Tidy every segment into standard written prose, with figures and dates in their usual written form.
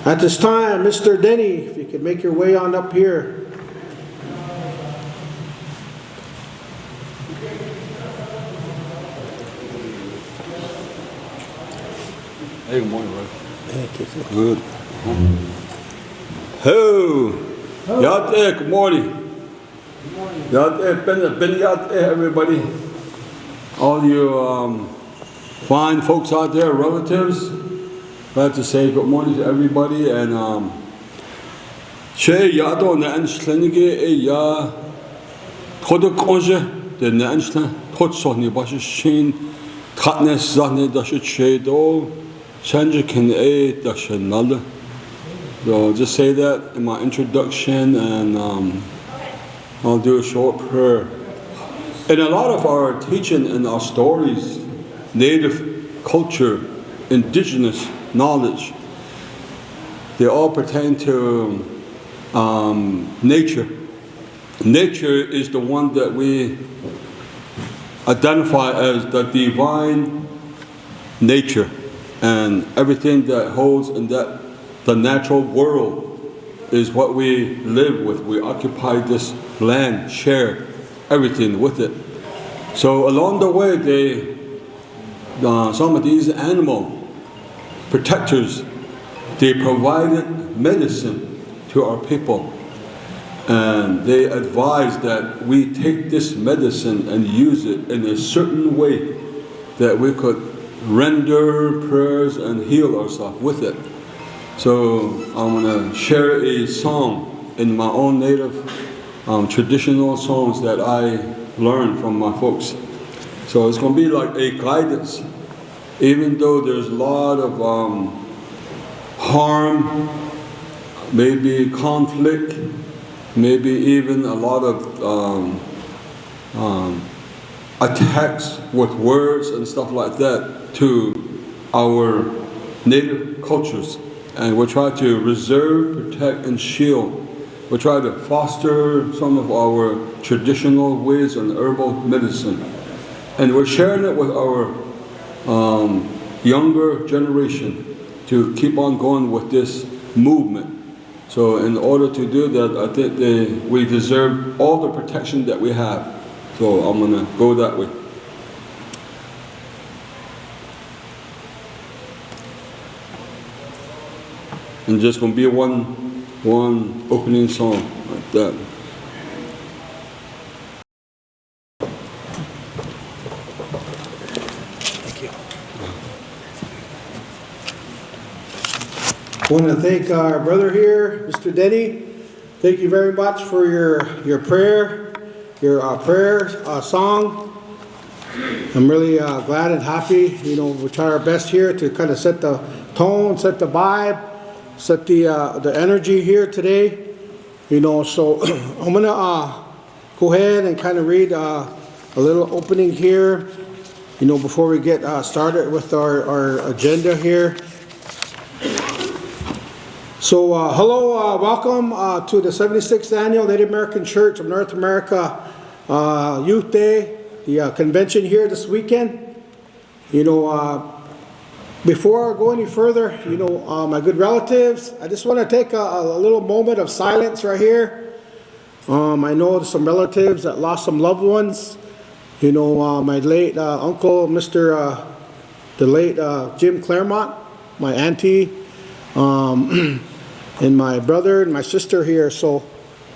At this time, Mr. Denny, if you could make your way on up here. Hey, good morning, Roy. Good. Ho! Yat good morning. Good morning. Yat Ben Yat everybody. All you fine folks out there, relatives. Glad to say good morning to everybody. And Che Yado Nanslenige Ya Todokonje, the Nansla, Totsoni Bashin, Katnes Zane Dasha Chedo. Chanjakin A Dashanala. So just say that in my introduction, and I'll do a short prayer. In a lot of our teaching and our stories, native culture, indigenous knowledge, they all pertain to nature. Nature is the one that we identify as the divine nature. And everything that holds in that the natural world is what we live with. We occupy this land, share everything with it. So along the way, some of these animal protectors, they provided medicine to our people, and they advised that we take this medicine and use it in a certain way that we could render prayers and heal ourselves with it. So I'm going to share a song in my own native traditional songs that I learned from my folks. So it's going to be like a guidance, even though there's a lot of harm, maybe conflict, maybe even a lot of attacks with words and stuff like that to our native cultures. And we'll try to reserve, protect, and shield. We'll try to foster some of our traditional ways and herbal medicine. And we're sharing it with our younger generation to keep on going with this movement. So in order to do that, I think we deserve all the protection that we have. So I'm going to go that way. And just going to be one opening song like that. Thank you. I want to thank our brother here, Mr. Denny. Thank you very much for your prayer, your prayer song. I'm really glad and happy. You know, we try our best here to kind of set the tone, set the vibe, set the energy here today. You know, so I'm gonna go ahead and kind of read a little opening here. You know, before we get started with our agenda here. So hello, welcome to the 76th Annual Native American Church of North America Youth Day, the convention here this weekend. You know, before I go any further, you know, my good relatives, I just want to take a little moment of silence right here. I know there's some relatives that lost some loved ones. You know, my late uncle, the late Jim Claremont, my auntie, and my brother and my sister here. So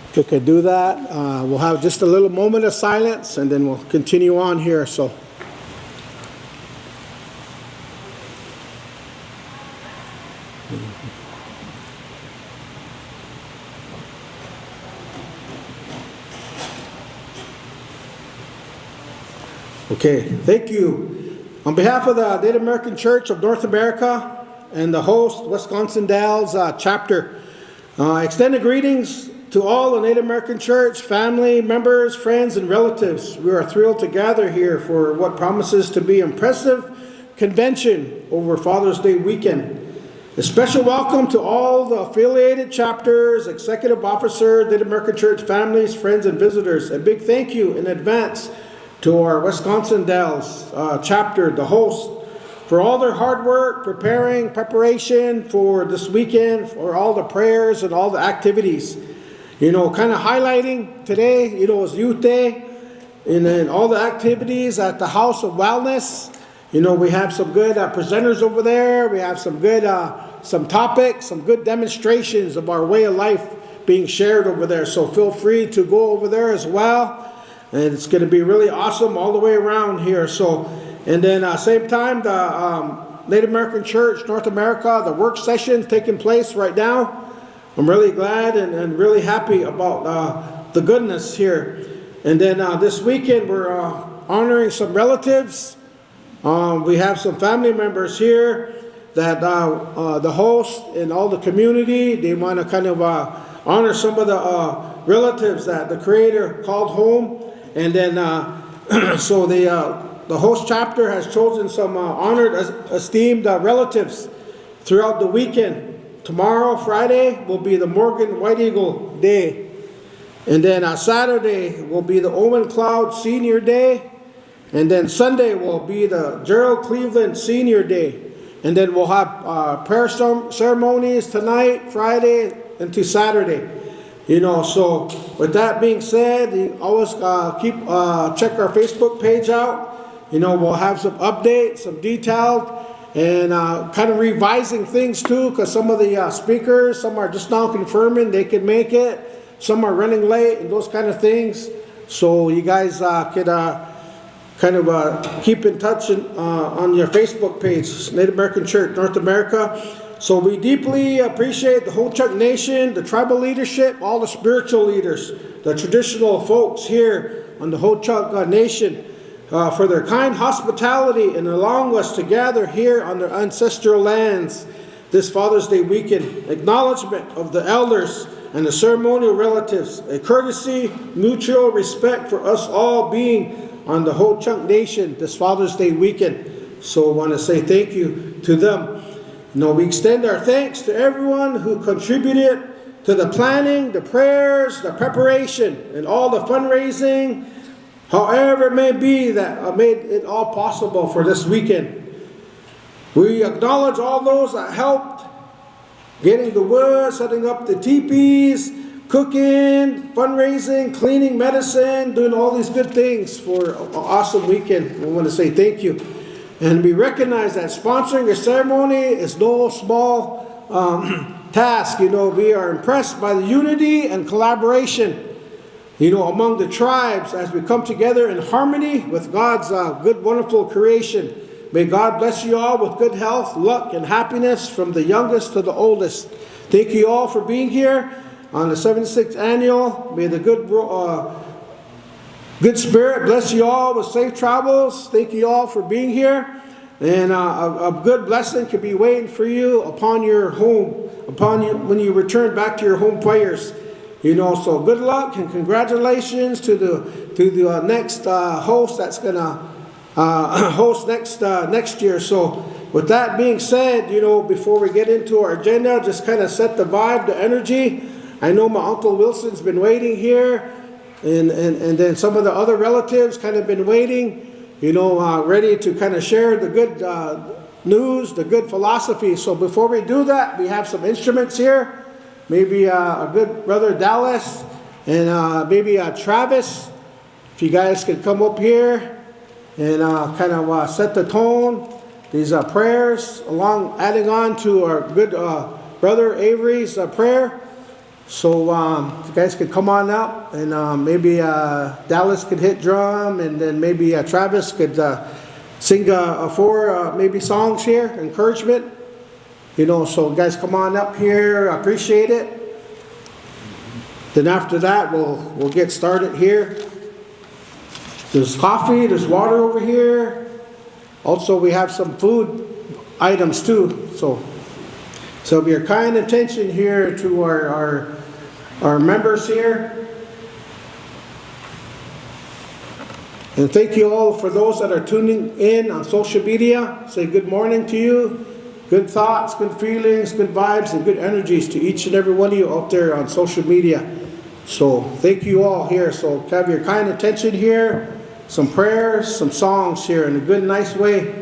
if we could do that, we'll have just a little moment of silence and then we'll continue on here. So. Okay, thank you. On behalf of the Native American Church of North America and the host, Wisconsin Dells chapter, extended greetings to all the Native American Church, family, members, friends, and relatives. We are thrilled to gather here for what promises to be an impressive convention over Father's Day weekend. A special welcome to all the affiliated chapters, executive officers, Native American Church families, friends, and visitors. A big thank you in advance to our Wisconsin Dells chapter, the host, for all their hard work, preparation for this weekend, for all the prayers and all the activities. You know, kind of highlighting today, you know, is Youth Day, and then all the activities at the House of Wellness. You know, we have some good presenters over there. We have some good, some topics, some good demonstrations of our way of life being shared over there. So feel free to go over there as well. And it's going to be really awesome all the way around here. So, and then same time, the Native American Church, North America, the work session taking place right now. I'm really glad and really happy about the goodness here. And then this weekend, we're honoring some relatives. We have some family members here that the host and all the community, they want to kind of honor some of the relatives that the Creator called home. And then, so the host chapter has chosen some honored, esteemed relatives throughout the weekend. Tomorrow, Friday, will be the Morgan White Eagle Day. And then Saturday will be the Owen Cloud Senior Day. And then Sunday will be the Gerald Cleveland Senior Day. And then we'll have prayer ceremonies tonight, Friday, into Saturday. You know, so with that being said, you always check our Facebook page out. You know, we'll have some updates, some detailed, and kind of revising things too, because some of the speakers, some are just now confirming they can make it. Some are running late and those kind of things. So you guys could kind of keep in touch on your Facebook page, Native American Church, North America. So we deeply appreciate the Ho-Chunk Nation, the tribal leadership, all the spiritual leaders, the traditional folks here on the Ho-Chunk Nation for their kind hospitality and allowing us to gather here on their ancestral lands this Father's Day weekend. Acknowledgement of the elders and the ceremonial relatives, a courtesy, mutual respect for us all being on the Ho-Chunk Nation this Father's Day weekend. So I want to say thank you to them. You know, we extend our thanks to everyone who contributed to the planning, the prayers, the preparation, and all the fundraising, however it may be, that made it all possible for this weekend. We acknowledge all those that helped getting the wood, setting up the teepees, cooking, fundraising, cleaning, medicine, doing all these good things for an awesome weekend. We want to say thank you. And we recognize that sponsoring a ceremony is no small task. You know, we are impressed by the unity and collaboration, you know, among the tribes as we come together in harmony with God's good, wonderful creation. May God bless you all with good health, luck, and happiness from the youngest to the oldest. Thank you all for being here on the 76th annual. May the good spirit bless you all with safe travels. Thank you all for being here. And a good blessing could be waiting for you upon your home, upon you when you return back to your home prayers. You know, so good luck and congratulations to the next host that's gonna host next year. So with that being said, you know, before we get into our agenda, just kind of set the vibe, the energy. I know my Uncle Wilson's been waiting here. And then some of the other relatives kind of been waiting, you know, ready to kind of share the good news, the good philosophy. So before we do that, we have some instruments here. Maybe a good brother Dallas and maybe Travis. If you guys could come up here and kind of set the tone. These prayers, adding on to our good brother Avery's prayer. So if you guys could come on up, and maybe Dallas could hit drum, and then maybe Travis could sing four maybe songs here, encouragement. You know, so guys come on up here, appreciate it. Then after that, we'll get started here. There's coffee, there's water over here. Also, we have some food items too. So be your kind attention here to our members here. And thank you all for those that are tuning in on social media. Say good morning to you. Good thoughts, good feelings, good vibes, and good energies to each and every one of you out there on social media. So thank you all here. So have your kind attention here. Some prayers, some songs here in a good, nice way.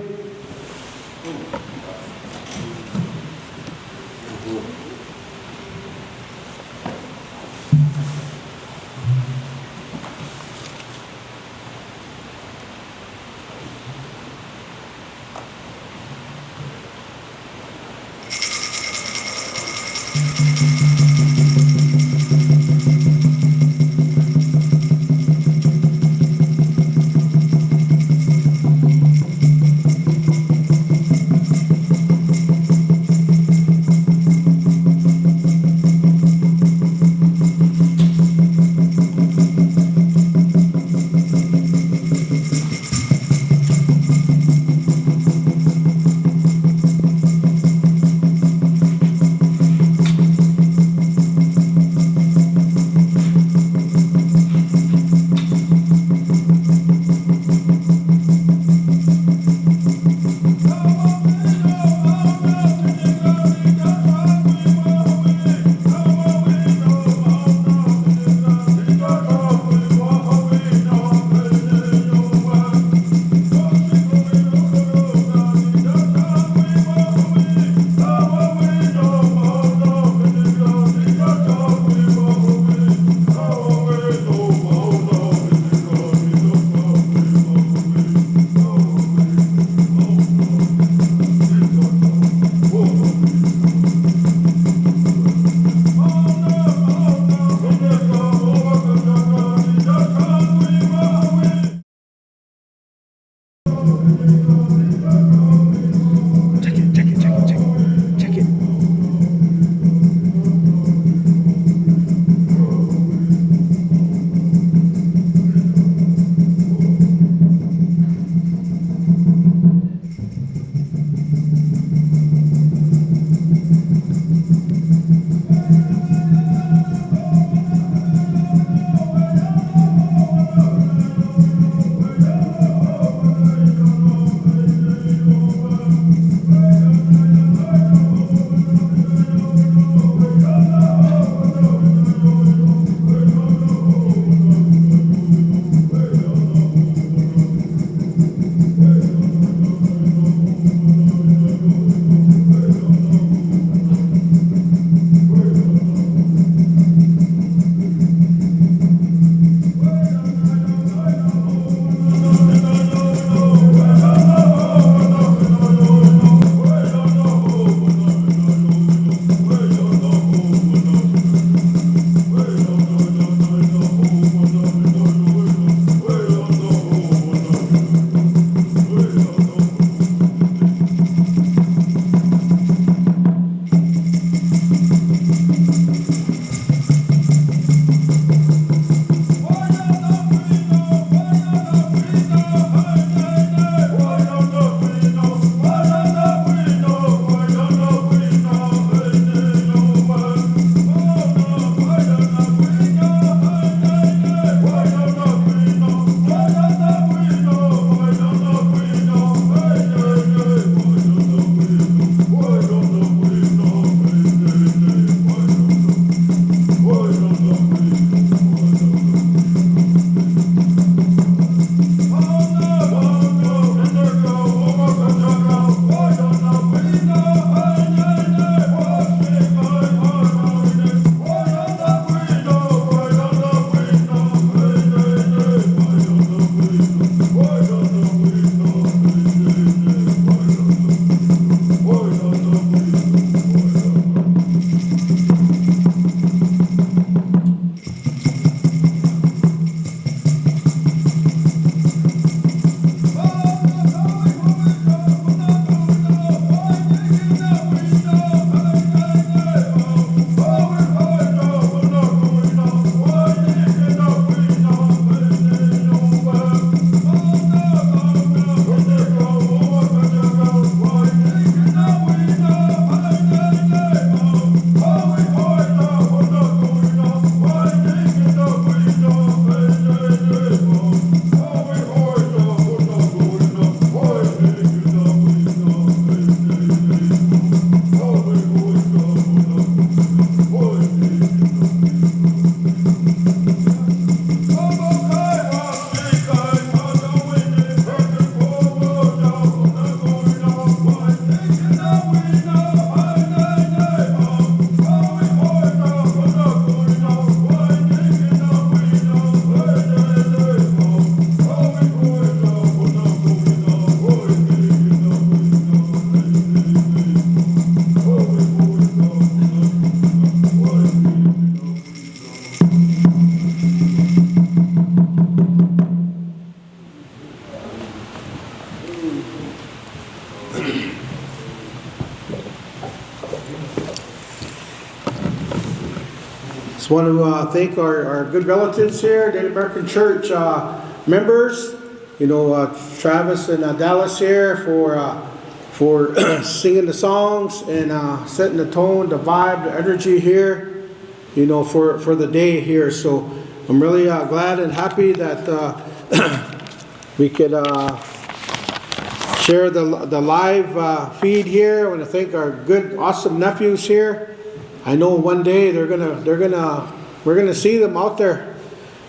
want to thank our good relatives here, Native American Church members. Travis and Dallas here for singing the songs and setting the tone, the vibe, the energy here, for the day here. So I'm really glad and happy that we could share the live feed here. I want to thank our good, awesome nephews here. I know one day we're gonna see them out there,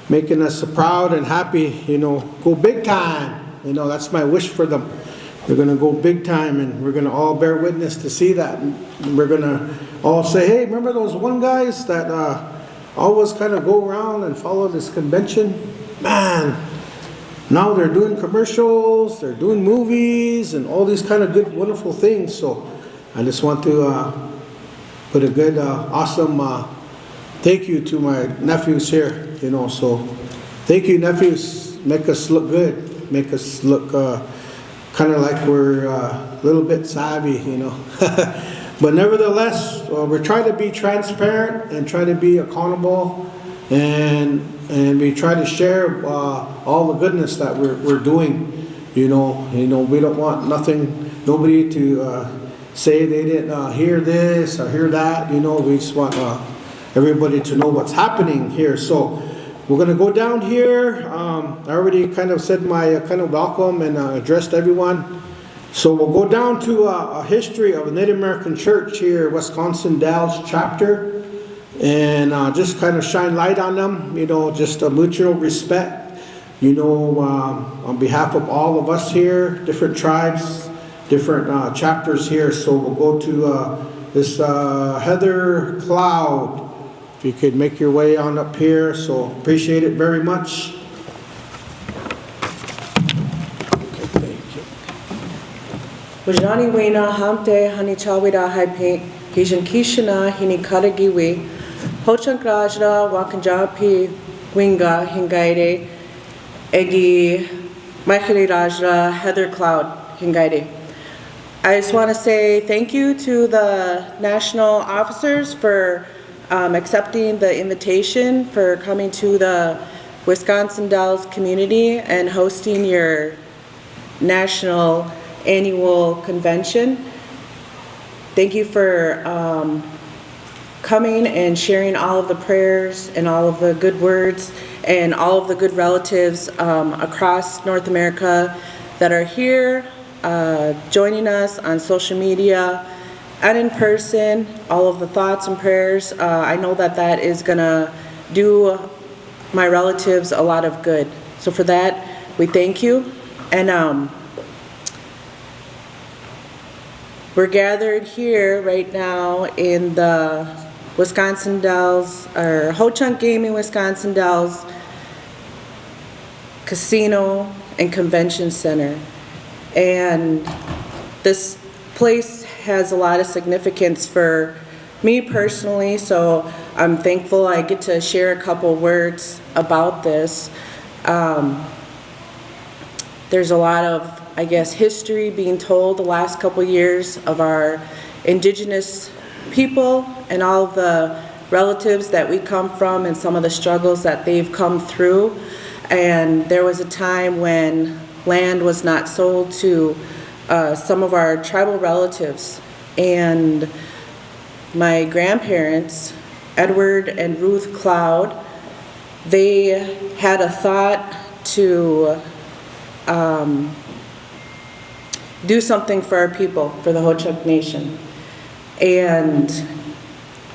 making us proud and happy. Go big time. That's my wish for them. They're gonna go big time, and we're gonna all bear witness to see that. And we're gonna all say, "Hey, remember those one guys that always kind of go around and follow this convention? Man, now they're doing commercials, they're doing movies, and all these kind of good, wonderful things." So I just want to put a good, awesome thank you to my nephews here. So thank you, nephews. Make us look good. Make us look kind of like we're a little bit savvy, But nevertheless, we're trying to be transparent and try to be accountable, and we try to share all the goodness that we're doing. We don't want nobody to say they didn't hear this or hear that. We just want everybody to know what's happening here. So we're going to go down here. I already kind of said my kind of welcome and addressed everyone. So we'll go down to a history of a Native American church here, Wisconsin Dells chapter, and just kind of shine light on them, just a mutual respect, on behalf of all of us here, different tribes, different chapters here. So we'll go to this Heather Cloud. If you could make your way on up here, so appreciate it very much. Wajani wena hamte hani chawida haipe hijan kishana hini karagiwi hochankrajra wakanjapi winga hingaide egi Michael Rajra Heather Cloud hingaide. I just want to say thank you to the national officers for accepting the invitation, for coming to the Wisconsin Dells community and hosting your national annual convention. Thank you for coming and sharing all of the prayers and all of the good words and all of the good relatives across North America that are here joining us on social media and in person. All of the thoughts and prayers, I know that is gonna do my relatives a lot of good. So for that, we thank you. And we're gathered here right now in the Wisconsin Dells, or Ho-Chunk Gaming Wisconsin Dells Casino and Convention Center. And this place has a lot of significance for me personally, so I'm thankful I get to share a couple words about this. There's a lot of, I guess, history being told the last couple years of our indigenous people and all of the relatives that we come from and some of the struggles that they've come through. And there was a time when land was not sold to some of our tribal relatives. And my grandparents, Edward and Ruth Cloud, they had a thought to do something for our people, for the Ho-Chunk Nation. And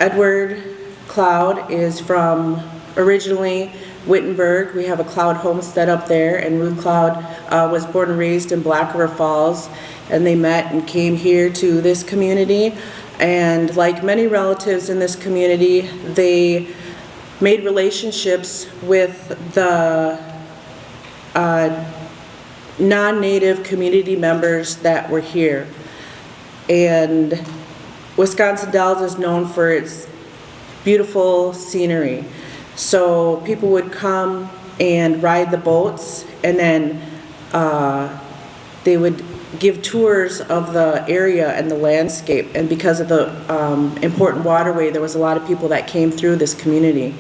Edward Cloud is from originally Wittenberg. We have a Cloud homestead up there, and Ruth Cloud was born and raised in Black River Falls, and they met and came here to this community. And like many relatives in this community, they made relationships with the non-native community members that were here. And Wisconsin Dells is known for its beautiful scenery. So people would come and ride the boats, and then they would give tours of the area and the landscape. And because of the important waterway, there was a lot of people that came through this community.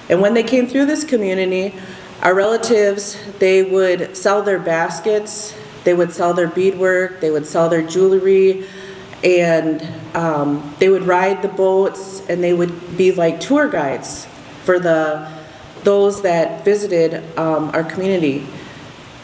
And when they came through this community, our relatives, they would sell their baskets, they would sell their beadwork, they would sell their jewelry, and they would ride the boats, and they would be like tour guides for those that visited our community.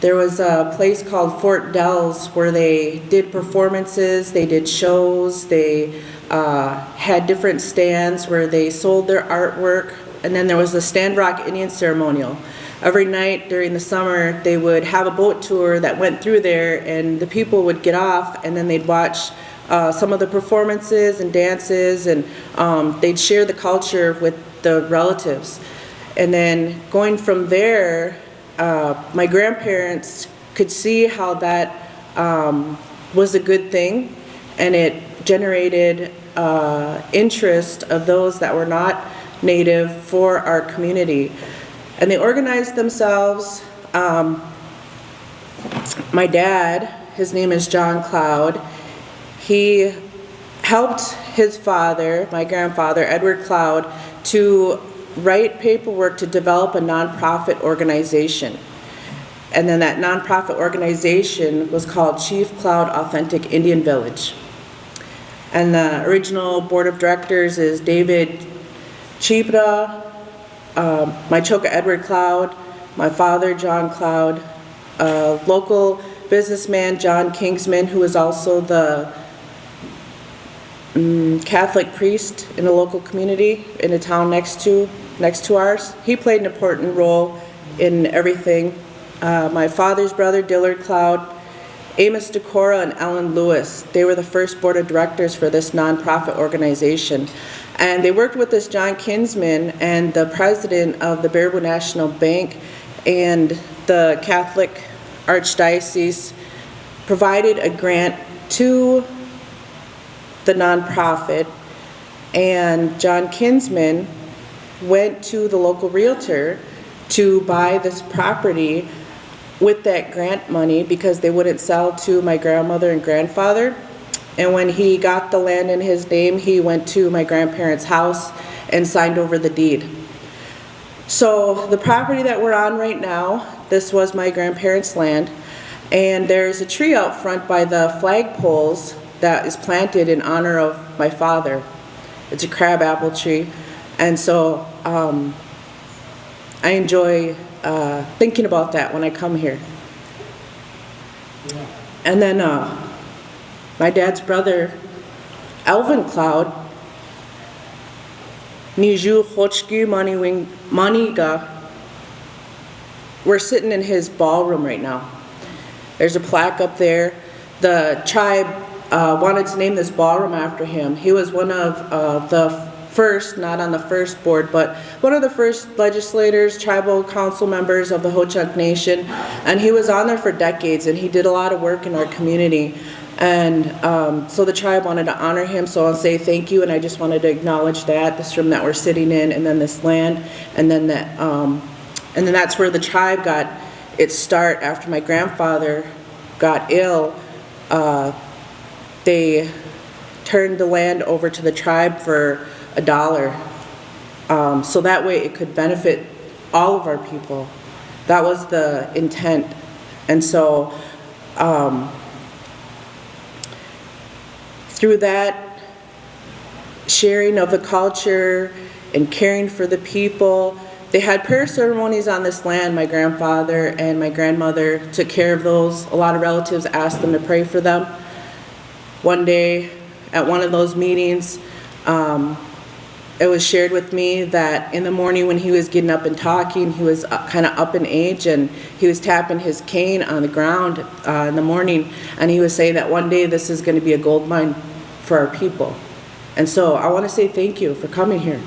There was a place called Fort Dells where they did performances, they did shows, they had different stands where they sold their artwork, and then there was the Stand Rock Indian Ceremonial. Every night during the summer, they would have a boat tour that went through there, and the people would get off, and then they'd watch some of the performances and dances, and they'd share the culture with the relatives. And then going from there, my grandparents could see how that was a good thing, and it generated interest of those that were not Native for our community. And they organized themselves. My dad, his name is John Cloud, he helped his father, my grandfather, Edward Cloud, to write paperwork to develop a nonprofit organization. And then that nonprofit organization was called Chief Cloud Authentic Indian Village. And the original board of directors is David Chibra, my Choka Edward Cloud, my father John Cloud, local businessman John Kingsman, who is also the Catholic priest in a local community in a town next to ours. He played an important role in everything. My father's brother Dillard Cloud, Amos Decora, and Ellen Lewis, they were the first board of directors for this nonprofit organization. And they worked with this John Kinsman and the president of the Baraboo National Bank and the Catholic Archdiocese provided a grant to the nonprofit, and John Kinsman went to the local realtor to buy this property with that grant money because they wouldn't sell to my grandmother and grandfather. And when he got the land in his name, he went to my grandparents' house and signed over the deed. So the property that we're on right now, this was my grandparents' land, and there's a tree out front by the flagpoles that is planted in honor of my father. It's a crabapple tree, and so I enjoy thinking about that when I come here. And then my dad's brother, Alvin Cloud, Niju Hochki Maniga, we're sitting in his ballroom right now. There's a plaque up there. The tribe wanted to name this ballroom after him. He was one of the first, not on the first board, but one of the first legislators, tribal council members of the Ho-Chunk Nation, and he was on there for decades, and he did a lot of work in our community. And so the tribe wanted to honor him, so I'll say thank you, and I just wanted to acknowledge that, this room that we're sitting in, and then this land, and then that's where the tribe got its start. After my grandfather got ill, they turned the land over to the tribe for $1, so that way it could benefit all of our people. That was the intent. And so through that sharing of the culture and caring for the people, they had prayer ceremonies on this land. My grandfather and my grandmother took care of those. A lot of relatives asked them to pray for them. One day at one of those meetings, it was shared with me that in the morning when he was getting up and talking, he was kind of up in age, and he was tapping his cane on the ground in the morning, and he was saying that one day this is going to be a gold mine for our people. And so I want to say thank you for coming here.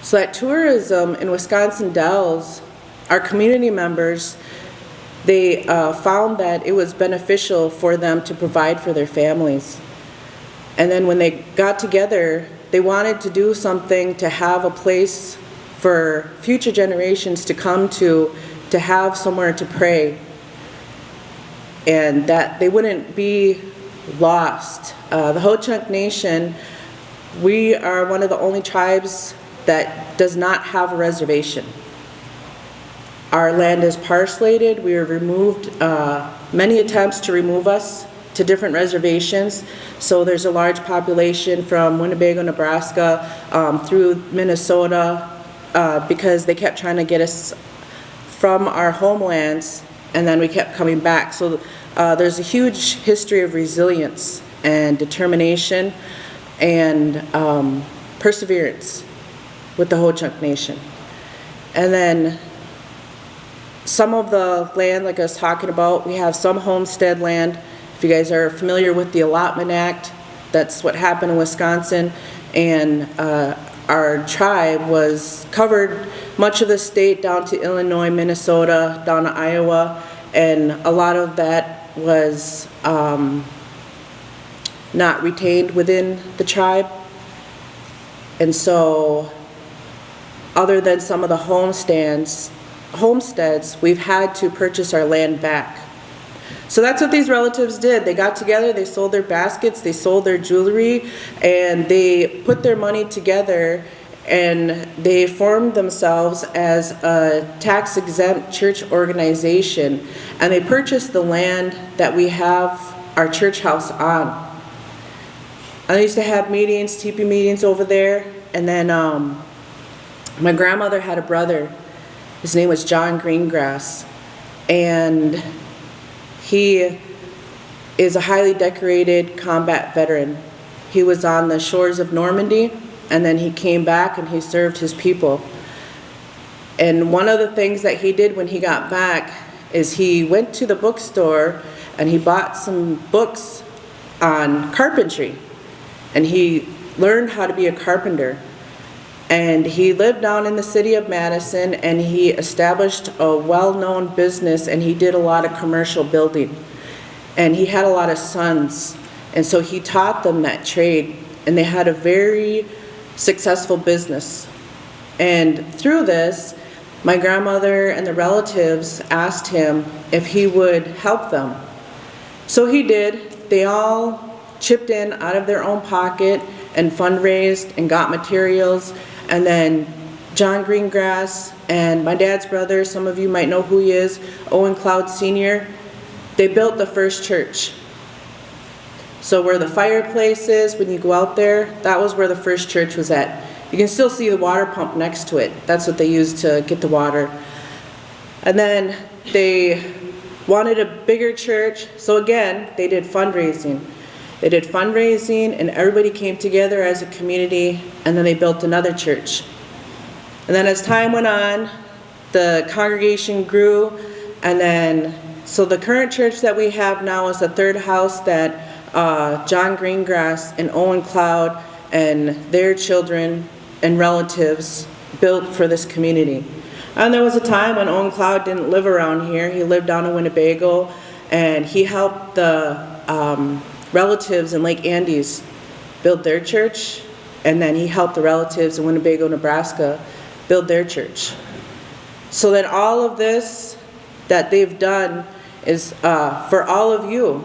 So at tourism in Wisconsin Dells, our community members, they found that it was beneficial for them to provide for their families. And then when they got together, they wanted to do something to have a place for future generations to come to to have somewhere to pray, and that they wouldn't be lost. The Ho-Chunk Nation, we are one of the only tribes that does not have a reservation. Our land is parcellated. We were removed, many attempts to remove us to different reservations. So there's a large population from Winnebago, Nebraska, through Minnesota, because they kept trying to get us from our homelands, and then we kept coming back. So there's a huge history of resilience and determination and perseverance with the Ho-Chunk Nation. And then some of the land, like I was talking about, we have some homestead land. If you guys are familiar with the Allotment Act, that's what happened in Wisconsin, and our tribe was covered much of the state down to Illinois, Minnesota, down to Iowa, and a lot of that was not retained within the tribe. And so, other than some of the homesteads, we've had to purchase our land back. So that's what these relatives did. They got together, they sold their baskets, they sold their jewelry, and they put their money together, and they formed themselves as a tax-exempt church organization, and they purchased the land that we have our church house on. I used to have meetings, teepee meetings over there, and then my grandmother had a brother. His name was John Greengrass, and he is a highly decorated combat veteran. He was on the shores of Normandy, and then he came back and he served his people. And one of the things that he did when he got back is he went to the bookstore and he bought some books on carpentry. And he learned how to be a carpenter. And he lived down in the city of Madison, and he established a well-known business, and he did a lot of commercial building. And he had a lot of sons, and so he taught them that trade, and they had a very successful business. And through this, my grandmother and the relatives asked him if he would help them. So he did. They all chipped in out of their own pocket and fundraised and got materials. And then John Greengrass and my dad's brother, some of you might know who he is, Owen Cloud Sr., they built the first church. So where the fireplace is, when you go out there, that was where the first church was at. You can still see the water pump next to it. That's what they used to get the water. And then they wanted a bigger church, so again, they did fundraising. They did fundraising, and everybody came together as a community, and then they built another church. And then as time went on, the congregation grew, and then, so the current church that we have now is the third house that John Greengrass and Owen Cloud and their children and relatives built for this community. And there was a time when Owen Cloud didn't live around here. He lived down in Winnebago, and he helped the relatives in Lake Andes build their church, and then he helped the relatives in Winnebago, Nebraska build their church. So then all of this that they've done is for all of you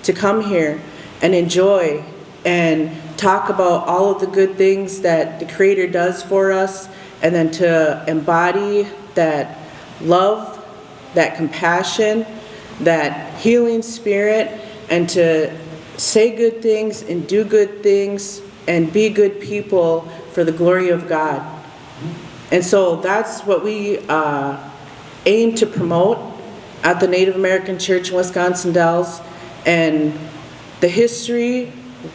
to come here and enjoy and talk about all of the good things that the Creator does for us, and then to embody that love, that compassion, that healing spirit, and to say good things and do good things and be good people for the glory of God. And so that's what we aim to promote at the Native American Church in Wisconsin Dells. And the history,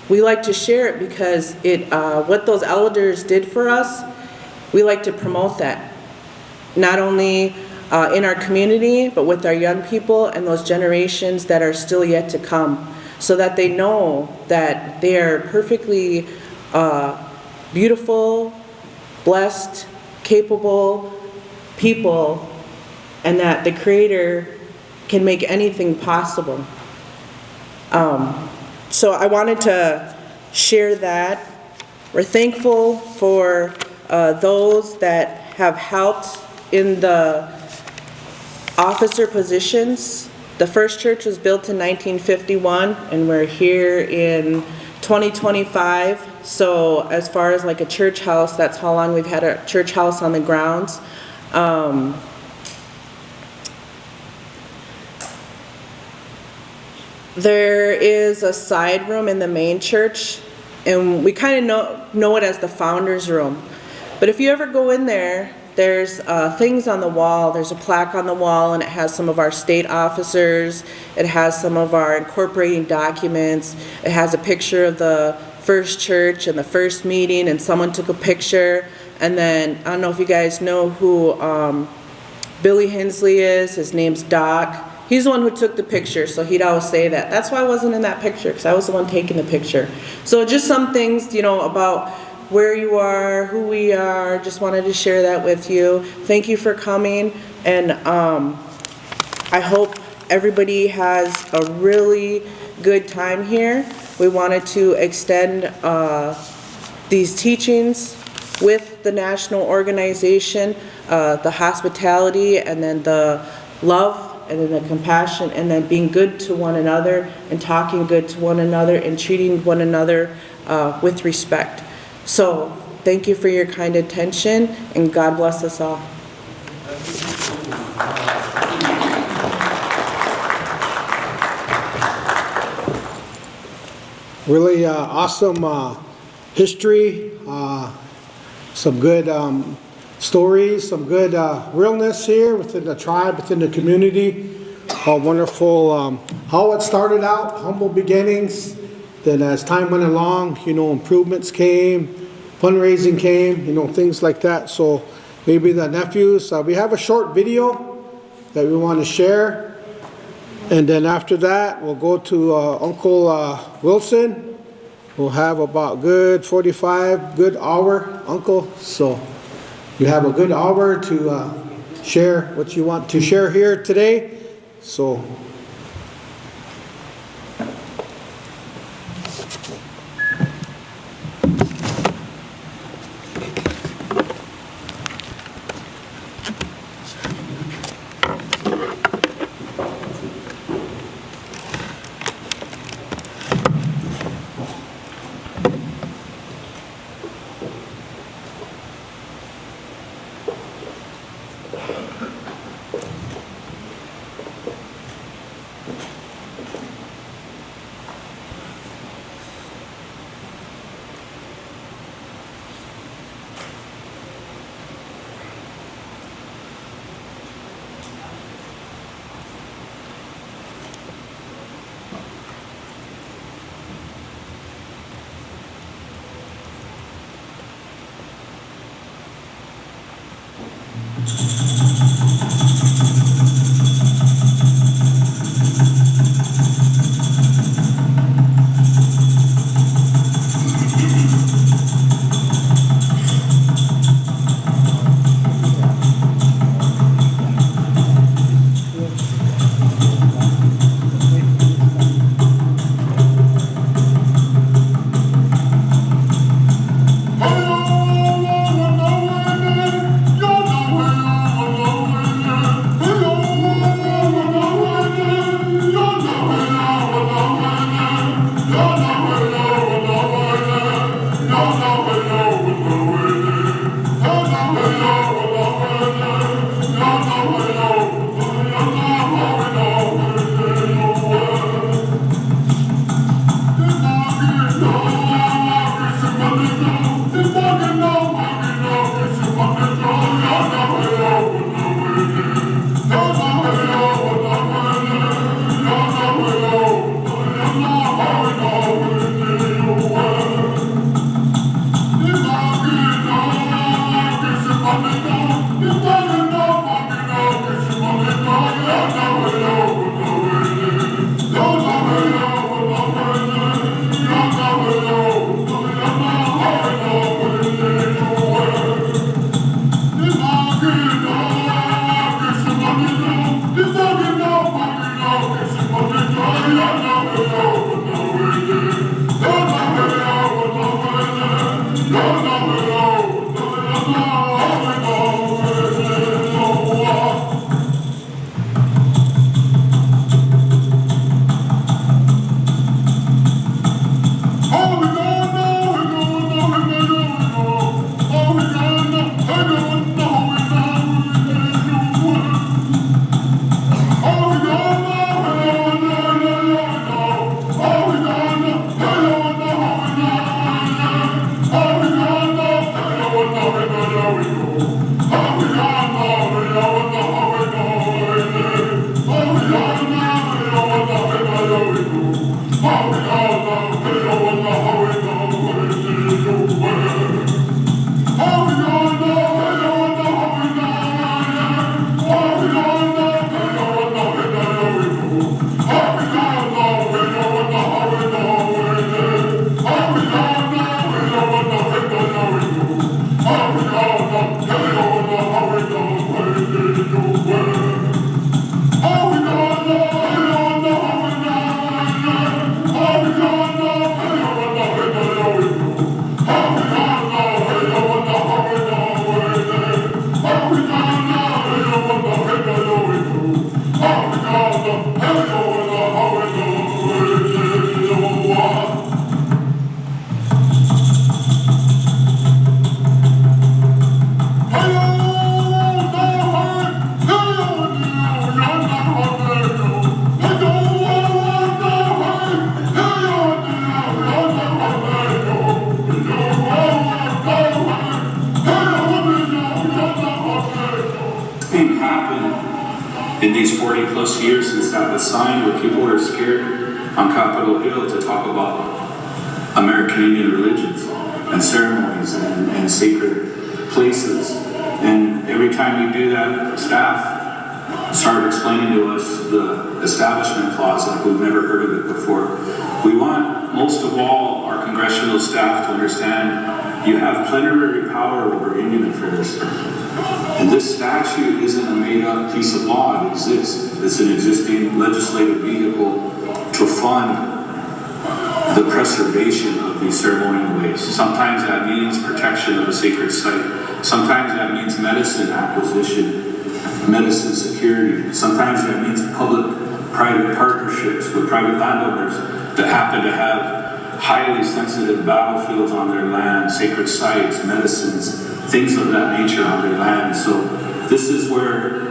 we like to share it because it what those elders did for us, we like to promote that. Not only in our community, but with our young people and those generations that are still yet to come, so that they know that they are perfectly beautiful, blessed, capable people, and that the Creator can make anything possible. So I wanted to share that. We're thankful for those that have helped in the officer positions. The first church was built in 1951, and we're here in 2025. So as far as like a church house, that's how long we've had a church house on the grounds. There is a side room in the main church, and we kind of know it as the founder's room. But if you ever go in there, there's things on the wall. There's a plaque on the wall, and it has some of our state officers. It has some of our incorporating documents. It has a picture of the first church and the first meeting, and someone took a picture. And then, I don't know if you guys know who Billy Hensley is. His name's Doc. He's the one who took the picture, so he'd always say that. That's why I wasn't in that picture, because I was the one taking the picture. So just some things, about where you are, who we are. Just wanted to share that with you. Thank you for coming, and I hope everybody has a really good time here. We wanted to extend these teachings with the national organization, the hospitality, and then the love, and then the compassion, and then being good to one another, and talking good to one another, and treating one another with respect. So, thank you for your kind attention, and God bless us all. Really awesome history, some good stories, some good realness here within the tribe, within the community. Wonderful how it started out, humble beginnings. Then as time went along, improvements came, fundraising came, things like that. So maybe the nephews, we have a short video that we want to share. And then after that, we'll go to Uncle Wilson. We'll have about good 45, good hour, Uncle. So you have a good hour to share what you want to share here today. So Thing happened in these 40 plus years since that was signed, where people are scared on Capitol Hill to talk about American Indian religions and ceremonies and sacred places. And every time we do that, staff started explaining to us the Establishment Clause like we've never heard of it before. We want, most of all, our congressional staff to understand you have plenary power over Indian affairs. And this statute isn't a made-up piece of law. It exists. It's an existing legislative vehicle to fund the preservation of these ceremonial ways. Sometimes that means protection of a sacred site. Sometimes that means medicine acquisition, medicine security. Sometimes that means public-private partnerships with private landowners that happen to have highly sensitive battlefields on their land, sacred sites, medicines, things of that nature on their land. So this is where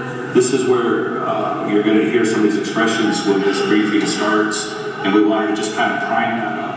you're going to hear some of these expressions when this briefing starts, and we wanted to just kind of prime that up.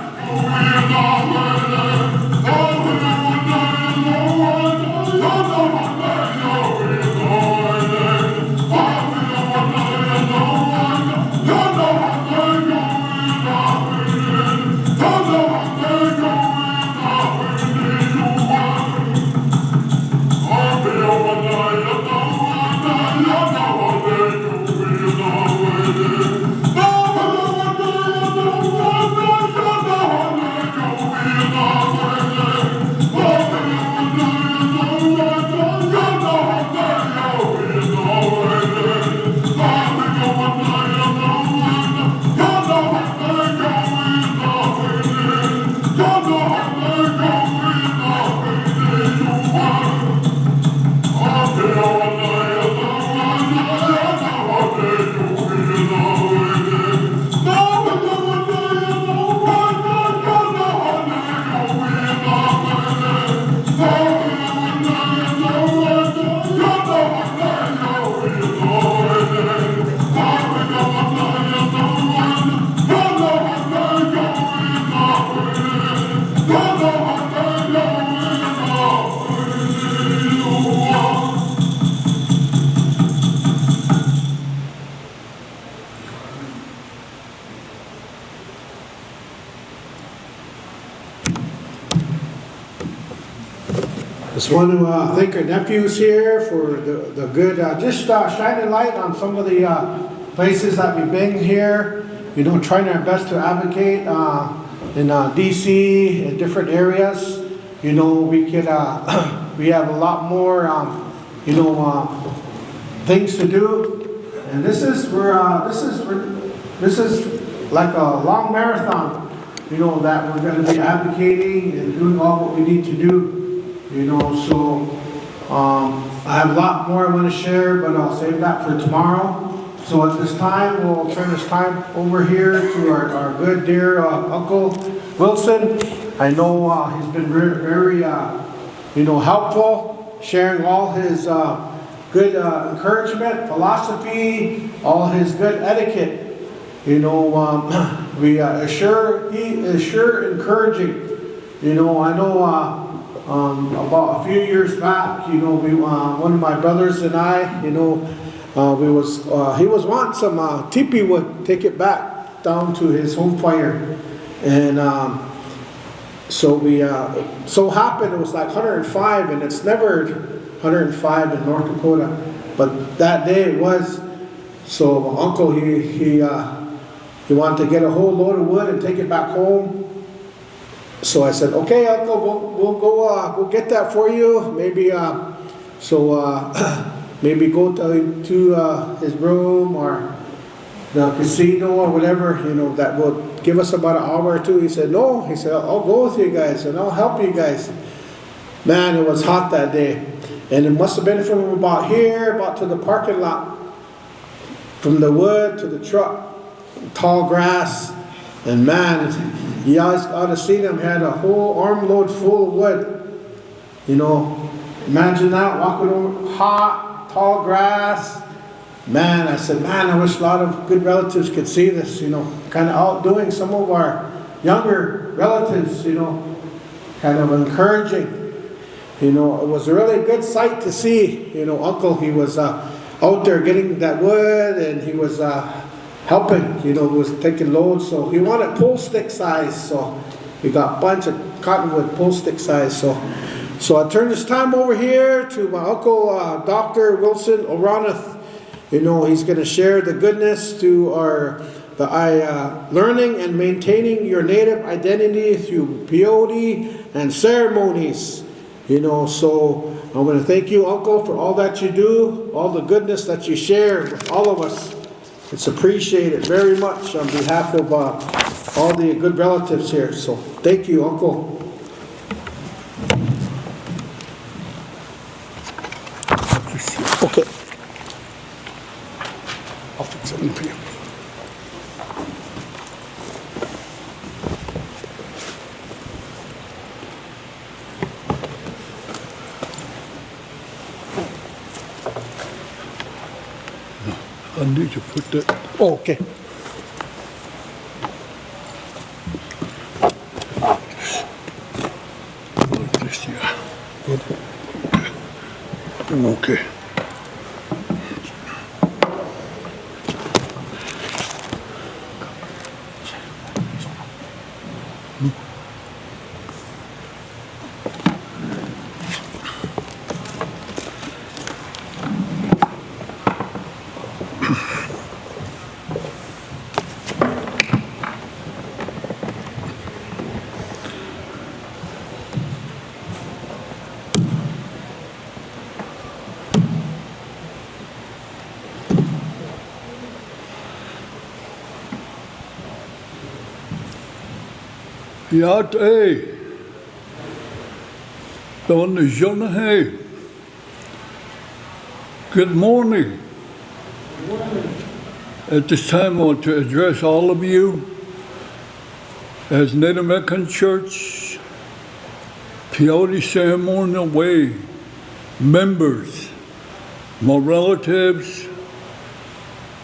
Just want to thank our nephews here for the good, just shining light on some of the places that we've been here. You know, trying our best to advocate in DC and different areas. You know, we could, we have a lot more, you know, things to do. And this is like a long marathon. You know, that we're going to be advocating and doing all what we need to do. You know, so I have a lot more I want to share, but I'll save that for tomorrow. So at this time, we'll turn this time over here to our good dear Uncle Wilson. I know he's been very you know, helpful, sharing all his good encouragement, philosophy, all his good etiquette. You know, he is sure encouraging. You know, I know. About a few years back, you know, one of my brothers and I, you know, he was wanting some teepee wood, take it back down to his home fire, and so we so happened it was like 105, and it's never 105 in North Dakota, but that day it was. So my uncle he wanted to get a whole load of wood and take it back home. So I said, okay, Uncle, we'll go get that for you. Maybe maybe go to his room or the casino or whatever. You know, that will give us about an hour or two. He said, no. He said, I'll go with you guys and I'll help you guys. Man, it was hot that day, and it must have been from about here, about to the parking lot, from the wood to the truck, tall grass, and man, you guys ought to see them, had a whole armload full of wood. You know, imagine that, walking over hot, tall grass. Man, I said, man, I wish a lot of good relatives could see this, you know, kind of outdoing some of our younger relatives, you know, kind of encouraging. You know, it was a really good sight to see. You know, Uncle, he was out there getting that wood, and he was helping, you know, was taking loads. So he wanted pole stick size, so we got a bunch of cottonwood pole stick size. So I turn this time over here to my uncle, Dr. Wilson O'Ronath. You know, he's going to share the goodness to learning and maintaining your native identity through peyote and ceremonies. You know, so I want to thank you, Uncle, for all that you do, all the goodness that you share with all of us. It's appreciated very much on behalf of all the good relatives here. So thank you, Uncle. Okay. I'll fix it for you. I need to put that. Oh, okay. Like this here. Good. Okay. Ja, hey. Dan is Jonne, hey. Good morning. At this time, I want to address all of you as Native American Church Peyote Ceremonial Way members, my relatives,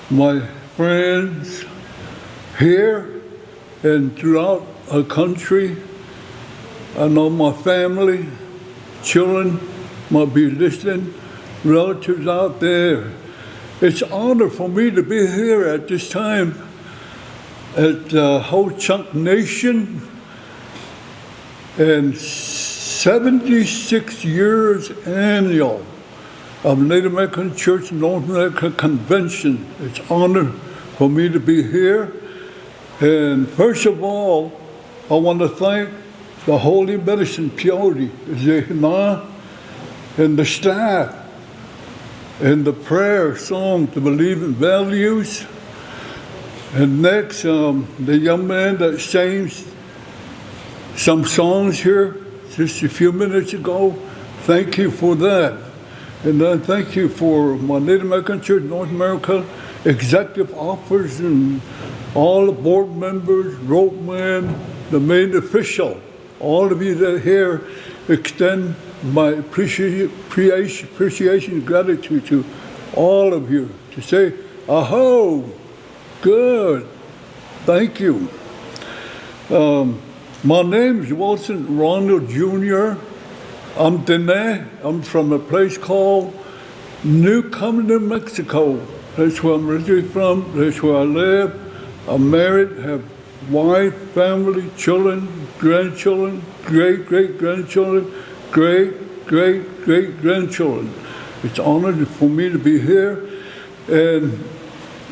my friends here and throughout our country. I know my family, children might be listening, relatives out there. It's an honor for me to be here at this time at Ho Chunk Nation and 76 years annual of Native American Church North America Convention. It's an honor for me to be here. And first of all, I want to thank the Holy Medicine Peyote, NACNA, and the staff, and the prayer song to believe in values. And next, the young man that sings some songs here just a few minutes ago, thank you for that. And then thank you for my Native American Church North America executive officers and all the board members, rope men, the main official, all of you that are here, extend my appreciation and gratitude to all of you to say, aho, good, thank you. My name is Wilson Ronald Jr. I'm Dene. I'm from a place called New Cumberland, Mexico. That's where I'm originally from. That's where I live. I'm married, have wife, family, children, grandchildren, great-great-grandchildren, great-great-great-grandchildren. It's an honor for me to be here. And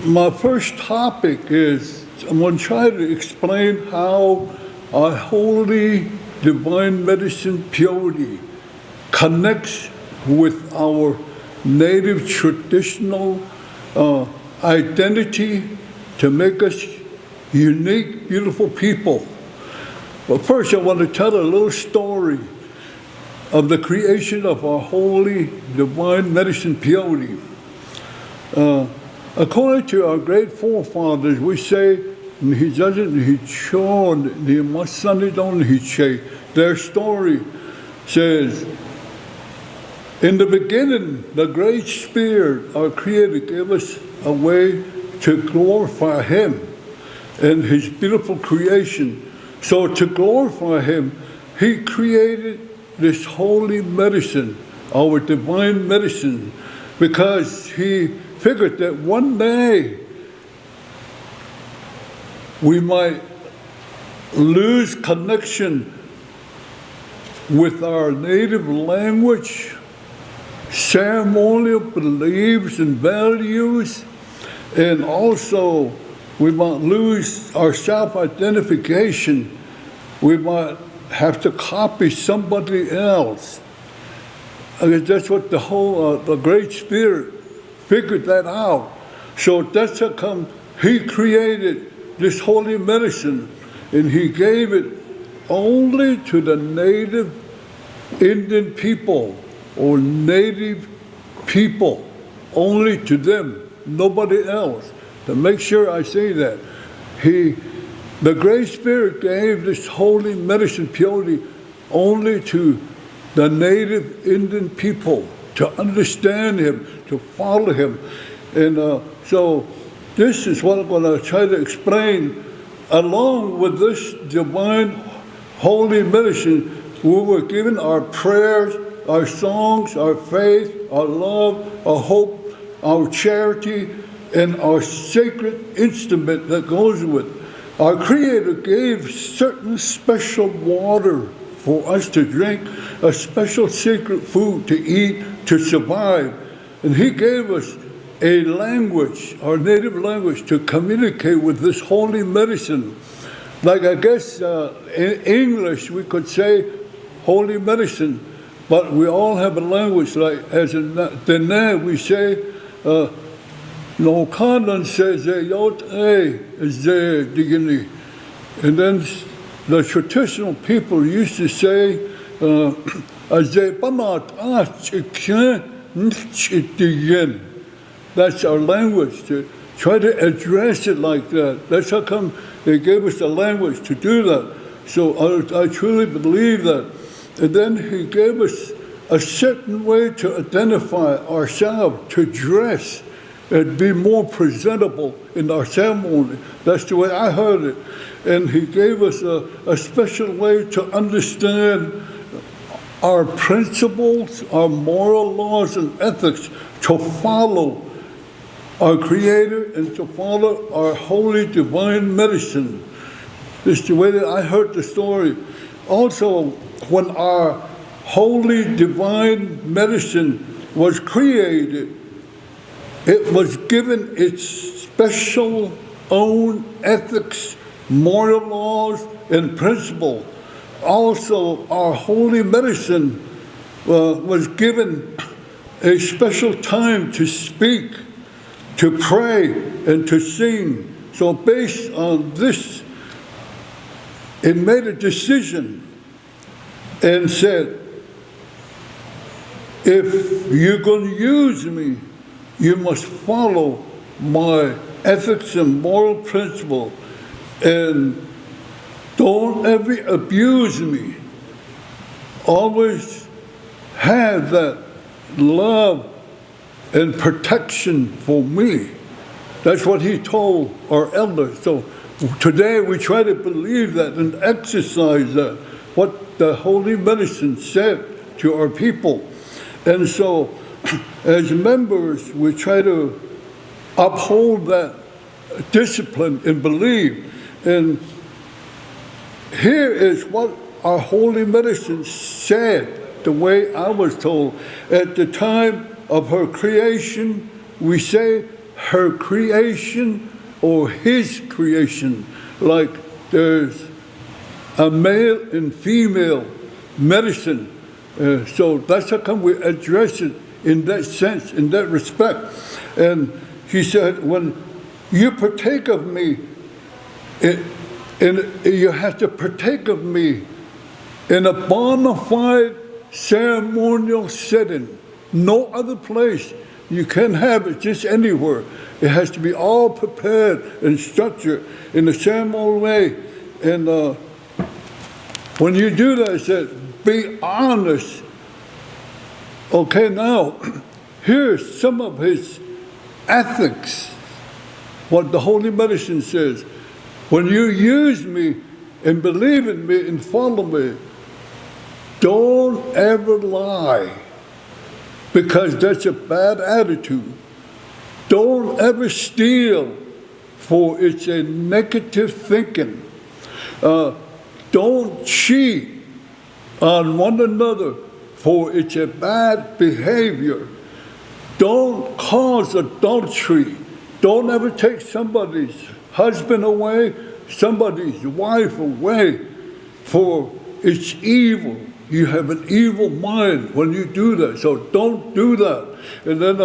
my first topic is, I'm going to try to explain how our holy divine medicine peyote connects with our native traditional identity to make us unique, beautiful people. But first I want to tell a little story of the creation of our holy divine medicine peyote. according to our great forefathers, we say, their story says, in the beginning, the Great Spirit, our Creator, gave us a way to glorify Him and His beautiful creation. So to glorify Him, He created this holy medicine, our divine medicine, because He figured that one day we might lose connection with our native language, ceremonial beliefs and values, and also we might lose our self-identification. We might have to copy somebody else. I guess that's what the Great Spirit figured that out. So that's how come He created this holy medicine, and He gave it only to the native Indian people or native people, only to them, nobody else. To make sure I say that, the Great Spirit gave this holy medicine purely only to the native Indian people to understand Him, to follow Him. And so this is what I'm going to try to explain. Along with this divine holy medicine, we were given our prayers, our songs, our faith, our love, our hope, our charity, and our sacred instrument that goes with it. Our Creator gave certain special water for us to drink, a special sacred food to eat, to survive. And He gave us a language, our native language, to communicate with this holy medicine. Like I guess in English we could say holy medicine, but we all have a language, like as in the we say, no condan says yot is there digini. And then the traditional people used to say, that's our language, to try to address it like that. That's how come they gave us the language to do that. So I truly believe that. And then He gave us a certain way to identify ourselves, to dress and be more presentable in our ceremony. That's the way I heard it. And He gave us a special way to understand our principles, our moral laws and ethics, to follow our Creator and to follow our holy divine medicine. This is the way that I heard the story. Also, when our holy divine medicine was created, it was given its special own ethics, moral laws, and principle. Also, our holy medicine was given a special time to speak, to pray, and to sing. So based on this, it made a decision and said, if you're going to use me, you must follow my ethics and moral principle, and don't ever abuse me. Always have that love and protection for me. That's what He told our elders. So today we try to believe that and exercise that, what the holy medicine said to our people. And so as members, we try to uphold that discipline and belief. And here is what our holy medicine said, the way I was told. At the time of her creation, we say her creation or His creation. Like there's a male and female medicine. So that's how come we address it in that sense, in that respect. And He said, when you partake of me, and you have to partake of me in a bona fide ceremonial setting. No other place You can't have it just anywhere. It has to be all prepared and structured in a ceremonial way. And when you do that, it said, be honest. Okay, now, here's some of his ethics, what the Holy Medicine says. When you use me and believe in me and follow me, don't ever lie, because that's a bad attitude. Don't ever steal, for it's a negative thinking. Don't cheat on one another, for it's a bad behavior. Don't cause adultery. Don't ever take somebody's husband away, somebody's wife away, for it's evil. You have an evil mind when you do that, so don't do that. And then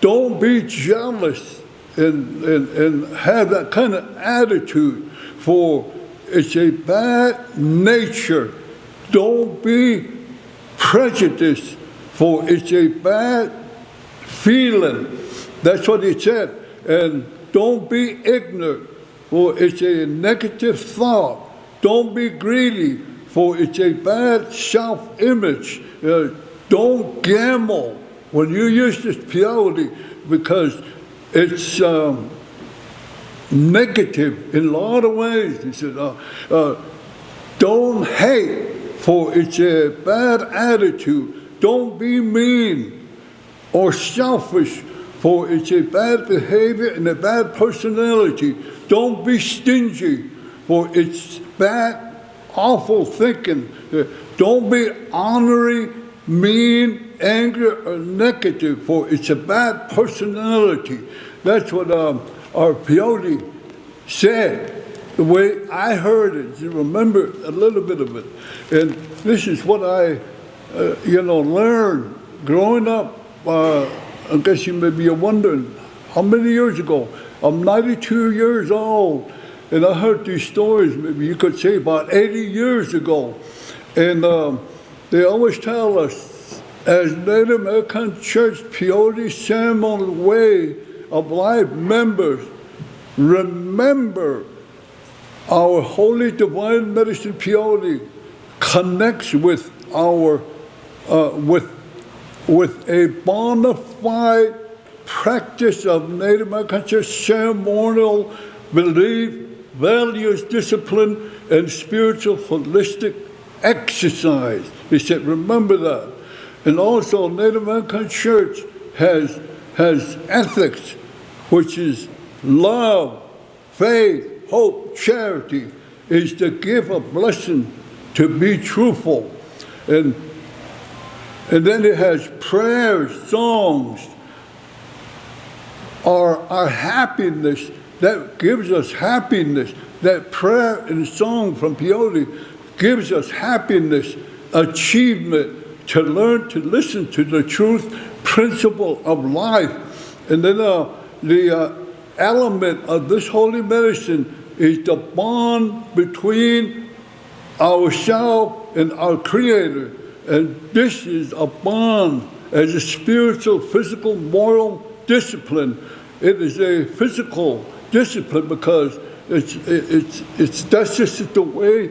don't be jealous and have that kind of attitude, for it's a bad nature. Don't be prejudiced, for it's a bad feeling. That's what he said. And don't be ignorant, for it's a negative thought. Don't be greedy, for it's a bad self-image. Don't gamble when you use this purity, because it's negative in a lot of ways. He said, don't hate, for it's a bad attitude. Don't be mean or selfish, for it's a bad behavior and a bad personality. Don't be stingy, for it's bad, awful thinking. Don't be honoring, mean, angry, or negative, for it's a bad personality. That's what our peyote said. The way I heard it, you remember a little bit of it. And this is what I, learned growing up. I guess you may be wondering, how many years ago? I'm 92 years old, and I heard these stories, maybe you could say about 80 years ago. And they always tell us, as Native American Church peyote ceremonial way of life members, remember our holy divine medicine peyote connects with our with a bona fide practice of Native American Church ceremonial belief, values, discipline, and spiritual holistic exercise. He said, remember that. And also Native American Church has ethics, which is love, faith, hope, charity, is to give a blessing, to be truthful. And then it has prayers, songs, our happiness, that gives us happiness. That prayer and song from peyote gives us happiness, achievement, to learn to listen to the truth, principle of life. And then the element of this holy medicine is the bond between ourselves and our Creator. And this is a bond as a spiritual, physical, moral discipline. It is a physical discipline because that's just the way.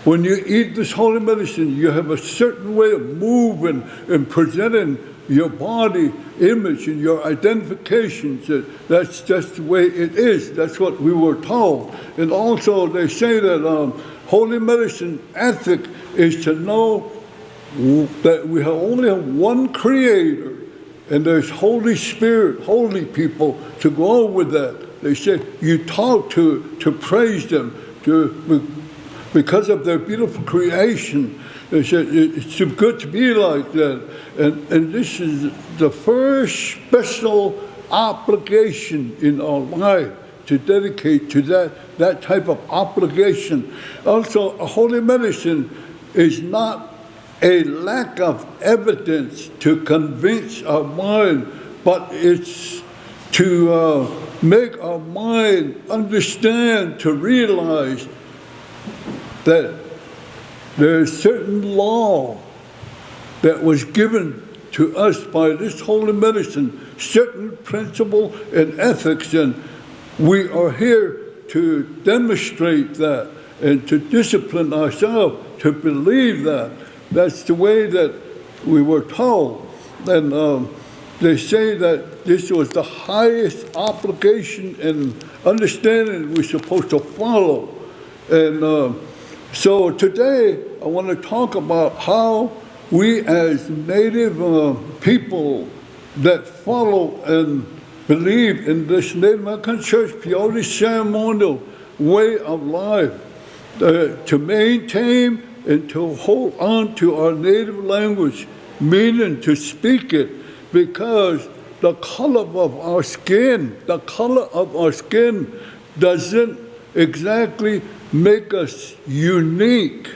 When you eat this holy medicine, you have a certain way of moving and presenting your body image and your identifications. That's just the way it is. That's what we were told. And also they say that holy medicine ethic is to know that we only have one Creator, and there's Holy Spirit, holy people to go with that. They said you talk to praise them, because of their beautiful creation. They said it's too good to be like that. And this is the first special obligation in our life, to dedicate to that type of obligation. Also, a holy medicine is not a lack of evidence to convince our mind, but it's to make our mind understand, to realize that there's certain law that was given to us by this holy medicine certain principle and ethics, and we are here to demonstrate that and to discipline ourselves to believe that. That's the way that we were told. And they say that this was the highest obligation and understanding we're supposed to follow. And so today I want to talk about how we as Native people that follow and believe in this Native American Church peyote ceremonial way of life, to maintain and to hold on to our native language, meaning to speak it, because the color of our skin, doesn't exactly make us unique,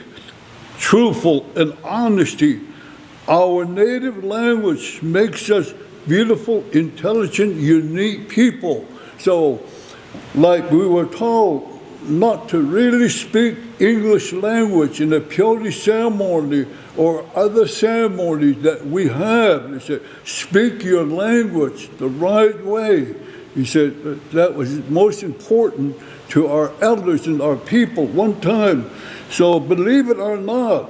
truthful, and honesty. Our native language makes us beautiful, intelligent, unique people. So, like we were told not to really speak English language in the peyote ceremony or other ceremonies that we have. He said, speak your language the right way. He said that was most important to our elders and our people one time. So believe it or not,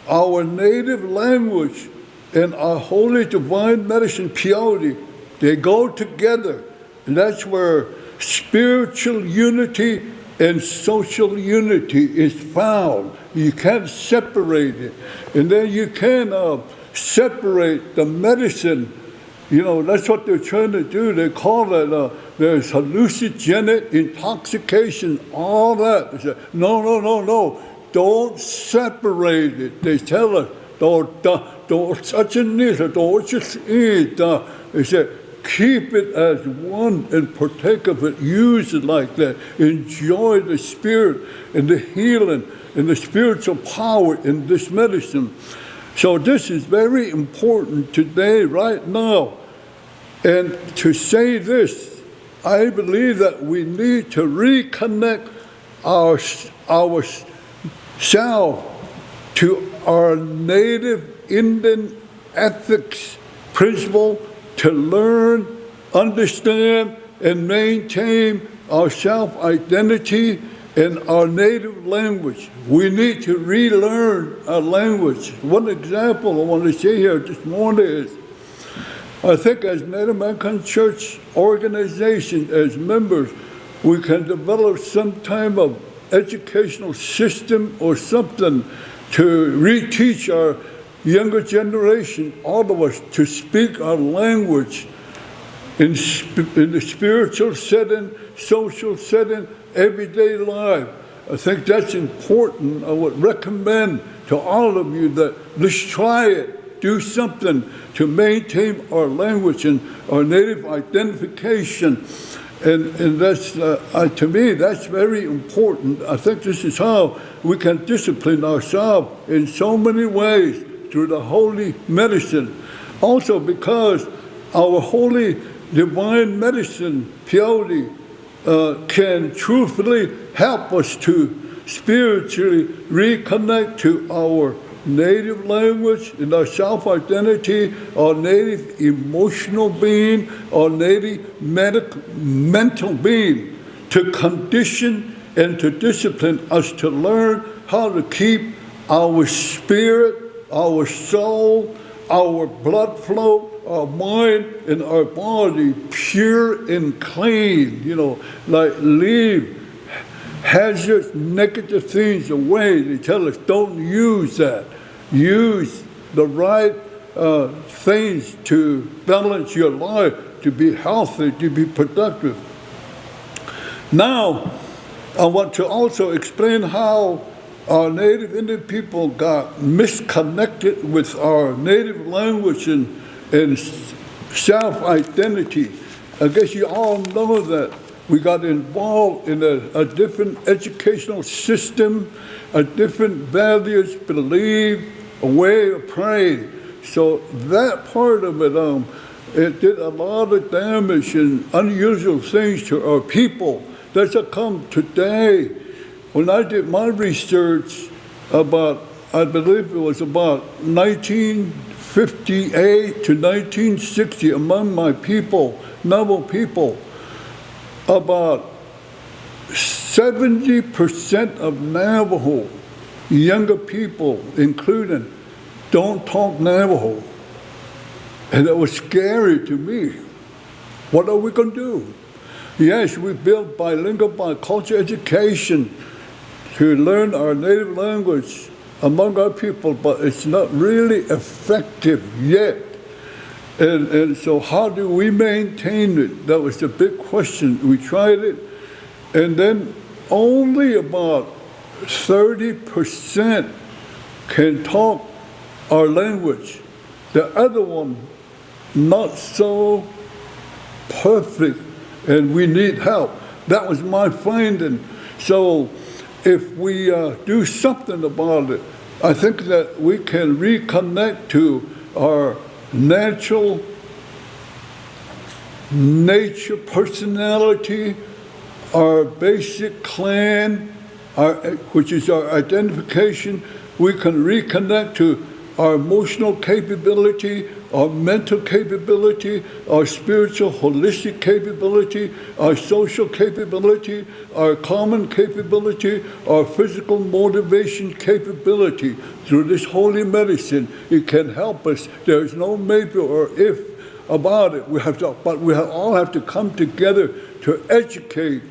our native language and our holy divine medicine peyote, they go together. And that's where spiritual unity and social unity is found. You can't separate it. And then you can separate the medicine. You know, that's what they're trying to do. They call it, there's hallucinogenic intoxication, all that. They say, no. Don't separate it. They tell us, don't such a need, don't just eat. They say, keep it as one and partake of it. Use it like that. Enjoy the spirit and the healing and the spiritual power in this medicine. So this is very important today, right now. And to say this, I believe that we need to reconnect ourselves to our native Indian ethics principle, to learn, understand, and maintain our self-identity and our native language. We need to relearn our language. One example I want to say here this morning is, I think as Native American Church organization, as members, we can develop some type of educational system or something to reteach our younger generation, all of us, to speak our language in the spiritual setting, social setting, everyday life. I think that's important. I would recommend to all of you that let's try it. Do something to maintain our language and our native identification. And that's, to me, that's very important. I think this is how we can discipline ourselves in so many ways through the holy medicine. Also because our holy divine medicine, peyote, can truthfully help us to spiritually reconnect to our native language and our self-identity, our native emotional being, our native mental being, to condition and to discipline us to learn how to keep our spirit, our soul, our blood flow, our mind, and our body pure and clean. You know, like leave hazardous, negative things away. They tell us don't use that. Use the right things to balance your life, to be healthy, to be productive. Now, I want to also explain how our native Indian people got misconnected with our native language and self-identity. I guess you all know that we got involved in a different educational system, a different values, belief, a way of praying. So that part of it, it did a lot of damage and unusual things to our people. That's how come today, when I did my research about, I believe it was about 19 1958 to 1960 among my people, Navajo people, about 70% of Navajo, younger people including, don't talk Navajo. And it was scary to me. What are we going to do? Yes, we built bilingual, bicultural education to learn our native language among our people, but it's not really effective yet. And so how do we maintain it? That was the big question. We tried it, and then only about 30% can talk our language. The other one, not so perfect, and we need help. That was my finding. So if we do something about it, I think that we can reconnect to our natural nature, personality, our basic clan, which is our identification. We can reconnect to our emotional capability, our mental capability, our spiritual holistic capability, our social capability, our common capability, our physical motivation capability. Through this holy medicine, it can help us. There's no maybe or if about it. But we all have to come together to educate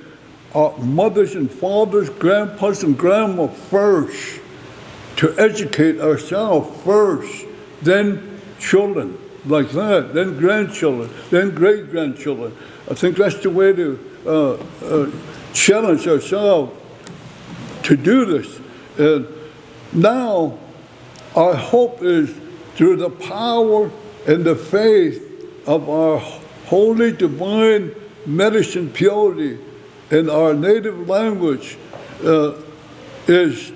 our mothers and fathers, grandpas and grandma first, to educate ourselves first, then children like that, then grandchildren, then great-grandchildren. I think that's the way to challenge ourselves to do this. And now our hope is through the power and the faith of our holy divine medicine purity in our native language is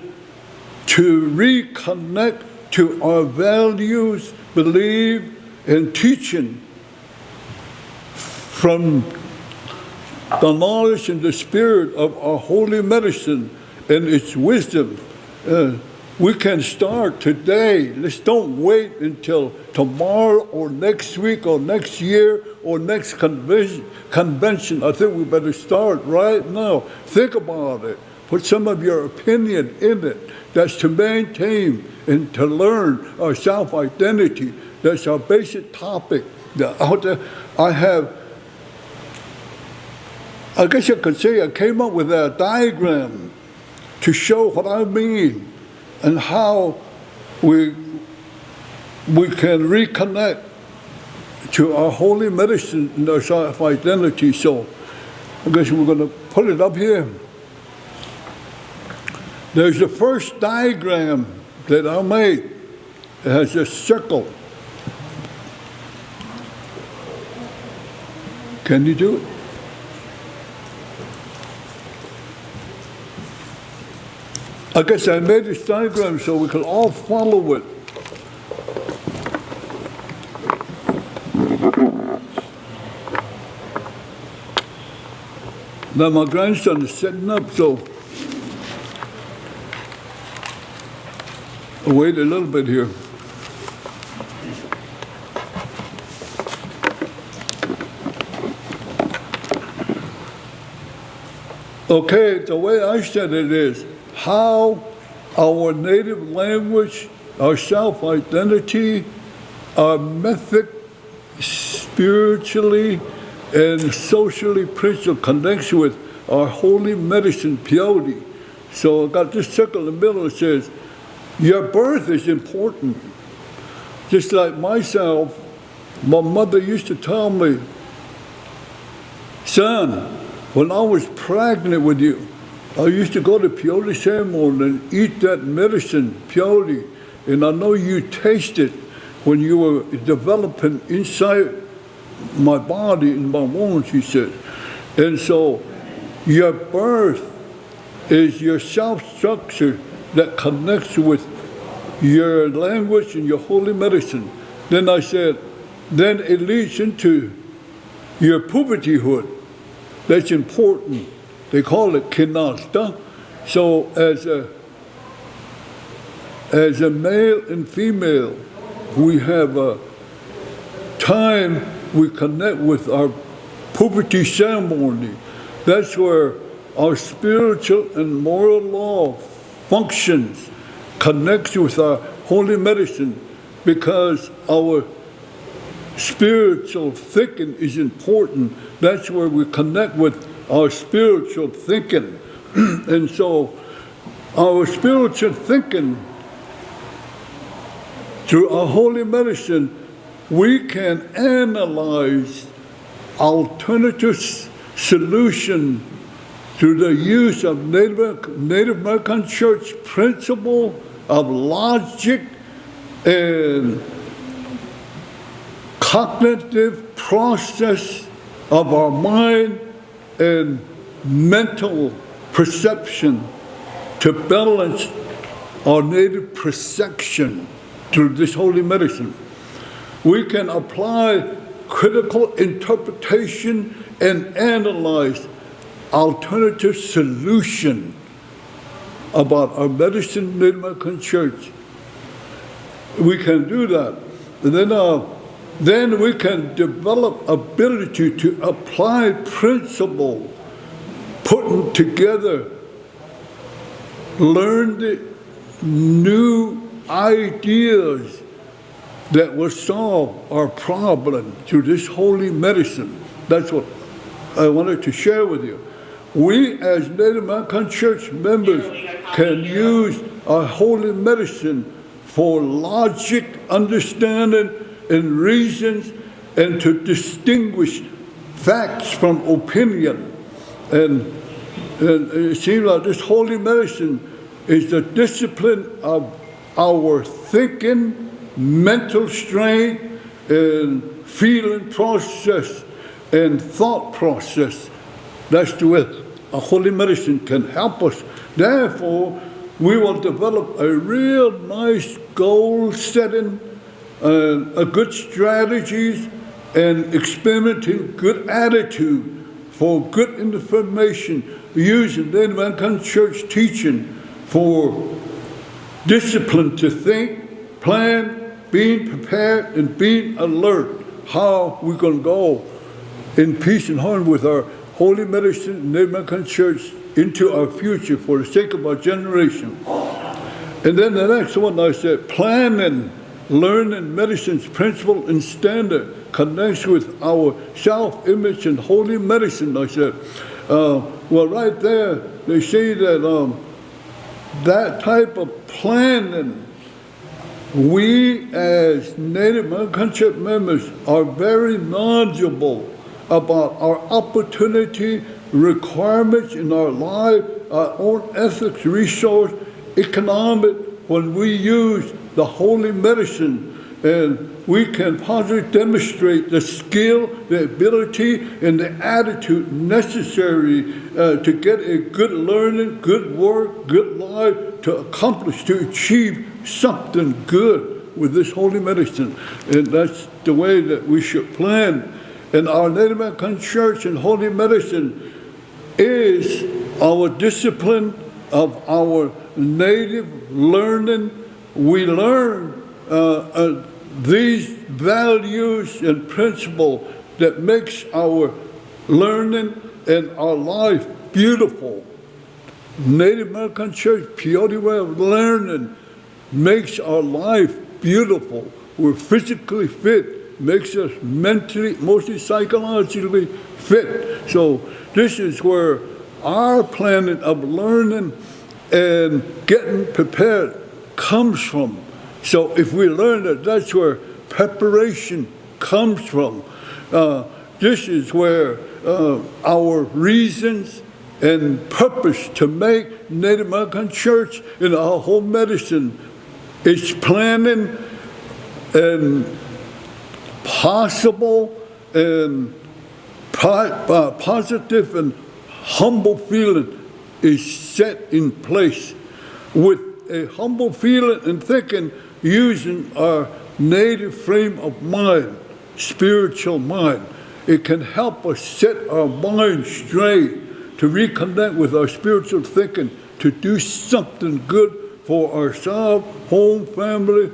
to reconnect to our values, belief, and teaching from the knowledge and the spirit of our holy medicine and its wisdom. We can start today. Let's don't wait until tomorrow or next week or next year or next convention. I think we better start right now. Think about it. Put some of your opinion in it. That's to maintain and to learn our self-identity. That's our basic topic. I guess you could say I came up with a diagram to show what I mean and how we can reconnect to our holy medicine and our self-identity. So I guess we're going to put it up here. There's the first diagram that I made. It has a circle. Can you do it? I guess I made this diagram so we can all follow it. Now my grandson is setting up, so I'll wait a little bit here. Okay, the way I said it is how our native language, our self-identity, our method spiritually and socially principle connects with our holy medicine purity. So I got this circle in the middle that says, your birth is important. Just like myself, my mother used to tell me, son, when I was pregnant with you, I used to go to peyote ceremony and eat that medicine, peyote, and I know you tasted when you were developing inside my body, in my womb, she said. And so your birth is your self-structure that connects with your language and your holy medicine. Then I said, then it leads into your pubertyhood. That's important. They call it kinasta. So as a male and female, we have a time we connect with our puberty ceremony. That's where our spiritual and moral law functions, connects with our holy medicine, because our spiritual thinking is important. That's where we connect with our spiritual thinking. And so our spiritual thinking, through our holy medicine, we can analyze alternative solution through the use of Native American Church principle of logic and cognitive process of our mind and mental perception to balance our native perception through this holy medicine. We can apply critical interpretation and analyze alternative solution about our medicine Native American Church. We can do that. And then we can develop ability to apply principle, putting together, learn the new ideas that will solve our problem through this holy medicine. That's what I wanted to share with you. We as Native American Church members can use our holy medicine for logic, understanding, and reasons, and to distinguish facts from opinion. And it seems like this holy medicine is the discipline of our thinking, mental strength, and feeling process, and thought process. That's the way a holy medicine can help us. Therefore, we will develop a real nice goal setting, a good strategies, and experimenting good attitude for good information, using the American Church teaching for discipline to think, plan, being prepared, and being alert. How we're going to go in peace and harmony with our holy medicine, Native American Church, into our future for the sake of our generation. And then the next one, I said, planning, learning medicine's principle and standard connects with our self-image and holy medicine, I said. Well, right there, they say that that type of planning, we as Native American Church members are very knowledgeable about our opportunity, requirements in our life, our own ethics, resource, economic, when we use the holy medicine, and we can positively demonstrate the skill, the ability, and the attitude necessary to get a good learning, good work, good life, to accomplish, to achieve something good with this holy medicine. And that's the way that we should plan. And our Native American Church and holy medicine is our discipline of our native learning. We learn these values and principles that makes our learning and our life beautiful. Native American Church peyote way of learning makes our life beautiful. We're physically fit, makes us mentally, mostly psychologically fit. So this is where our planning of learning and getting prepared comes from. So if we learn that, that's where preparation comes from. This is where our reasons and purpose to make Native American Church and our whole medicine is planning and possible and positive and humble feeling is set in place. With a humble feeling and thinking, using our native frame of mind, spiritual mind, it can help us set our mind straight to reconnect with our spiritual thinking, to do something good for ourselves, home, family,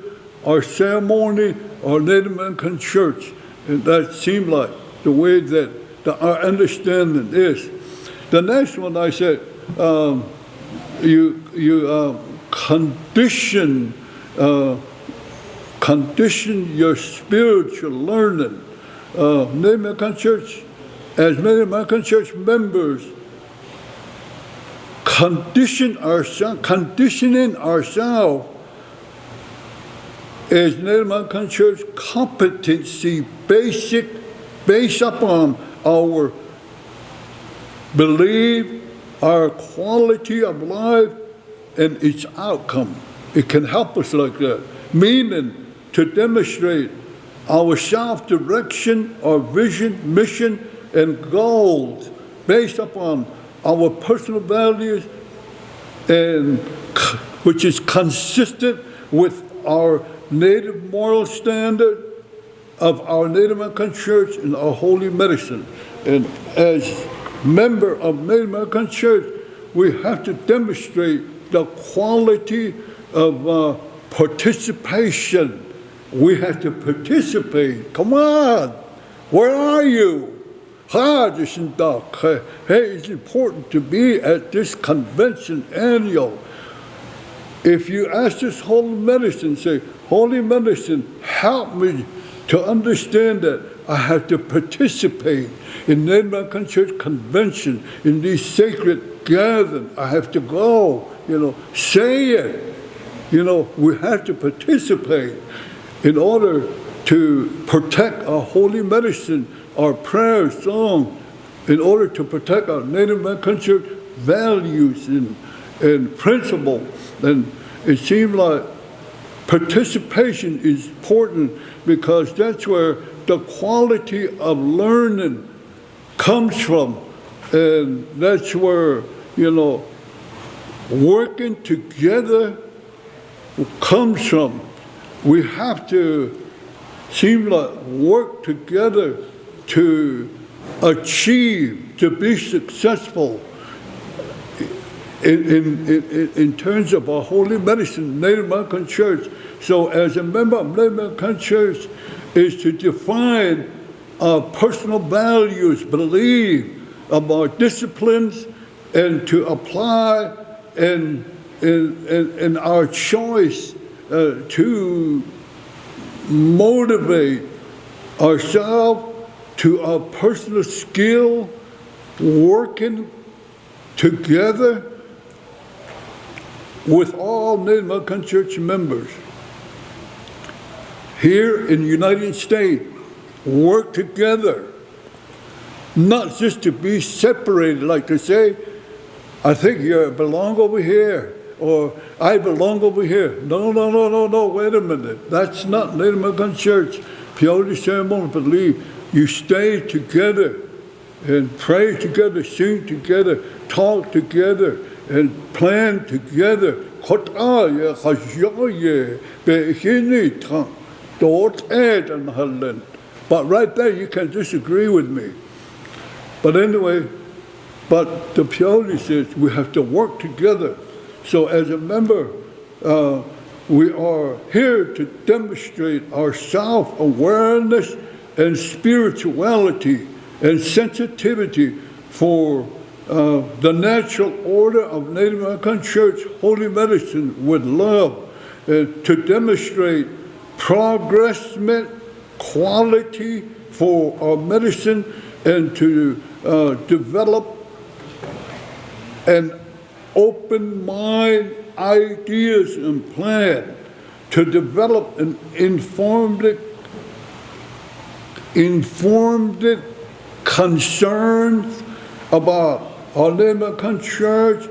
our ceremony, our Native American church. And that seemed like the way that our understanding is. The next one I said, you condition your spiritual learning. Native American Church, as Native American Church members, conditioning ourselves as Native American Church competency based upon our belief, our quality of life, and its outcome. It can help us like that. Meaning to demonstrate our self-direction, our vision, mission, and goals based upon our personal values, and which is consistent with our Native moral standard of our Native American Church and our holy medicine. And as member of Native American Church, we have to demonstrate the quality of participation. We have to participate. Come on, where are you? Hey, it's important to be at this convention annual. If you ask this holy medicine, say, Holy medicine, help me to understand that I have to participate in Native American Church convention, in these sacred gatherings. I have to go, say it. We have to participate in order to protect our holy medicine, our prayer song, in order to protect our Native American Church values and principles. And it seems like participation is important because that's where the quality of learning comes from. And that's where, working together comes from. We have to work together to achieve, to be successful in terms of our holy medicine, Native American Church. So as a member of Native American Church is to define our personal values, belief of our disciplines, and to apply in our choice to motivate ourselves to our personal skill, working together with all Native American Church members here in the United States, work together, not just to be separated, like to say, I think you belong over here, or I belong over here. No, wait a minute. That's not Native American Church. Purely ceremonial belief. You stay together and pray together, sing together, talk together, and plan together. But right there, you can disagree with me. But anyway, but the Purely says we have to work together. So as a member, we are here to demonstrate our self-awareness and spirituality and sensitivity for the natural order of Native American Church holy medicine with love, to demonstrate progressment, quality for our medicine, and to develop an open mind, ideas and plan, to develop an informed concerns about our Native American Church,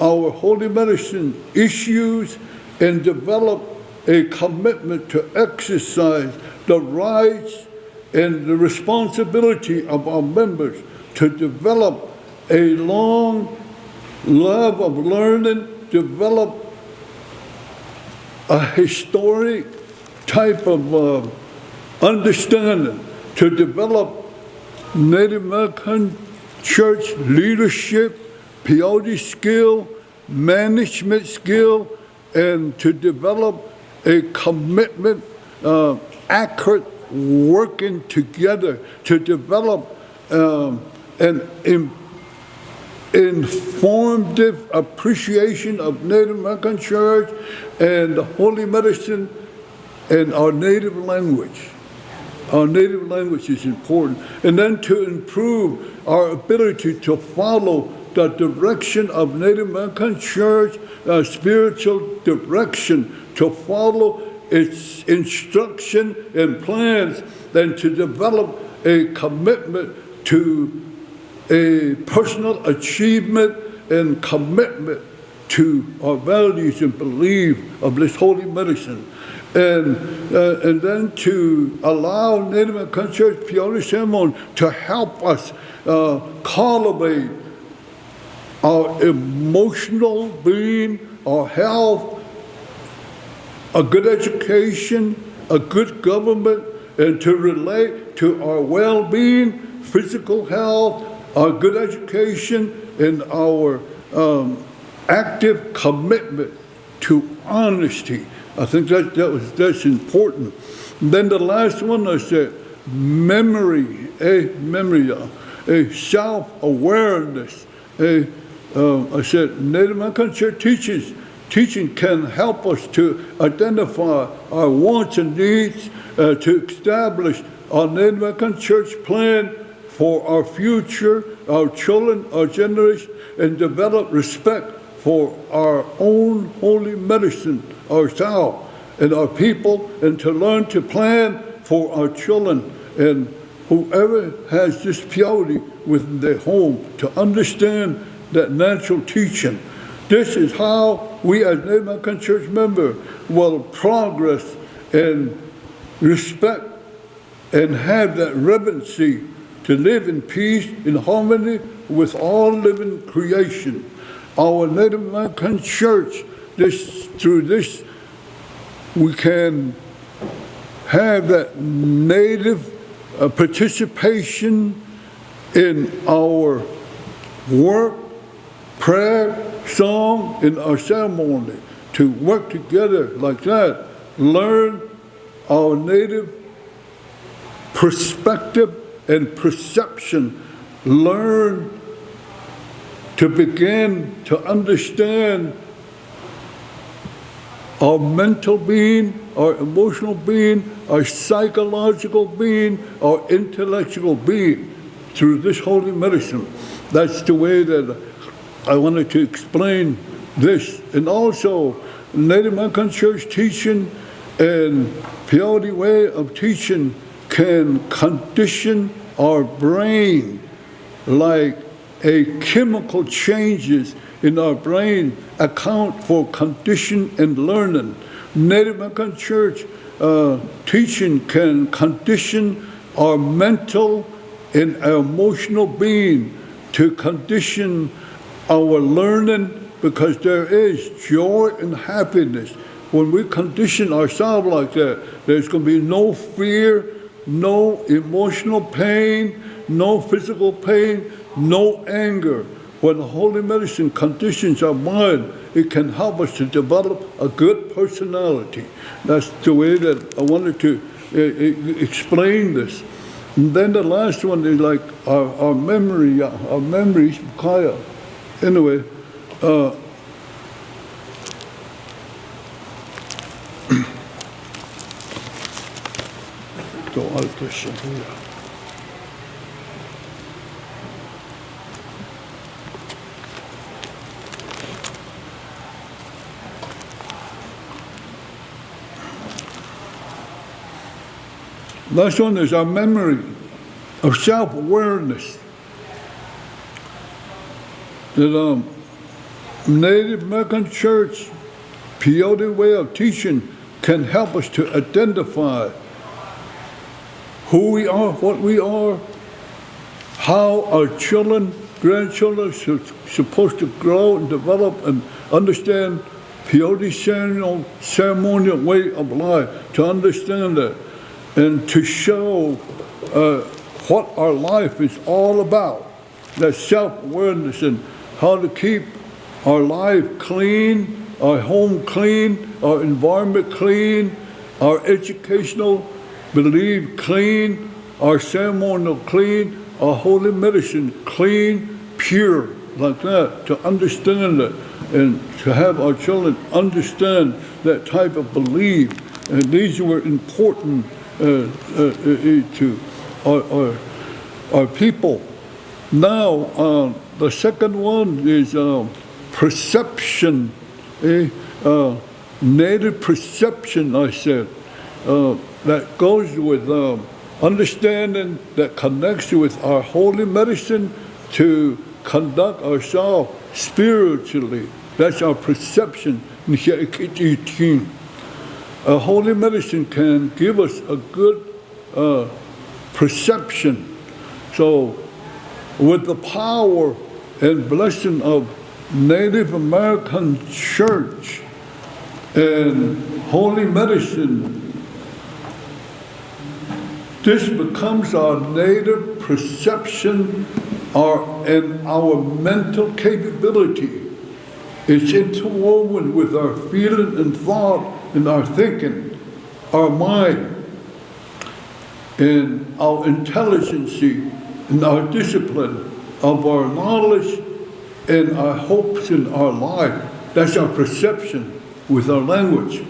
our holy medicine issues, and develop a commitment to exercise the rights and the responsibility of our members to develop a long love of learning, develop a historic type of understanding, to develop Native American Church leadership, peyote skill, management skill, and to develop a commitment, accurate working together to develop an informative appreciation of Native American Church and the Holy Medicine and our native language. Our native language is important. And then to improve our ability to follow the direction of Native American Church, spiritual direction, to follow its instruction and plans, and to develop a commitment to a personal achievement and commitment to our values and belief of this holy medicine. And then to allow Native American Church Peyote Ceremony to help us cultivate our emotional being, our health, a good education, a good government, and to relate to our well-being, physical health, our good education, and our active commitment to honesty. I think that's important. And then the last one I said, memory, a self-awareness. I said Native American Church teaching can help us to identify our wants and needs, to establish our Native American Church plan for our future, our children, our generation, and develop respect for our own holy medicine, ourselves and our people, and to learn to plan for our children and whoever has this peyote within their home, to understand that natural teaching. This is how we as Native American Church members will progress and respect and have that reverency to live in peace, in harmony with all living creation. Our Native American Church, through this, we can have that Native participation in our work, prayer, song, in our ceremony, to work together like that, learn our Native perspective and perception, learn to begin to understand our mental being, our emotional being, our psychological being, our intellectual being through this holy medicine. That's the way that I wanted to explain this. And also, Native American Church teaching and peyote way of teaching can condition our brain like a chemical changes in our brain account for condition and learning. Native American Church teaching can condition our mental and emotional being to condition our learning, because there is joy and happiness. When we condition ourselves like that, there's going to be no fear, no emotional pain, no physical pain, no anger. When the holy medicine conditions our mind, it can help us to develop a good personality. That's the way that I wanted to explain this. And then the last one is like our memories, Kaya. Anyway, so I'll just here. Last one is our memory of self-awareness. That Native American Church peyote way of teaching can help us to identify who we are, what we are, how our children, grandchildren are supposed to grow and develop and understand peyote ceremonial way of life, to understand that, and to show what our life is all about, that self-awareness, and how to keep our life clean, our home clean, our environment clean, our educational belief clean, our ceremonial clean, our holy medicine clean, pure, like that, to understand it and to have our children understand that type of belief. And these were important to our people. Now, the second one is perception, native perception, I said, that goes with understanding that connects with our holy medicine to conduct ourselves spiritually. That's our perception. A holy medicine can give us a good perception. So, with the power and blessing of Native American church and holy medicine, this becomes our native perception and our mental capability. It's interwoven with our feeling and thought and our thinking, our mind, and our intelligence and our discipline of our knowledge and our hopes in our life. That's our perception with our language.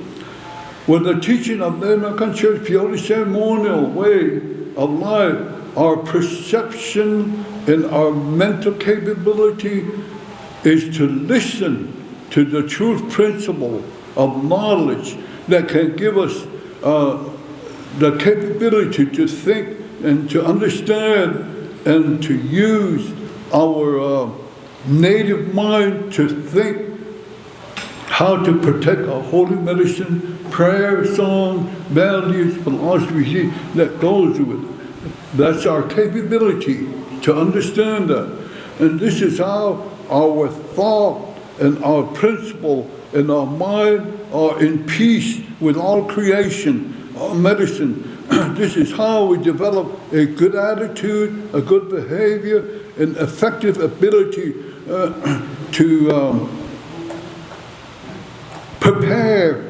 With the teaching of the American Church, the only ceremonial way of life, our perception and our mental capability is to listen to the truth principle of knowledge that can give us the capability to think and to understand and to use our native mind to think how to protect our holy medicine, prayer, song, values, philosophy that goes with it. That's our capability to understand that. And this is how our thought and our principle and our mind are in peace with all creation, all medicine. This is how we develop a good attitude, a good behavior, an effective ability to prepare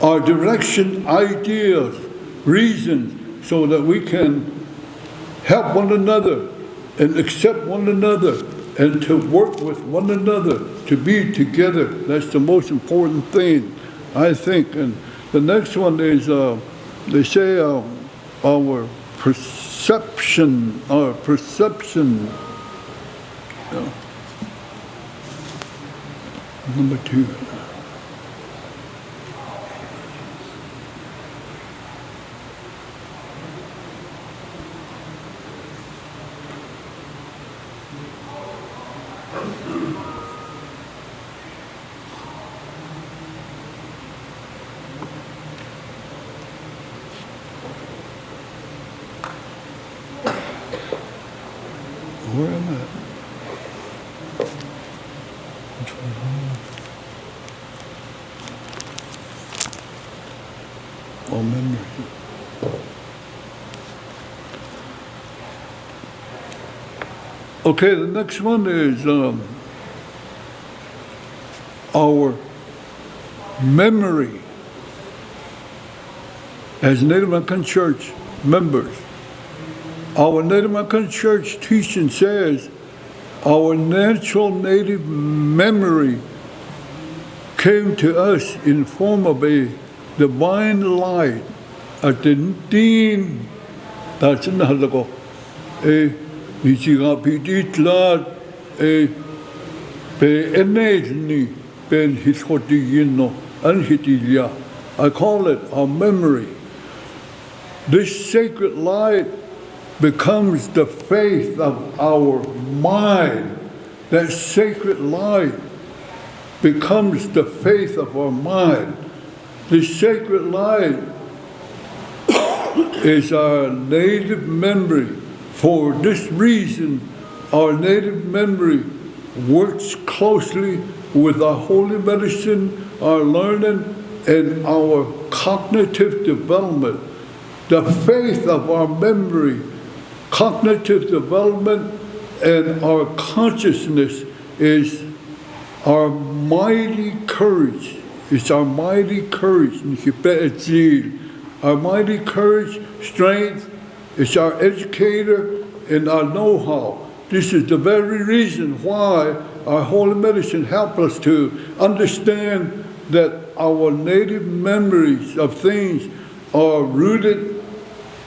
our direction, ideas, reasons, so that we can help one another and accept one another and to work with one another, to be together. That's the most important thing, I think. And the next one is, they say our perception. Number 2. Where am I? Which one? Oh, memory. Okay, the next one is our memory as Native American Church members. Our Native American Church teaching says our natural native memory came to us in form of a divine light. At the din, that's in the a Nichigapititla, a be enagni, ben hisotino, anhitilia. I call it our memory. This sacred light becomes the faith of our mind. That sacred light becomes the faith of our mind. This sacred light is our native memory. For this reason, our native memory works closely with our holy medicine, our learning, and our cognitive development. The faith of our memory, cognitive development, and our consciousness is our mighty courage. It's our mighty courage. Our mighty courage, strength, it's our educator and our know-how. This is the very reason why our holy medicine helps us to understand that our native memories of things are rooted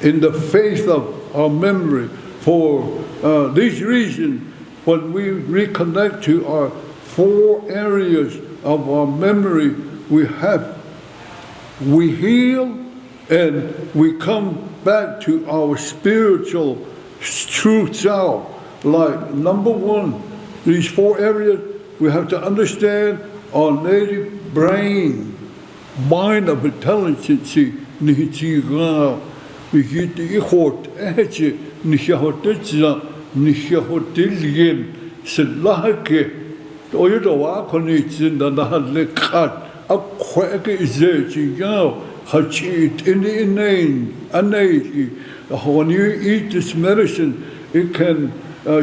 in the faith of our memory. For these reasons, when we reconnect to our 4 areas of our memory, we heal and we come back to our spiritual true self. Like number 1, these 4 areas, we have to understand our native brain, mind of intelligence, when you eat this medicine, it can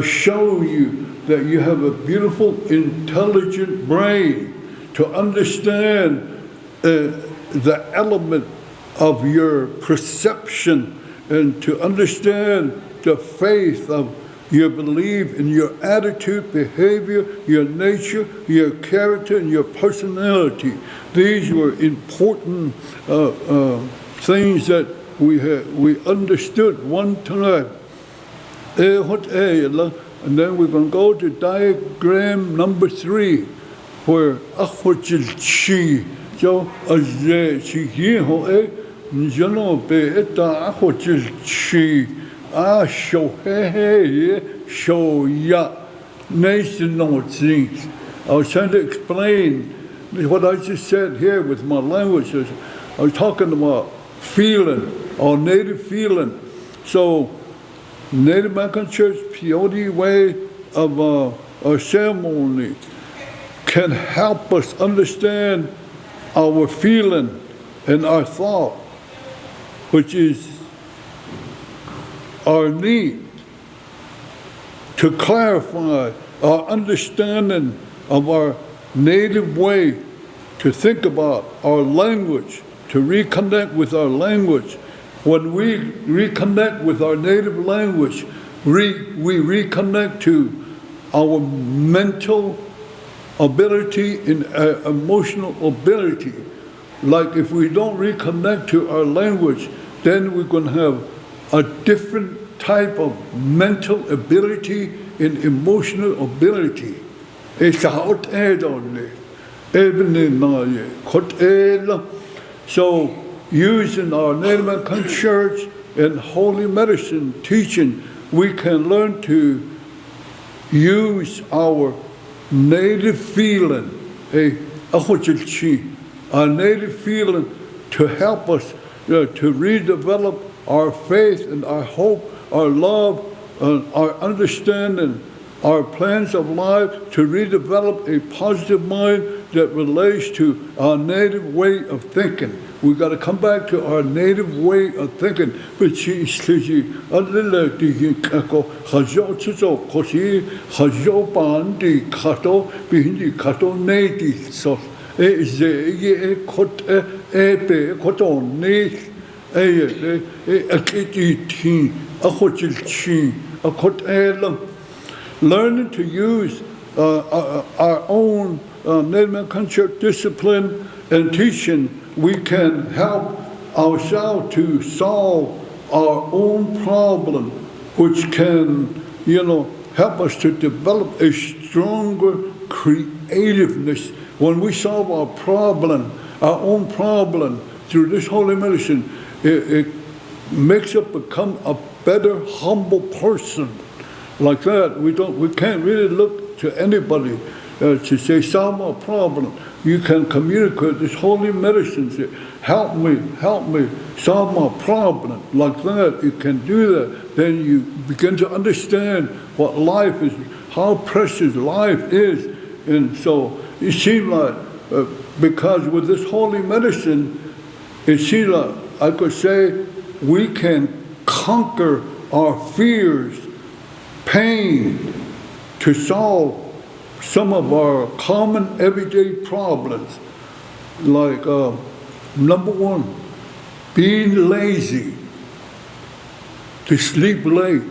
show you that you have a beautiful, intelligent brain to understand the element of your perception and to understand the faith of your belief in your attitude, behavior, your nature, your character, and your personality. These were important things that we understood one time. And then we're going to go to diagram number 3, where akhwajil chi, so I was trying to explain what I just said here with my languages. I was talking about feeling, our native feeling. So Native American Church peyote way of our ceremony can help us understand our feeling and our thought, which is our need to clarify our understanding of our native way to think about our language, to reconnect with our language. When we reconnect with our native language, we reconnect to our mental ability and emotional ability. Like if we don't reconnect to our language, then we're going to have a different type of mental ability and emotional ability. So using our Native American Church and holy medicine teaching, we can learn to use our native feeling, our native feeling to help us to redevelop our faith and our hope, our love, our understanding, our plans of life, to redevelop a positive mind that relates to our native way of thinking. We got to come back to our native way of thinking. Learning to use our own Native American Church discipline and teaching, we can help ourselves to solve our own problem, which can, help us to develop a stronger creativeness. When we solve our own problem, through this holy medicine, it makes us become a better, humble person. Like that, we can't really look to anybody to say, solve my problem. You can communicate this holy medicine, say, help me solve my problem. Like that, you can do that. Then you begin to understand what life is, how precious life is. And so it seems like, because with this holy medicine, it seems like I could say we can conquer our fears, pain, to solve some of our common everyday problems, like number one, being lazy, to sleep late.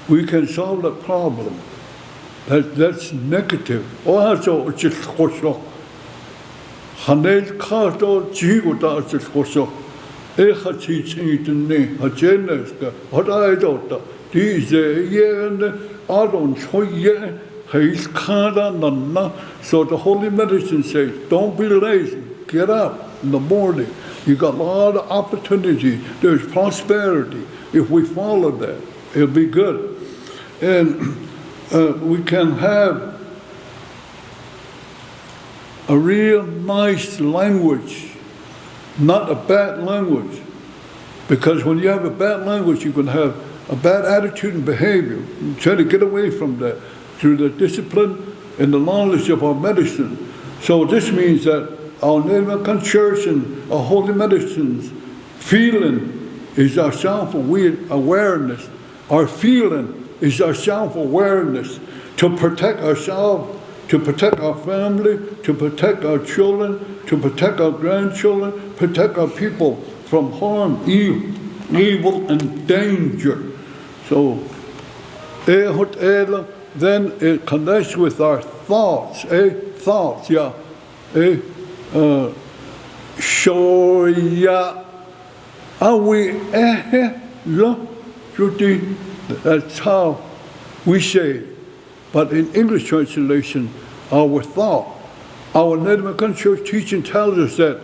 We can solve that problem. That's negative. Also, it's just also. Hanel kato jiwota it's also. Echachi chingitne, hajeneska, hadaidota. These yen adon choye, heis kada nana. So the holy medicine says, don't be lazy. Get up in the morning. You got a lot of opportunity. There's prosperity. If we follow that, it'll be good. And we can have a real nice language, not a bad language. Because when you have a bad language, you can have a bad attitude and behavior. You try to get away from that through the discipline and the knowledge of our medicine. So this means that our Native American Church and our holy medicines feeling is our self-awareness. Our feeling is our self-awareness to protect ourselves, to protect our family, to protect our children, to protect our grandchildren, protect our people from harm, evil and danger. So, then it connects with our thoughts, thoughts, yeah. Shoya, are we that's how we say it. But in English translation, our thought, our Native American Church teaching tells us that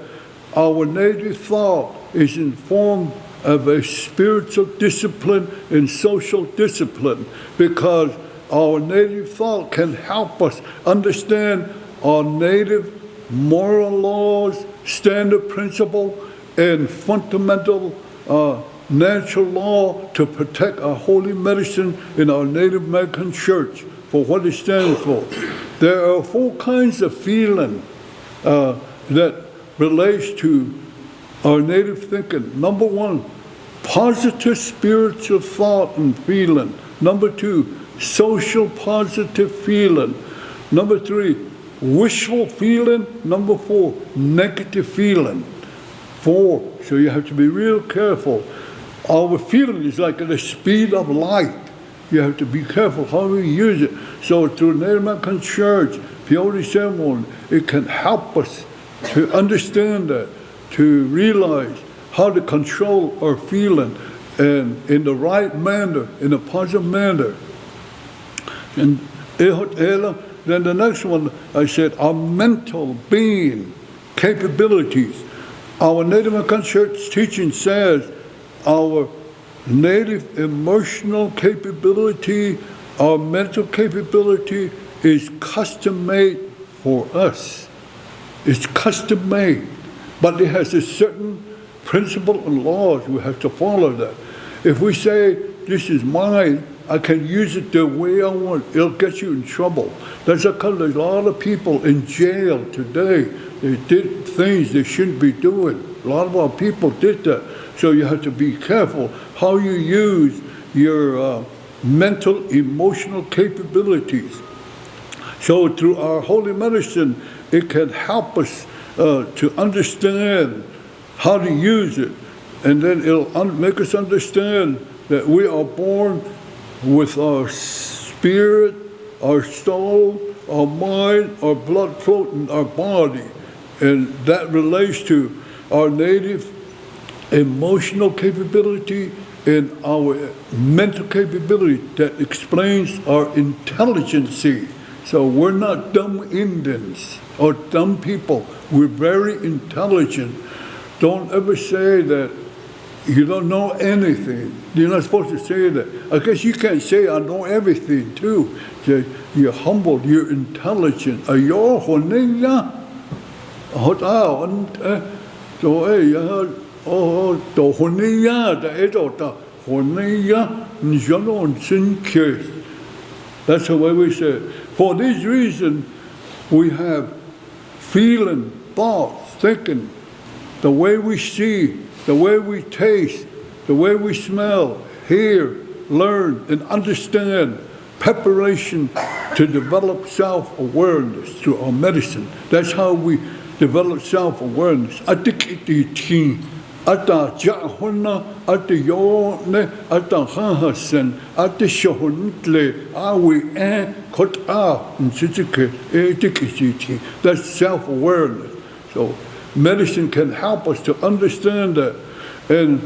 our native thought is informed of a spiritual discipline and social discipline, because our native thought can help us understand our native moral laws, standard principle, and fundamental natural law to protect our holy medicine in our Native American Church for what it stands for. There are 4 kinds of feeling that relates to our native thinking. Number 1, positive spiritual thought and feeling. Number 2, social positive feeling. Number 3, wishful feeling. Number 4, negative feeling. 4, so you have to be real careful. Our feeling is like at the speed of light. You have to be careful how we use it. So through Native American Church, peyote ceremony, it can help us to understand that, to realize how to control our feeling and in the right manner, in a positive manner. And then the next one, I said, our mental being capabilities. Our Native American Church teaching says our native emotional capability, our mental capability is custom made for us. It's custom made, but it has a certain principle and laws. We have to follow that. If we say, this is mine, I can use it the way I want, it'll get you in trouble. That's because there's a lot of people in jail today. They did things they shouldn't be doing. A lot of our people did that. So you have to be careful how you use your mental, emotional capabilities. So through our holy medicine, it can help us to understand how to use it. And then it'll make us understand that we are born with our spirit, our soul, our mind, our blood floating, our body. And that relates to our native emotional capability and our mental capability that explains our intelligence. So we're not dumb Indians or dumb people. We're very intelligent. Don't ever say that you don't know anything. You're not supposed to say that. I guess you can't say I know everything too. You're humble, you're intelligent. You're that's the way we say it. For this reason, we have feeling, thoughts, thinking, the way we see, the way we taste, the way we smell, hear, learn, and understand, preparation to develop self-awareness through our medicine. That's how we develop self-awareness. Atikiti, ata jahuna, ata yone, ata hahasen, ata shahuntle, awi en kota, nsitike, etikiti. That's self-awareness. So medicine can help us to understand that. And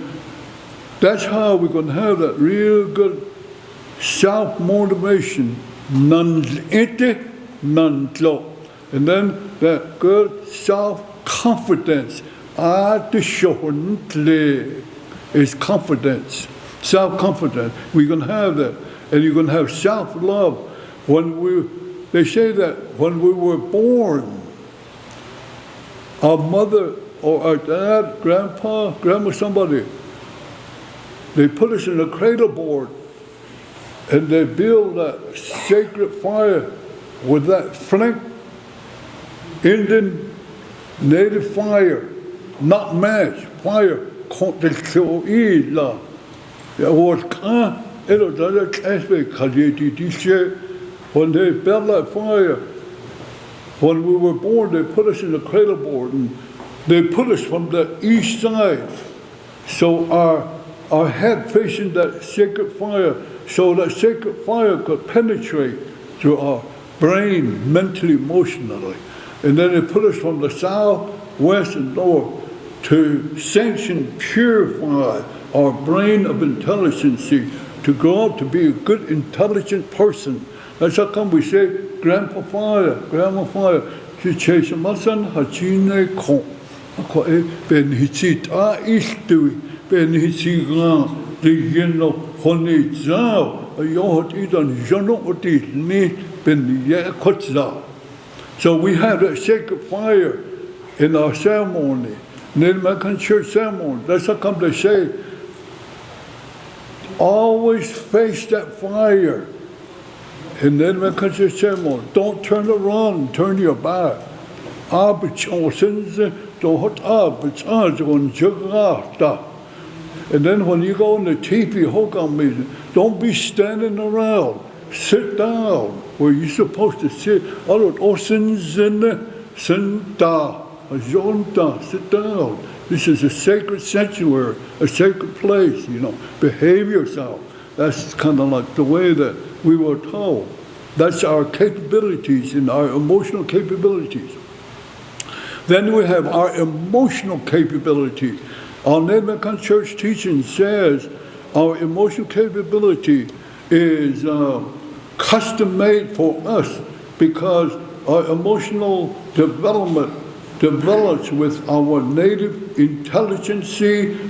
that's how we're going to have that real good self-motivation. None ite, none lo. And then that good self-confidence. Is confidence. Self-confidence. We're going to have that. And you're going to have self-love. They say that when we were born, our mother or our dad, grandpa, grandma, somebody, they put us in a cradle board and they build that sacred fire with that flint, Indian native fire, not match, fire. When they build that fire, when we were born, they put us in the cradle board and they put us from the east side. So our head facing that sacred fire, so that sacred fire could penetrate through our brain, mentally, emotionally. And then they put us from the south, west, and north to sanction, purify our brain of intelligence to grow up to be a good, intelligent person. That's how come we say, Grandpa Fire, Grandma Fire. She chase a masan, hachine kon. Ben hitita istui, ben hitiga, the yeno hone zao, a yohot idan jono otis ni ben yakotza. So we have that sacred fire in our ceremony, Native American church ceremony. That's how come they say, always face that fire. In Native American church ceremony, don't turn around, turn your back. And then when you go in the teepee hokam meeting, don't be standing around. Sit down where you're supposed to sit. Sit down. This is a sacred sanctuary, a sacred place, Behave yourself. That's kind of like the way that we were told. That's our capabilities and our emotional capabilities. Then we have our emotional capability. Our Native American church teaching says our emotional capability is custom-made for us because our emotional development develops with our native intelligence,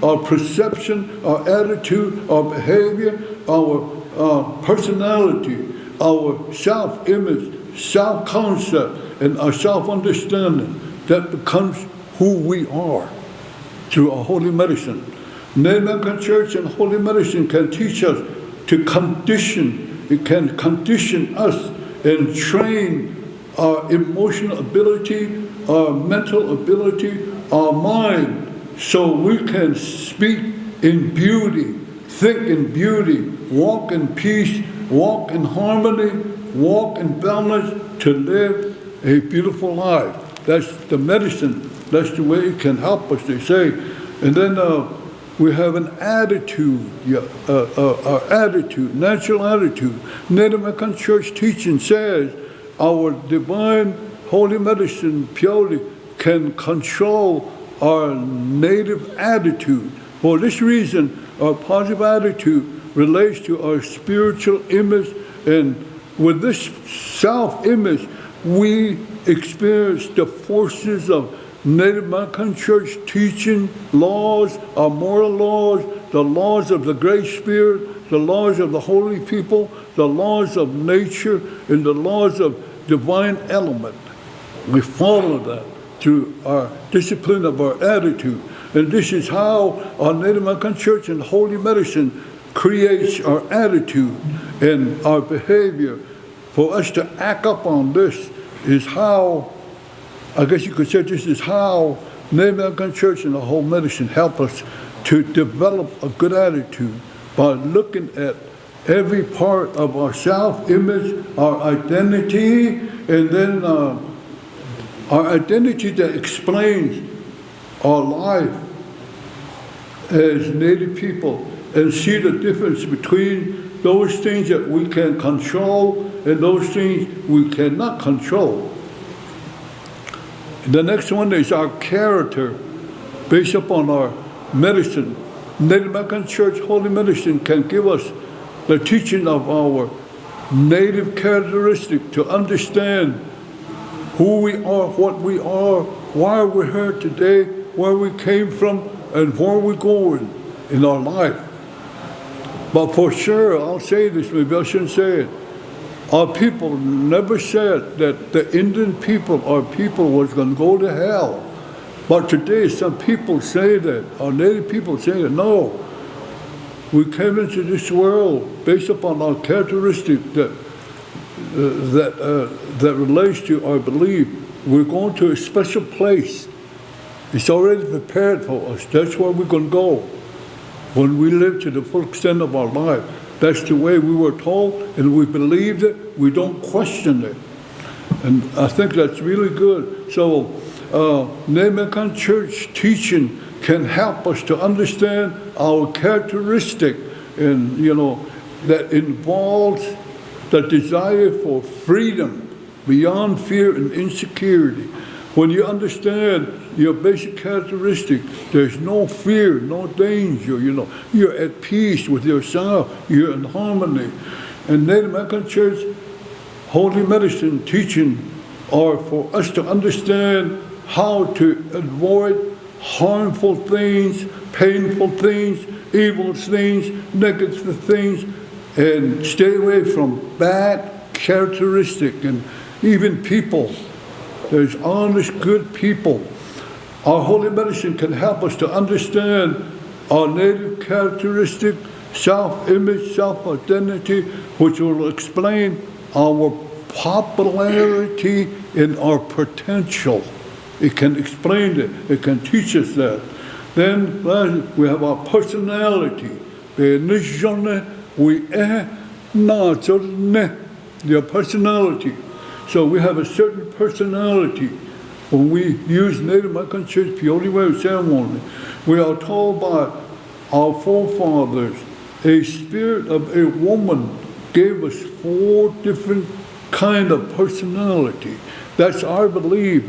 our perception, our attitude, our behavior, our personality, our self-image, self-concept, and our self-understanding. That becomes who we are through our holy medicine. Native American Church and holy medicine can teach us to condition. It can condition us and train our emotional ability, our mental ability, our mind, so we can speak in beauty, think in beauty, walk in peace, walk in harmony, walk in balance, to live a beautiful life. That's the medicine. That's the way it can help us, they say. And then we have an attitude, our attitude, natural attitude. Native American Church teaching says our divine holy medicine purely can control our native attitude. For this reason, our positive attitude relates to our spiritual image, and with this self-image, we experience the forces of Native American Church teaching, laws, our moral laws, the laws of the Great Spirit, the laws of the holy people, the laws of nature, and the laws of divine element. We follow that through our discipline of our attitude. And this is how our Native American Church and holy medicine creates our attitude and our behavior. For us to act up on this is how, I guess you could say, this is how Native American Church and the whole medicine help us to develop a good attitude by looking at every part of our self-image, our identity, and then our identity that explains our life as Native people, and see the difference between those things that we can control and those things we cannot control. The next one is our character, based upon our medicine. Native American Church Holy Medicine can give us the teaching of our native characteristic to understand who we are, what we are, why we're here today, where we came from, and where we're going in our life. But for sure, I'll say this, maybe I shouldn't say it. Our people never said that the Indian people, our people, was going to go to hell. But today, some people say that, our native people say that, no. We came into this world based upon our characteristic that relates to our belief. We're going to a special place. It's already prepared for us. That's where we're going to go when we live to the full extent of our life. That's the way we were told, and we believed it. We don't question it. And I think that's really good. So, Native American Church teaching can help us to understand our characteristic, and that involves the desire for freedom beyond fear and insecurity. When you understand your basic characteristic, there's no fear, no danger, You're at peace with yourself, you're in harmony. And Native American Church Holy Medicine teaching are for us to understand how to avoid harmful things, painful things, evil things, negative things, and stay away from bad characteristic and even people. There's honest, good people. Our holy medicine can help us to understand our native characteristic, self-image, self-identity, which will explain our popularity and our potential. It can explain it. It can teach us that. Then we have our personality. Your personality. So we have a certain personality. When we use Native American Church Peyote Way ceremony, we are told by our forefathers, a spirit of a woman gave us 4 different kind of personality. That's our belief,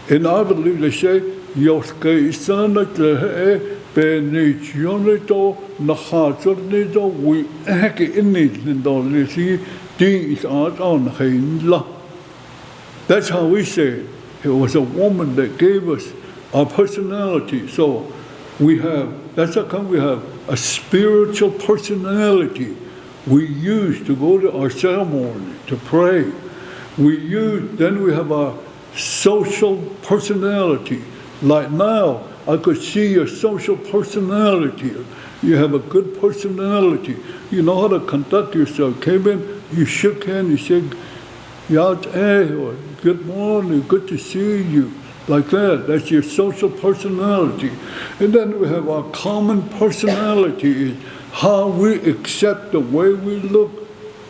In our belief, they say, that's how we say it. It was a woman that gave us our personality. So that's how come we have a spiritual personality we use to go to our ceremony, to pray. Then we have our social personality. Like now, I could see your social personality. You have a good personality. You know how to conduct yourself. Came in, you shook hands, you said, or good morning, good to see you. Like that. That's your social personality. And then we have our common personality, how we accept the way we look,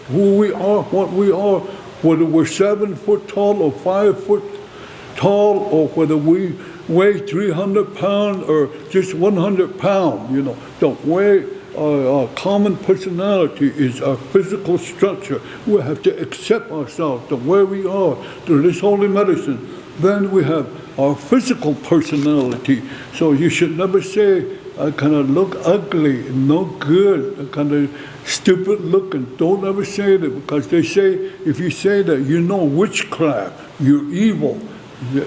who we are, what we are, whether we're 7 foot tall or 5 foot tall, or whether we weigh 300 pounds or just 100 pounds, The way our common personality is our physical structure. We have to accept ourselves the way we are through this holy medicine. Then we have our physical personality. So you should never say, I kind of look ugly and no good, I kind of stupid looking. Don't ever say that, because they say, if you say that, witchcraft, you're evil.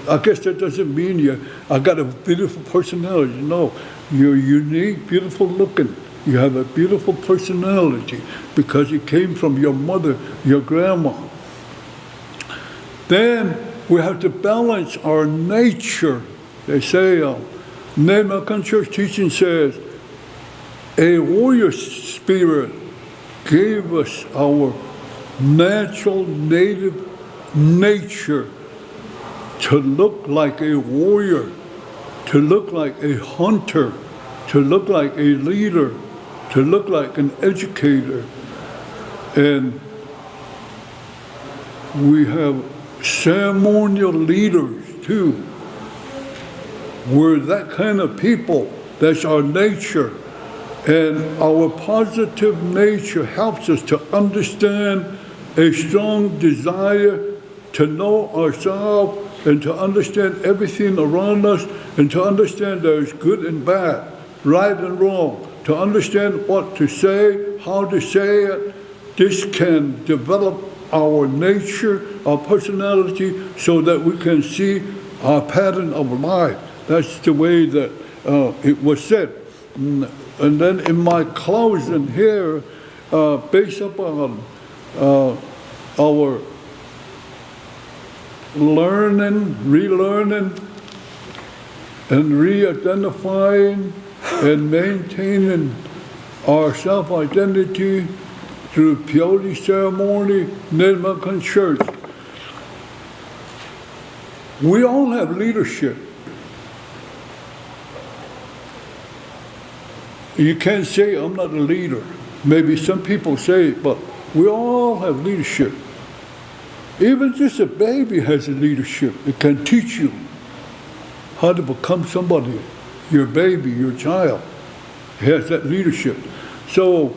I guess that doesn't mean I got a beautiful personality. No, you're unique, beautiful looking. You have a beautiful personality because it came from your mother, your grandma. Then we have to balance our nature. They say, Native American Church teaching says, a warrior spirit gave us our natural native nature to look like a warrior, to look like a hunter, to look like a leader. to look like an educator. And we have ceremonial leaders too. We're that kind of people. That's our nature. And our positive nature helps us to understand a strong desire to know ourselves and to understand everything around us and to understand there's good and bad, right and wrong, to understand what to say, how to say it. This can develop our nature, our personality, so that we can see our pattern of life. That's the way that it was said. And then in my closing here, based upon our learning, relearning, and re-identifying and maintaining our self-identity through peyote ceremony, Native American Church. We all have leadership. You can't say I'm not a leader. Maybe some people say it, but we all have leadership. Even just a baby has a leadership. It can teach you how to become somebody. Your baby, your child, has that leadership. So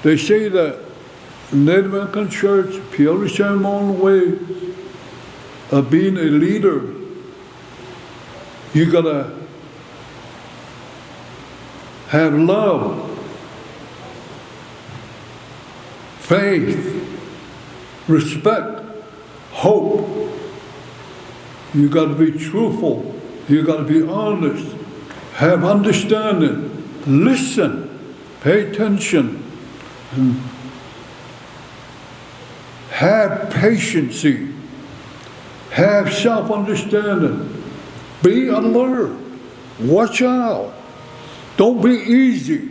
they say that Native American Church, peyote ceremonial way of being a leader, you gotta have love, faith, respect, hope. You got to be truthful. You got to be honest. Have understanding. Listen. Pay attention. Have patience. Have self-understanding. Be alert. Watch out. Don't be easy.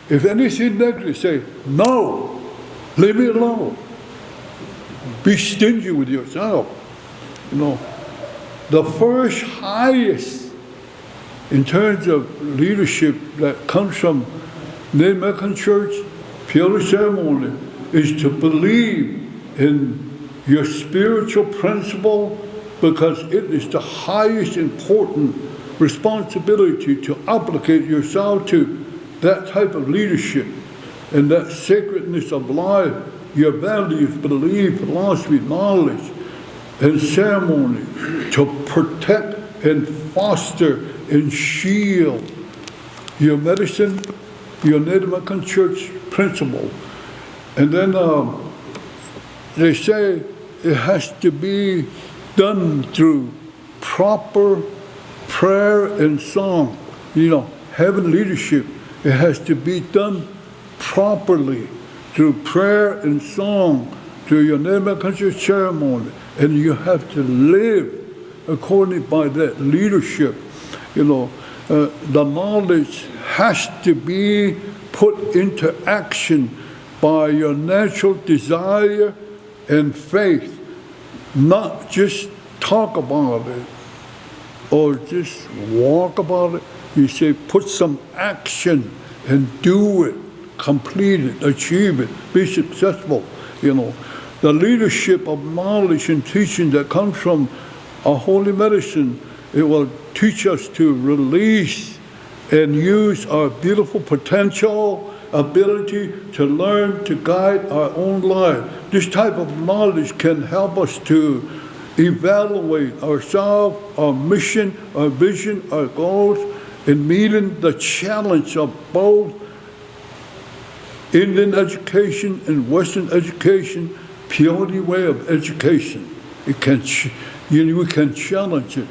If anything negative, say, no, leave me alone. Be stingy with yourself. You know, the first highest in terms of leadership that comes from Native American Church, peyote ceremony, is to believe in your spiritual principle, because it is the highest important responsibility to obligate yourself to that type of leadership and that sacredness of life, your values, belief, philosophy, knowledge, and ceremony, to protect and foster and shield your medicine, your Native American Church principle. And then they say it has to be done through proper prayer and song. You know, having leadership, it has to be done properly through prayer and song, through your Native American Church ceremony, and you have to live according by that leadership. You know, the knowledge has to be put into action by your natural desire and faith, not just talk about it or just walk about it. You say put some action and do it, complete it, achieve it, be successful. You know, the leadership of knowledge and teaching that comes from a holy medicine, it will teach us to release and use our beautiful potential, ability to learn, to guide our own life. This type of knowledge can help us to evaluate ourselves, our mission, our vision, our goals, in meeting the challenge of both Indian education and Western education, peyote way of education. It can, we can challenge it.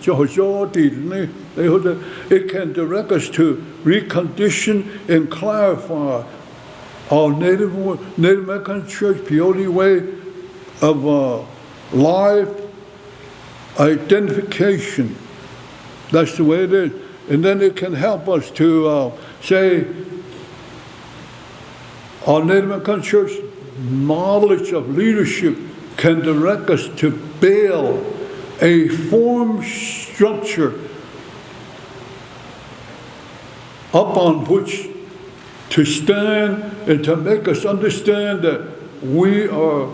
It can direct us to recondition and clarify our Native American Church peyote way of life identification. That's the way it is. And then it can help us to say, our Native American Church knowledge of leadership can direct us to build a form structure upon which to stand and to make us understand that we all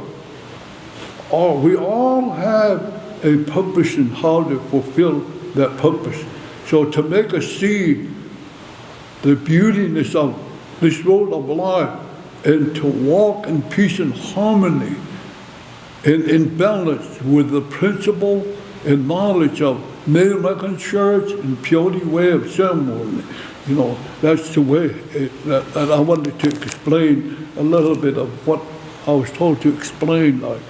have a purpose and how to fulfill that purpose. So to make us see the beautiness of this road of life and to walk in peace and harmony and in balance with the principle and knowledge of Native American church and Peyote way of ceremony. You know, that's the way that I wanted to explain a little bit of what I was told to explain, like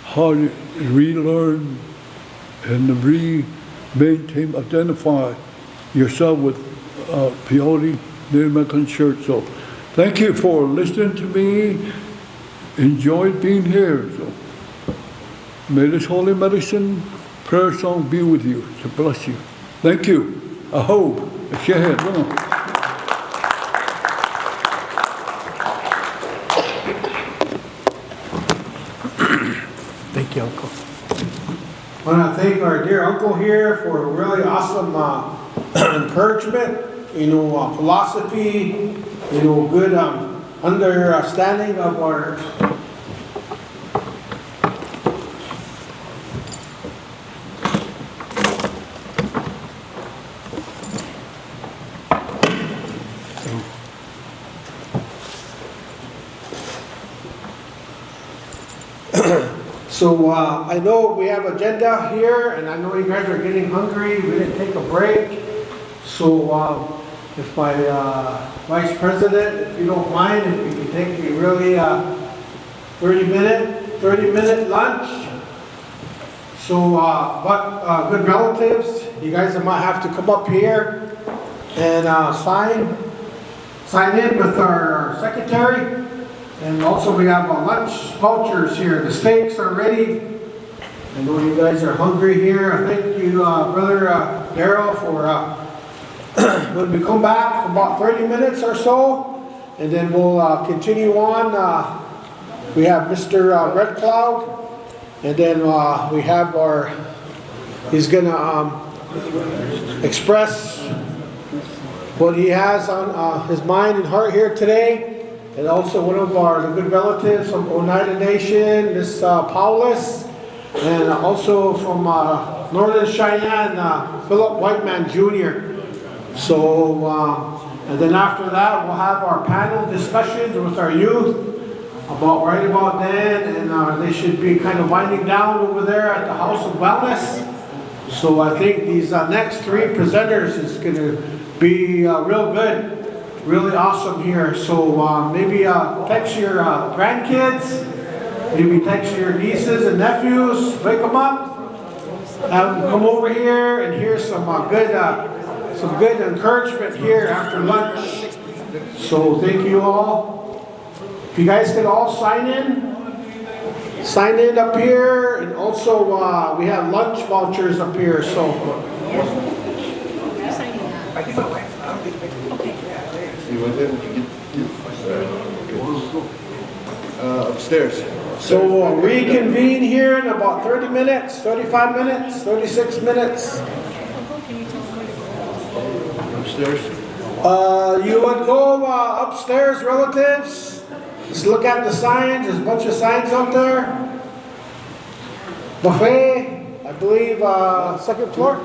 how to relearn and maintain, identify yourself with Peyote Native American church. So thank you for listening to me. Enjoyed being here. So may this holy medicine prayer song be with you to bless you. Thank you. I hope. Share it. Come on. Thank you, Uncle. I want to thank our dear uncle here for a really awesome encouragement, philosophy, good understanding of our So I know we have agenda here, and I know you guys are getting hungry. We didn't take a break. So if my Vice President, if you don't mind, if we can take a really 30-minute lunch. So, good relatives, you guys might have to come up here and sign in with our secretary. And also we have lunch vouchers here. The steaks are ready. I know you guys are hungry here. Thank you, Brother Darrell, for when we come back, about 30 minutes or so, and then we'll continue on. We have Mr. Red Cloud, and then we have he's going to express what he has on his mind and heart here today. And also one of the good relatives from Oneida Nation, Miss Paulus, and also from Northern Cheyenne, Philip Whiteman Jr. So, and then after that, we'll have our panel discussions with our youth right about then, and they should be kind of winding down over there at the House of Wellness. So I think these next three presenters is going to be real good. Really awesome here. So maybe text your grandkids, maybe text your nieces and nephews, wake them up, have them come over here and hear some good encouragement here after lunch. So thank you all. If you guys could all sign in up here, and also we have lunch vouchers up here. So. Upstairs. So we'll reconvene here in about 30 minutes, 35 minutes, 36 minutes. Upstairs. You would go upstairs, relatives. Just look at the signs. There's a bunch of signs up there. Buffet, I believe, second floor?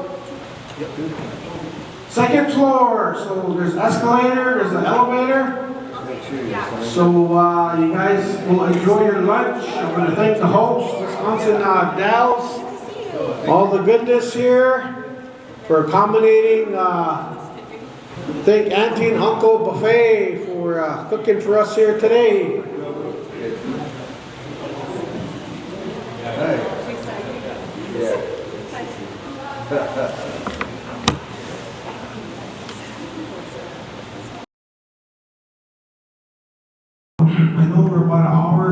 Second floor. So there's an escalator, there's an elevator. So you guys will enjoy your lunch. I'm going to thank the host, Wisconsin Dells, all the goodness here for accommodating. Thank Auntie and Uncle Buffet for cooking for us here today. I know we're about an hour.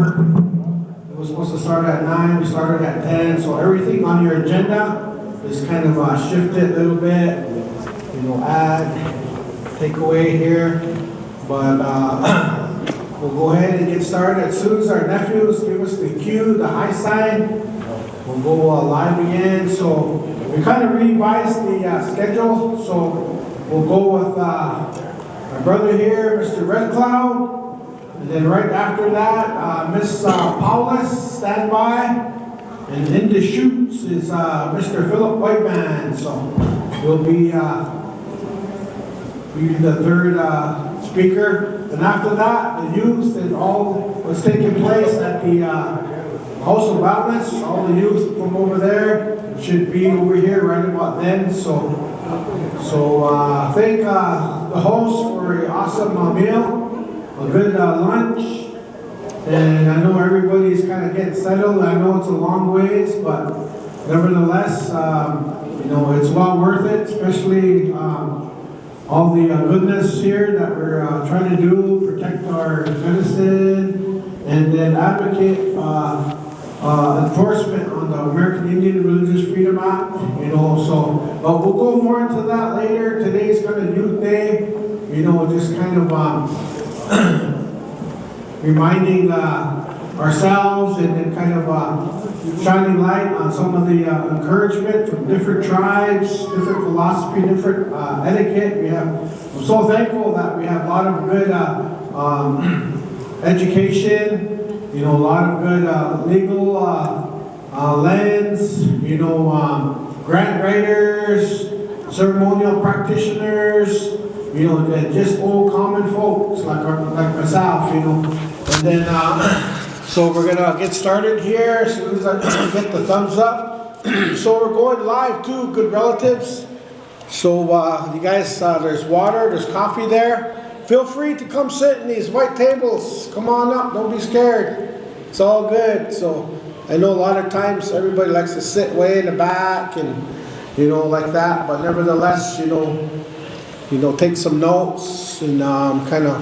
It was supposed to start at 9. We started at 10. So everything on your agenda is kind of shifted a little bit. Add, take away here. But we'll go ahead and get started. As soon as our nephews give us the cue, the high sign, we'll go live again. So we kind of revised the schedule. So we'll go with my brother here, Mr. Red Cloud. And then right after that, Miss Paulus, stand by. And in the shoots is Mr. Philip Whiteman. So we'll be the third speaker. And after that, the youth and all was taking place at the House of Wellness. All the youth from over there should be over here right about then. So thank the host for an awesome meal, a good lunch. And I know everybody's kind of getting settled. I know it's a long ways, but nevertheless, you know, it's well worth it, especially all the goodness here that we're trying to do, protect our medicine, and then advocate enforcement on the American Indian Religious Freedom Act. You know, so but we'll go more into that later. Today's kind of Youth Day. You know, just kind of reminding ourselves and then kind of shining light on some of the encouragement from different tribes, different philosophy, different etiquette. I'm so thankful that we have a lot of good education, you know, a lot of good legal lens, you know, grant writers, ceremonial practitioners, you know, and just old common folks like myself, you know. And then, so we're gonna get started here as soon as I get the thumbs up. So we're going live too, good relatives. So you guys, there's water, there's coffee there. Feel free to come sit in these white tables. Come on up, don't be scared. It's all good. So I know a lot of times everybody likes to sit way in the back and, you know, like that. But nevertheless, you know, take some notes and kind of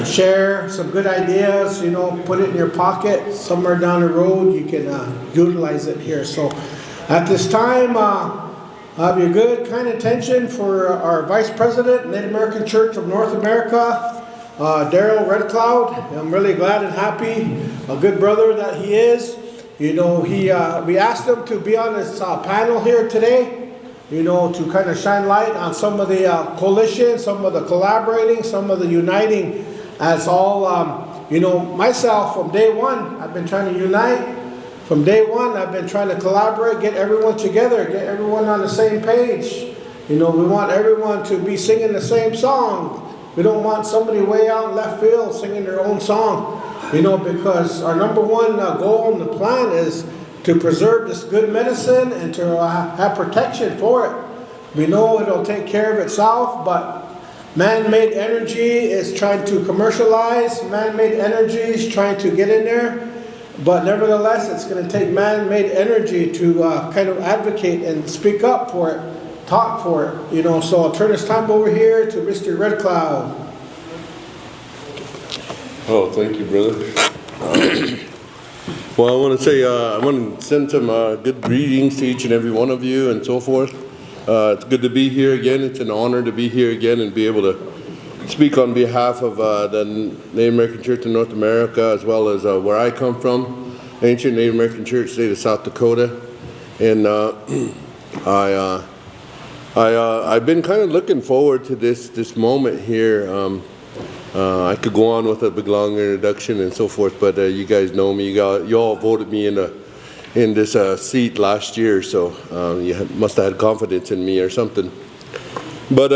share some good ideas, you know, put it in your pocket. Somewhere down the road, you can utilize it here. So at this time, have your good, kind attention for our Vice President, Native American Church of North America, Daryl Red Cloud. I'm really glad and happy, a good brother that he is. You know, we asked him to be on this panel here today, you know, to kind of shine light on some of the coalition, some of the collaborating, some of the uniting, as all, you know, myself from day one, I've been trying to unite. From day one, I've been trying to collaborate, get everyone together, get everyone on the same page. You know, we want everyone to be singing the same song. We don't want somebody way out in left field singing their own song, you know, because our number one goal and the plan is to preserve this good medicine and to have protection for it. We know it'll take care of itself, but man-made energy is trying to commercialize. Man-made energy is trying to get in there. But nevertheless, it's going to take man-made energy to kind of advocate and speak up for it, talk for it. You know, so I'll turn this time over here to Mr. Red Cloud. Oh, thank you, brother. Well, I want to say, I want to send some good greetings to each and every one of you and so forth. It's good to be here again. It's an honor to be here again and be able to speak on behalf of the Native American Church of North America, as well as where I come from, Ancient Native American Church, state of South Dakota. And I've been kind of looking forward to this moment here. I could go on with a big long introduction and so forth, but you guys know me. You all voted me in this seat last year, so you must have had confidence in me or something. But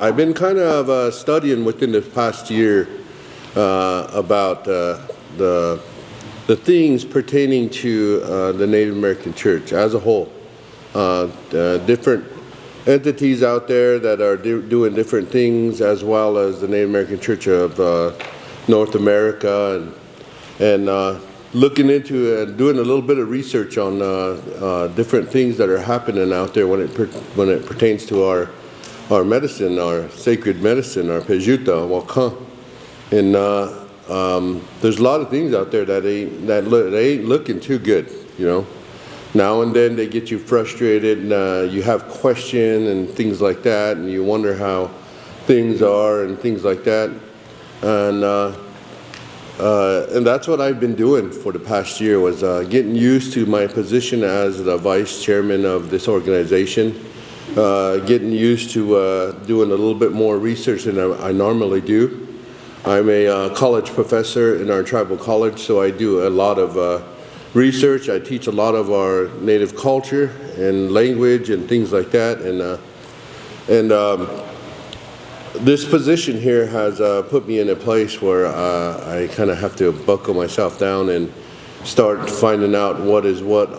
I've been kind of studying within the past year about the things pertaining to the Native American Church as a whole. Different entities out there that are doing different things, as well as the Native American Church of North America, and looking into and doing a little bit of research on different things that are happening out there when it pertains to our medicine, our sacred medicine, our pejuta, wakan. And there's a lot of things out there that ain't looking too good, you know. Now and then they get you frustrated, and you have questions and things like that, and you wonder how things are and things like that. And that's what I've been doing for the past year, was getting used to my position as the vice chairman of this organization. getting used to doing a little bit more research than I normally do. I'm a college professor in our tribal college, so I do a lot of research. I teach a lot of our native culture and language and things like that. This position here has put me in a place where I kind of have to buckle myself down and start finding out what is what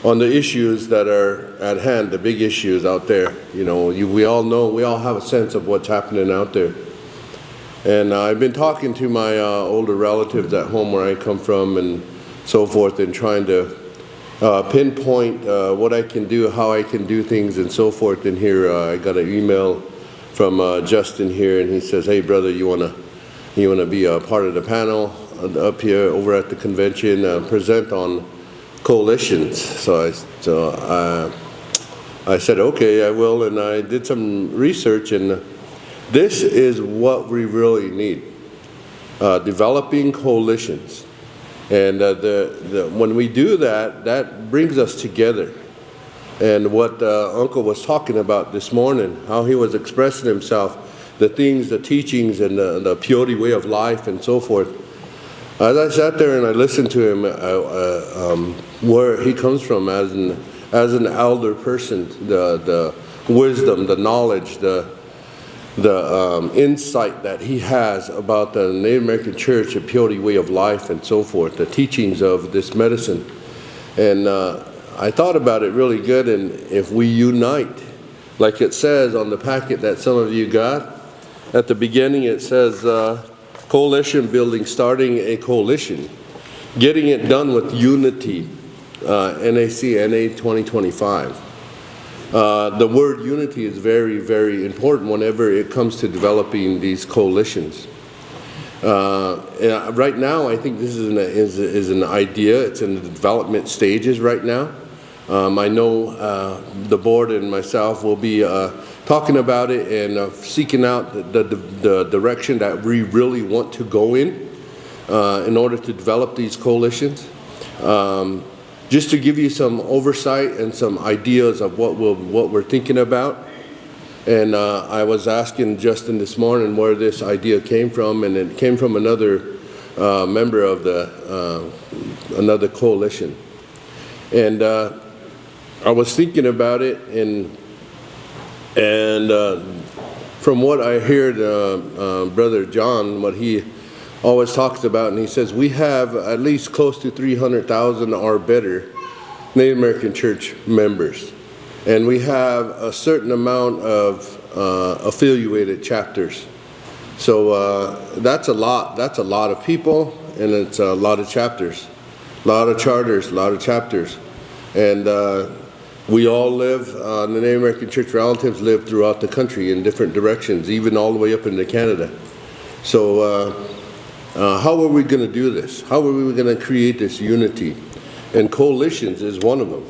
on the issues that are at hand, the big issues out there. You know, we all know, we all have a sense of what's happening out there. And I've been talking to my older relatives at home where I come from and so forth, and trying to pinpoint what I can do, how I can do things and so forth. And here I got an email from Justin here, and he says, "Hey brother, you wanna be a part of the panel up here over at the convention, present on coalitions?" So I said, okay, I will, and I did some research, and this is what we really need, developing coalitions. And when we do that, that brings us together. And what Uncle was talking about this morning, how he was expressing himself, the things, the teachings, and the Peyote way of life and so forth. As I sat there and I listened to him, where he comes from as an elder person, the wisdom, the knowledge, the insight that he has about the Native American Church, the Peyote way of life and so forth, the teachings of this medicine. And I thought about it really good, and if we unite, like it says on the packet that some of you got, at the beginning it says, coalition building, starting a coalition, getting it done with unity, NACNA 2025. The word unity is very, very important whenever it comes to developing these coalitions. Right now, I think this is an idea. It's in the development stages right now. I know the board and myself will be talking about it and seeking out the direction that we really want to go in order to develop these coalitions. Just to give you some oversight and some ideas of what we're thinking about. And I was asking Justin this morning where this idea came from, and it came from another member of another coalition. And I was thinking about it, and from what I heard Brother John, what he always talks about, and he says we have at least close to 300,000 or better Native American Church members, and we have a certain amount of affiliated chapters. So that's a lot. That's a lot of people, and it's a lot of chapters, a lot of charters, a lot of chapters, and we all live. The Native American Church relatives live throughout the country in different directions, even all the way up into Canada. So. How are we going to do this? How are we going to create this unity? And coalitions is one of them.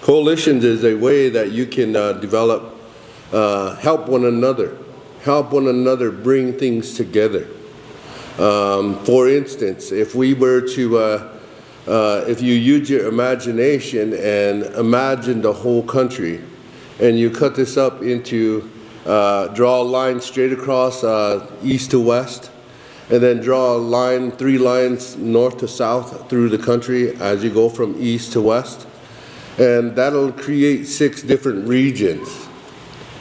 Coalitions is a way that you can develop, help one another bring things together. For instance, if we were to, if you use your imagination and imagine the whole country, and you cut this up into, draw a line straight across east to west, and then draw a line, 3 lines north to south through the country as you go from east to west. And that'll create 6 different regions.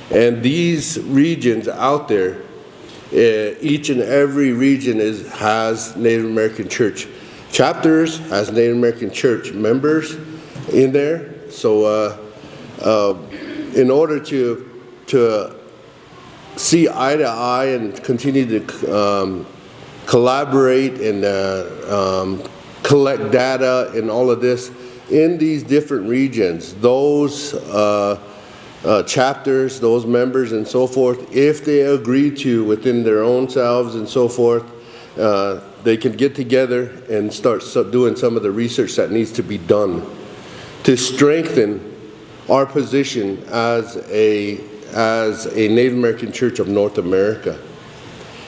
And these regions out there, each and every region has Native American Church chapters, has Native American Church members in there. So in order to see eye to eye and continue to collaborate and collect data and all of this in these different regions, those chapters, those members and so forth, if they agree to within their own selves and so forth, they can get together and start doing some of the research that needs to be done to strengthen our position as a Native American Church of North America.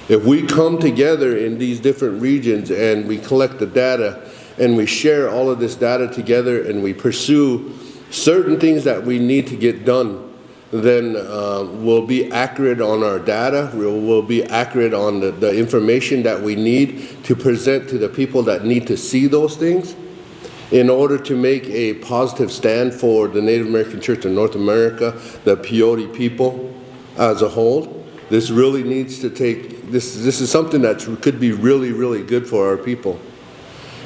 If we come together in these different regions and we collect the data and we share all of this data together and we pursue certain things that we need to get done, then we'll be accurate on our data, we'll be accurate on the information that we need to present to the people that need to see those things in order to make a positive stand for the Native American Church in North America, the Peyote people as a whole. This really needs to take, this is something that could be really, really good for our people.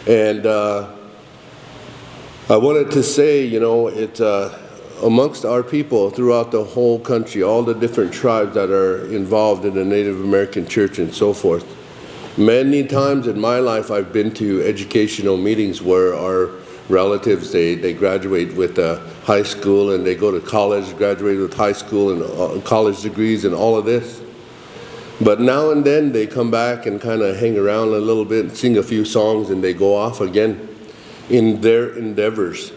And I wanted to say, you know, it's amongst our people throughout the whole country, all the different tribes that are involved in the Native American Church and so forth. Many times in my life I've been to educational meetings where our relatives, they graduate with high school and they go to college, graduate with high school and college degrees and all of this. But now and then they come back and kind of hang around a little bit, sing a few songs, and they go off again in their endeavors.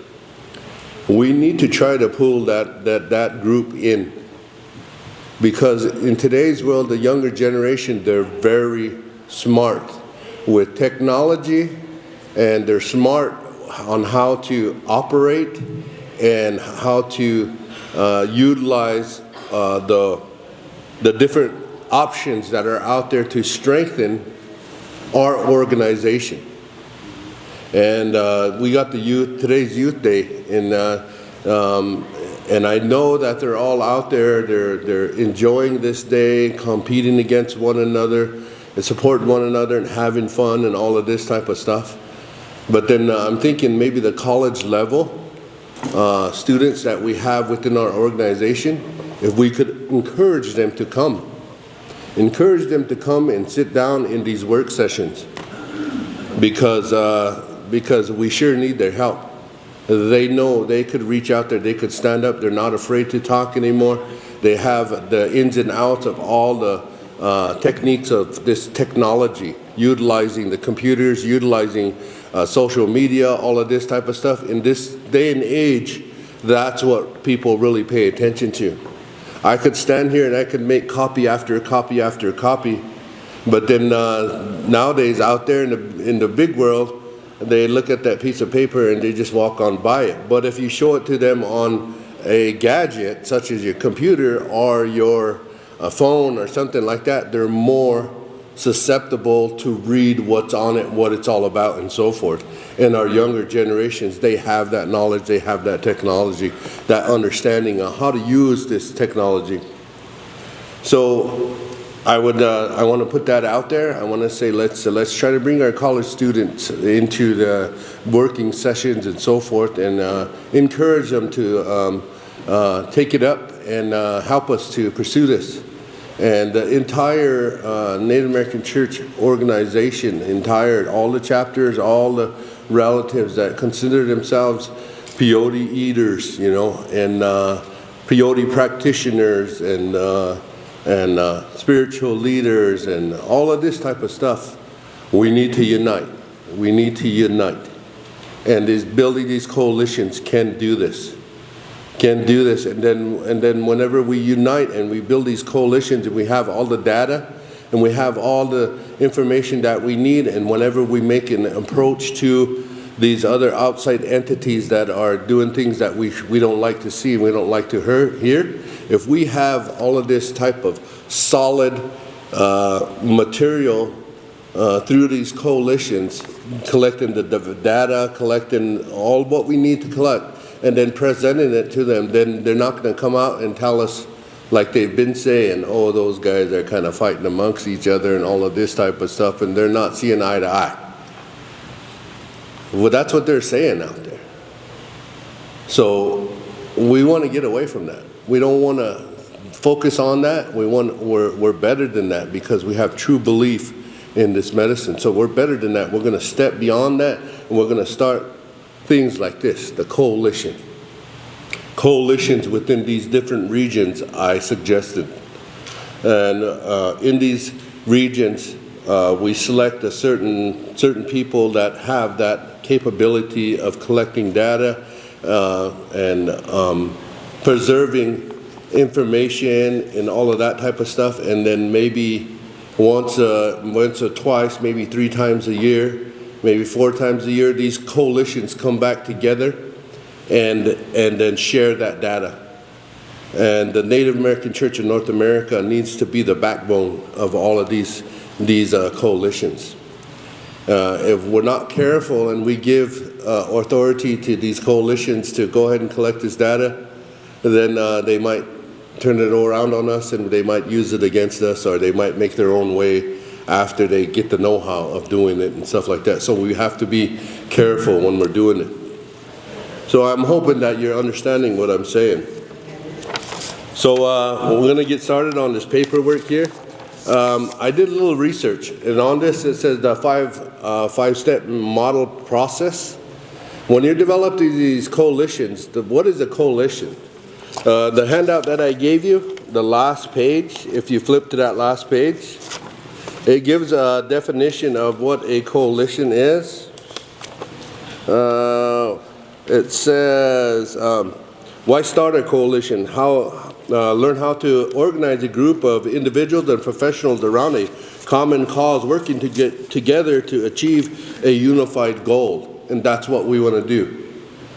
We need to try to pull that group in, because in today's world, the younger generation, they're very smart with technology, and they're smart on how to operate and how to utilize the different options that are out there to strengthen our organization. And we got the youth, today's Youth Day, and I know that they're all out there, they're enjoying this day, competing against one another, and supporting one another and having fun and all of this type of stuff. But then I'm thinking maybe the college level students that we have within our organization, if we could encourage them to come. Encourage them to come and sit down in these work sessions, because we sure need their help. They know they could reach out there, they could stand up, they're not afraid to talk anymore. They have the ins and outs of all the techniques of this technology, utilizing the computers, utilizing social media, all of this type of stuff. In this day and age, that's what people really pay attention to. I could stand here and I could make copy after copy after copy, but then nowadays out there in the big world, they look at that piece of paper and they just walk on by it. But if you show it to them on a gadget, such as your computer or your phone or something like that, they're more susceptible to read what's on it, what it's all about, and so forth. And our younger generations, they have that knowledge, they have that technology, that understanding of how to use this technology. So I want to put that out there. I want to say let's try to bring our college students into the working sessions and so forth, and encourage them to take it up and help us to pursue this. And the entire Native American Church organization, all the chapters, all the relatives that consider themselves peyote eaters, you know, and peyote practitioners, and spiritual leaders, and all of this type of stuff, we need to unite. We need to unite. And building these coalitions can do this. Can do this, and then whenever we unite and we build these coalitions and we have all the data and we have all the information that we need, and whenever we make an approach to these other outside entities that are doing things that we don't like to see and we don't like to hear, if we have all of this type of solid material through these coalitions, collecting the data, collecting all what we need to collect, and then presenting it to them, then they're not going to come out and tell us, like they've been saying, oh, those guys are kind of fighting amongst each other and all of this type of stuff, and they're not seeing eye to eye. Well, that's what they're saying out there. So we want to get away from that. We don't want to focus on that. We're better than that, because we have true belief in this medicine. So we're better than that. We're going to step beyond that, and we're going to start things like this, the coalition. Coalitions within these different regions I suggested. And in these regions, we select a certain people that have that capability of collecting data and preserving information and all of that type of stuff. And then maybe once or twice, maybe 3 times a year, maybe 4 times a year, these coalitions come back together and then share that data. And the Native American Church in North America needs to be the backbone of all of these coalitions. If we're not careful and we give authority to these coalitions to go ahead and collect this data, then they might turn it around on us and they might use it against us, or they might make their own way after they get the know-how of doing it and stuff like that. So we have to be careful when we're doing it. So I'm hoping that you're understanding what I'm saying. So we're going to get started on this paperwork here. I did a little research, and on this it says the five-step model process. When you're developing these coalitions, what is a coalition? The handout that I gave you, the last page, if you flip to that last page, it gives a definition of what a coalition is. It says, why start a coalition? Learn how to organize a group of individuals and professionals around a common cause, working to get together to achieve a unified goal. And that's what we want to do.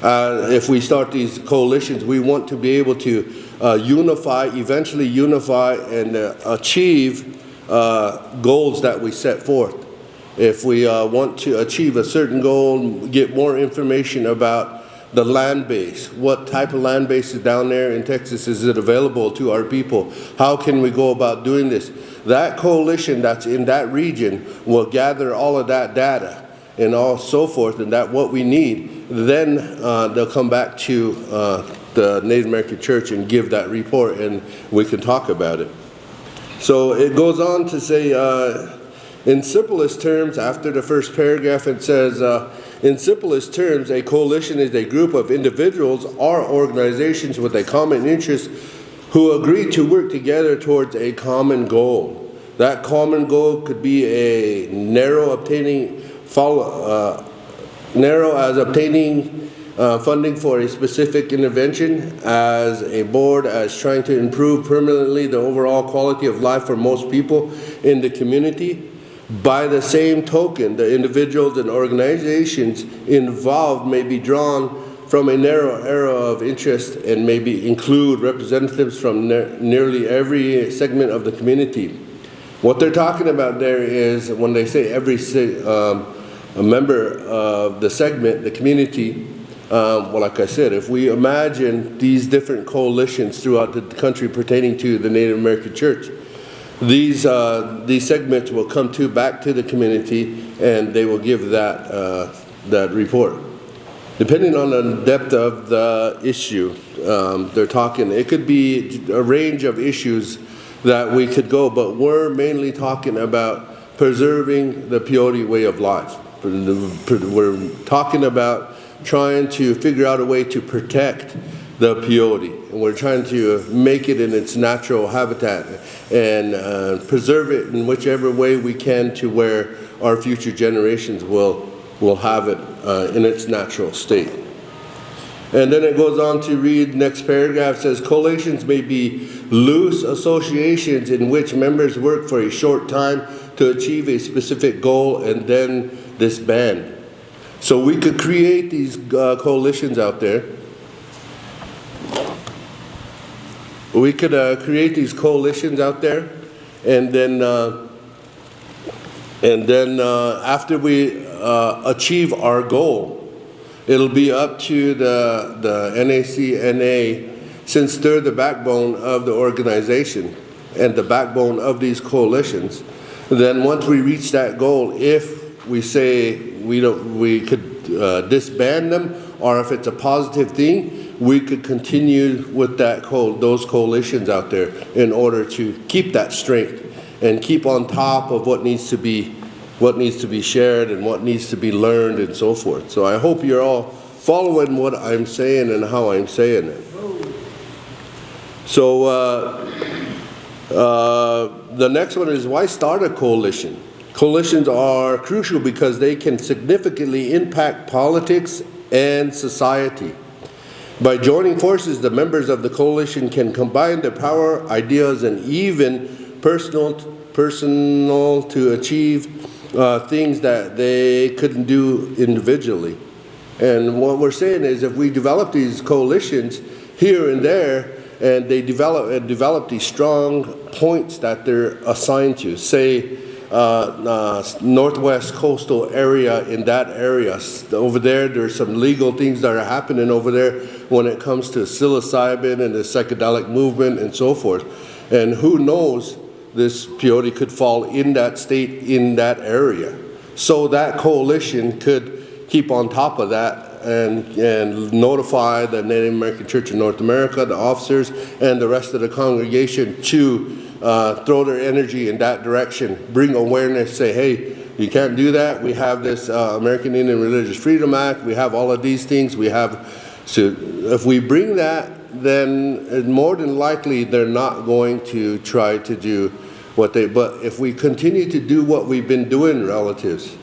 If we start these coalitions, we want to be able to eventually unify and achieve goals that we set forth. If we want to achieve a certain goal, get more information about the land base, what type of land base is down there in Texas, is it available to our people? How can we go about doing this? That coalition that's in that region will gather all of that data and all so forth, and that what we need. Then they'll come back to the Native American Church and give that report, and we can talk about it. So it goes on to say, in simplest terms, after the first paragraph, it says, in simplest terms, a coalition is a group of individuals or organizations with a common interest who agree to work together towards a common goal. That common goal could be a narrow as obtaining funding for a specific intervention, as a board as trying to improve permanently the overall quality of life for most people in the community. By the same token, the individuals and organizations involved may be drawn from a narrow area of interest and maybe include representatives from nearly every segment of the community. What they're talking about there is, when they say every a member of the segment, the community, well, like I said, if we imagine these different coalitions throughout the country pertaining to the Native American Church, these segments will come back to the community, and they will give that report. Depending on the depth of the issue, they're talking, it could be a range of issues that we could go, but we're mainly talking about preserving the peyote way of life. We're talking about trying to figure out a way to protect the peyote, and we're trying to make it in its natural habitat and preserve it in whichever way we can, to where our future generations will have it in its natural state. And then it goes on to read, next paragraph says, coalitions may be loose associations in which members work for a short time to achieve a specific goal and then disband. So we could create these coalitions out there. We could create these coalitions out there, and then after we achieve our goal, it'll be up to the NACNA, since they're the backbone of the organization and the backbone of these coalitions. Then once we reach that goal, if we say we could disband them, or if it's a positive thing, we could continue with those coalitions out there in order to keep that strength and keep on top of what needs to be shared and what needs to be learned and so forth. So I hope you're all following what I'm saying and how I'm saying it. So the next one is, why start a coalition? Coalitions are crucial because they can significantly impact politics and society. By joining forces, the members of the coalition can combine their power, ideas, and even personal to achieve things that they couldn't do individually. And what we're saying is if we develop these coalitions here and there, and they develop these strong points that they're assigned to, say northwest coastal area, in that area over there, there's some legal things that are happening over there when it comes to psilocybin and the psychedelic movement and so forth. And who knows, this peyote could fall in that state, in that area. So that coalition could keep on top of that and notify the Native American Church of North America, the officers, and the rest of the congregation to throw their energy in that direction, bring awareness, say, hey, you can't do that. We have this American Indian Religious Freedom Act. We have all of these things. We have, so if we bring that, then more than likely they're not going to try to do what they, but if we continue to do what we've been doing, relatives,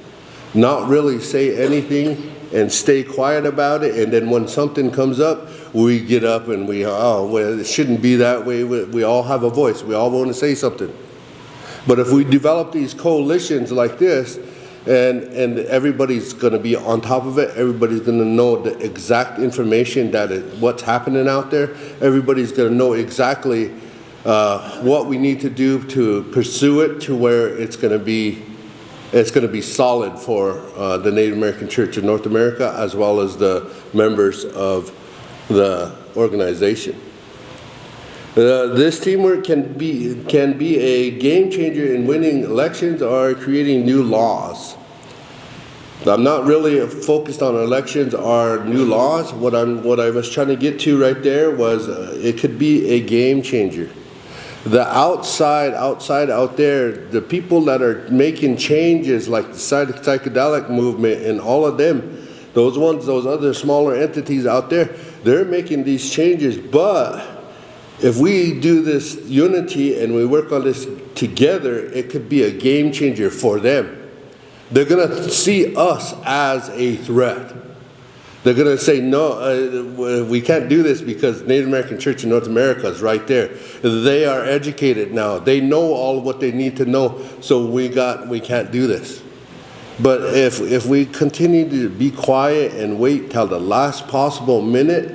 not really say anything and stay quiet about it, and then when something comes up, we get up and we, oh, well, it shouldn't be that way. We all have a voice. We all want to say something. But if we develop these coalitions like this, and everybody's going to be on top of it, everybody's going to know the exact information that what's happening out there, everybody's going to know exactly what we need to do to pursue it to where it's going to be solid for the Native American Church of North America, as well as the members of the organization. This teamwork can be a game changer in winning elections or creating new laws. I'm not really focused on elections or new laws. What I was trying to get to right there was it could be a game changer. The outside out there, the people that are making changes like the psychedelic movement and all of them, those other smaller entities out there, they're making these changes. But if we do this unity and we work on this together, it could be a game changer for them. They're going to see us as a threat. They're going to say, no, we can't do this because Native American Church in North America is right there. They are educated now. They know all what they need to know, so we can't do this. But if we continue to be quiet and wait till the last possible minute,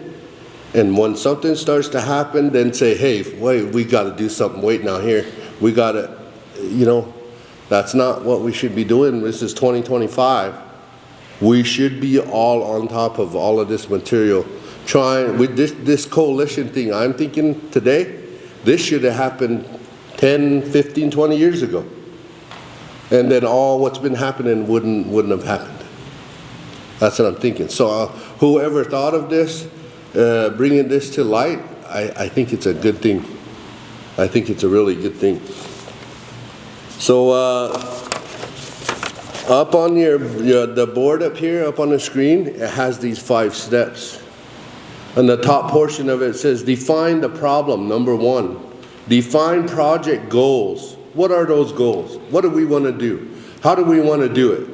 and when something starts to happen, then say, hey, wait, we got to do something. Wait now here. We got to, that's not what we should be doing. This is 2025. We should be all on top of all of this material. Trying with this coalition thing, I'm thinking today, this should have happened 10, 15, 20 years ago. And then all what's been happening wouldn't have happened. That's what I'm thinking. So whoever thought of this, bringing this to light, I think it's a good thing. I think it's a really good thing. So up on the board up here, up on the screen, it has these 5 steps. And the top portion of it says, define the problem, number 1. Define project goals. What are those goals? What do we want to do? How do we want to do it?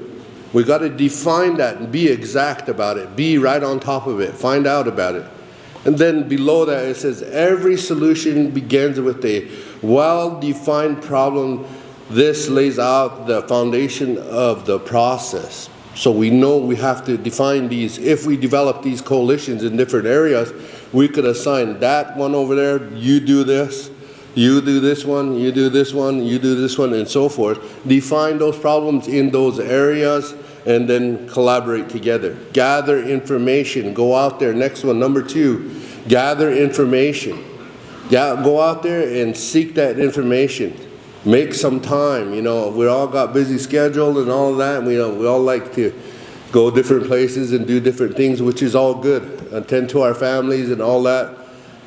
We got to define that and be exact about it. Be right on top of it. Find out about it. And then below that it says, every solution begins with a well-defined problem. This lays out the foundation of the process. So we know we have to define these. If we develop these coalitions in different areas, we could assign that one over there, you do this, you do this one, you do this one, you do this one, and so forth. Define those problems in those areas and then collaborate together. Gather information. Go out there. Next one, number 2, gather information. Go out there and seek that information. Make some time. We all got busy schedule and all of that. We all like to go different places and do different things, which is all good. Attend to our families and all that.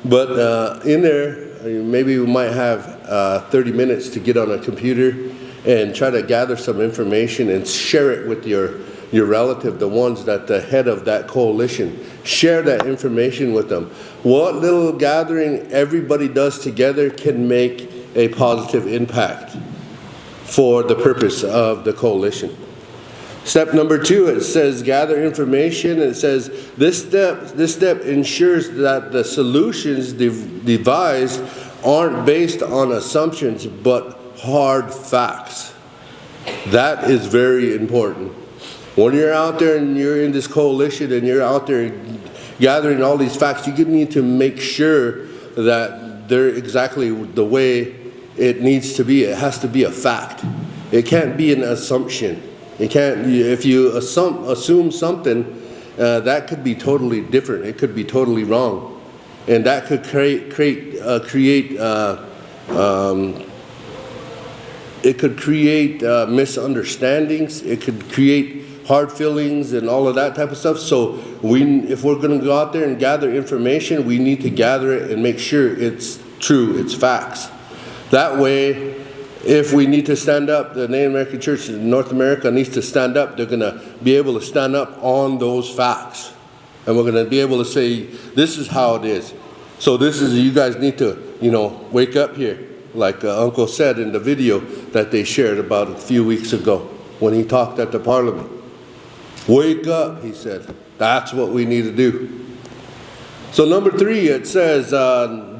But in there, maybe we might have 30 minutes to get on a computer and try to gather some information and share it with your relative, the ones that the head of that coalition. Share that information with them. What little gathering everybody does together can make a positive impact for the purpose of the coalition. Step number 2, it says gather information. It says this step ensures that the solutions devised aren't based on assumptions but hard facts. That is very important. When you're out there and you're in this coalition and you're out there gathering all these facts, you need to make sure that they're exactly the way it needs to be. It has to be a fact. It can't be an assumption. It can't. If you assume something, that could be totally different. It could be totally wrong, and that could it could create misunderstandings. It could create hard feelings and all of that type of stuff. So if we're going to go out there and gather information, we need to gather it and make sure it's true, it's facts. That way, if we need to stand up, the Native American Church in North America needs to stand up, they're going to be able to stand up on those facts. And we're going to be able to say, this is how it is. So this is, you guys need to, wake up here. Like Uncle said in the video that they shared about a few weeks ago when he talked at the Parliament. Wake up, he said. That's what we need to do. So number 3, it says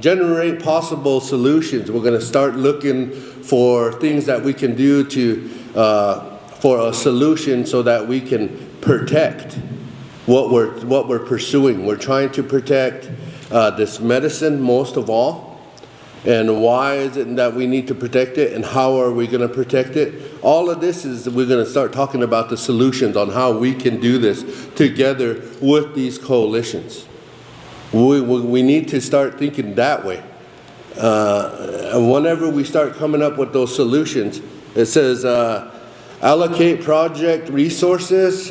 generate possible solutions. We're going to start looking for things that we can do for a solution so that we can protect what we're pursuing. We're trying to protect this medicine most of all. And why is it that we need to protect it, and how are we going to protect it? All of this is, we're going to start talking about the solutions on how we can do this together with these coalitions. We need to start thinking that way. And whenever we start coming up with those solutions, it says allocate project resources,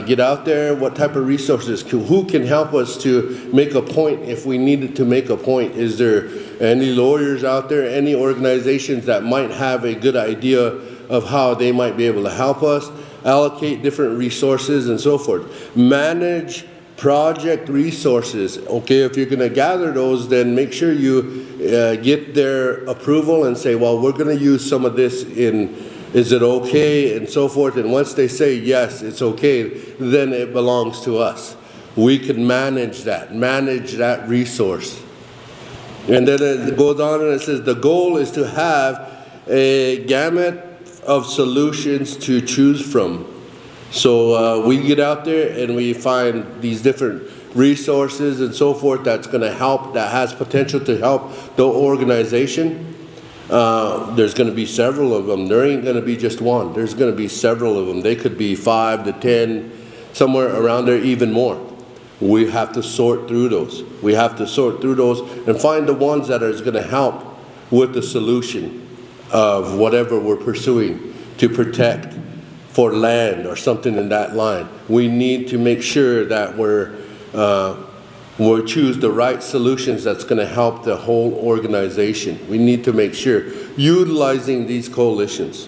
get out there, what type of resources, who can help us to make a point if we needed to make a point. Is there any lawyers out there, any organizations that might have a good idea of how they might be able to help us? Allocate different resources and so forth. Manage project resources. Okay, if you're going to gather those, then make sure you get their approval and say, well, we're going to use some of this in, is it okay, and so forth. And once they say yes, it's okay, then it belongs to us. We can manage that resource. And then it goes on and it says the goal is to have a gamut of solutions to choose from. So we get out there and we find these different resources and so forth that's going to help, that has potential to help the organization. There's going to be several of them. There ain't going to be just one. There's going to be several of them. They could be 5 to 10, somewhere around there, even more. We have to sort through those. We have to sort through those and find the ones that are going to help with the solution of whatever we're pursuing to protect for land or something in that line. We need to make sure that we'll choose the right solutions that's going to help the whole organization. We need to make sure utilizing these coalitions.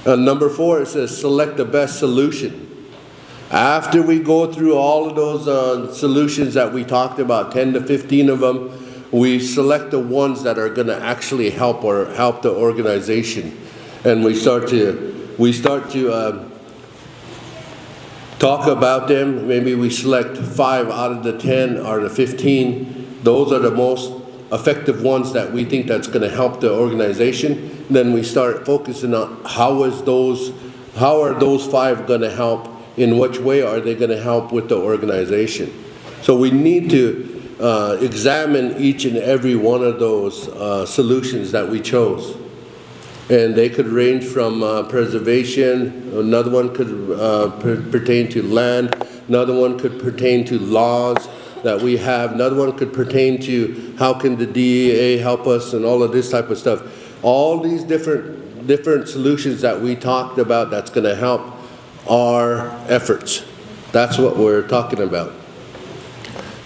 Number 4, it says select the best solution. After we go through all of those solutions that we talked about, 10 to 15 of them, we select the ones that are going to actually help the organization, and we start to talk about them. Maybe we select 5 out of the 10 or the 15. Those are the most effective ones that we think that's going to help the organization. Then we start focusing on how are those 5 going to help. In which way are they going to help with the organization? So we need to examine each and every one of those solutions that we chose. And they could range from preservation, another one could pertain to land, another one could pertain to laws that we have, another one could pertain to how can the DEA help us and all of this type of stuff. All these different solutions that we talked about that's going to help our efforts. That's what we're talking about.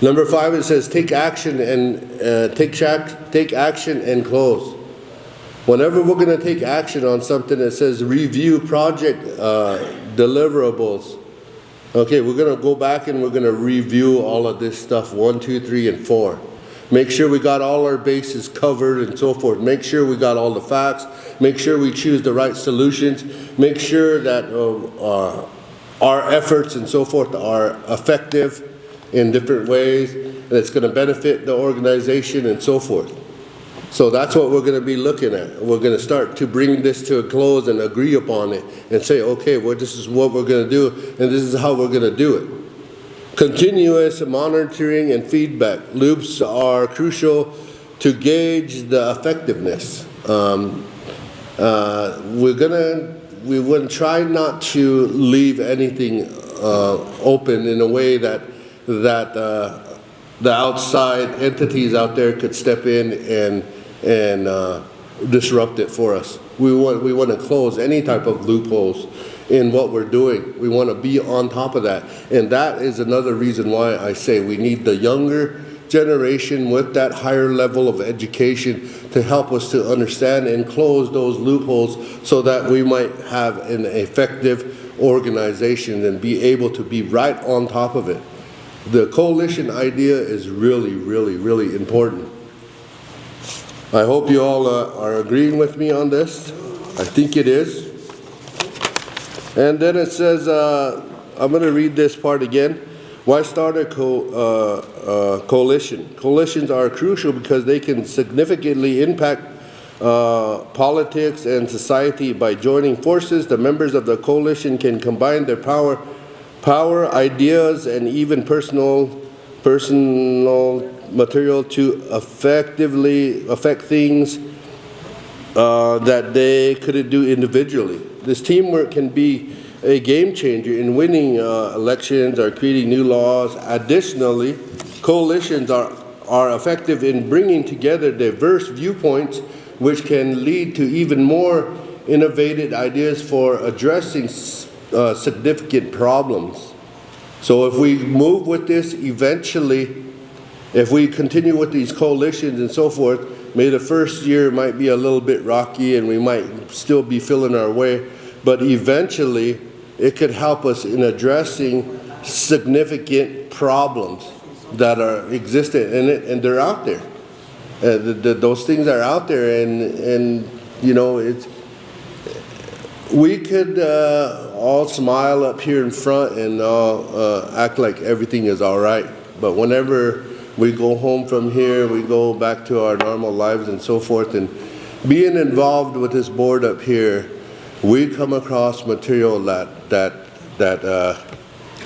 Number 5, it says take action and take action and close. Whenever we're going to take action on something, it says review project deliverables. Okay, we're going to go back and we're going to review all of this stuff 1, 2, 3, and 4. Make sure we got all our bases covered and so forth. Make sure we got all the facts. Make sure we choose the right solutions. Make sure that our efforts and so forth are effective in different ways. And it's going to benefit the organization and so forth. So that's what we're going to be looking at. We're going to start to bring this to a close and agree upon it and say, okay, well, this is what we're going to do and this is how we're going to do it. Continuous monitoring and feedback loops are crucial to gauge the effectiveness. We would try not to leave anything open in a way that the outside entities out there could step in and disrupt it for us. We want to close any type of loopholes in what we're doing. We want to be on top of that. And that is another reason why I say we need the younger generation with that higher level of education to help us to understand and close those loopholes so that we might have an effective organization and be able to be right on top of it. The coalition idea is really, really, really important. I hope you all are agreeing with me on this. I think it is. And then it says, I'm going to read this part again. Why start a coalition? Coalitions are crucial because they can significantly impact politics and society. By joining forces, the members of the coalition can combine their power, ideas, and even personal material to effectively affect things that they couldn't do individually. This teamwork can be a game changer in winning elections or creating new laws. Additionally, coalitions are effective in bringing together diverse viewpoints, which can lead to even more innovative ideas for addressing significant problems. So if we move with this, eventually, if we continue with these coalitions and so forth, maybe the first year might be a little bit rocky and we might still be feeling our way, but eventually it could help us in addressing significant problems that are existent in it, and they're out there. Those things are out there, and you know, we could all smile up here in front and act like everything is all right, but whenever we go home from here, we go back to our normal lives and so forth, and being involved with this board up here, we come across material that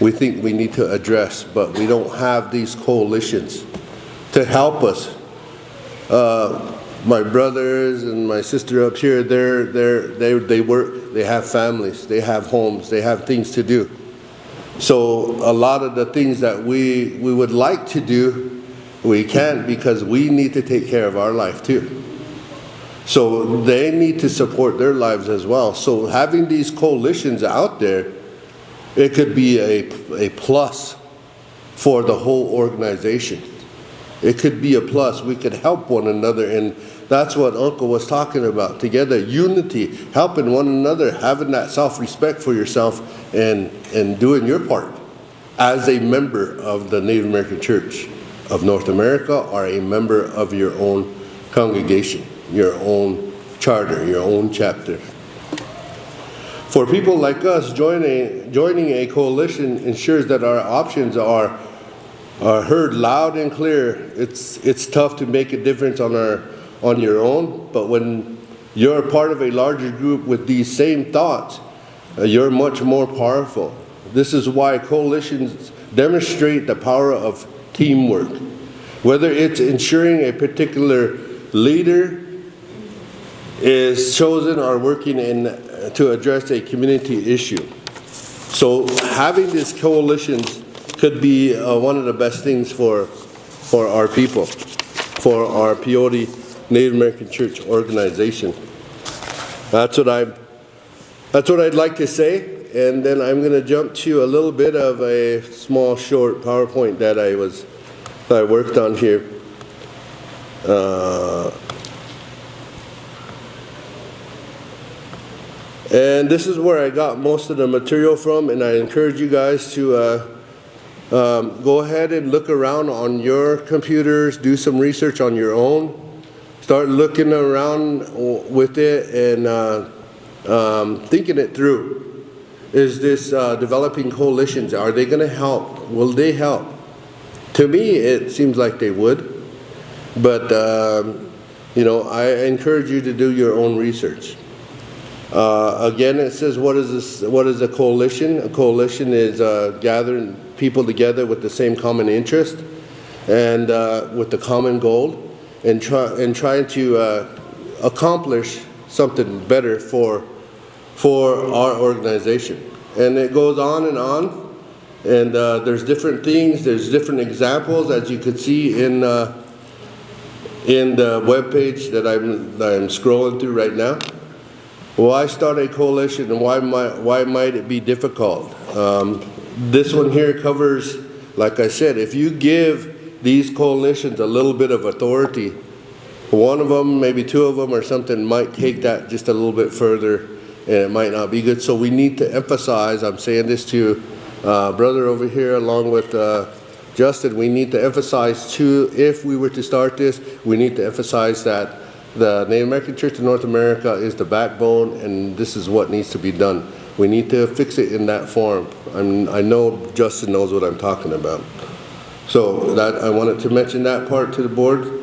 we think we need to address, but we don't have these coalitions to help us. My brothers and my sister up here, they work, they have families, they have homes, they have things to do. So a lot of the things that we would like to do, we can't because we need to take care of our life too. So they need to support their lives as well. So having these coalitions out there, it could be a plus for the whole organization. It could be a plus. We could help one another, and that's what Uncle was talking about. Together, unity, helping one another, having that self-respect for yourself, and doing your part as a member of the Native American Church of North America, or a member of your own congregation, your own charter, your own chapter. For people like us, joining a coalition ensures that our options are heard loud and clear. It's tough to make a difference on your own, but when you're part of a larger group with these same thoughts, you're much more powerful. This is why coalitions demonstrate the power of teamwork. Whether it's ensuring a particular leader is chosen or working to address a community issue. So having these coalitions could be one of the best things for our people, for our Peyote Native American Church organization. That's what I'd like to say, and then I'm going to jump to a little bit of a small short PowerPoint that I worked on here. And this is where I got most of the material from, and I encourage you guys to go ahead and look around on your computers, do some research on your own, start looking around with it and thinking it through. Is this developing coalitions, are they going to help? Will they help? To me, it seems like they would, but I encourage you to do your own research. Again, it says, what is this? What is a coalition? A coalition is gathering people together with the same common interest and with the common goal, and trying to accomplish something better for our organization. And it goes on, and there's different things. There's different examples, as you could see in the web page that I'm scrolling through right now. Why start a coalition, and why might it be difficult? This one here covers, like I said, if you give these coalitions a little bit of authority, one of them, maybe two of them or something, might take that just a little bit further, and it might not be good. So we need to emphasize, I'm saying this to brother over here along with Justin, we need to emphasize too, if we were to start this, we need to emphasize that the Native American Church of North America is the backbone, and this is what needs to be done. We need to fix it in that form. I know Justin knows what I'm talking about. So that I wanted to mention that part to the board.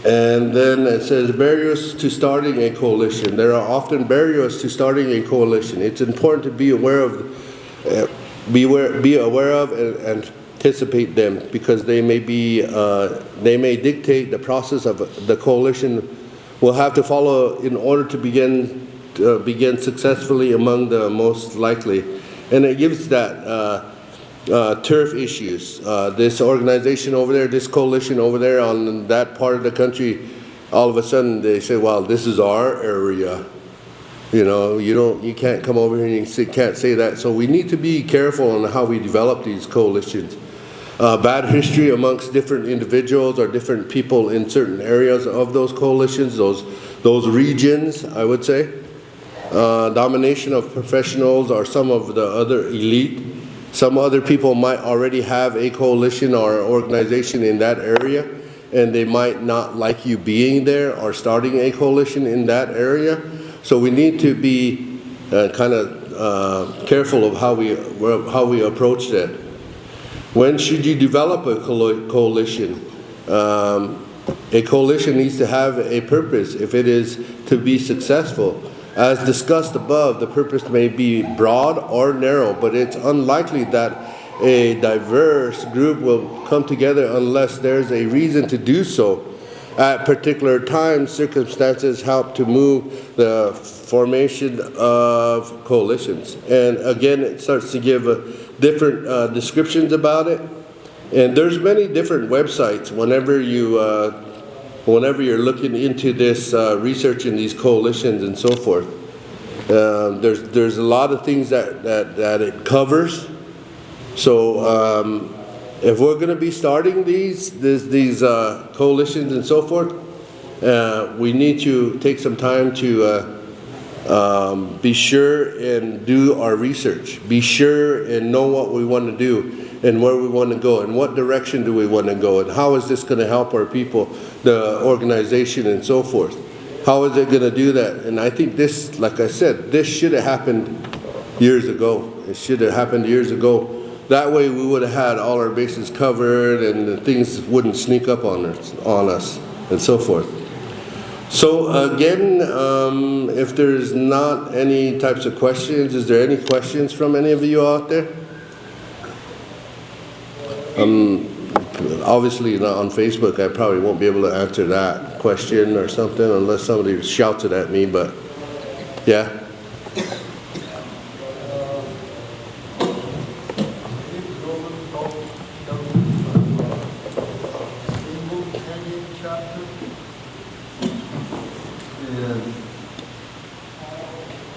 And then it says barriers to starting a coalition. There are often barriers to starting a coalition. It's important to be aware of and anticipate them, because they may dictate the process of the coalition will have to follow in order to begin successfully among the most likely. And it gives that turf issues. This organization over there, this coalition over there on that part of the country, all of a sudden they say, well, this is our area. You can't come over here and you can't say that. So we need to be careful on how we develop these coalitions. Bad history amongst different individuals or different people in certain areas of those coalitions, those regions, I would say. Domination of professionals or some of the other elite. Some other people might already have a coalition or organization in that area, and they might not like you being there or starting a coalition in that area. So we need to be kind of careful of how we approach that. When should you develop a coalition? A coalition needs to have a purpose if it is to be successful. As discussed above, the purpose may be broad or narrow, but it's unlikely that a diverse group will come together unless there's a reason to do so. At particular times, circumstances help to move the formation of coalitions. And again, it starts to give different descriptions about it. And there's many different websites whenever you're looking into this, researching these coalitions and so forth. There's a lot of things that it covers. So if we're going to be starting these coalitions and so forth, we need to take some time to be sure and do our research. Be sure and know what we want to do and where we want to go and what direction do we want to go and how is this going to help our people, the organization and so forth. How is it going to do that? And I think this, like I said, this should have happened years ago. It should have happened years ago. That way we would have had all our bases covered and the things wouldn't sneak up on us and so forth. So again, if there's not any types of questions, is there any questions from any of you out there? Obviously not on Facebook. I probably won't be able to answer that question or something unless somebody shouts it at me, but yeah.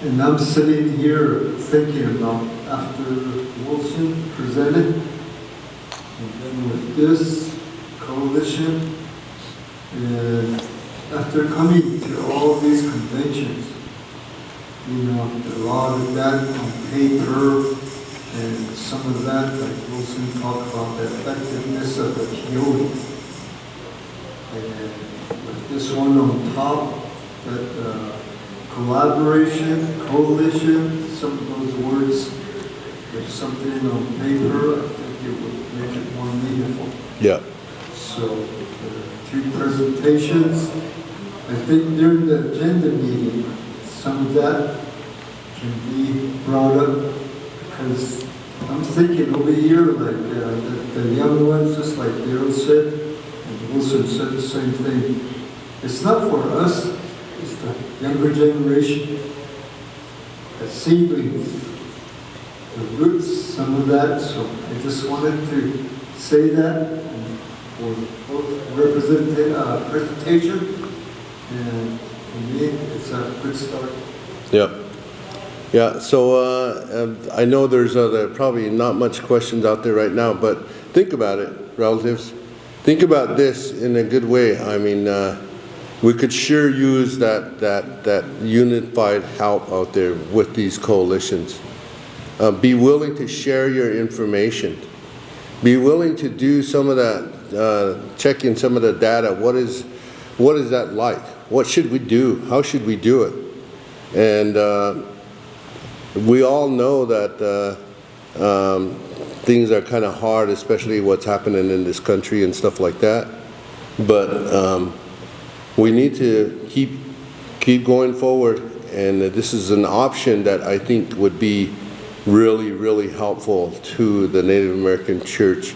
And I'm sitting here thinking about after Wilson presented, and then with this coalition, and after coming to all these conventions, a lot of that on paper, and some of that, like Wilson talked about the effectiveness of the healing. And with this one on top, that collaboration, coalition, some of those words, if something on paper, I think it would make it more meaningful. Yeah. So there are 2 presentations. I think during the agenda meeting, some of that can be brought up because I'm thinking over here, like the young ones, just like Daryl said, and Wilson said the same thing. It's not for us, it's the younger generation, the seedlings, the roots, some of that. So I just wanted to say that for both presentation, and for me, it's a good start. Yep. Yeah, so I know there's probably not much questions out there right now, but think about it, relatives. Think about this in a good way. I mean, we could sure use that unified help out there with these coalitions. Be willing to share your information. Be willing to do some of that, check in some of the data. What is that like? What should we do? How should we do it? And we all know that things are kind of hard, especially what's happening in this country and stuff like that. But we need to keep going forward, and this is an option that I think would be really, really helpful to the Native American Church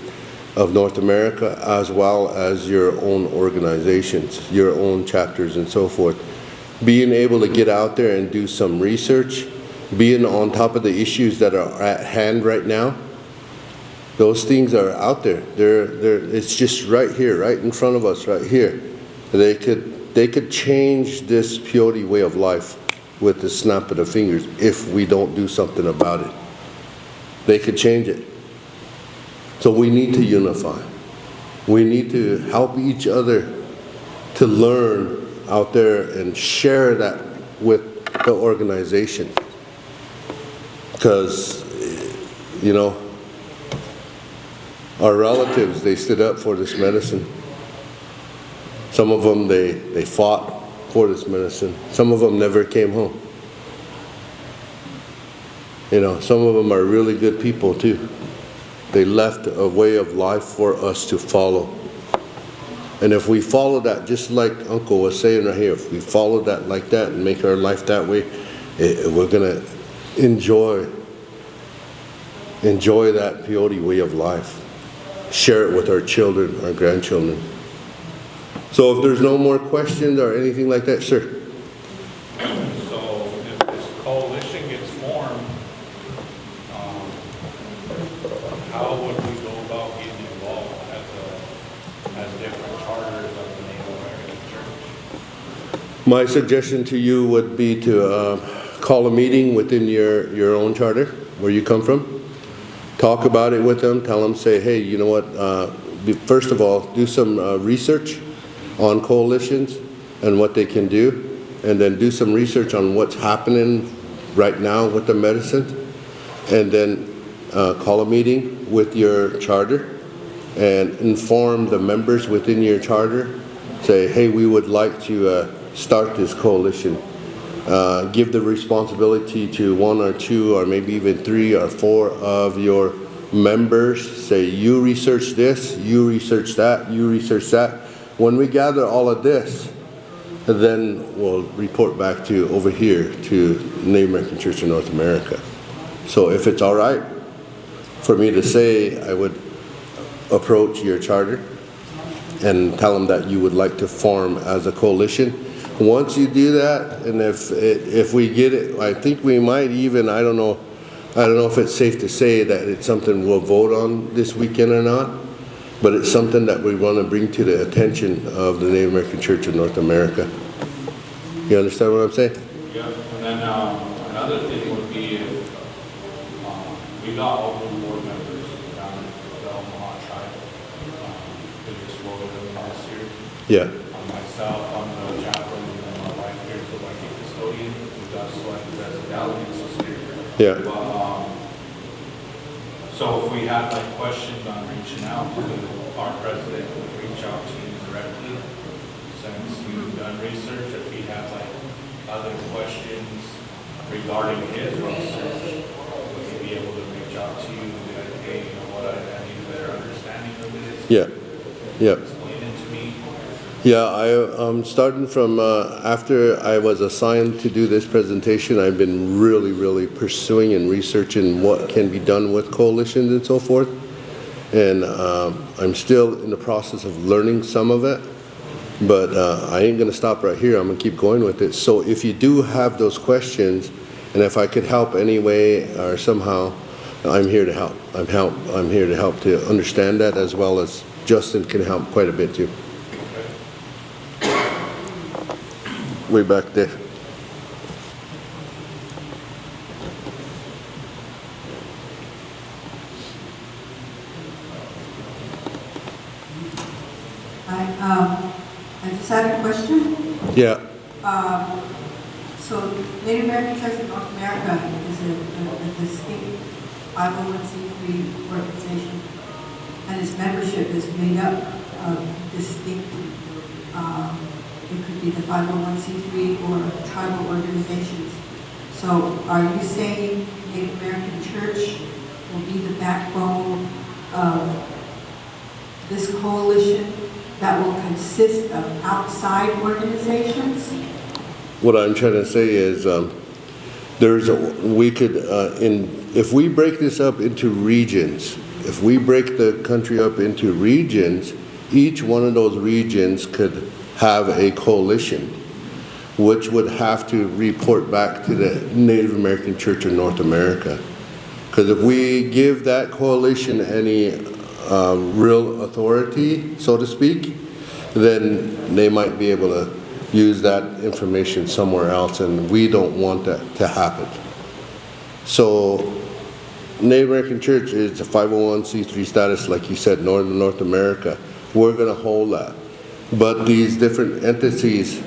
of North America, as well as your own organizations, your own chapters and so forth. Being able to get out there and do some research, being on top of the issues that are at hand right now, those things are out there. It's just right here, right in front of us, right here. They could change this peyote way of life with the snap of the fingers if we don't do something about it. They could change it. So we need to unify. We need to help each other to learn out there and share that with the organization. Because, you know, our relatives, they stood up for this medicine. Some of them, they fought for this medicine. Some of them never came home. You know, some of them are really good people too. They left a way of life for us to follow. And if we follow that, just like Uncle was saying right here, if we follow that like that and make our life that way, we're going to enjoy that peyote way of life. Share it with our children, our grandchildren. So if there's no more questions or anything like that, sir. So if this coalition gets formed, how would we go about getting involved as different charters of the Native American Church? My suggestion to you would be to call a meeting within your own charter, where you come from. Talk about it with them. Tell them, say, hey, you know what? First of all, do some research on coalitions and what they can do, and then do some research on what's happening right now with the medicine, and then call a meeting with your charter and inform the members within your charter. Say, hey, we would like to start this coalition. Give the responsibility to 1 or 2 or maybe even 3 or 4 of your members. Say, you research this, you research that, you research that. When we gather all of this, then we'll report back to over here to Native American Church of North America. So if it's all right for me to say, I would approach your charter and tell them that you would like to form as a coalition. Once you do that, and if we get it, I think we might even, I don't know if it's safe to say that it's something we'll vote on this weekend or not, but it's something that we want to bring to the attention of the Native American Church of North America. You understand what I'm saying? Yeah, and then another thing would be if we got all the board members down in the Omaha tribe, we just voted them last year. Yeah. Myself, I'm the chaplain, and my wife here is the Viking custodian. We've got selected as a delegates this year. Yeah. But, so if we had like questions on reaching out to our president, would reach out to you directly since you've done research. If he had like other questions regarding his research, would he be able to reach out to you and be like, hey, you know what, I need a better understanding of this? Yeah. Yeah. Explain Yeah, I'm starting from after I was assigned to do this presentation, I've been really pursuing and researching what can be done with coalitions and so forth. And I'm still in the process of learning some of it, but I ain't gonna stop right here. I'm gonna keep going with it. So if you do have those questions, and if I could help any way or somehow, I'm here to help. I'm here to help to understand that, as well as Justin can help quite a bit too. Way back there. I just had a question. Yeah. So Native American Church of North America is a distinct 501c3 organization, and its membership is made up of distinct, it could be the 501c3 or tribal organizations. So are you saying Native American Church will be the backbone of this coalition that will consist of outside organizations? What I'm trying to say is, if we break this up into regions, if we break the country up into regions, each one of those regions could have a coalition, which would have to report back to the Native American Church of North America. Because if we give that coalition any real authority, so to speak, then they might be able to use that information somewhere else, and we don't want that to happen. So Native American Church is a 501c3 status, like you said, North America. We're going to hold that. But these different entities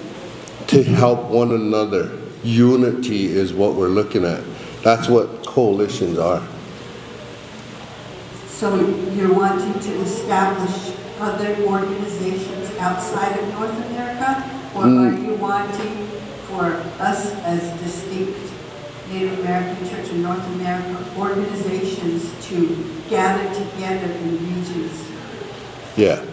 to help one another, unity is what we're looking at. That's what coalitions are. So you're wanting to establish other organizations outside of North America? Or are you wanting for us as distinct Native American Church of North America organizations to gather together in regions? Yeah.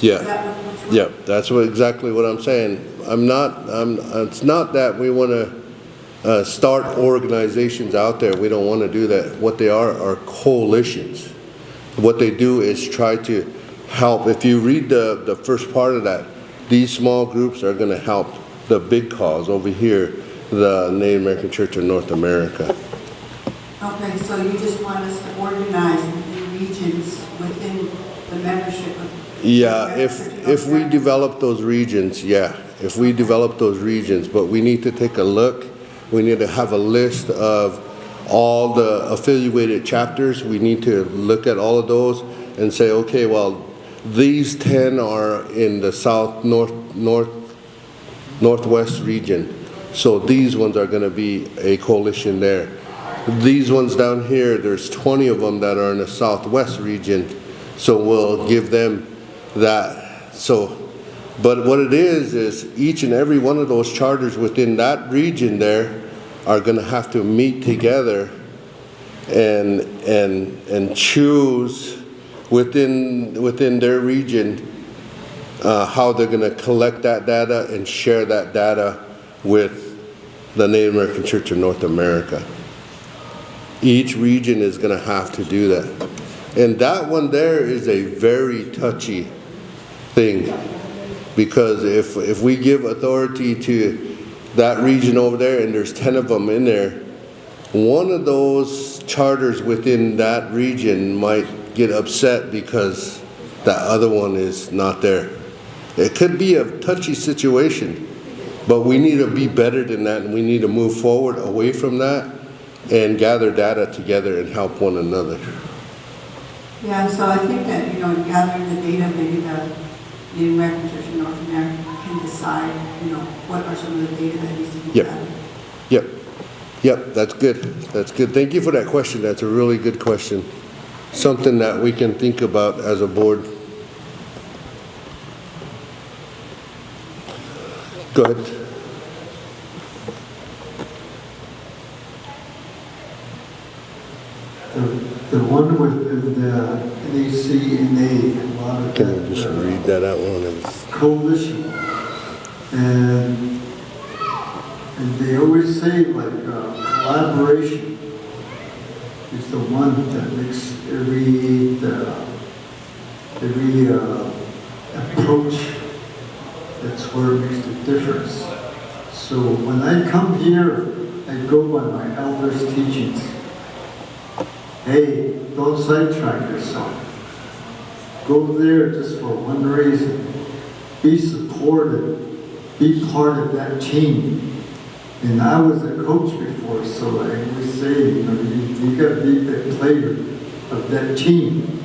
Yeah, That's exactly what I'm saying. It's not that we want to start organizations out there. We don't want to do that. What they are coalitions. What they do is try to help. If you read the first part of that, these small groups are going to help the big cause over here, the Native American Church of North America. Okay, so you just want us to organize within regions within the membership of... Yeah, if we develop those regions, if we develop those regions, but we need to take a look. We need to have a list of all the affiliated chapters. We need to look at all of those and say, okay, well, these 10 are in the northwest region. So these ones are going to be a coalition there. These ones down here, there's 20 of them that are in the southwest region. So we'll give them that. So, but what it is each and every one of those charters within that region there are going to have to meet together and choose within their region how they're going to collect that data and share that data with the Native American Church of North America. Each region is going to have to do that. And that one there is a very touchy thing, because if we give authority to that region over there and there's 10 of them in there, one of those charters within that region might get upset because that other one is not there. It could be a touchy situation, but we need to be better than that, and we need to move forward away from that and gather data together and help one another. Yeah, so I think that, gathering the data, maybe the Native American Church of North America can decide, what are some of the data that needs to be gathered. Yep, that's good. That's good. Thank you for that question. That's a really good question. Something that we can think about as a board. Go ahead. The one with the NACNA, a lot of Can you just read that out one? coalition. And they always say like collaboration is the one that makes every approach, that's where it makes the difference. So when I come here, I go by my elders' teachings. Hey, don't sidetrack yourself. Go there just for one reason. Be supported. Be part of that team. And I was a coach before, so I always say, you know, you got to be the player of that team.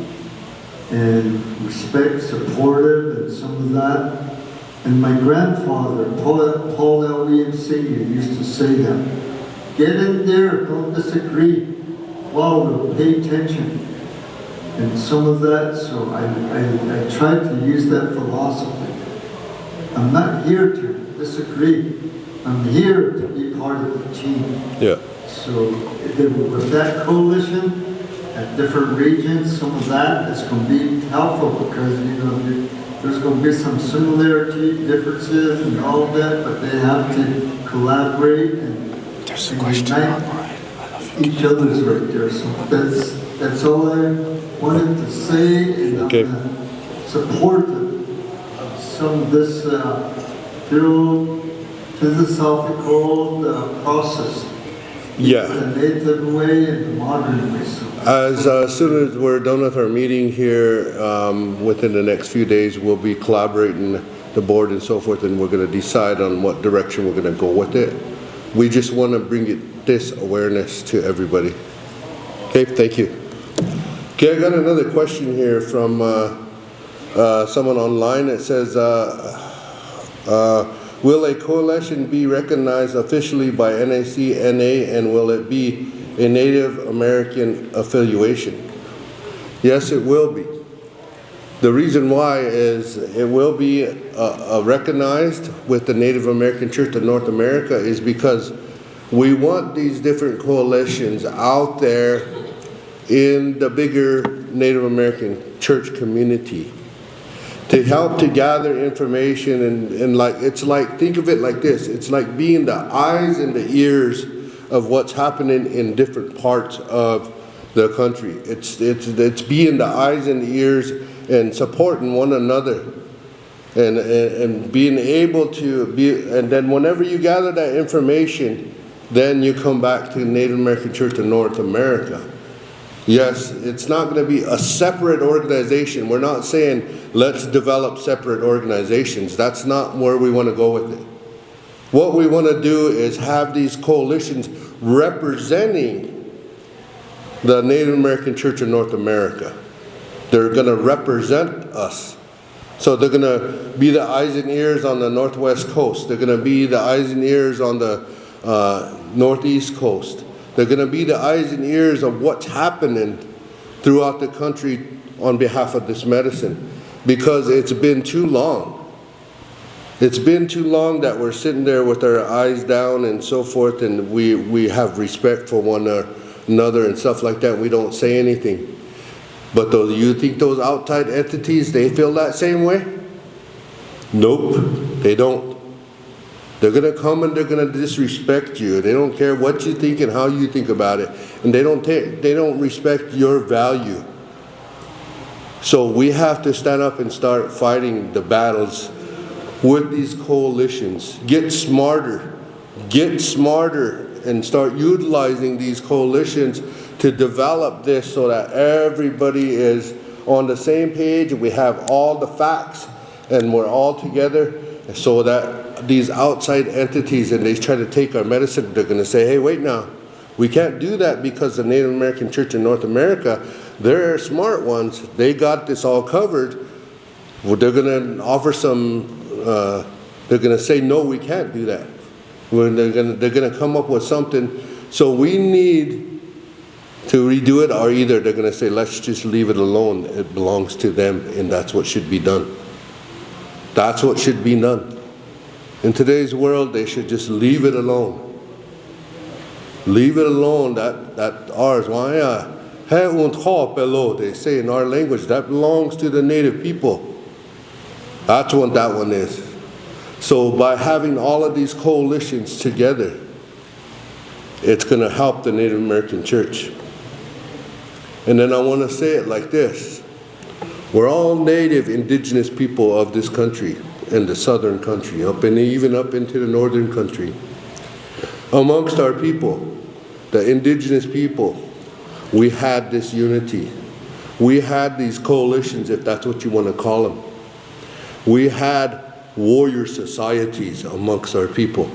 And respect, supportive, and some of that. And my grandfather, Paul L. Williams Sr., used to say that. Get in there, don't disagree. Follow, pay attention. And some of that, so I tried to use that philosophy. I'm not here to disagree. I'm here to be part of the team. Yeah. So with that coalition at different regions, some of that is going to be helpful because, you know, there's going to be some similarity, differences and all that, but they have to collaborate and unite each other's right there. So that's all I wanted to say, and okay. I'm supportive of some of this philosophical process. Yeah. The native way and the modern way. So As soon as we're done with our meeting here, within the next few days, we'll be collaborating the board and so forth, and we're going to decide on what direction we're going to go with it. We just want to bring this awareness to everybody. Okay, thank you. Okay, I got another question here from someone online. It says, will a coalition be recognized officially by NACNA, and will it be a Native American affiliation? Yes, it will be. The reason why is it will be recognized with the Native American Church of North America is because we want these different coalitions out there in the bigger Native American church community to help to gather information and like, it's like, think of it like this, it's like being the eyes and the ears of what's happening in different parts of the country. It's being the eyes and the ears and supporting one another and being able to be, and then whenever you gather that information, then you come back to the Native American Church of North America. Yes, it's not going to be a separate organization. We're not saying let's develop separate organizations. That's not where we want to go with it. What we want to do is have these coalitions representing the Native American Church of North America. They're going to represent us. So they're going to be the eyes and ears on the Northwest Coast. They're going to be the eyes and ears on the Northeast Coast. They're going to be the eyes and ears of what's happening throughout the country on behalf of this medicine, because it's been too long. It's been too long that we're sitting there with our eyes down and so forth, and we have respect for one another and stuff like that. We don't say anything. But those, you think those outside entities, they feel that same way? Nope, they don't. They're going to come and they're going to disrespect you. They don't care what you think and how you think about it. And they don't respect your value. So we have to stand up and start fighting the battles with these coalitions. Get smarter and start utilizing these coalitions to develop this so that everybody is on the same page and we have all the facts and we're all together, so that these outside entities, and they try to take our medicine, they're going to say, hey, wait now, we can't do that because the Native American Church in North America, they're smart ones, they got this all covered. Well, they're going to offer some, they're going to say, no, we can't do that. They're going to come up with something. So we need to redo it, or either they're going to say, let's just leave it alone. It belongs to them, and that's what should be done. That's what should be done. In today's world, they should just leave it alone. Leave it alone, that ours. Why They say in our language, that belongs to the native people. That's what that one is. So by having all of these coalitions together, it's going to help the Native American church. And then I want to say it like this. We're all native indigenous people of this country and the southern country, even up into the northern country. Amongst our people, the indigenous people, we had this unity. We had these coalitions, if that's what you want to call them. We had warrior societies amongst our people.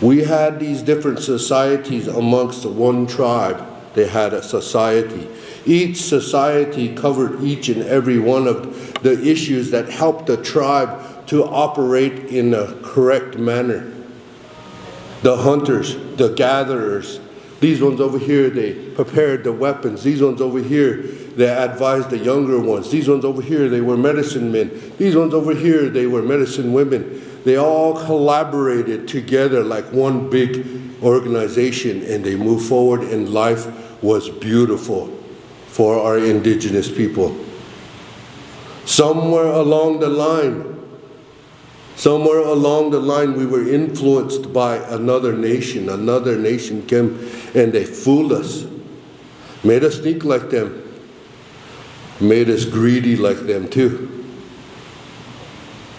We had these different societies amongst the one tribe. They had a society. Each society covered each and every one of the issues that helped the tribe to operate in a correct manner. The hunters, the gatherers, these ones over here, they prepared the weapons. These ones over here, they advised the younger ones. These ones over here, they were medicine men. These ones over here, they were medicine women. They all collaborated together like one big organization, and they moved forward, and life was beautiful for our indigenous people. Somewhere along the line, we were influenced by another nation. Another nation came and they fooled us, made us think like them, made us greedy like them too.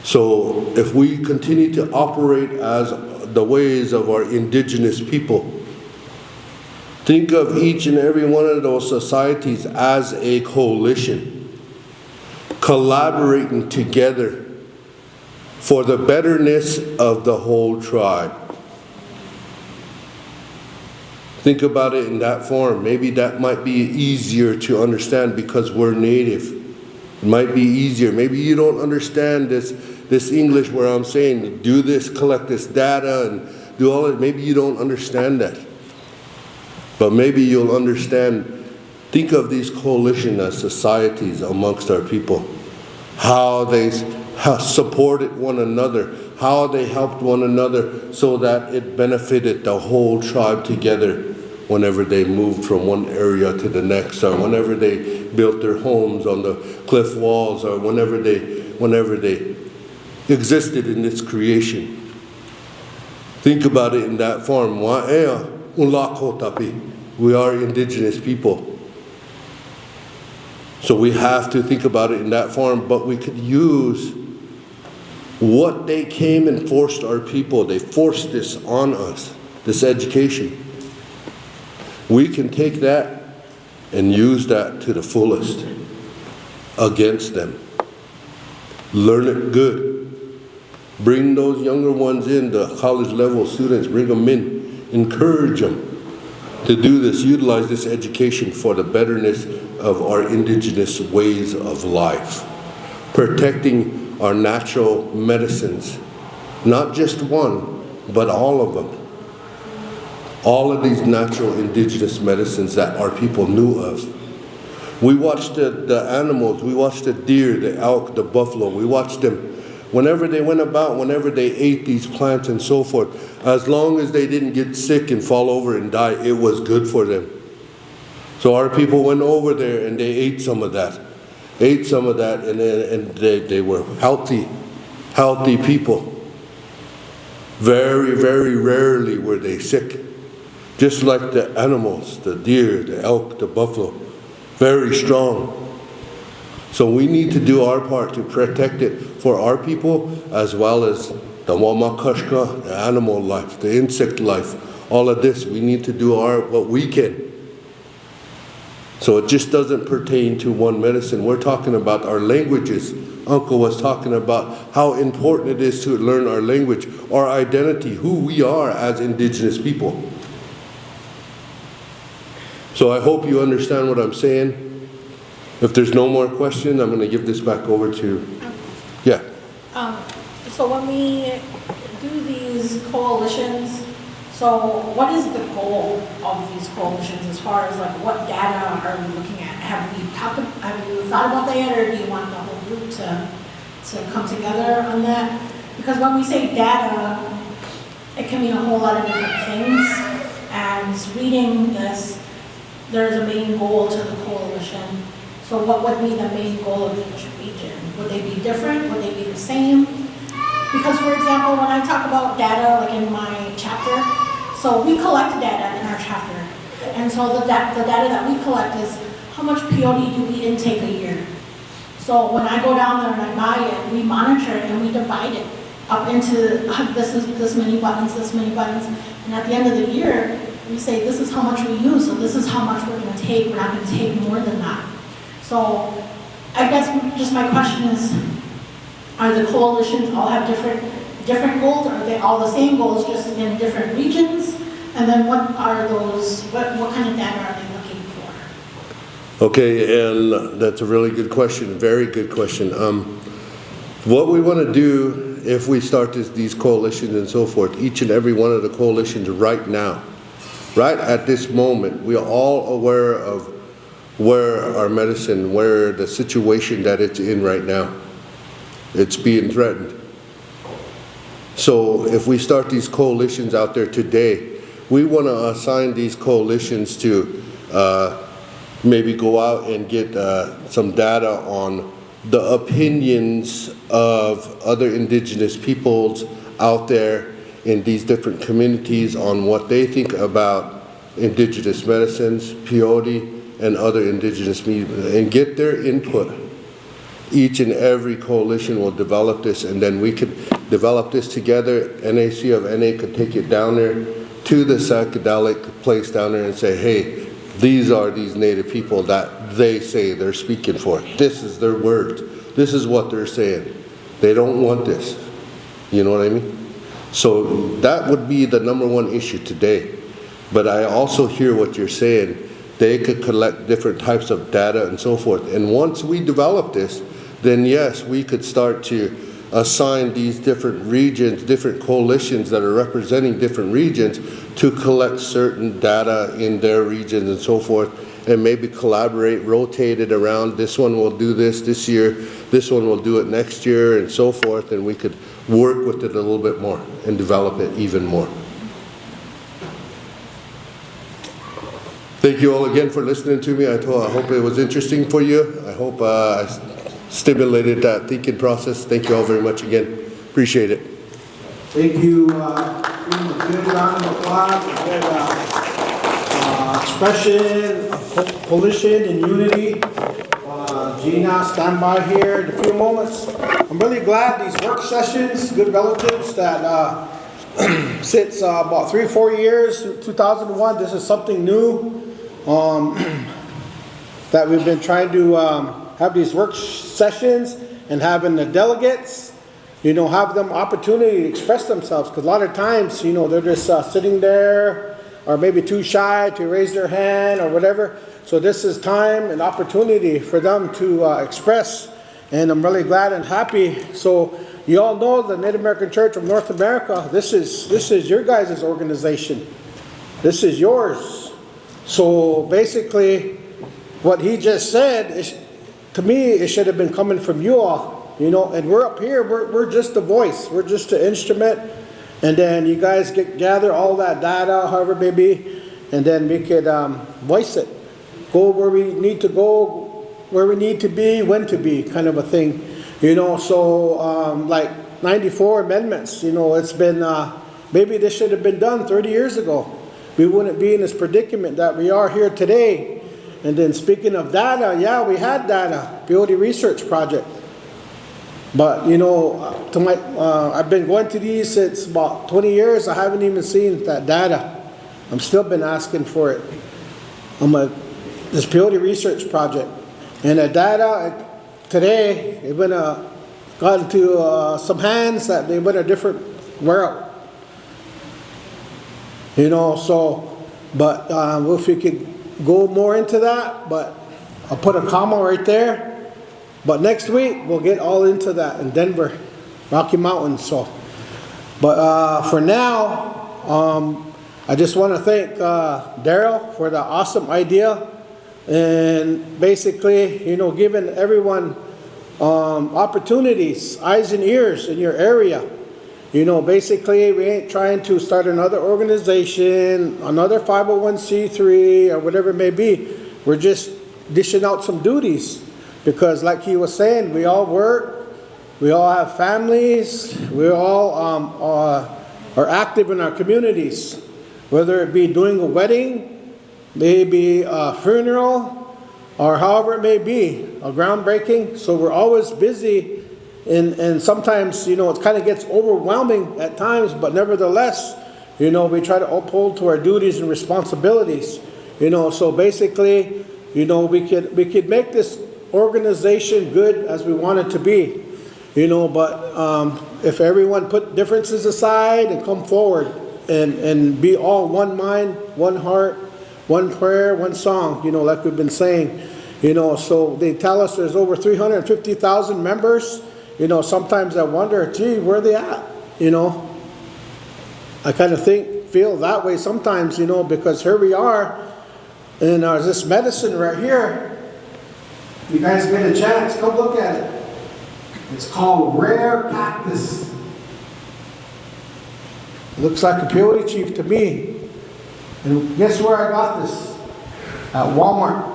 So if we continue to operate as the ways of our indigenous people, think of each and every one of those societies as a coalition, collaborating together for the betterness of the whole tribe. Think about it in that form. Maybe that might be easier to understand because we're native. It might be easier. Maybe you don't understand this English where I'm saying do this, collect this data, and do all it. Maybe you don't understand that. But maybe you'll understand. Think of these coalitions as societies amongst our people. How they supported one another, how they helped one another so that it benefited the whole tribe together whenever they moved from one area to the next, or whenever they built their homes on the cliff walls, or whenever they existed in this creation. Think about it in that form. We are indigenous people. So we have to think about it in that form, but we could use what they came and forced our people. They forced this on us, this education. We can take that and use that to the fullest against them. Learn it good. Bring those younger ones in, the college level students, bring them in. Encourage them to do this, utilize this education for the betterness of our indigenous ways of life. Protecting our natural medicines. Not just one, but all of them. All of these natural indigenous medicines that our people knew of. We watched the animals, we watched the deer, the elk, the buffalo, we watched them whenever they went about, whenever they ate these plants and so forth, as long as they didn't get sick and fall over and die, it was good for them. So our people went over there and they ate some of that. And they were healthy people. Very, very rarely were they sick. Just like the animals, the deer, the elk, the buffalo, very strong. So we need to do our part to protect it for our people, as well as the wamakashka, the animal life, the insect life, all of this. We need to do what we can. So it just doesn't pertain to one medicine. We're talking about our languages. Uncle was talking about how important it is to learn our language, our identity, who we are as indigenous people. So I hope you understand what I'm saying. If there's no more questions, I'm going to give this back over to, yeah. So when we do these coalitions, so what is the goal of these coalitions as far as like what data are we looking at? Have you thought about that yet, or do you want the whole group to come together on that? Because when we say data, it can mean a whole lot of different things. And reading this, there's a main goal to the coalition. So what would be the main goal of each region? Would they be different? Would they be the same? Because for example, when I talk about data, like in my chapter, so we collect data in our chapter. And so the data that we collect is how much peyote do we intake a year? So when I go down there and I buy it, we monitor it and we divide it up into this many buttons, and at the end of the year, we say this is how much we use, so this is how much we're going to take. We're not going to take more than that. So I guess just my question is, are the coalitions all have different goals? Are they all the same goals, just in different regions? And then what are those? What kind of data are they looking for? Okay, and that's a really good question, very good question. What we want to do if we start these coalitions and so forth, each and every one of the coalitions right now, right at this moment, we are all aware of where our medicine, where the situation that it's in right now. It's being threatened. So if we start these coalitions out there today, we want to assign these coalitions to maybe go out and get some data on the opinions of other indigenous peoples out there in these different communities on what they think about indigenous medicines, peyote, and other indigenous meat, and get their input. Each and every coalition will develop this, and then we could develop this together. NAC of NA could take it down there to the psychedelic place down there and say, hey, these are these Native people that they say they're speaking for. This is their words. This is what they're saying. They don't want this. You know what I mean? So that would be the number one issue today. But I also hear what you're saying. They could collect different types of data and so forth. And once we develop this, then yes, we could start to assign these different regions, different coalitions that are representing different regions to collect certain data in their regions and so forth, and maybe collaborate, rotate it around. This one will do this year, this one will do it next year, and so forth, and we could work with it a little bit more and develop it even more. Thank you all again for listening to me. I hope it was interesting for you. I hope I stimulated that thinking process. Thank you all very much again. Appreciate it. Thank you. Give a good round of applause. A good expression of coalition and unity. Gina, stand by here in a few moments. I'm really glad these work sessions, good relatives that since about 3 or 4 years, 2001, this is something new. That we've been trying to have these work sessions and having the delegates, have them opportunity to express themselves. Because a lot of times, they're just sitting there or maybe too shy to raise their hand or whatever. So this is time and opportunity for them to express. And I'm really glad and happy. So you all know the Native American Church of North America, this is your guys' organization. This is yours. So basically, what he just said, to me, it should have been coming from you all, and we're up here, we're just the voice, we're just the instrument, and then you guys gather all that data, however it may be, and then we could voice it, go where we need to go, where we need to be, when to be, kind of a thing, so like 94 amendments, it's been, maybe this should have been done 30 years ago. We wouldn't be in this predicament that we are here today. And then speaking of data, yeah, we had data, peyote research project. But I've been going to these since about 20 years. I haven't even seen that data. I'm still been asking for it. This peyote research project. And the data today, it went got into some hands that they went a different world. But if we could go more into that, but I'll put a comma right there. But next week, we'll get all into that in Denver, Rocky Mountains. But for now, I just want to thank Daryl for the awesome idea. And basically, giving everyone opportunities, eyes and ears in your area. Basically, we ain't trying to start another organization, another 501c3, or whatever it may be. We're just dishing out some duties. Because like he was saying, we all work, we all have families, we all are active in our communities. Whether it be doing a wedding, maybe a funeral, or however it may be, a groundbreaking. So we're always busy. And sometimes, it kind of gets overwhelming at times, but nevertheless, we try to uphold to our duties and responsibilities. So basically, we could make this organization good as we want it to be. But if everyone put differences aside and come forward and be all one mind, one heart, one prayer, one song, like we've been saying, so they tell us there's over 350,000 members. Sometimes I wonder, gee, where are they at? I kind of feel that way sometimes, because here we are, and there's this medicine right here. You guys get a chance, come look at it. It's called rare cactus. It looks like a peyote chief to me. And guess where I got this? At Walmart.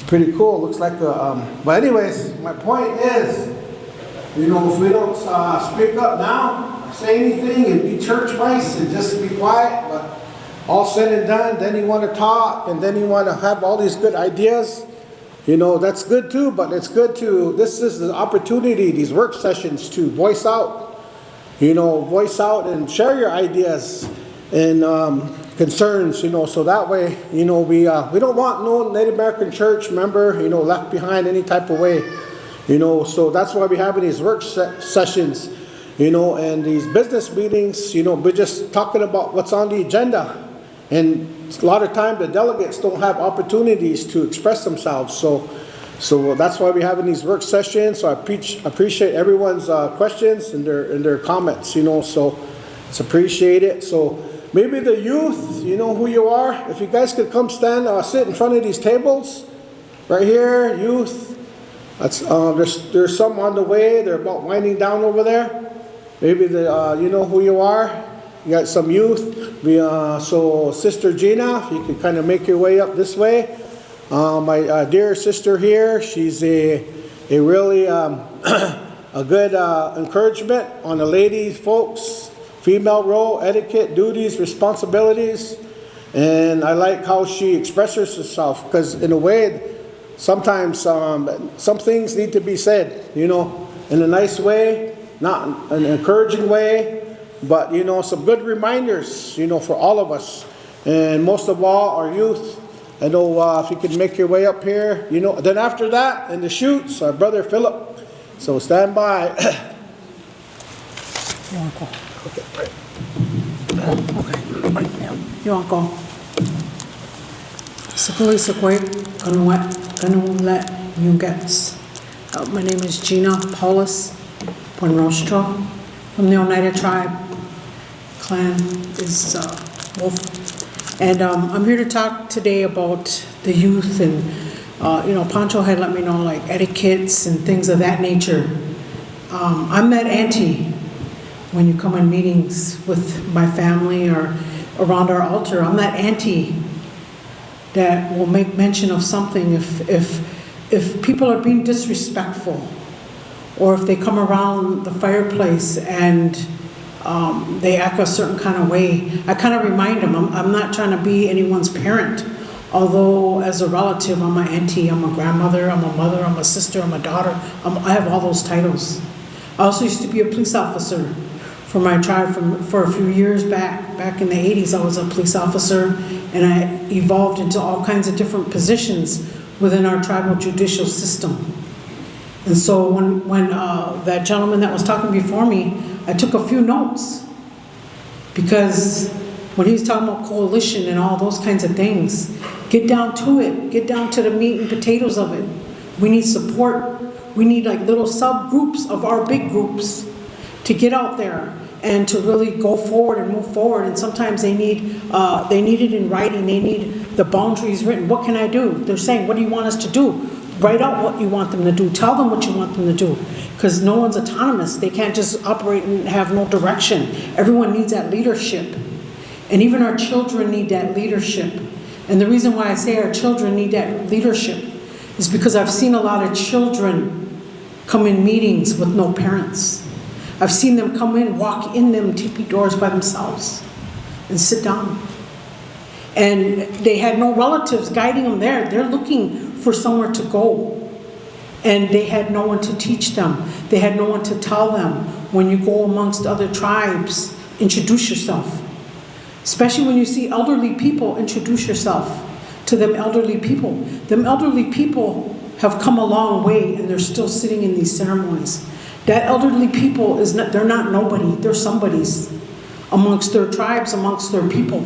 Pretty cool. Looks like but anyways, my point is, if we don't speak up now, say anything and be church mice and just be quiet, but all said and done, then you want to talk and then you want to have all these good ideas, that's good too, but it's good this is the opportunity, these work sessions, to voice out and share your ideas and concerns, so that way, we don't want no Native American church member, left behind any type of way, so that's why we're having these work sessions, and these business meetings, we're just talking about what's on the agenda, and a lot of time the delegates don't have opportunities to express themselves, so that's why we're having these work sessions. So I appreciate everyone's questions and their comments, so it's appreciated. So maybe the youth, you know who you are. If you guys could come stand, sit in front of these tables, right here, youth. That's there's some on the way. They're about winding down over there. Maybe you know who you are. You got some youth. So Sister Gina, if you could kind of make your way up this way. My dear sister here, she's a really a good encouragement on the ladies, folks. Female role, etiquette, duties, responsibilities, and I like how she expresses herself, because in a way, sometimes some things need to be said, in a nice way, not an encouraging way, but some good reminders, for all of us, and most of all, our youth. I know if you could make your way up here, then after that, in the chutes, our brother Philip. So stand by. Okay. You want to go? My name is Gina Paulus Ponrostro from the Oneida Tribe. Clan is Wolf. And I'm here to talk today about the youth, and Pancho had let me know like etiquettes and things of that nature. I'm that auntie. When you come in meetings with my family or around our altar, I'm that auntie that will make mention of something if people are being disrespectful, or if they come around the fireplace and they act a certain kind of way. I kind of remind them, I'm not trying to be anyone's parent, although as a relative, I'm an auntie, I'm a grandmother, I'm a mother, I'm a sister, I'm a daughter. I have all those titles. I also used to be a police officer for my tribe for a few years back in the 80s. I was a police officer, and I evolved into all kinds of different positions within our tribal judicial system. And so when that gentleman that was talking before me, I took a few notes, because when he was talking about coalition and all those kinds of things, get down to it, get down to the meat and potatoes of it. We need support. We need like little subgroups of our big groups to get out there and to really go forward and move forward. And sometimes they need it in writing. They need the boundaries written. What can I do? They're saying, what do you want us to do? Write out what you want them to do. Tell them what you want them to do. Because no one's autonomous. They can't just operate and have no direction. Everyone needs that leadership. And even our children need that leadership. And the reason why I say our children need that leadership is because I've seen a lot of children come in meetings with no parents. I've seen them come in, walk in them tippy doors by themselves and sit down. And they had no relatives guiding them there. They're looking for somewhere to go. And they had no one to teach them. They had no one to tell them, when you go amongst other tribes, introduce yourself. Especially when you see elderly people, introduce yourself to them elderly people. Them elderly people have come a long way and they're still sitting in these ceremonies. That elderly people, they're not nobody, they're somebodies amongst their tribes, amongst their people.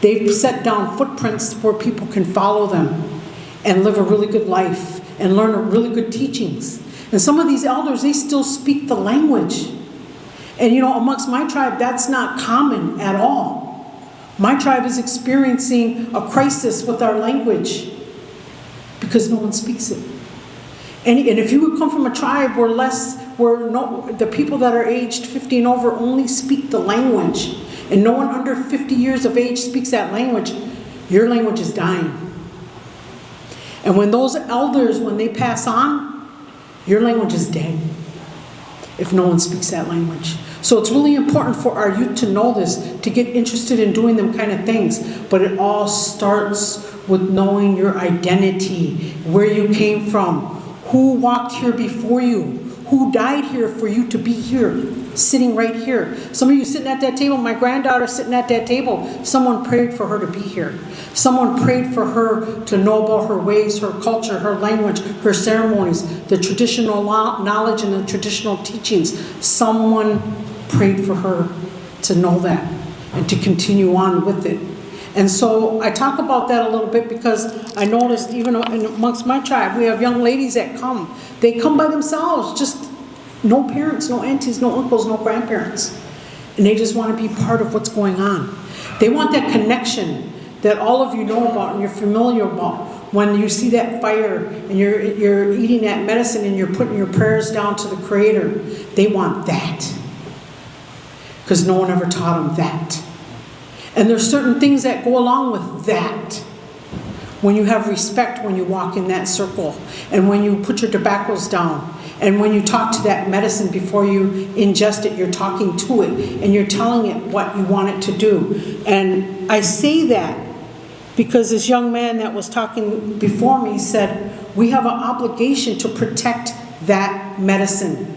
They've set down footprints where people can follow them and live a really good life and learn really good teachings. And some of these elders, they still speak the language. And you know, amongst my tribe, that's not common at all. My tribe is experiencing a crisis with our language because no one speaks it. And if you would come from a tribe where the people that are aged 50 and over only speak the language, and no one under 50 years of age speaks that language, your language is dying. And when those elders, when they pass on, your language is dead if no one speaks that language. So it's really important for our youth to know this, to get interested in doing them kind of things. But it all starts with knowing your identity, where you came from, who walked here before you, who died here for you to be here, sitting right here. Some of you sitting at that table, my granddaughter sitting at that table, someone prayed for her to be here. Someone prayed for her to know about her ways, her culture, her language, her ceremonies, the traditional knowledge and the traditional teachings. Someone prayed for her to know that and to continue on with it. And so I talk about that a little bit because I noticed even amongst my tribe, we have young ladies that come. They come by themselves, just no parents, no aunties, no uncles, no grandparents. And they just want to be part of what's going on. They want that connection that all of you know about and you're familiar about. When you see that fire and you're eating that medicine and you're putting your prayers down to the Creator, they want that. Because no one ever taught them that. And there's certain things that go along with that. When you have respect when you walk in that circle, and when you put your tobaccos down, and when you talk to that medicine before you ingest it, you're talking to it, and you're telling it what you want it to do. And I say that because this young man that was talking before me said, we have an obligation to protect that medicine.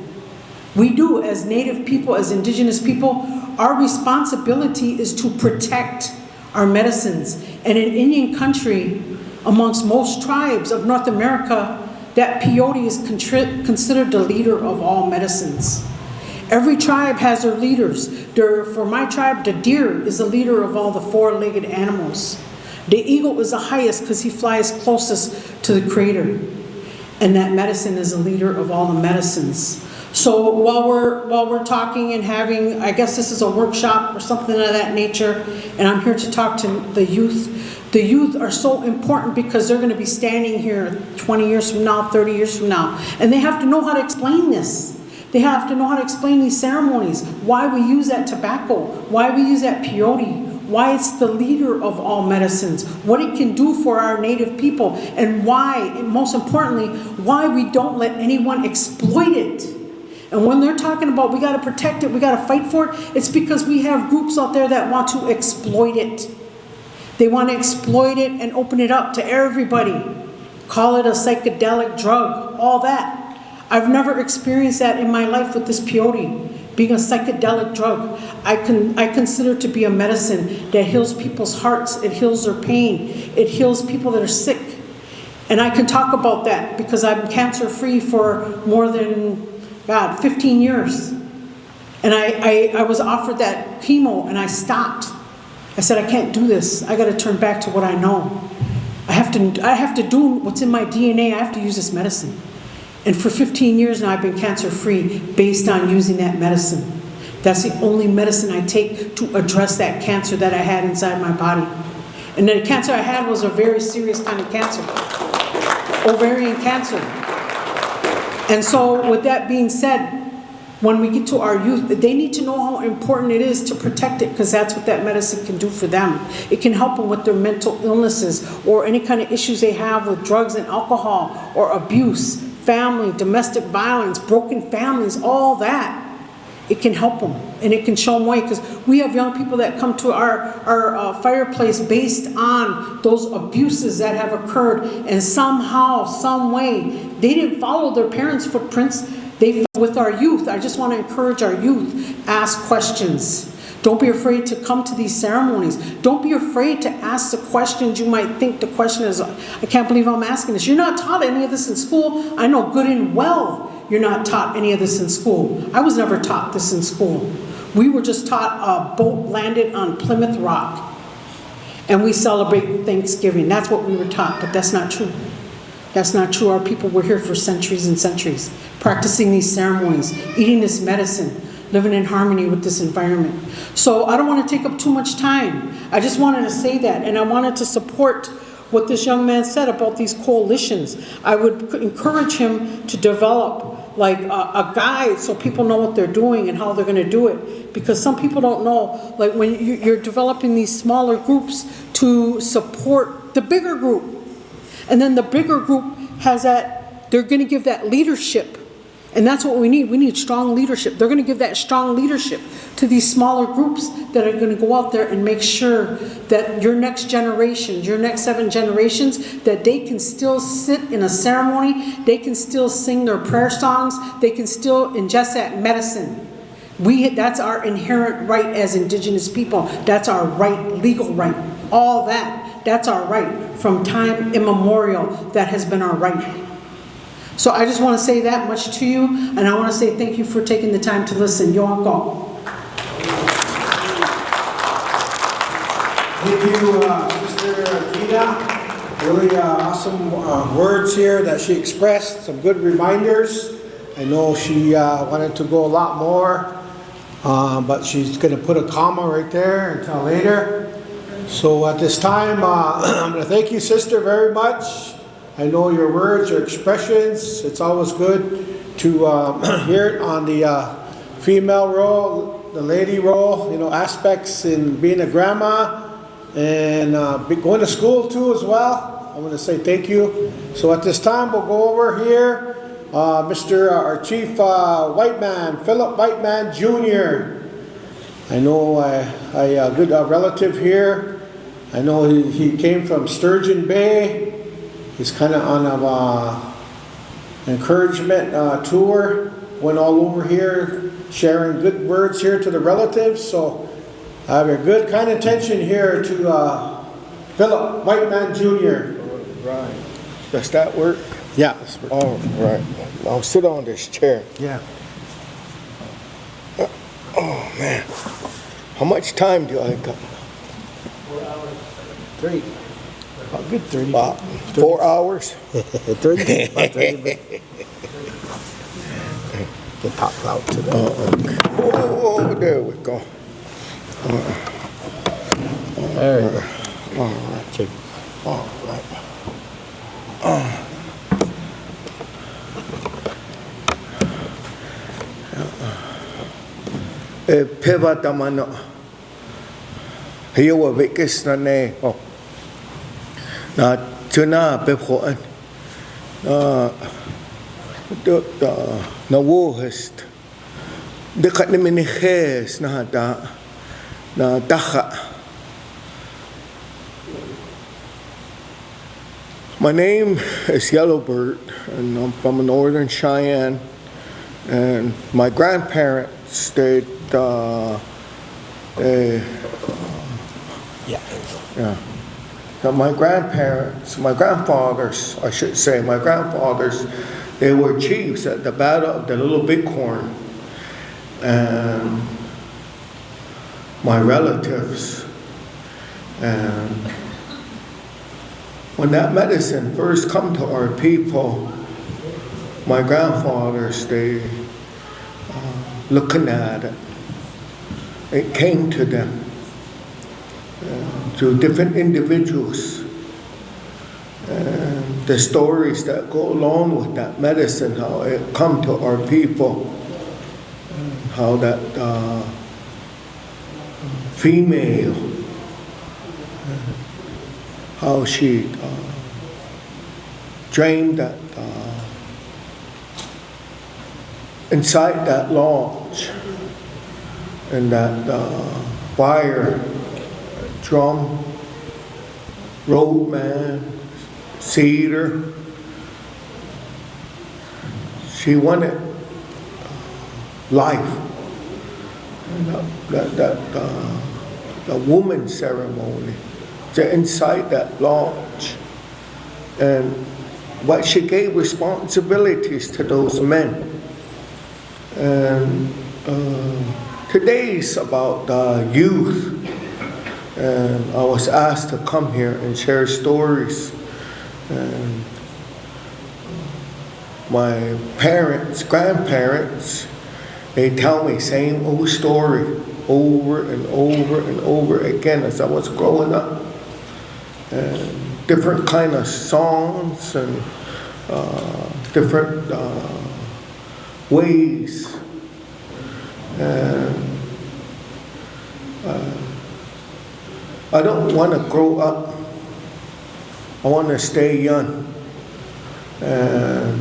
We do, as Native people, as Indigenous people, our responsibility is to protect our medicines. And in Indian country, amongst most tribes of North America, that peyote is considered the leader of all medicines. Every tribe has their leaders. For my tribe, the deer is the leader of all the four-legged animals. The eagle is the highest because he flies closest to the Creator. And that medicine is the leader of all the medicines. So while we're talking and having, I guess this is a workshop or something of that nature, and I'm here to talk to the youth. The youth are so important because they're going to be standing here 20 years from now, 30 years from now, and they have to know how to explain this. They have to know how to explain these ceremonies, why we use that tobacco, why we use that peyote, why it's the leader of all medicines, what it can do for our Native people, and why, and most importantly, why we don't let anyone exploit it. And when they're talking about we got to protect it, we got to fight for it, it's because we have groups out there that want to exploit it. They want to exploit it and open it up to everybody. Call it a psychedelic drug, all that. I've never experienced that in my life with this peyote, being a psychedelic drug. I consider it to be a medicine that heals people's hearts, it heals their pain, it heals people that are sick. And I can talk about that because I'm cancer-free for more than 15 years. And I was offered that chemo and I stopped. I said, I can't do this. I got to turn back to what I know. I have to do what's in my DNA. I have to use this medicine. And for 15 years now, I've been cancer-free based on using that medicine. That's the only medicine I take to address that cancer that I had inside my body. And the cancer I had was a very serious kind of cancer. ovarian cancer. And so with that being said, when we get to our youth, they need to know how important it is to protect it, because that's what that medicine can do for them. It can help them with their mental illnesses or any kind of issues they have with drugs and alcohol or abuse, family, domestic violence, broken families, all that. It can help them and it can show them way, because we have young people that come to our fireplace based on those abuses that have occurred, and somehow, some way, they didn't follow their parents' footprints. They with our youth. I just want to encourage our youth, ask questions. Don't be afraid to come to these ceremonies. Don't be afraid to ask the questions. You might think the question is, I can't believe I'm asking this. You're not taught any of this in school. I know good and well you're not taught any of this in school. I was never taught this in school. We were just taught a boat landed on Plymouth Rock and we celebrate Thanksgiving. That's what we were taught, but that's not true. That's not true. Our people were here for centuries and centuries, practicing these ceremonies, eating this medicine, living in harmony with this environment. So I don't want to take up too much time. I just wanted to say that, and I wanted to support what this young man said about these coalitions. I would encourage him to develop like a guide so people know what they're doing and how they're going to do it. Because some people don't know, like when you're developing these smaller groups to support the bigger group. And then the bigger group has that, they're going to give that leadership. And that's what we need. We need strong leadership. They're going to give that strong leadership to these smaller groups that are going to go out there and make sure that your next generation, your next 7 generations, that they can still sit in a ceremony, they can still sing their prayer songs, they can still ingest that medicine. That's our inherent right as Indigenous people. That's our right, legal right. All that, that's our right. From time immemorial, that has been our right. So I just want to say that much to you, and I want to say thank you for taking the time to listen. Yo go. Thank you, Sister Gita. Really awesome words here that she expressed, some good reminders. I know she wanted to go a lot more, but she's going to put a comma right there until later. So at this time, I'm going to thank you, Sister, very much. I know your words, your expressions, it's always good to hear it on the female role, the lady role, you know, aspects in being a grandma and going to school too as well. I want to say thank you. So at this time, we'll go over here, our Chief White Man, Philip White Man Jr. I know a good relative here. I know he came from Sturgeon Bay. He's kind of on an encouragement tour, went all over here, sharing good words here to the relatives. So I have a good kind of attention here to Philip White Man Jr. Right. Does that work? Yeah. All right. I'll sit on this chair. Yeah. Oh, man. How much time do I got? 4 hours. 3. A good 30. About 4 hours? 30. About 30 minutes. Get popped out to the. Oh, there we go. There you go. All right. All right. Peva tamano. Here we vikis na ne. Oh. Na tuna pepoan. Na wohest. Dekat ni minihes na hata na taha. My name is Yellowbird, and I'm from Northern Cheyenne. And my grandparents stayed. Yeah. So my grandfathers, I should say, they were chiefs at the Battle of the Little Bighorn. And my relatives. And when that medicine first come to our people, my grandfathers, they looking at it. It came to them. To different individuals. And the stories that go along with that medicine, how it come to our people, how that female, how she drained that inside that lodge, and that fire drum, roadman, cedar. She wanted life. And the woman ceremony, inside that lodge. And what she gave responsibilities to those men. And today's about youth. And I was asked to come here and share stories. And my parents, grandparents, they tell me same old story over and over and over again as I was growing up. And different kind of songs and different ways. And I don't want to grow up. I want to stay young. And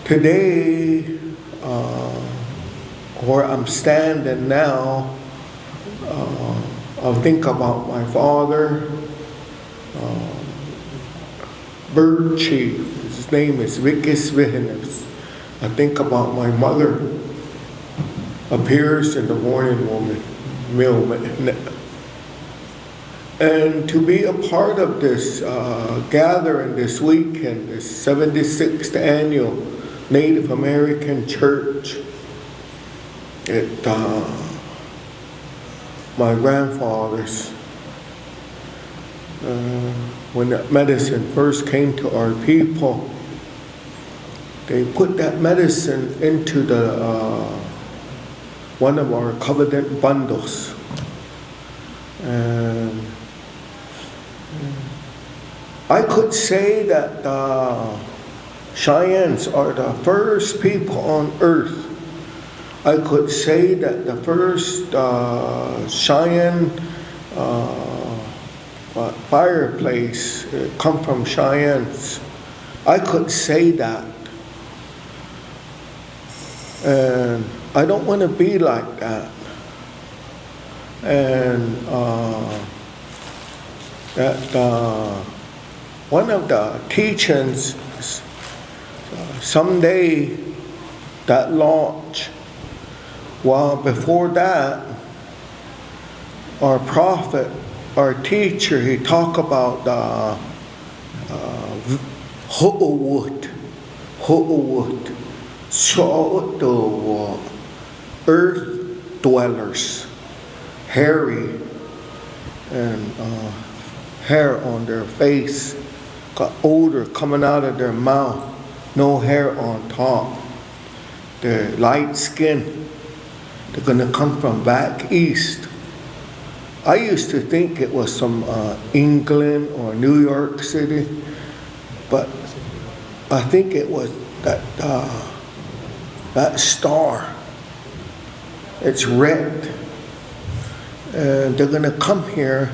today, where I'm standing now, I'll think about my father, bird chief. His name is Vickis Vihinus. I think about my mother, appears in the morning woman, millman. And to be a part of this gathering this weekend, this 76th annual Native American Church, my grandfather's, when that medicine first came to our people, they put that medicine into the one of our covenant bundles. And I could say that Cheyennes are the first people on earth. I could say that the first Cheyenne fireplace come from Cheyennes. I could say that. And I don't want to be like that. And one of the teachings, someday that launch, well, before that, our prophet, our teacher, he talked about the ho'owut, so earth dwellers, hairy, and hair on their face, got odor coming out of their mouth, no hair on top. They're light skin. They're going to come from back east. I used to think it was from England or New York City, but I think it was that star. It's red. And they're going to come here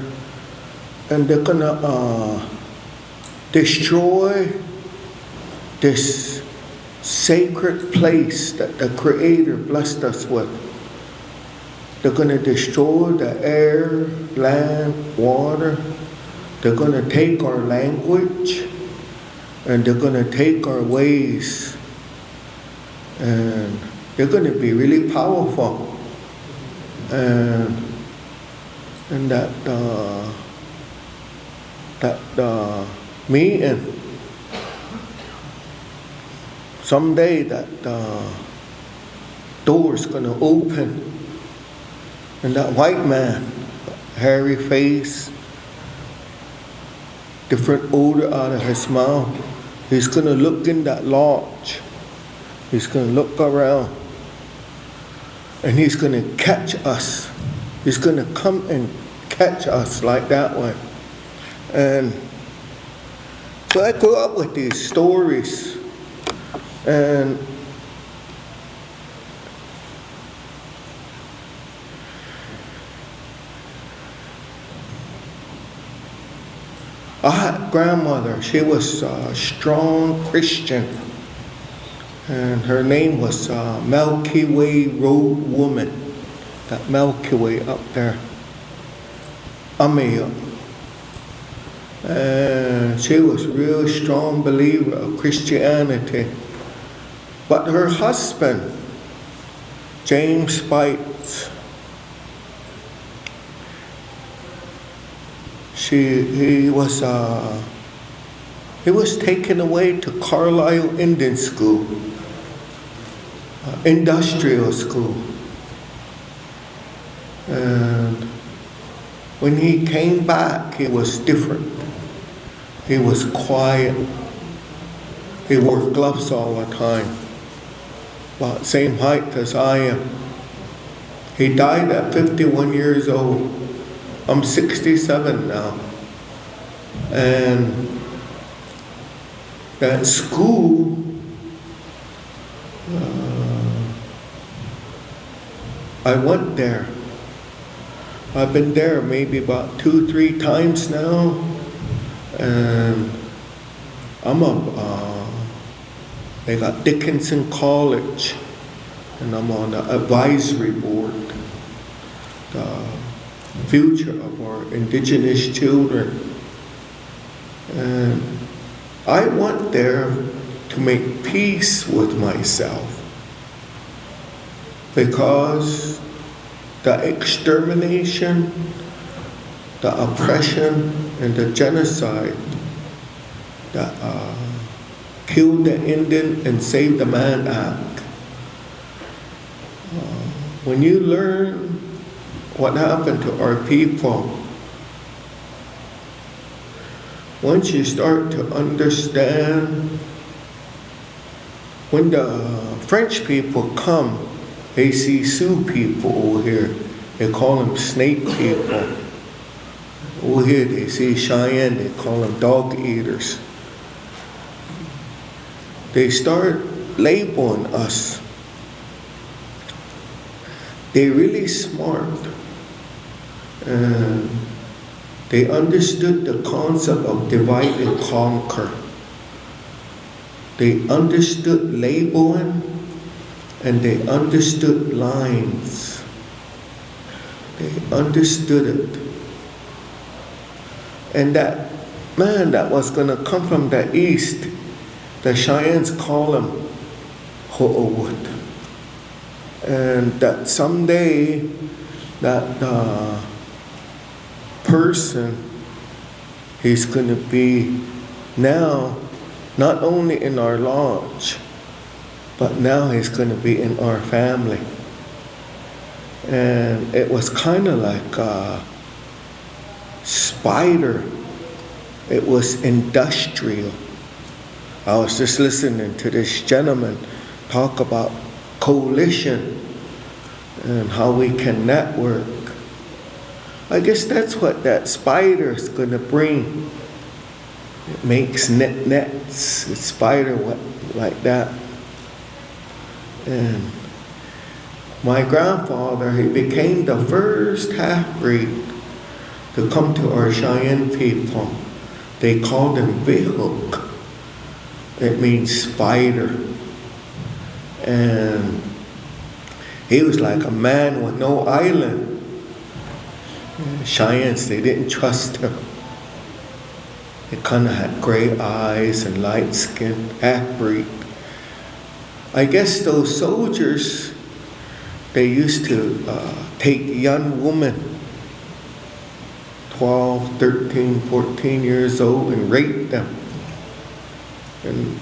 and they're going to destroy this sacred place that the Creator blessed us with. They're going to destroy the air, land, water. They're going to take our language, and they're going to take our ways. And they're going to be really powerful. And that meeting, someday that door's going to open. And that white man, hairy face, different odor out of his mouth, he's going to look in that lodge. He's going to look around. And he's going to catch us. He's going to come and catch us like that one. And so I grew up with these stories, and I had grandmother. She was a strong Christian, and her name was Milky Way Road Woman. That Milky Way up there, Amiya. And she was a real strong believer of Christianity. But her husband, James Spites, he was taken away to Carlisle Indian School, industrial school. And when he came back, he was different. He was quiet. He wore gloves all the time, about the same height as I am. He died at 51 years old. I'm 67 now. And that school, I went there. I've been there maybe about 2-3 times now, and they got Dickinson College, and I'm on the advisory board, the future of our indigenous children. And I went there to make peace with myself, because the extermination, the oppression, and the genocide that killed the Indian and saved the man act. When you learn what happened to our people, once you start to understand, when the French people come, they see Sioux people over here. They call them snake people. Over here they see Cheyenne, they call them dog eaters. They start labeling us. They're really smart. And they understood the concept of divide and conquer. They understood labeling, and they understood lines. They understood it. And that man that was going to come from the east, the Cheyennes call him Ho'owut. And that someday that person, he's going to be now not only in our lodge, but now he's going to be in our family. And it was kind of like a spider. It was industrial. I was just listening to this gentleman talk about coalition and how we can network. I guess that's what that spider is going to bring. It makes nets, a spider like that. And my grandfather, he became the first half-breed to come to our Cheyenne people. They called him Bihuk. It means spider. And he was like a man with no island. Cheyennes, they didn't trust him. He kind of had gray eyes and light skin, half-breed. I guess those soldiers, they used to take young women, 12, 13, 14 years old, and rape them. And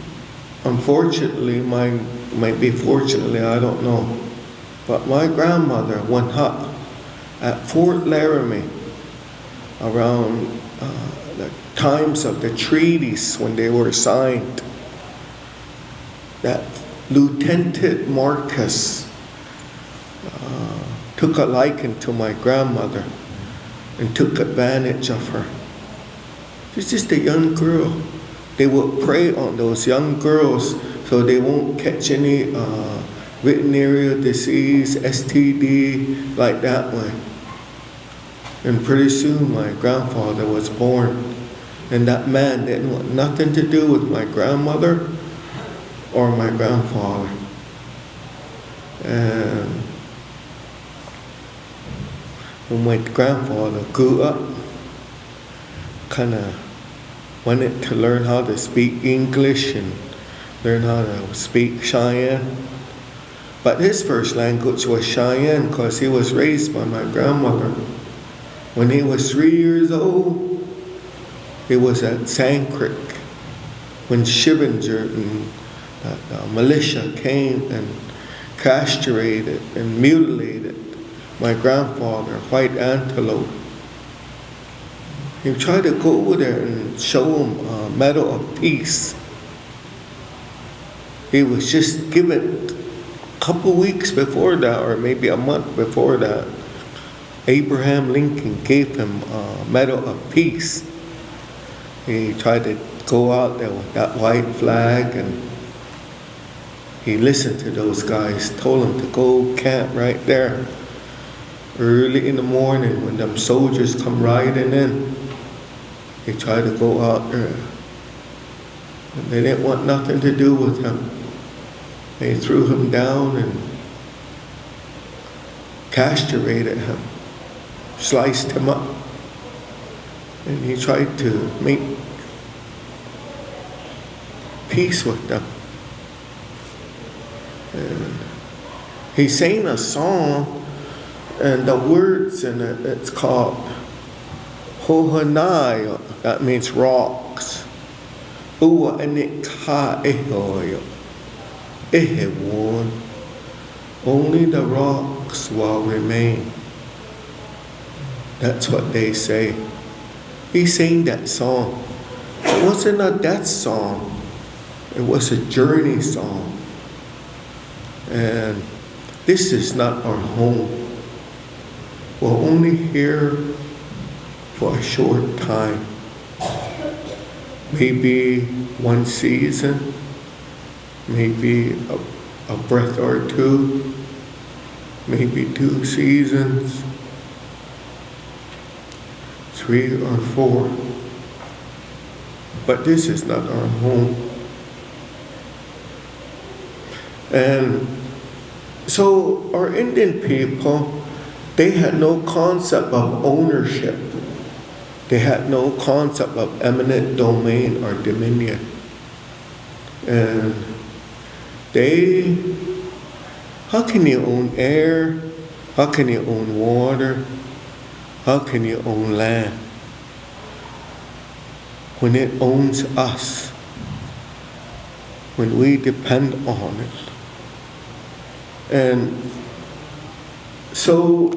unfortunately, might be fortunately, I don't know, but my grandmother went up at Fort Laramie around the times of the treaties when they were signed. That Lieutenant Marcus took a liking to my grandmother, and took advantage of her. She's just a young girl. They would prey on those young girls so they won't catch any venereal disease, STD, like that way. And pretty soon my grandfather was born. And that man didn't want nothing to do with my grandmother or my grandfather. And when my grandfather grew up, kind of wanted to learn how to speak English and learn how to speak Cheyenne. But his first language was Cheyenne because he was raised by my grandmother. When he was 3 years old, it was at Sand Creek when Shivenger and the militia came and castrated and mutilated my grandfather, White Antelope. He tried to go over there and show him a Medal of Peace. He was just given a couple weeks before that, or maybe a month before that. Abraham Lincoln gave him a Medal of Peace. He tried to go out there with that white flag, and he listened to those guys, told him to go camp right there early in the morning when them soldiers come riding in. He tried to go out there, and they didn't want nothing to do with him. They threw him down and castrated him, sliced him up, and he tried to make peace with them. And he sang a song, and the words in it, it's called Hohanai, that means rocks. Ua enika ehoyo, ehewon. Only the rocks will remain. That's what they say. He sang that song. It wasn't a death song. It was a journey song. And this is not our home. We're only here for a short time. Maybe one season, maybe a breath or two, maybe 2 seasons, 3 or 4. But this is not our home. And so our Indian people, they had no concept of ownership. They had no concept of eminent domain or dominion. And how can you own air? How can you own water? How can you own land when it owns us? When we depend on it. And so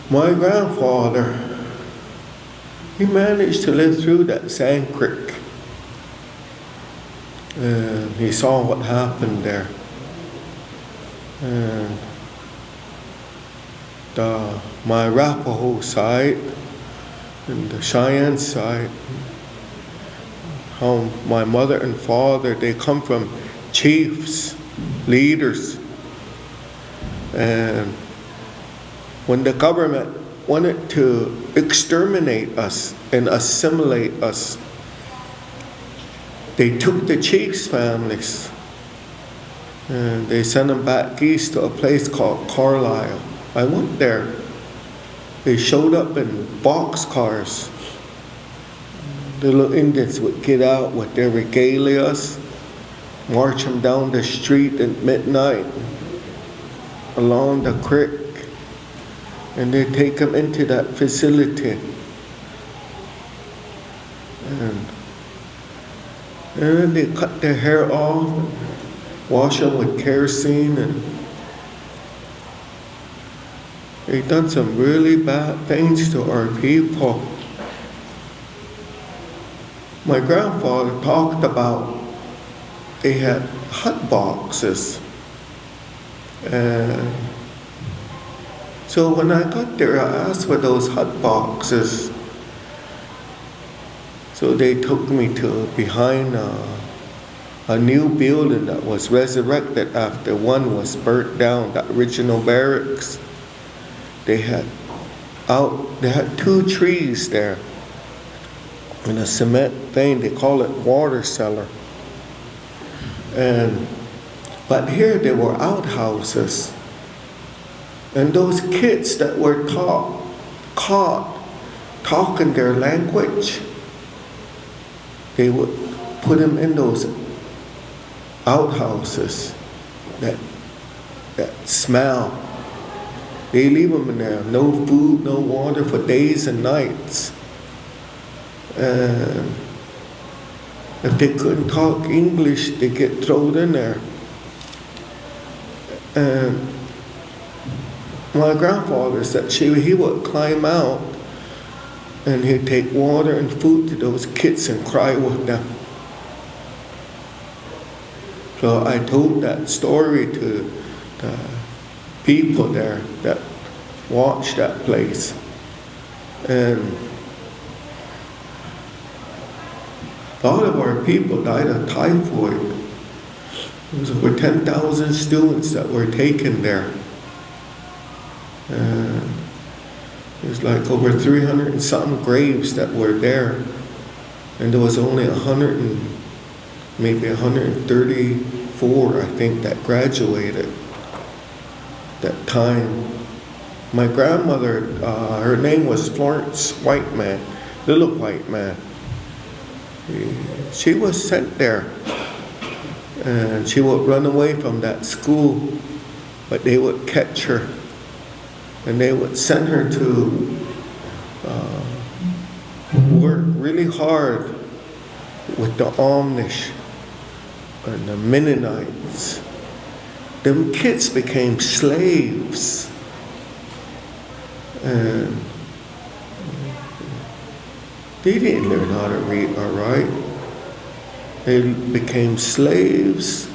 my grandfather, he managed to live through that Sand Creek. And he saw what happened there. And my Arapaho side and the Cheyenne side, how my mother and father, they come from chiefs, leaders. And when the government wanted to exterminate us and assimilate us, they took the chiefs' families and they sent them back east to a place called Carlisle. I went there. They showed up in boxcars. The little Indians would get out with their regalias, march them down the street at midnight, along the creek, and they take them into that facility. And then they cut their hair off, wash them with kerosene, and they've done some really bad things to our people. My grandfather talked about they had hot boxes. And So when I got there, I asked for those hot boxes. So they took me to behind a new building that was resurrected after one was burnt down, the original barracks. They had 2 trees there in a cement thing. They call it water cellar. But here there were outhouses. And those kids that were caught talking their language, they would put them in those outhouses that smell. They leave them in there, no food, no water for days and nights. And if they couldn't talk English, they get thrown in there. And my grandfather said he would climb out and he'd take water and food to those kids and cry with them. So I told that story to the people there that watched that place. And a lot of our people died of typhoid. There was over 10,000 students that were taken there. There's like over 300 and something graves that were there. And there was only 134, I think, that graduated that time. My grandmother, her name was Florence Whiteman, Little White Man. She was sent there. And she would run away from that school, but they would catch her. And they would send her to work really hard with the Amish and the Mennonites. Them kids became slaves. And they didn't learn how to read or write. They became slaves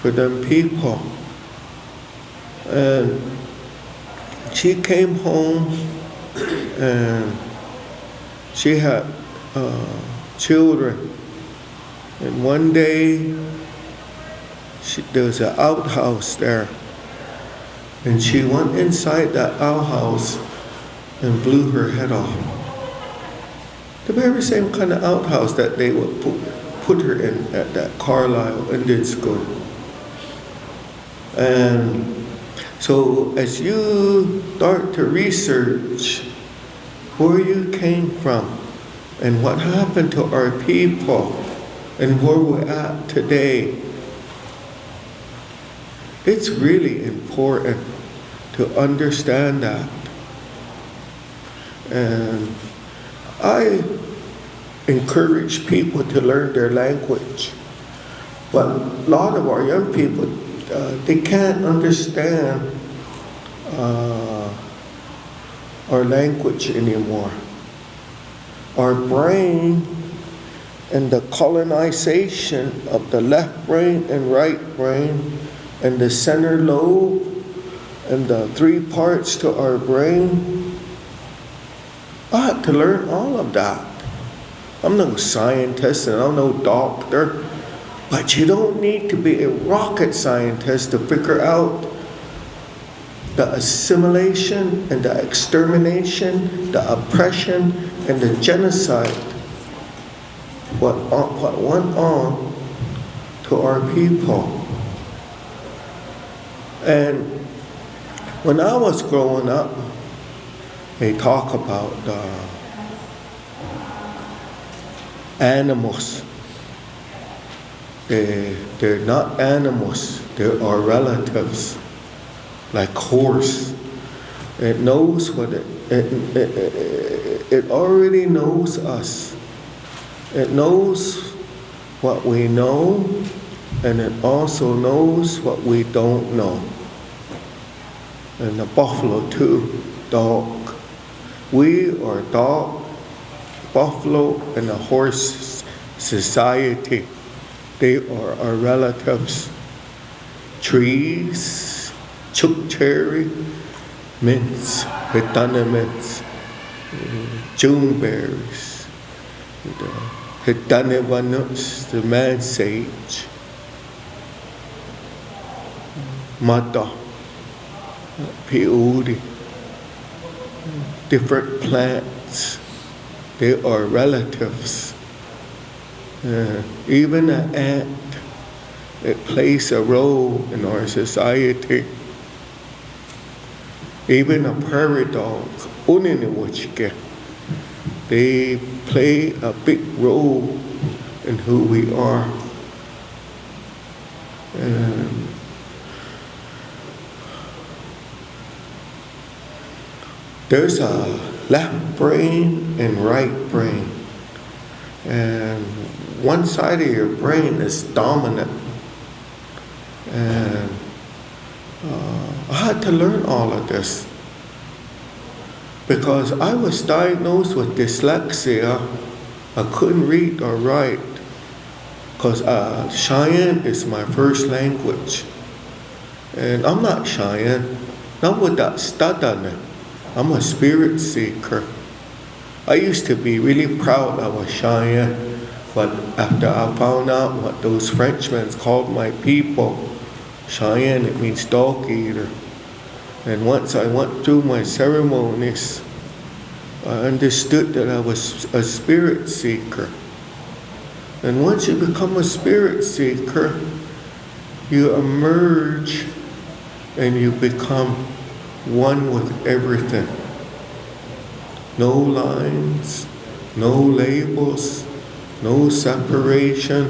for them people. And she came home and she had children. And one day there was an outhouse there. And she went inside that outhouse and blew her head off. The very same kind of outhouse that they would put her in at that Carlisle Indian School. And so as you start to research where you came from and what happened to our people and where we're at today, it's really important to understand that. And I encourage people to learn their language. But a lot of our young people, they can't understand our language anymore. Our brain and the colonization of the left brain and right brain and the center lobe and the 3 parts to our brain, I had to learn all of that. I'm no scientist and I'm no doctor, but you don't need to be a rocket scientist to figure out the assimilation and the extermination, the oppression and the genocide, what went on to our people. And when I was growing up, they talk about animals. They're not animals, they're our relatives, like horse. It knows what it already knows us. It knows what we know, and it also knows what we don't know. And the buffalo too, dog. We are dog, buffalo, and the horse society. They are our relatives. Trees, chook cherry, mints, hitana mints, June berries, hitana nuts, the man sage, mata, peyote, different plants. They are relatives. Even an ant, it plays a role in our society. Even a prairie dog, uniniwachke, they play a big role in who we are. There's a left brain and right brain. And one side of your brain is dominant. And I had to learn all of this because I was diagnosed with dyslexia. I couldn't read or write because Cheyenne is my first language. And I'm not Cheyenne. Not with that studana. I'm a spirit seeker. I used to be really proud I was Cheyenne, but after I found out what those Frenchmen called my people, Cheyenne, it means dog eater. And once I went through my ceremonies, I understood that I was a spirit seeker. And once you become a spirit seeker, you emerge and you become one with everything. No lines, no labels, no separation.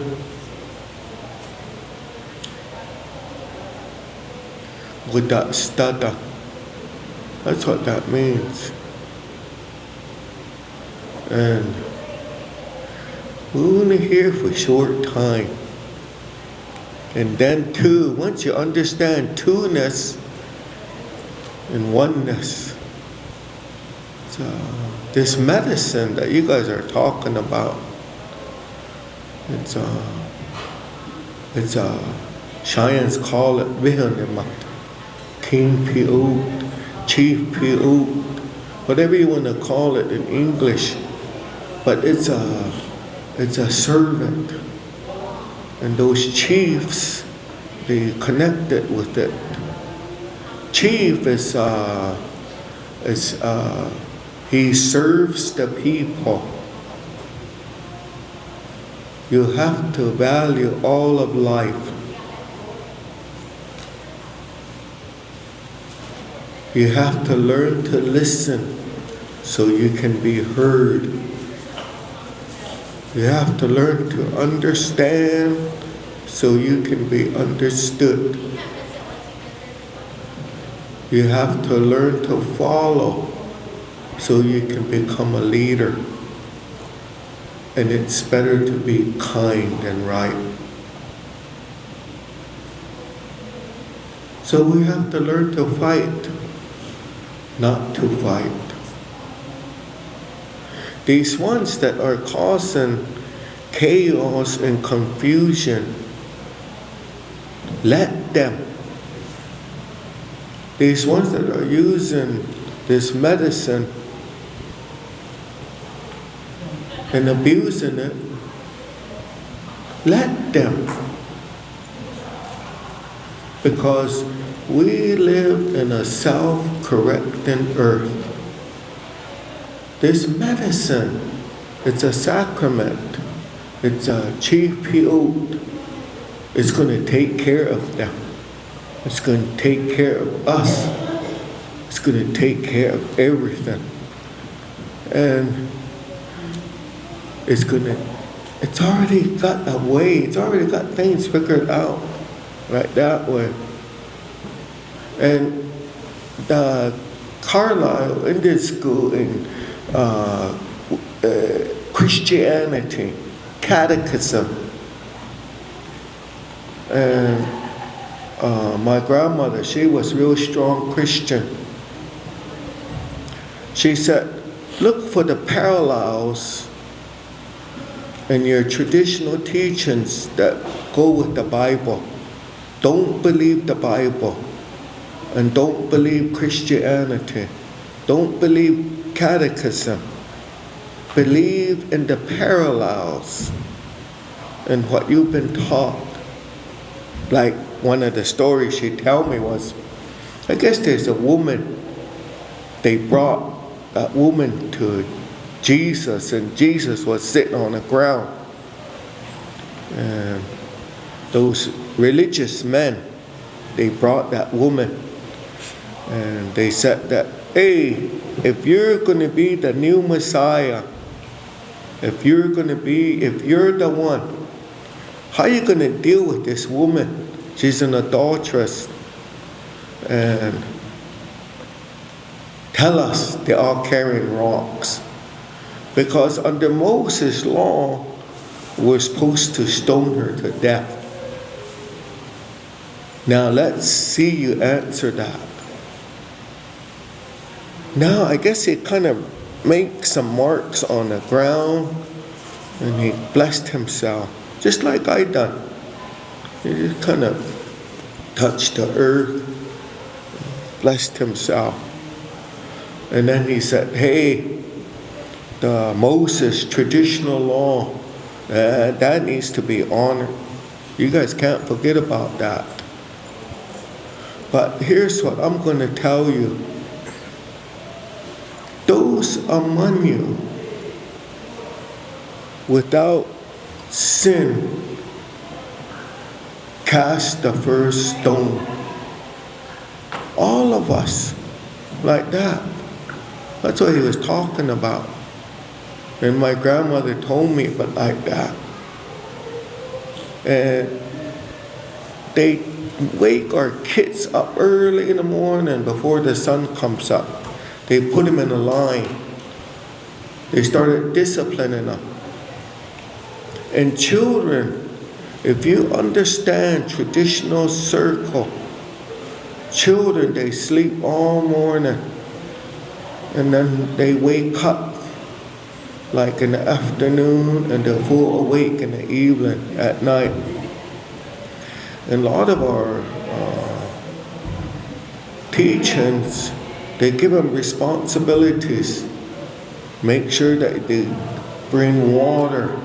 With that stada. That's what that means. And we're only here for a short time. And then two, once you understand two-ness and oneness, this medicine that you guys are talking about, it's Cheyennes call it Vihanimat, King Piut, Chief Piut, whatever you want to call it in English, but it's a servant, and those chiefs, they connected with it. Chief he serves the people. You have to value all of life. You have to learn to listen so you can be heard. You have to learn to understand so you can be understood. You have to learn to follow so you can become a leader. And it's better to be kind and right. So we have to learn to fight, not to fight. These ones that are causing chaos and confusion, let them. These ones that are using this medicine and abusing it, let them. Because we live in a self-correcting earth. This medicine, it's a sacrament. It's a chief piot. It's going to take care of them. It's going to take care of us. It's going to take care of everything. And it's already got a way, it's already got things figured out right that way. And the Carlisle Indian School in Christianity, Catechism, and my grandmother, she was a real strong Christian. She said, look for the parallels in your traditional teachings that go with the Bible. Don't believe the Bible. and don't believe Christianity. Don't believe catechism. Believe in the parallels and what you've been taught. Like one of the stories she told me was, I guess there's a woman, they brought that woman to Jesus, and Jesus was sitting on the ground. And those religious men, they brought that woman, and they said that, hey, if you're going to be the new Messiah, if you're the one, how are you going to deal with this woman? She's an adulteress. And tell us, they're all carrying rocks. Because under Moses' law, we're supposed to stone her to death. Now let's see you answer that. Now I guess he kind of made some marks on the ground, and he blessed himself, just like I done. He just kind of touched the earth, blessed himself. And then he said, hey, the Moses traditional law, that needs to be honored. You guys can't forget about that. But here's what I'm going to tell you. Those among you without sin, cast the first stone. All of us, like that. That's what he was talking about. And my grandmother told me but like that. And they wake our kids up early in the morning before the sun comes up. They put them in a line. They started disciplining them. And children, if you understand traditional circle, children, they sleep all morning. And then they wake up like in the afternoon, and they're full awake in the evening, at night. And a lot of our teachings, they give them responsibilities. Make sure that they bring water.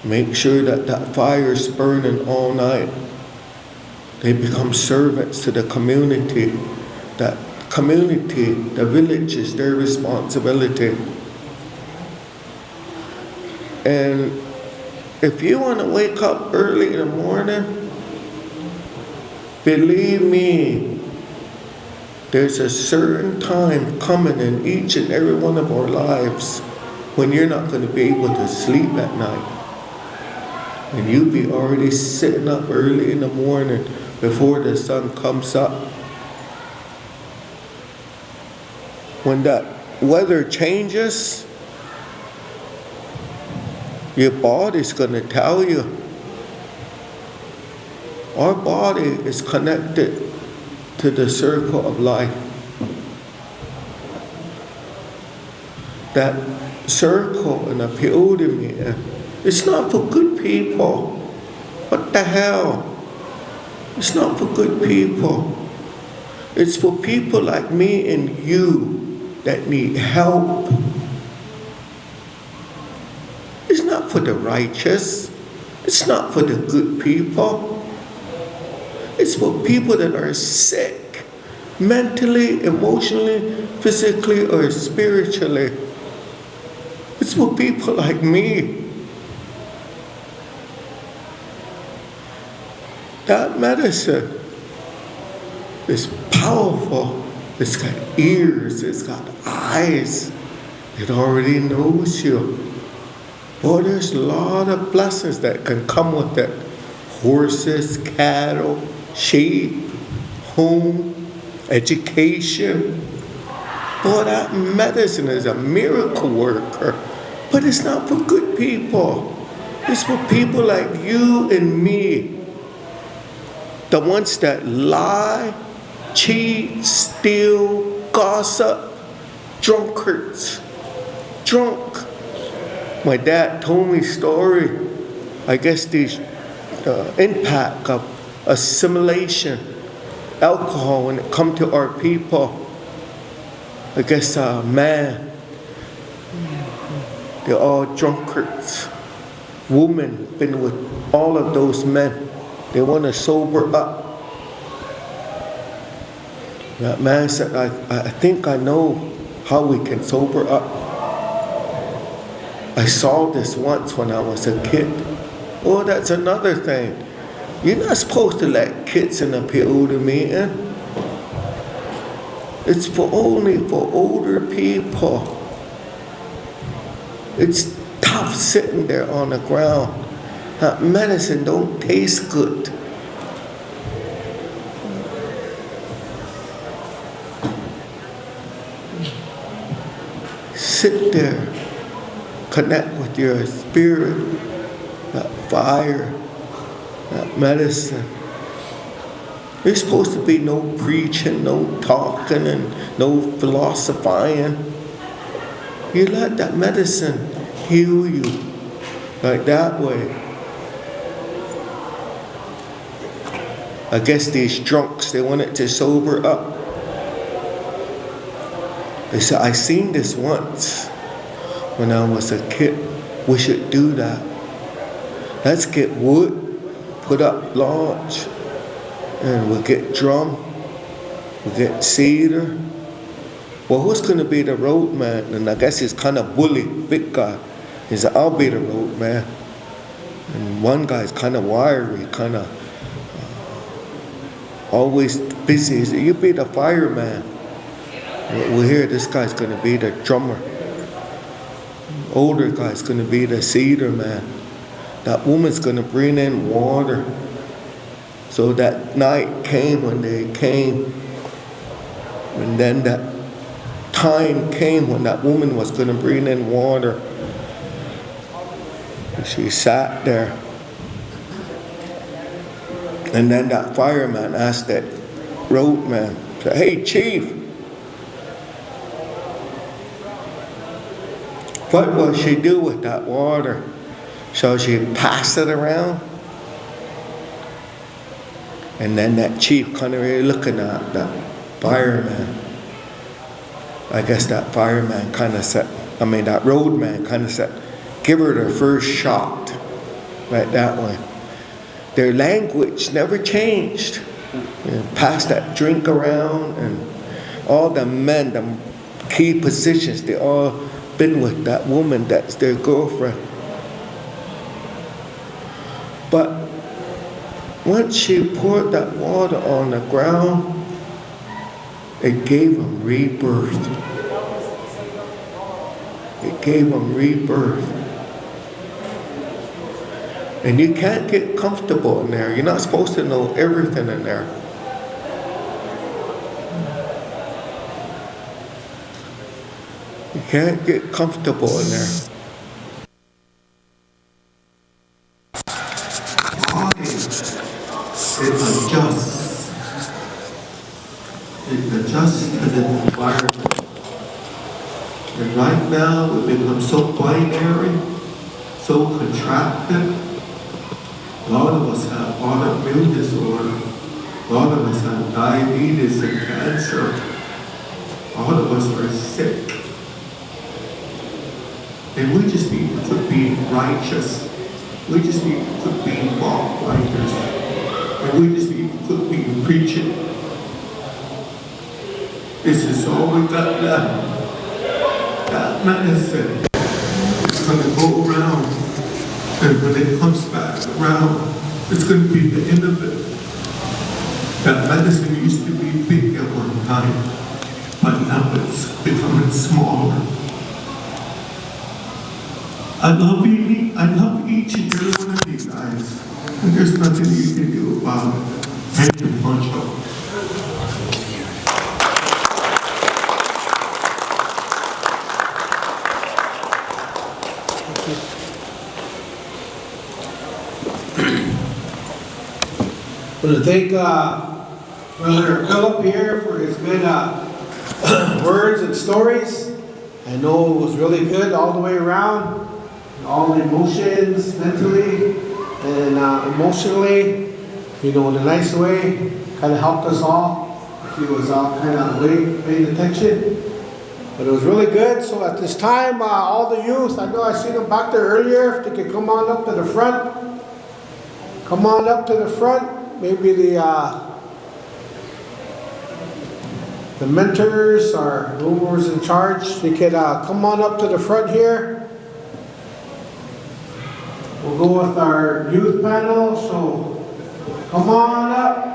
Make sure that that fire's burning all night. They become servants to the community. That community, the village, is their responsibility. And if you want to wake up early in the morning, believe me, there's a certain time coming in each and every one of our lives when you're not going to be able to sleep at night. And you'll be already sitting up early in the morning before the sun comes up. When that weather changes, your body's going to tell you. Our body is connected to the circle of life. That circle in the Peodia, it's not for good people. What the hell? It's not for good people. It's for people like me and you that need help. It's not for the righteous. It's not for the good people. It's for people that are sick, mentally, emotionally, physically, or spiritually. It's for people like me. That medicine is powerful. It's got ears, it's got eyes. It already knows you. Boy, there's a lot of blessings that can come with it. Horses, cattle, sheep, home, education. Boy, that medicine is a miracle worker. But it's not for good people. It's for people like you and me. The ones that lie, cheat, steal, gossip, drunkards, drunk. My dad told me a story. I guess the impact of assimilation. alcohol when it come to our people. I guess man, they're all drunkards. Women been with all of those men. They want to sober up. That man said, I think I know how we can sober up. I saw this once when I was a kid. Oh, that's another thing. You're not supposed to let kids in a peyote meeting. It's only for older people. It's tough sitting there on the ground. That medicine don't taste good. Sit there, connect with your spirit, that fire, that medicine. There's supposed to be no preaching, no talking, and no philosophizing. You let that medicine heal you like that way. I guess these drunks, they wanted to sober up. They said, I seen this once when I was a kid. We should do that. Let's get wood, put up lodge, and we'll get drum, we'll get cedar. Well, who's going to be the road man? And I guess he's kind of bully, big guy. He said, I'll be the road man. And one guy's kind of wiry, kind of always busy. He said, you be the fireman. We'll hear this guy's going to be the drummer. Older guy's going to be the cedar man. That woman's going to bring in water. So that night came when they came. And then that time came when that woman was going to bring in water. And she sat there. And then that fireman asked that roadman, said, hey, chief, what will she do with that water? Shall she pass it around? And then that chief kind of really looking at that fireman. I guess that fireman kind of said, that roadman kind of said, give her the first shot. Right that way. Their language never changed. Pass that drink around, and all the men, the key positions, they all been with that woman that's their girlfriend. But once she poured that water on the ground, it gave them rebirth. It gave them rebirth. And you can't get comfortable in there. You're not supposed to know everything in there. You can't get comfortable in there. It adjusts to the environment. And right now we've become so binary, so contracted. A lot of us have autoimmune disorder. A lot of us have diabetes and cancer. A lot of us are sick. And we just need to quit being righteous. We just need to quit being fault finders. And we just need to quit being preaching. This is all we got left. That medicine is going to go around. And when it comes back around, it's going to be the end of it. That medicine used to be big at one time, but now it's becoming smaller. I love each and every one of you guys, and there's nothing you can do about it. Thank you, Poncho. I want to thank Brother Philip here for his good words and stories. I know it was really good all the way around. All the emotions, mentally and emotionally. you know, in a nice way, kind of helped us all. He was all kind of awake, paying attention. But it was really good. So at this time, all the youth, I know I seen them back there earlier, if they could come on up to the front. Come on up to the front. Maybe the mentors or whoever's in charge, they could come on up to the front here. We'll go with our youth panel, so come on up.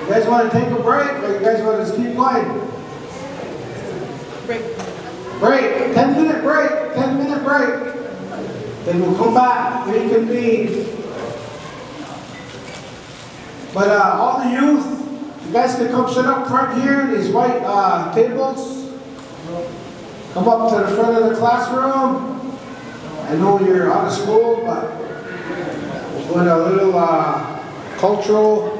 You guys want to take a break, or you guys want to just keep going? Break. 10-minute break. 10-minute break. Then we'll come back, reconvene. But all the youth, you guys can come sit up front here, these white tables. Come up to the front of the classroom. I know you're out of school, but we're doing a little cultural.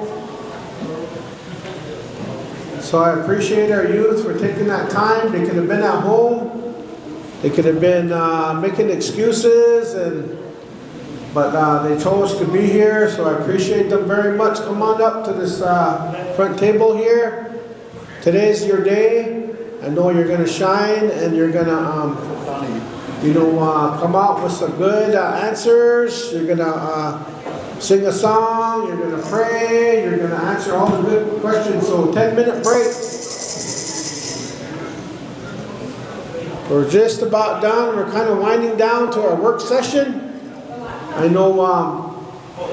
So I appreciate our youth for taking that time. They could have been at home. They could have been making excuses, but they chose to be here, so I appreciate them very much. Come on up to this front table here. Today's your day. I know you're going to shine, and you're going to, come out with some good answers. You're going to sing a song. You're going to pray. You're going to answer all the good questions. So 10-minute break. We're just about done. We're kind of winding down to our work session. I know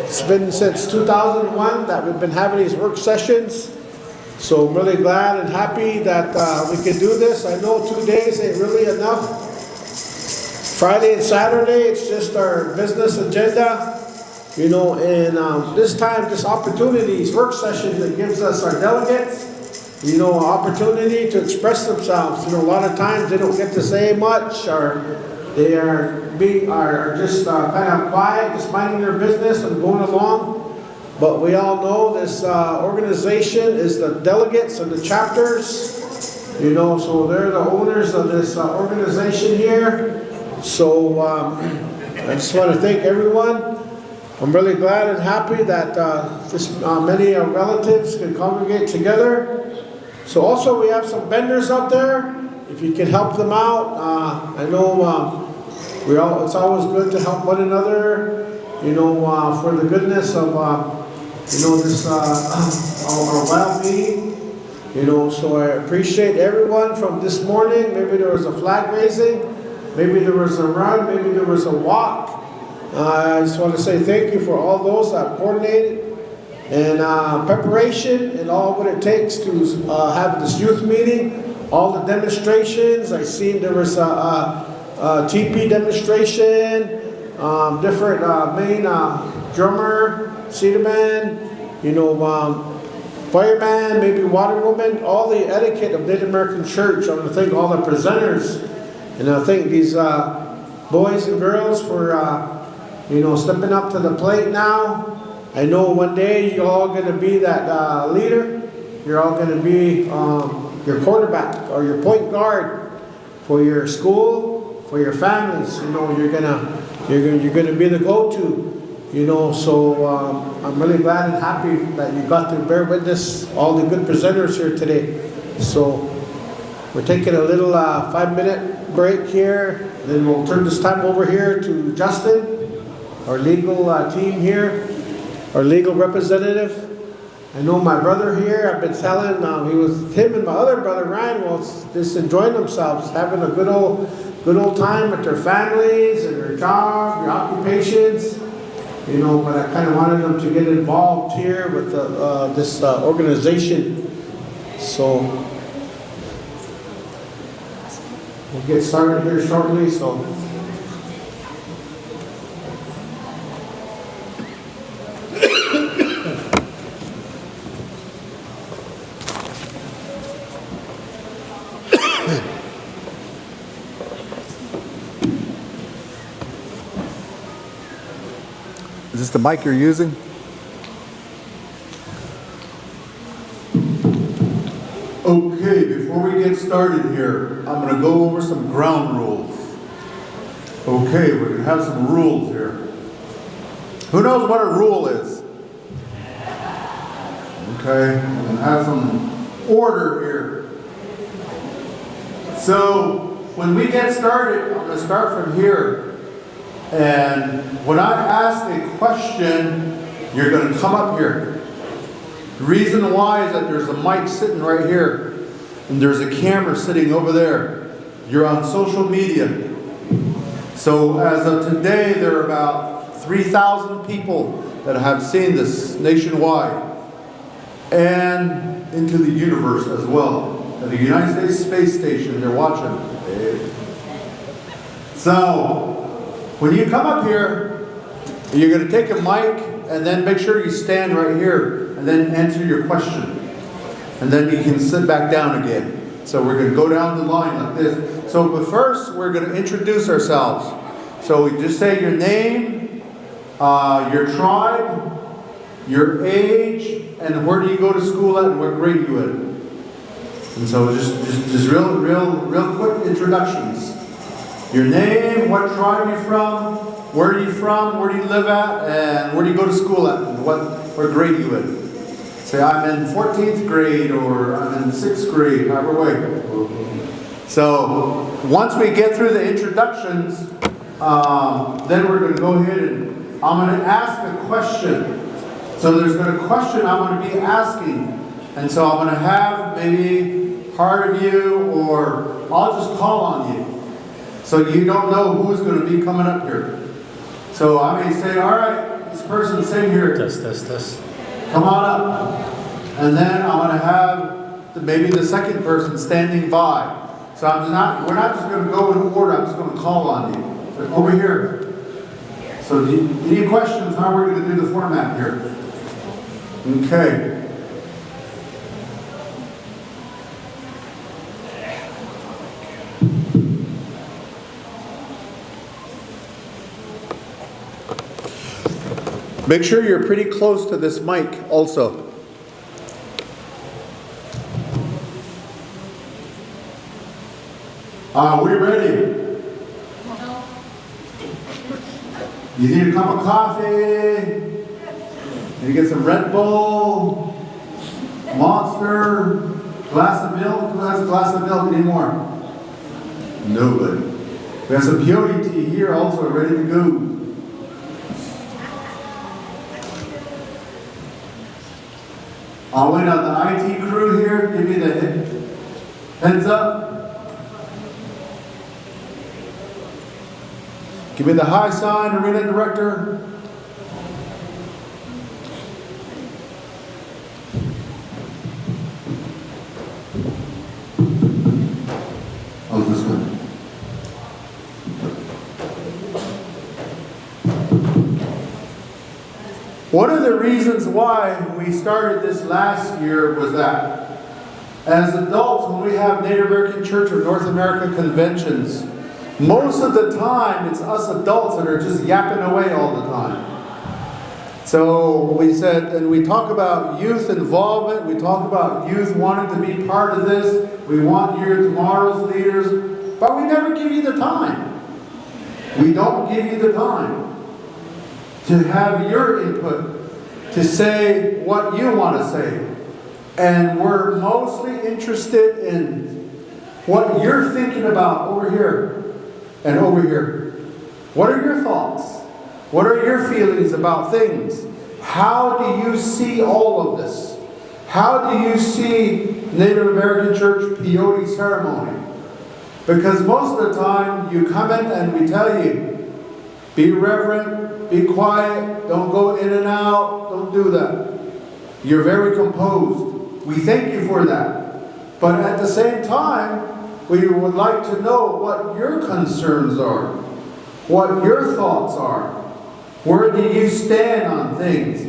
it's been since 2001 that we've been having these work sessions. So I'm really glad and happy that we can do this. I know 2 days ain't really enough. Friday and Saturday, it's just our business agenda. You know, and this time, this opportunities, work session that gives us our delegates, you know, opportunity to express themselves. You know, a lot of times they don't get to say much, or they are just kind of quiet, just minding their business and going along. But we all know this organization is the delegates and the chapters, you know, so they're the owners of this organization here. So I just want to thank everyone. I'm really glad and happy that this many relatives can congregate together. So also we have some vendors out there. If you can help them out, I know it's always good to help one another. You know, for the goodness of this our well-being. You know, so I appreciate everyone from this morning. Maybe there was a flag raising, maybe there was a run, maybe there was a walk. I just want to say thank you for all those that coordinated and preparation and all what it takes to have this youth meeting, all the demonstrations. I seen there was a TP demonstration, different main drummer, cedar band, you know, fireman, maybe water woman, all the etiquette of Native American church. I want to thank all the presenters, and I thank these boys and girls for stepping up to the plate now. I know one day you're all going to be that leader. You're all going to be your quarterback or your point guard for your school, for your families. You know, you're gonna be the go-to. You know, so I'm really glad and happy that you got to bear witness all the good presenters here today. So we're taking a little 5-minute break here. Then we'll turn this time over here to Justin, our legal team here, our legal representative. I know my brother here, I've been telling, him and my other brother Ryan was just enjoying themselves, having a good old time with their families and their jobs, their occupations. You know, but I kind of wanted them to get involved here with this organization. So we'll get started here shortly. So. Is this the mic you're using? Okay, before we get started here, I'm going to go over some ground rules. Okay, we're going to have some rules here. Who knows what a rule is? Okay, we're going to have some order here. So, when we get started, I'm going to start from here. And when I ask a question, you're going to come up here. The reason why is that there's a mic sitting right here, and there's a camera sitting over there. You're on social media. So as of today, there are about 3,000 people that have seen this nationwide and into the universe as well. At the United States Space Station, they're watching. So when you come up here, you're going to take a mic and then make sure you stand right here and then answer your question. And then you can sit back down again. So we're going to go down the line like this. So but first, we're going to introduce ourselves. So we just say your name, your tribe, your age, and where do you go to school at and what grade you in. And so just real quick introductions. Your name, what tribe you're from, where are you from, where do you live at, and where do you go to school at, and what grade you in. Say, I'm in 14th grade, or I'm in 6th grade, however way. So, once we get through the introductions, then we're going to go ahead and I'm going to ask a question. So there's going to be a question I'm going to be asking. And so I'm going to have maybe part of you, or I'll just call on you. So you don't know who's going to be coming up here. So I may say, all right, this person sitting here. Test. Come on up. And then I'm going to have maybe the second person standing by. So we're not just going to go in order, I'm just going to call on you. But over here. So any questions how we're going to do the format here? Okay. Make sure you're pretty close to this mic also. Are we ready? You need a cup of coffee? You get some Red Bull, Monster, glass of milk? Who has a glass of milk anymore? Nobody. We have some peyote tea here also ready to go. I'll wait on the IT crew here. Give me the heads up. Give me the high sign, arena director. How's this one? One of the reasons why we started this last year was that as adults, when we have Native American Church or North American conventions, most of the time it's us adults that are just yapping away all the time. So we said, and we talk about youth involvement, we talk about youth wanting to be part of this, we want your tomorrow's leaders, but we never give you the time. We don't give you the time to have your input, to say what you want to say. And we're mostly interested in what you're thinking about over here and over here. What are your thoughts? What are your feelings about things? How do you see all of this? How do you see Native American Church peyote ceremony? Because most of the time you come in and we tell you, be reverent, be quiet, don't go in and out, don't do that. You're very composed. We thank you for that. But at the same time, we would like to know what your concerns are, what your thoughts are. Where do you stand on things?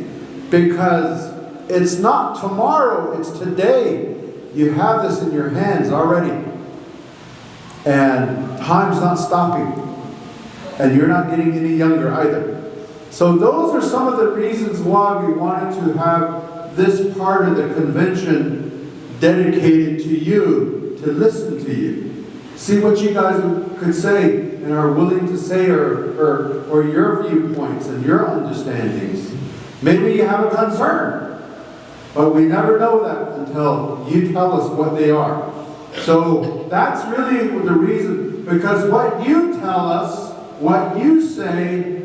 Because it's not tomorrow, it's today. You have this in your hands already. And time's not stopping. And you're not getting any younger either. So those are some of the reasons why we wanted to have this part of the convention dedicated to you, to listen to you. See what you guys could say and are willing to say, or your viewpoints and your understandings. Maybe you have a concern, but we never know that until you tell us what they are. So that's really the reason, because what you tell us, what you say,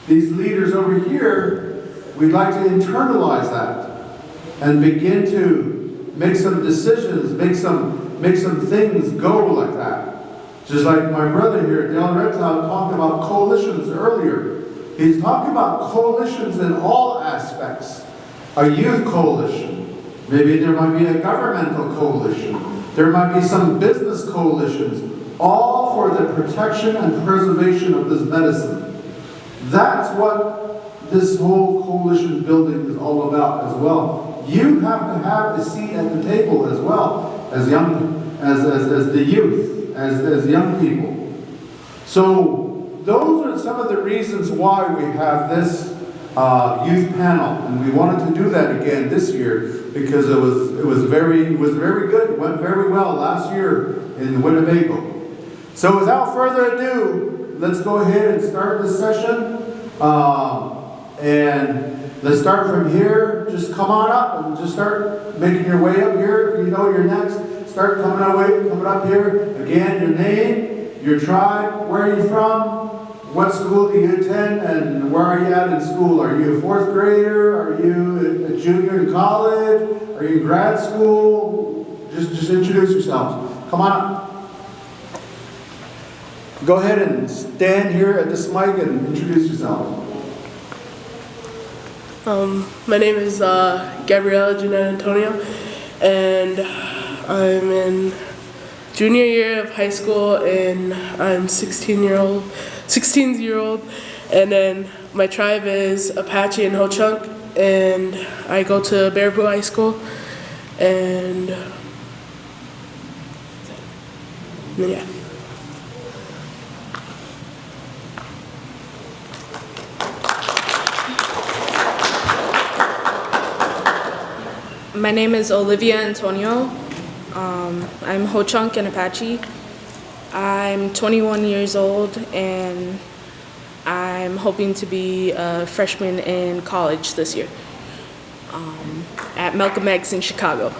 these leaders over here, we'd like to internalize that and begin to make some decisions, make some things go like that. Just like my brother here, Dale Reptile, talked about coalitions earlier. He's talking about coalitions in all aspects. A youth coalition. Maybe there might be a governmental coalition. There might be some business coalitions. All for the protection and preservation of this medicine. That's what this whole coalition building is all about as well. You have to have a seat at the table as well, as the youth, as young people. So those are some of the reasons why we have this youth panel, and we wanted to do that again this year because it was very good. It went very well last year in Winnebago. So without further ado, let's go ahead and start this session. And let's start from here. Just come on up and just start making your way up here. You know you're next. Start coming up here. Again, your name, your tribe, where are you from, what school do you attend, and where are you at in school? Are you a fourth grader? Are you a junior in college? Are you in grad school? Just introduce yourselves. Come on up. Go ahead and stand here at this mic and introduce yourself. My name is Gabriella Jeanette Antonio, and I'm in junior year of high school, and I'm 16-year-old, and then my tribe is Apache and Ho-Chunk, and I go to Baraboo High School, and yeah. My name is Olivia Antonio. I'm Ho-Chunk and Apache. I'm 21 years old, and I'm hoping to be a freshman in college this year at Malcolm X in Chicago.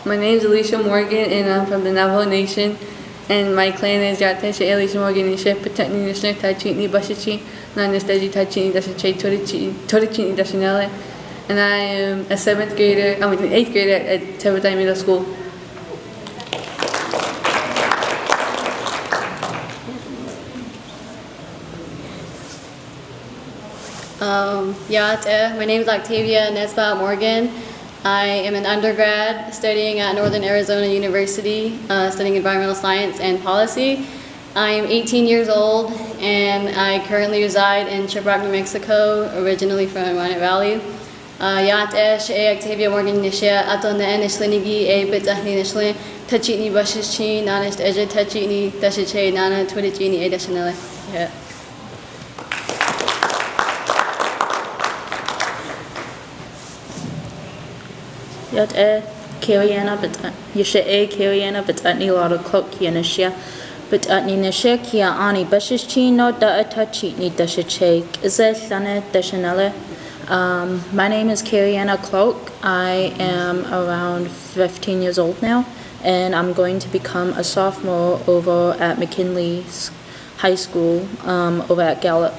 My name is Alicia Morgan, and I'm from the Navajo Nation. And my clan is Yatesha Alicia Morgan and Chef Patani Nishner Tachini Bashichi, Nanastaji Tachini Dashache Torichini Dashanele. And I am a 8th grader at Tevatai Middle School. My name is Octavia Nesba Morgan. I am an undergrad studying at Northern Arizona University, studying environmental science and policy. I am 18 years old, and I currently reside in Chibrock, New Mexico, originally from Minot Valley. Octavia Morgan Nishia, Aton Nishlinigi, Bitahni Nishlin, Tachini Bashichi, Nanish Eja Tachini, Dashiche, Nana, Twitchini, Edashanele. Yeah. Yat Kiriana but Yasha Kiriana but Atni Lotto Cloak Kianishia but Atni Nisha Kia Ani Bashichi no da Atachi ni Dashache is it Sana Dashanele. My name is Kiriana Cloak. I am around 15 years old now, and I'm going to become a sophomore over at McKinley High School over at Gallup.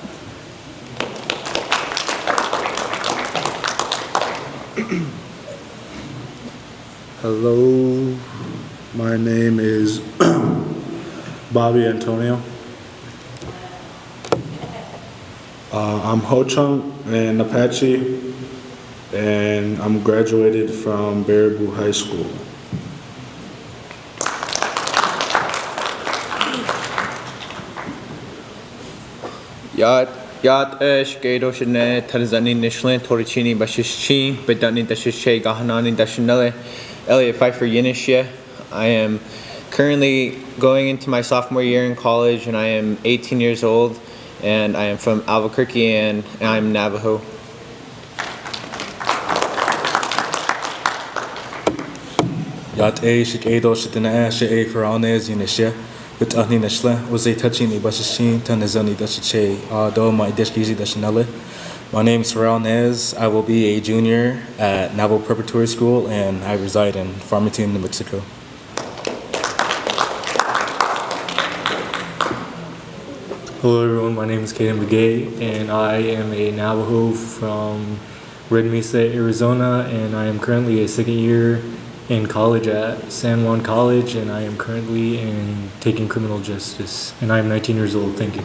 Hello, my name is Bobby Antonio. I'm Ho-Chunk and Apache, and I'm graduated from Baraboo High School. Yat Shkedo Shane Tarzani Nishlin Torichini Bashishi Bedani Dashishe Gahanani Dashinele Elliot Pfeiffer Yinishia. I am currently going into my sophomore year in college, and I am 18 years old, and I am from Albuquerque, and I'm Navajo. Yat A Shikado Shitana She Faranes Unisha, with Ahni Nashla, was a touching the Bashishin, Tanazani Dashiche, though my Deshkizi Dashinale. My name is Farrell Nez. I will be a junior at Naval Preparatory School, and I reside in Farmington, New Mexico. Hello everyone, my name is Caden Begay, and I am a Navajo from Red Mesa, Arizona, and I am currently a second year in college at San Juan College, and I am currently taking criminal justice, and I am 19 years old. Thank you.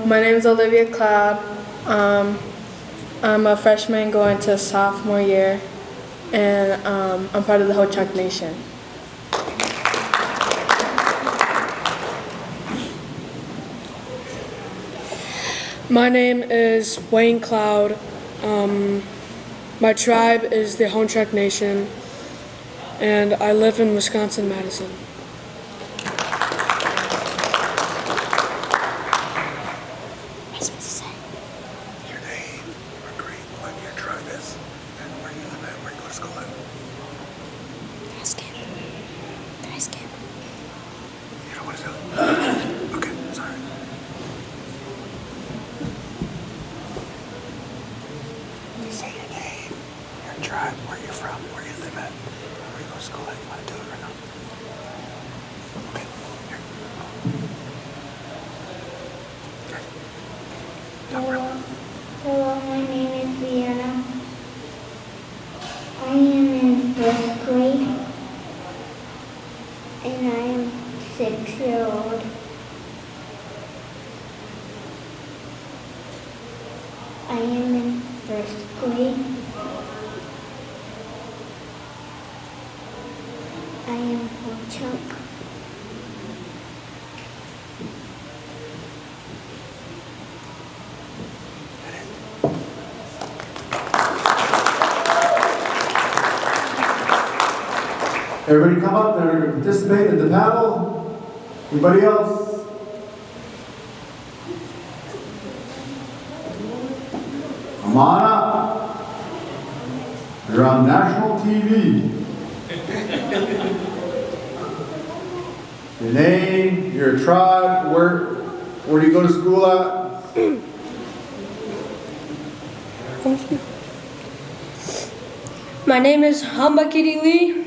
My name is Olivia Cloud. I'm a freshman going to sophomore year, and I'm part of the Ho-Chunk Nation. My name is Wayne Cloud. My tribe is the Ho-Chunk Nation, and I live in Wisconsin-Madison. Hello, my name is Vienna. I am in first grade, and I am 6-year-old. I am in first grade. I am Ho-Chunk. Everybody come up that are going to participate in the panel. Anybody else? Come on up. You're on national TV. Your name, your tribe, where do you go to school at? My name is Hambakiri Lee.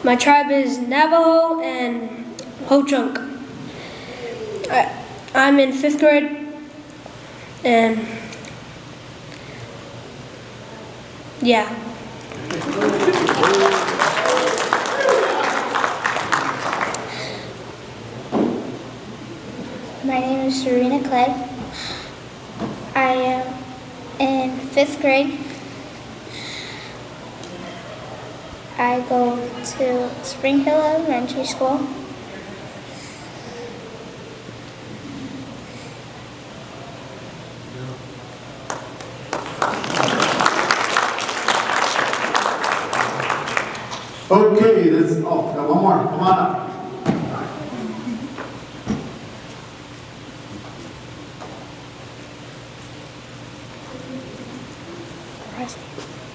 My tribe is Navajo and Ho-Chunk. I'm in 5th grade, and yeah. My name is Serena Clay. I am in 5th grade. I go to Spring Hill Elementary School. Okay, got one more. Come on up.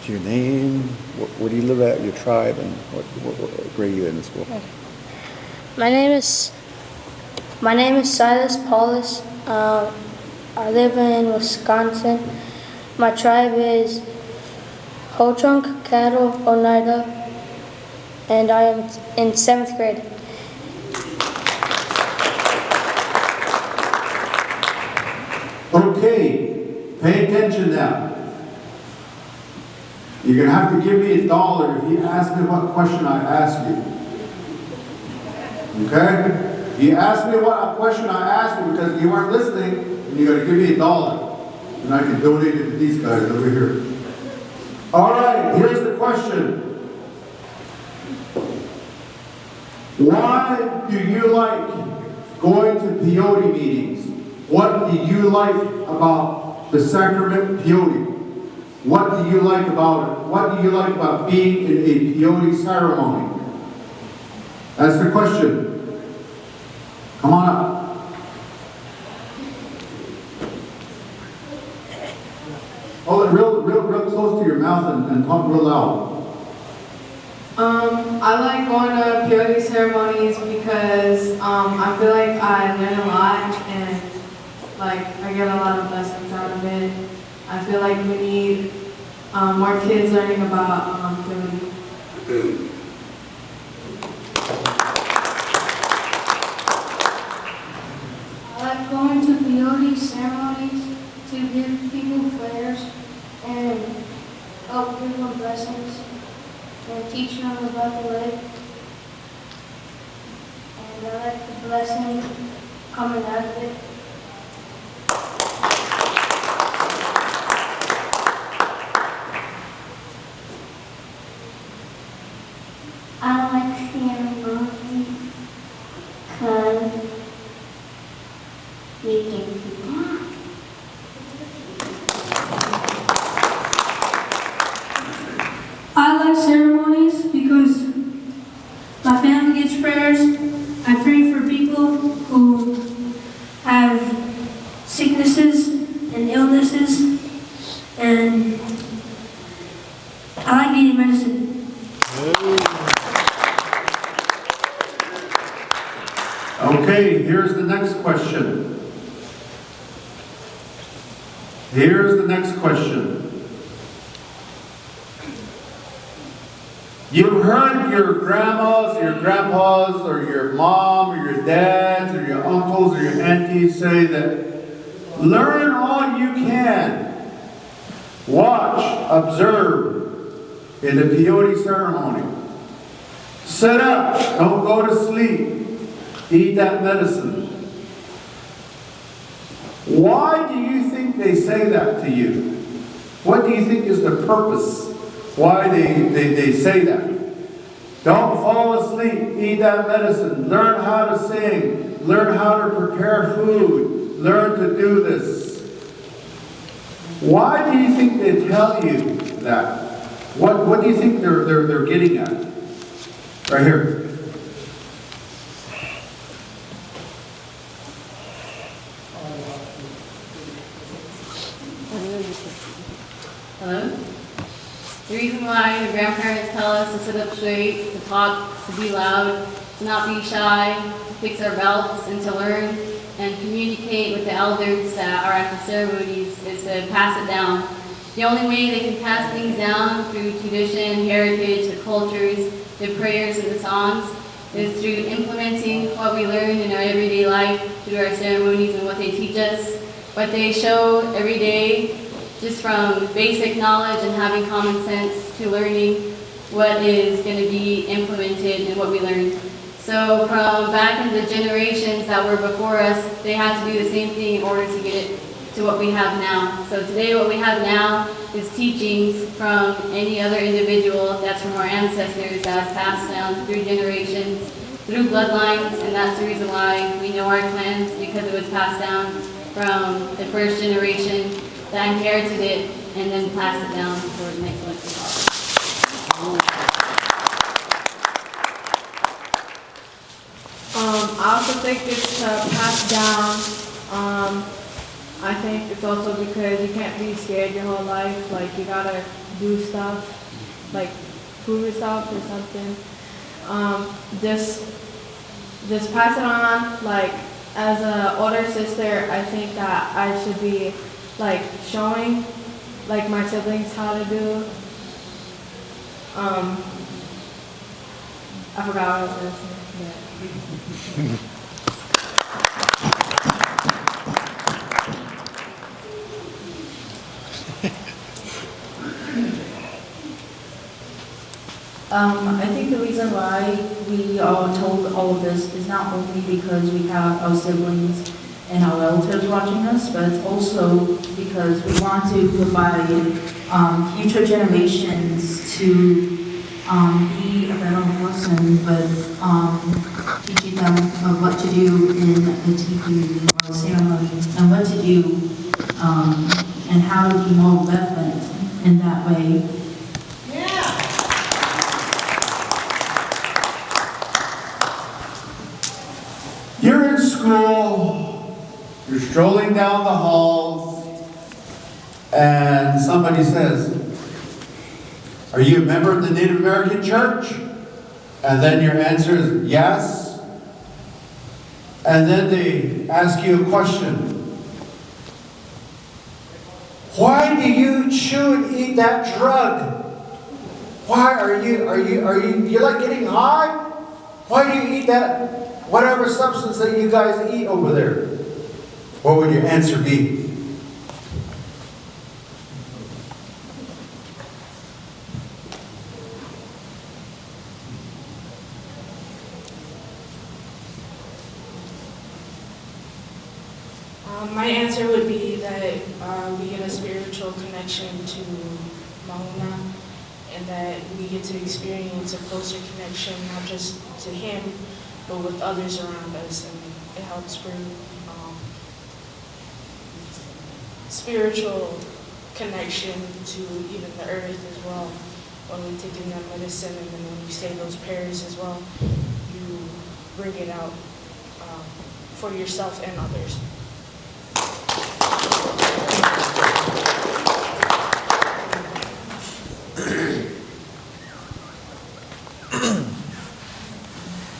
Your name, where do you live at, your tribe, and what grade are you in school? My name is Silas Paulus. I live in Wisconsin. My tribe is Ho-Chunk, Cattle, Oneida, and I am in 7th grade. Okay, pay attention now. You're going to have to give me $1 if you ask me what question I ask you. Okay? If you ask me what question I ask you because you weren't listening, then you got to give me $1. And I can donate it to these guys over here. All right, here's the question. Why do you like going to peyote meetings? What do you like about the sacrament peyote? What do you like about it? what do you like about being in a peyote ceremony? That's the question. Come on up. Hold it real close to your mouth and talk real loud. I like going to peyote ceremonies because I feel like I learn a lot and like I get a lot of lessons out of it. I feel like we need more kids learning about peyote. I like going to peyote ceremonies to give people prayers and help give them blessings and teach them about the lake. And I like the blessing coming out of it. I like ceremony because we can do that. I like ceremonies because my family gets prayers. I pray for people who have sicknesses and illnesses, and I like eating medicine. Okay, here's the next question. Here's the next question. You've heard your grandmas, your grandpas, or your mom, or your dads, or your uncles, or your aunties say that learn all you can. Watch, observe in the peyote ceremony. Sit up, don't go to sleep. Eat that medicine. Why do you think they say that to you? What do you think is the purpose? Why they say that? Don't fall asleep. Eat that medicine. Learn how to sing. Learn how to prepare food. Learn to do this. Why do you think they tell you that? What do you think they're getting at? Right here. Hello? The reason why the grandparents tell us to sit up straight, to talk, to be loud, to not be shy, to fix our belts, and to learn and communicate with the elders that are at the ceremonies is to pass it down. The only way they can pass things down through tradition, heritage, the cultures, the prayers, and the songs is through implementing what we learn in our everyday life through our ceremonies and what they teach us, what they show every day, just from basic knowledge and having common sense to learning what is going to be implemented in what we learned. So from back in the generations that were before us, they had to do the same thing in order to get it to what we have now. So today what we have now is teachings from any other individual that's from our ancestors that's passed down through generations, through bloodlines, and that's the reason why we know our clans, because it was passed down from the first generation that inherited it and then passed it down for the next one. I also think it's passed down. I think it's also because you can't be scared your whole life. Like you gotta do stuff, like prove yourself or something. Just pass it on. Like as an older sister, I think that I should be like showing like my siblings how to do. I forgot what I was going to say. I think the reason why we are told all of this is not only because we have our siblings and our relatives watching us, but it's also because we want to provide future generations to be a better person, but teaching them of what to do in the teepee or ceremony, and what to do and how to be more relevant in that way. school, you're strolling down the halls, and somebody says, "Are you a member of the Native American Church?" And then your answer is yes. And then they ask you a question. "Why do you chew and eat that drug? Why are you like getting high? Why do you eat that whatever substance that you guys eat over there?" What would your answer be? My answer would be that we get a spiritual connection to Mahuna, and that we get to experience a closer connection, not just to him, but with others around us, and it helps bring spiritual connection to even the earth as well. When we take in that medicine, and then when you say those prayers as well, you bring it out for yourself and others.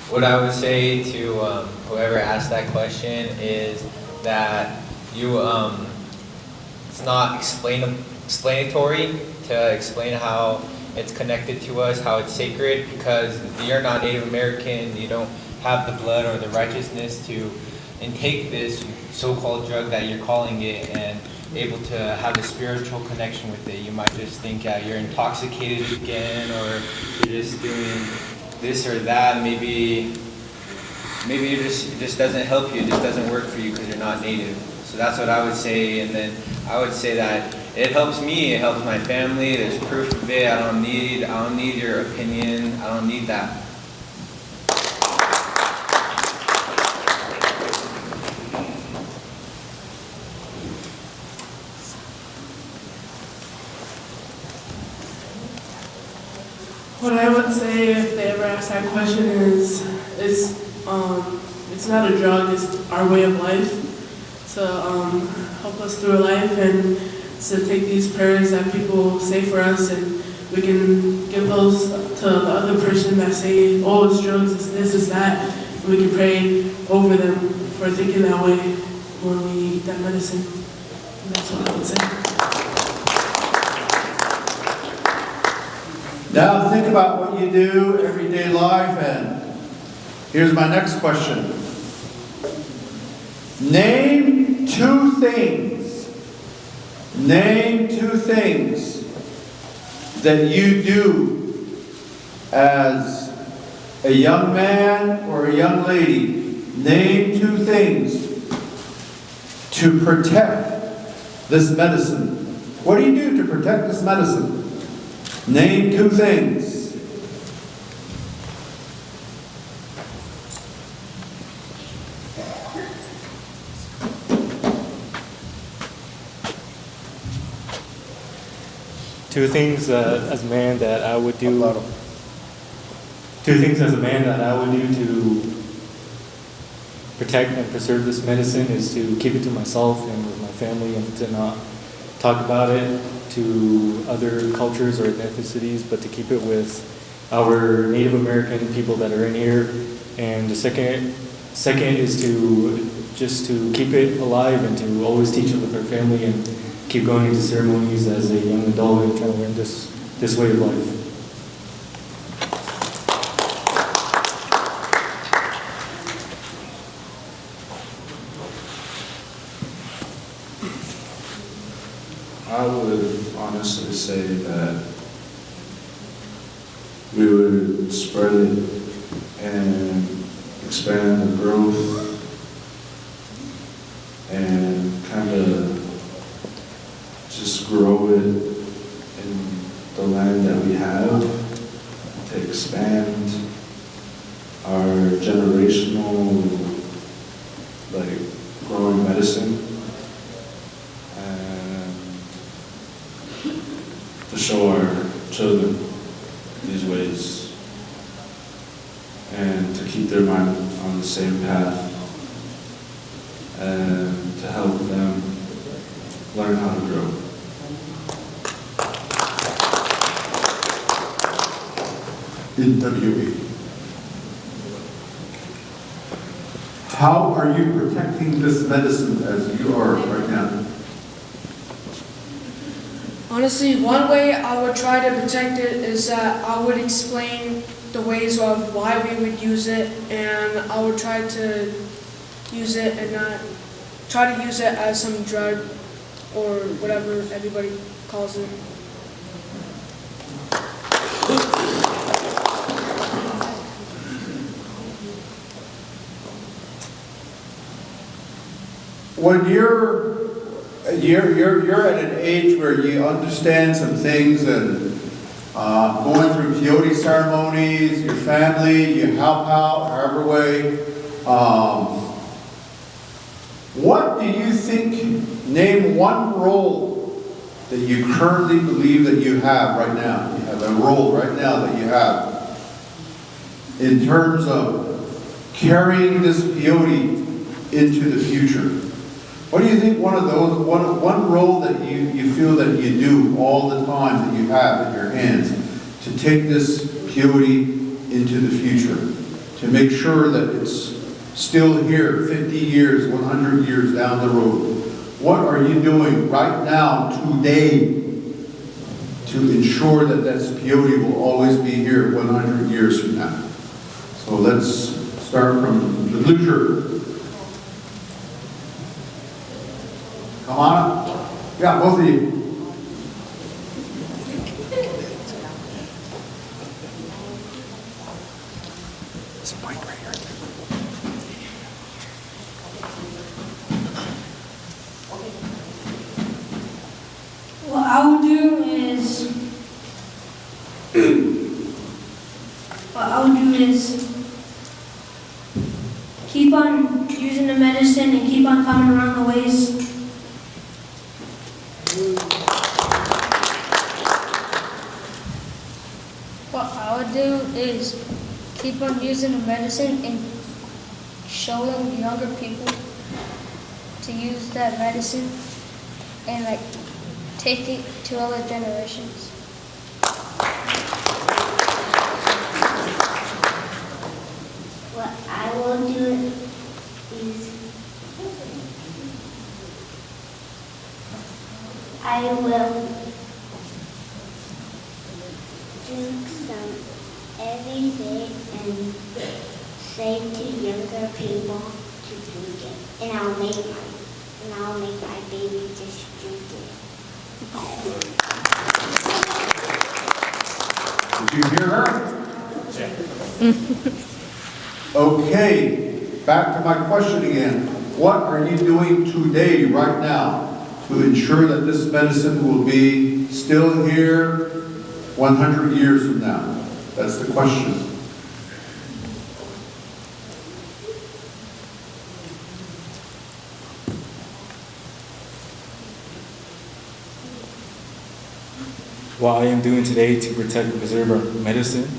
What I would say to whoever asked that question is that it's not explanatory to explain how it's connected to us, how it's sacred, because you're not Native American, you don't have the blood or the righteousness to intake this so-called drug that you're calling it and able to have a spiritual connection with it. You might just think you're intoxicated again, or you're just doing this or that. Maybe it just doesn't help you, it just doesn't work for you because you're not Native. So that's what I would say, and then I would say that it helps me, it helps my family, there's proof of it. I don't need your opinion, I don't need that. What I would say if they ever ask that question is, it's not a drug, it's our way of life to help us through life, and to take these prayers that people say for us, and we can give those to the other person that say, "Oh, it's drugs, it's this, it's that." And we can pray over them for thinking that way when we eat that medicine. And that's what I would say. Now think about what you do everyday life, and here's my next question. Name two things that you do as a young man or a young lady. Name two things to protect this medicine. What do you do to protect this medicine? Name two things. Two things as a man that I would do. Two things as a man that I would do to protect and preserve this medicine is to keep it to myself and with my family, and to not talk about it to other cultures or ethnicities, but to keep it with our Native American people that are in here. And the second is to just to keep it alive and to always teach it with our family and keep going into ceremonies as a young adult and trying to learn this way of life. I would honestly say that we would spread it and expand the growth and kind of just grow it in the land that we have, to expand our generational growing medicine, and to show our children these ways and to keep their mind on the same path and to help them learn how to grow. NWE. How are you protecting this medicine as you are right now? Honestly, one way I would try to protect it is that I would explain the ways of why we would use it, and I would try to use it and not try to use it as some drug or whatever everybody calls it. When you're at an age where you understand some things and going through peyote ceremonies, your family, you help out however way. What do you think, name one role that you currently believe that you have right now? You have a role right now that you have in terms of carrying this peyote into the future. What do you think one role that you feel that you do all the time that you have in your hands to take this peyote into the future, to make sure that it's still here 50 years, 100 years down the road? What are you doing right now, today, to ensure that this peyote will always be here 100 years from now? So let's start from the blue shirt. Come on up. Yeah, both of you. There's a mic right here. What I would do is keep on using the medicine and keep on coming around the ways. What I would do is keep on using the medicine and showing younger people to use that medicine and like take it to other generations. What I will do is I will drink some every day and say to younger people to drink it. And I'll make my baby just drink it. Did you hear her? Okay, back to my question again. What are you doing today, right now, to ensure that this medicine will be still here 100 years from now? That's the question. What I am doing today to protect and preserve our medicine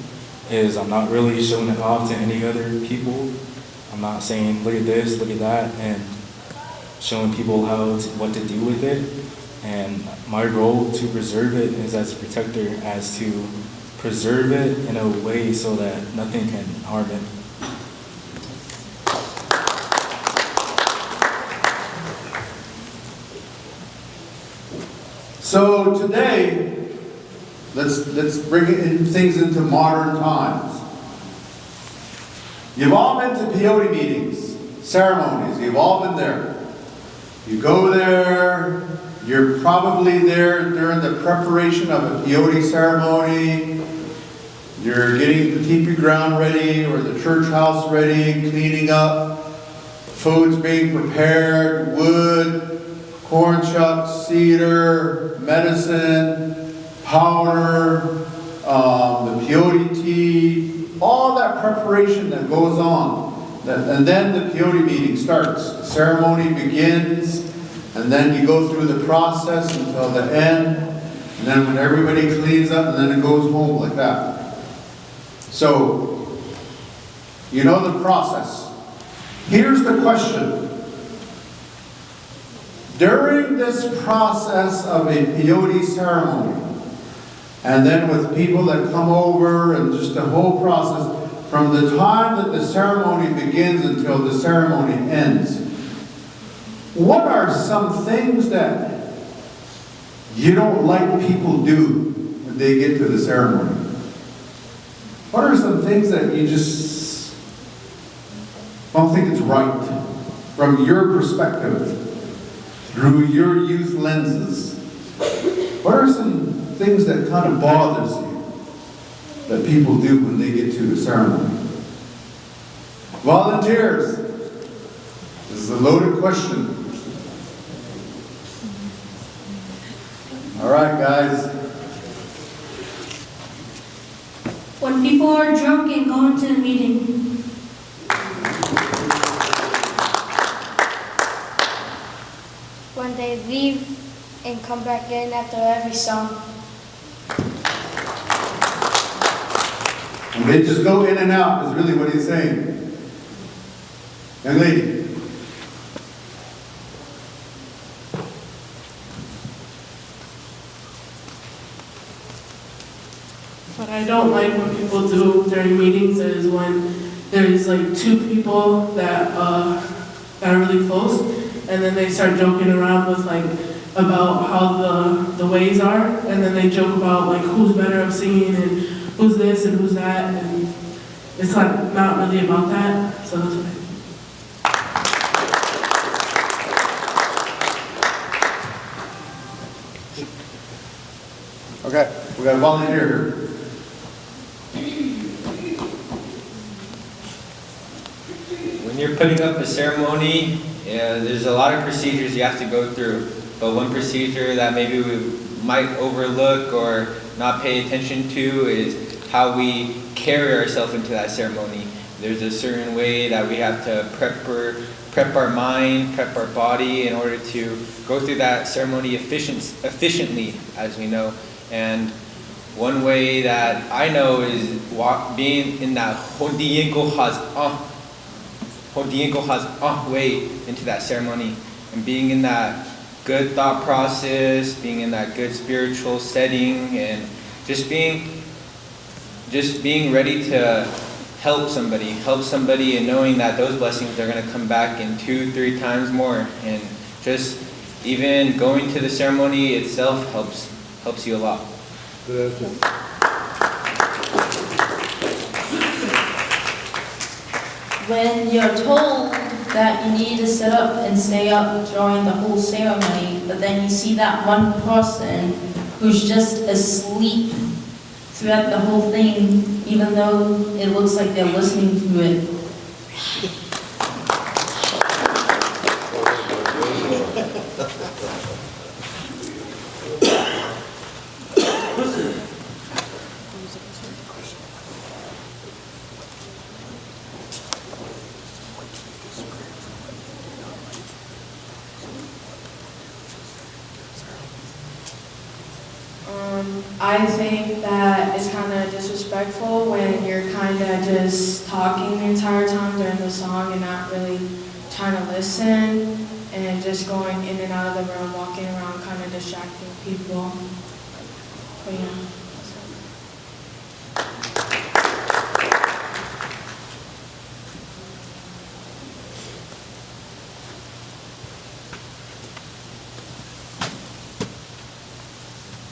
is I'm not really showing it off to any other people. I'm not saying, look at this, look at that, and showing people what to do with it. And my role to preserve it is as a protector, as to preserve it in a way so that nothing can harm it. So today, let's bring things into modern times. You've all been to peyote meetings, ceremonies. You've all been there. You go there. You're probably there during the preparation of a peyote ceremony. You're getting the teepee ground ready or the church house ready, cleaning up. Food's being prepared, wood, corn shucks, cedar, medicine, powder, the peyote tea, all that preparation that goes on. And then the peyote meeting starts. The ceremony begins, and then you go through the process until the end, and then when everybody cleans up, and then it goes home like that. So, you know the process. Here's the question. During this process of a peyote ceremony, and then with people that come over and just the whole process, from the time that the ceremony begins until the ceremony ends, what are some things that you don't like people do when they get to the ceremony? What are some things that you just don't think it's right from your perspective, through your youth lenses? What are some things that kind of bothers you that people do when they get to the ceremony? Volunteers, this is a loaded question. All right, guys. When people are drunk and go into the meeting. When they leave and come back in after every song. And they just go in and out is really what he's saying. Young lady. What I don't like when people do during meetings is when there's like two people that are really close, and then they start joking around with like about how the ways are, and then they joke about like who's better at singing and who's this and who's that, and it's like not really about that. So that's what Okay, we got a volunteer here. When you're putting up a ceremony, there's a lot of procedures you have to go through. But one procedure that maybe we might overlook or not pay attention to is how we carry ourselves into that ceremony. There's a certain way that we have to prep our mind, prep our body in order to go through that ceremony efficiently, as we know. And one way that I know is being in that Hodiyenko has way into that ceremony, and being in that good thought process, being in that good spiritual setting, and just being ready to help somebody and knowing that those blessings are going to come back in 2-3 times more. And just even going to the ceremony itself helps you a lot. When you're told that you need to sit up and stay up during the whole ceremony, but then you see that one person who's just asleep throughout the whole thing, even though it looks like they're listening to it. I think that it's kind of disrespectful when you're kind of just talking the entire time during the song and not really trying to listen, and just going in and out of the room, walking around, kind of distracting people. But yeah.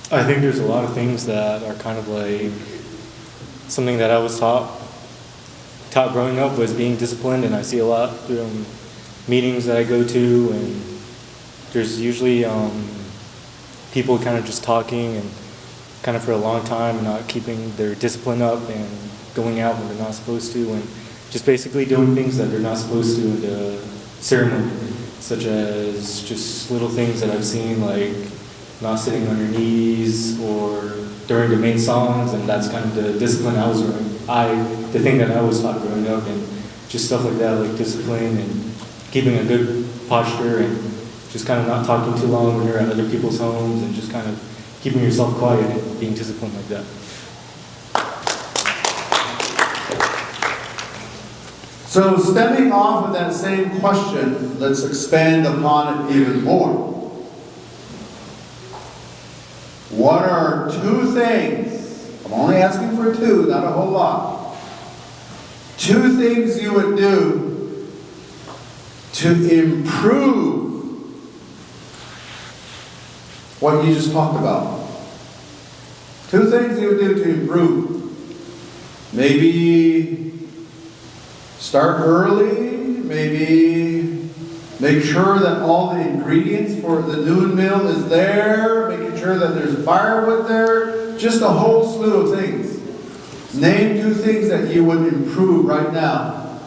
I think there's a lot of things that are kind of like something that I was taught growing up was being disciplined, and I see a lot through meetings that I go to, and there's usually people kind of just talking and kind of for a long time and not keeping their discipline up and going out when they're not supposed to, and just basically doing things that they're not supposed to in the ceremony, such as just little things that I've seen, like not sitting on your knees or during the main songs, and that's kind of the discipline the thing that I was taught growing up, and just stuff like that, like discipline and keeping a good posture and just kind of not talking too long when you're at other people's homes, and just kind of keeping yourself quiet and being disciplined like that. So stemming off of that same question, let's expand upon it even more. what are 2 things, I'm only asking for 2, not a whole lot, 2 things you would do to improve what you just talked about? 2 things you would do to improve. Maybe start early, maybe make sure that all the ingredients for the noon meal is there, making sure that there's firewood there, just a whole slew of things. Name 2 things that you would improve right now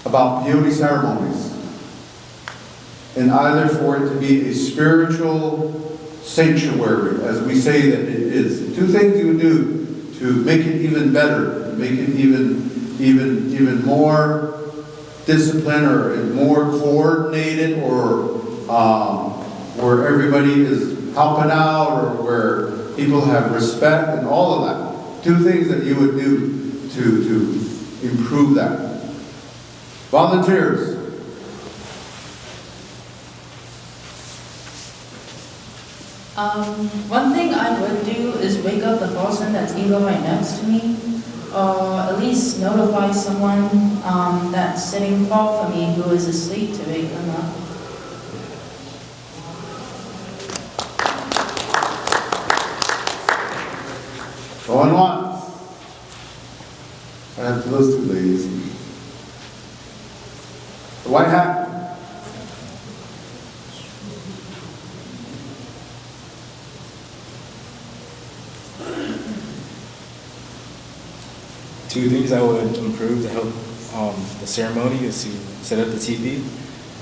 about peyote ceremonies. And either for it to be a spiritual sanctuary, as we say that it is. 2 things you would do to make it even better, make it even more disciplined or more coordinated, or where everybody is helping out, or where people have respect and all of that. 2 things that you would do to improve that. Volunteers. One thing I would do is wake up the person that's either right next to me, or at least notify someone that's sitting far from me who is asleep to wake them up. Going once. I have to those 2 ladies. The white hat. Two things I would improve to help the ceremony is to set up the teepee,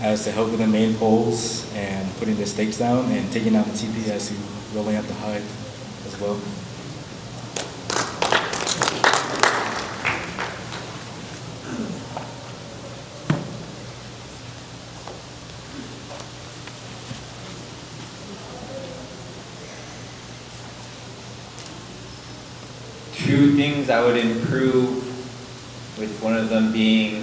as to help with the main poles and putting the stakes down, and taking out the teepee as to rolling out the hide as well. Two things I would improve, with one of them being,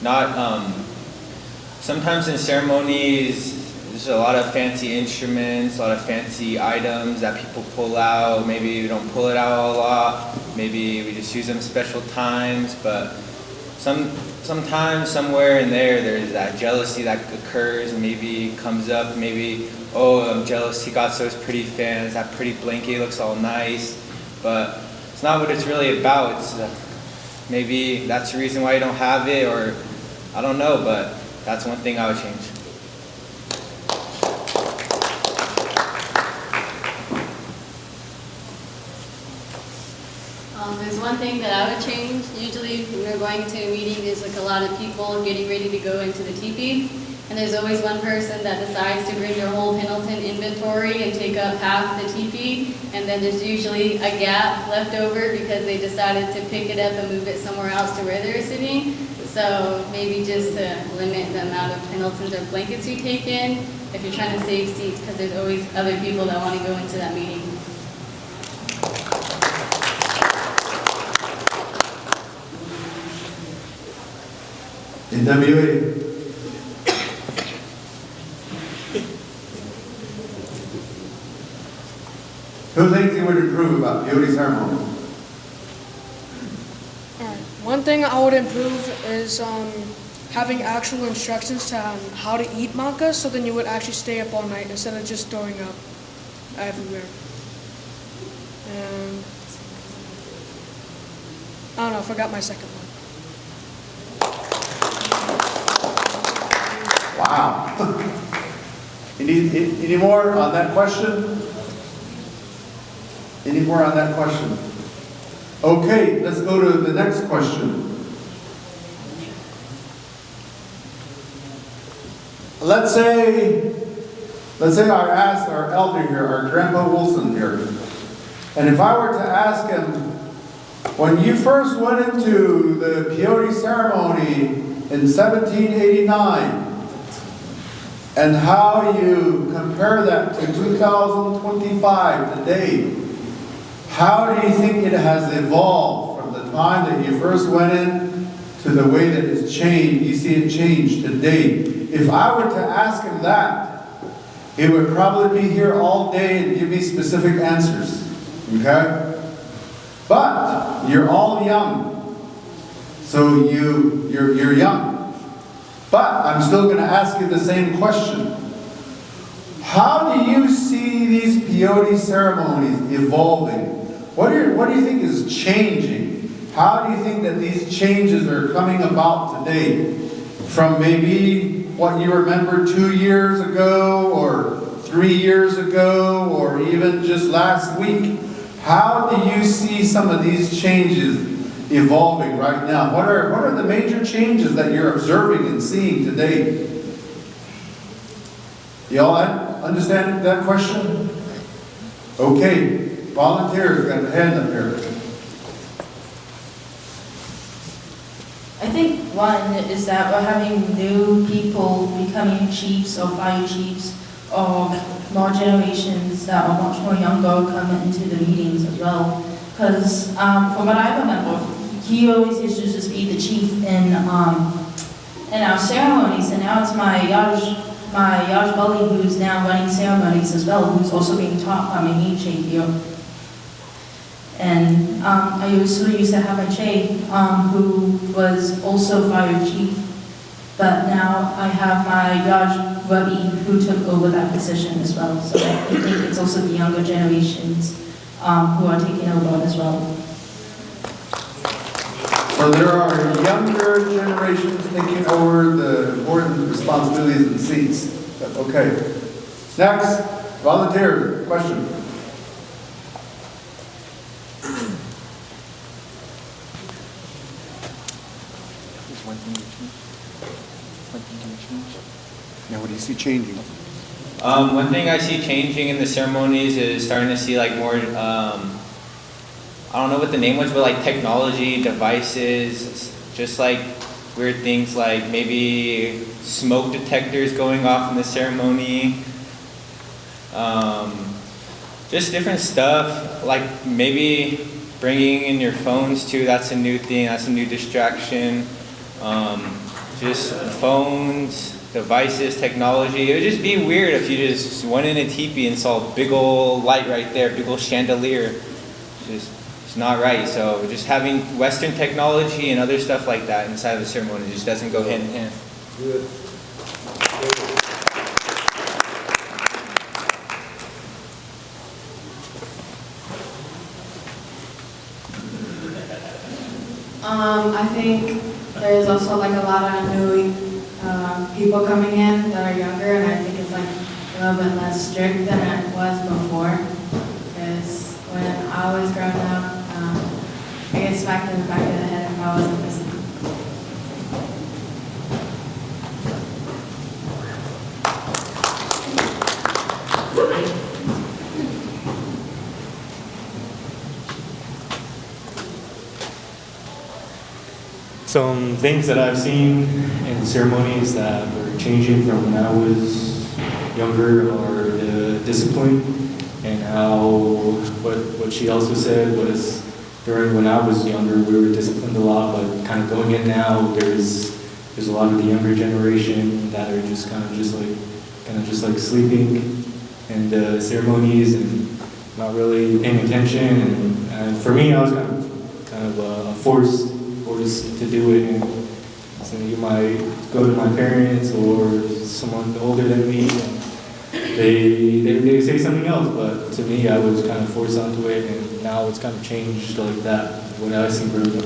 not, sometimes in ceremonies, there's a lot of fancy instruments, a lot of fancy items that people pull out. Maybe we don't pull it out a lot, maybe we just use them special times, but sometimes somewhere in there's that jealousy that occurs, maybe comes up, maybe, oh, I'm jealous he got those pretty fans, that pretty blanket looks all nice, but it's not what it's really about. It's maybe that's the reason why you don't have it, or I don't know, but that's one thing I would change. There's one thing that I would change. Usually when we're going to a meeting, there's like a lot of people getting ready to go into the teepee, and there's always one person that decides to bring their whole Pendleton inventory and take up half the teepee, and then there's usually a gap left over because they decided to pick it up and move it somewhere else to where they're sitting. So maybe just to limit the amount of Pendletons or blankets you take in if you're trying to save seats, because there's always other people that want to go into that meeting. NWA. Who thinks he would improve about peyote ceremony? One thing I would improve is having actual instructions to how to eat maca, so then you would actually stay up all night instead of just throwing up everywhere. And I don't know, I forgot my second one. Wow. Any more on that question? Any more on that question? Okay, let's go to the next question. Let's say I asked our elder here, our Grandpa Wilson here, and if I were to ask him, when you first went into the peyote ceremony in 1789, and how you compare that to 2025 today, how do you think it has evolved from the time that you first went in to the way that it's changed, you see it change today. If I were to ask him that, he would probably be here all day and give me specific answers. Okay? But you're all young. So you're young. But I'm still going to ask you the same question. How do you see these peyote ceremonies evolving? What do you think is changing? How do you think that these changes are coming about today? From maybe what you remember 2 years ago, or 3 years ago, or even just last week? How do you see some of these changes evolving right now? What are the major changes that you're observing and seeing today? Y'all understand that question? Okay, volunteers, got a hand up here. I think one is that we're having new people becoming chiefs or fire chiefs, or more generations that are much more younger coming into the meetings as well. Because from what I remember, he always used to just be the chief in our ceremonies, and now it's my Yaj Gully who's now running ceremonies as well, who's also being taught by my main Che here. And I also used to have a Che who was also fire chief, but now I have my Yaj Rabi who took over that position as well. So I think it's also the younger generations who are taking over as well. So there are younger generations taking over the important responsibilities and seats. Okay. Next, volunteer, question. Now, what do you see changing? One thing I see changing in the ceremonies is starting to see like more, I don't know what the name was, but like technology, devices, just like weird things like maybe smoke detectors going off in the ceremony. Just different stuff, like maybe bringing in your phones too, that's a new thing, that's a new distraction. Just phones, devices, technology. It would just be weird if you just went in a teepee and saw a big old light right there, big old chandelier. It's not right. So just having Western technology and other stuff like that inside of the ceremony just doesn't go hand in hand. Good. I think there's also like a lot of new people coming in that are younger, and I think it's like a little bit less strict than it was before. Because when I was growing up, I get smacked in the back of the head if I wasn't listening. Some things that I've seen in ceremonies that were changing from when I was younger are the discipline, and how what she also said was during when I was younger we were disciplined a lot, but kind of going in now there's a lot of the younger generation that are just kind of just like sleeping in the ceremonies and not really paying attention, and for me I was kind of forced to do it, and so you might go to my parents or someone older than me and they say something else, but to me I was kind of forced onto it, and now it's kind of changed like that when I see growing up.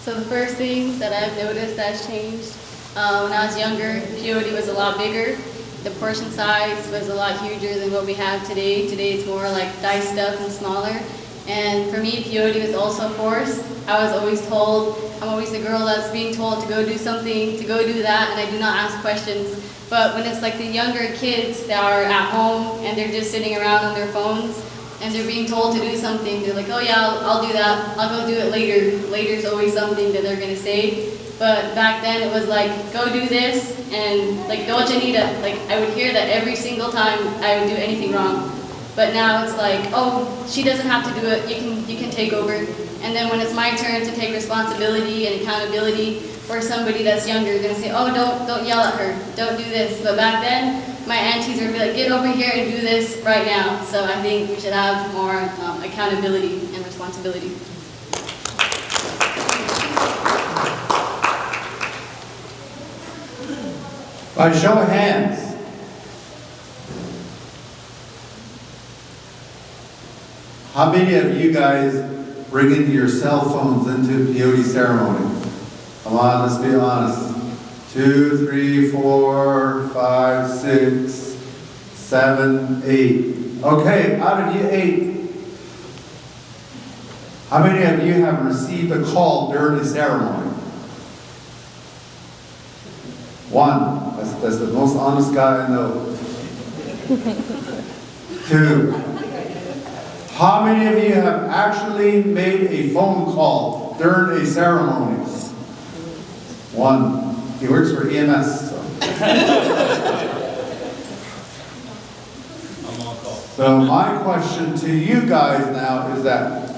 So the first thing that I've noticed that's changed, when I was younger, peyote was a lot bigger. The portion size was a lot huger than what we have today. Today it's more like diced up and smaller. And for me, peyote was also forced. I was always told, I'm always the girl that's being told to go do something, to go do that, and I do not ask questions. But when it's like the younger kids that are at home and they're just sitting around on their phones, and they're being told to do something, they're like, oh yeah, I'll do that, I'll go do it later. Later's always something that they're gonna say. But back then it was like, go do this, and like, don't you need it? Like, I would hear that every single time I would do anything wrong. But now it's like, oh, she doesn't have to do it, you can take over. And then when it's my turn to take responsibility and accountability for somebody that's younger, they're gonna say, oh, don't yell at her, don't do this. But back then, my aunties would be like, get over here and do this right now. So I think we should have more accountability and responsibility. By show of hands, how many of you guys bring in your cell phones into peyote ceremony? Come on, let's be honest. 2, 3, 4, 5, 6, 7, 8. Okay, out of you 8, how many of you have received a call during the ceremony? 1. That's the most honest guy I know. 2. How many of you have actually made a phone call during a ceremony? 1. He works for EMS. So my question to you guys now is that,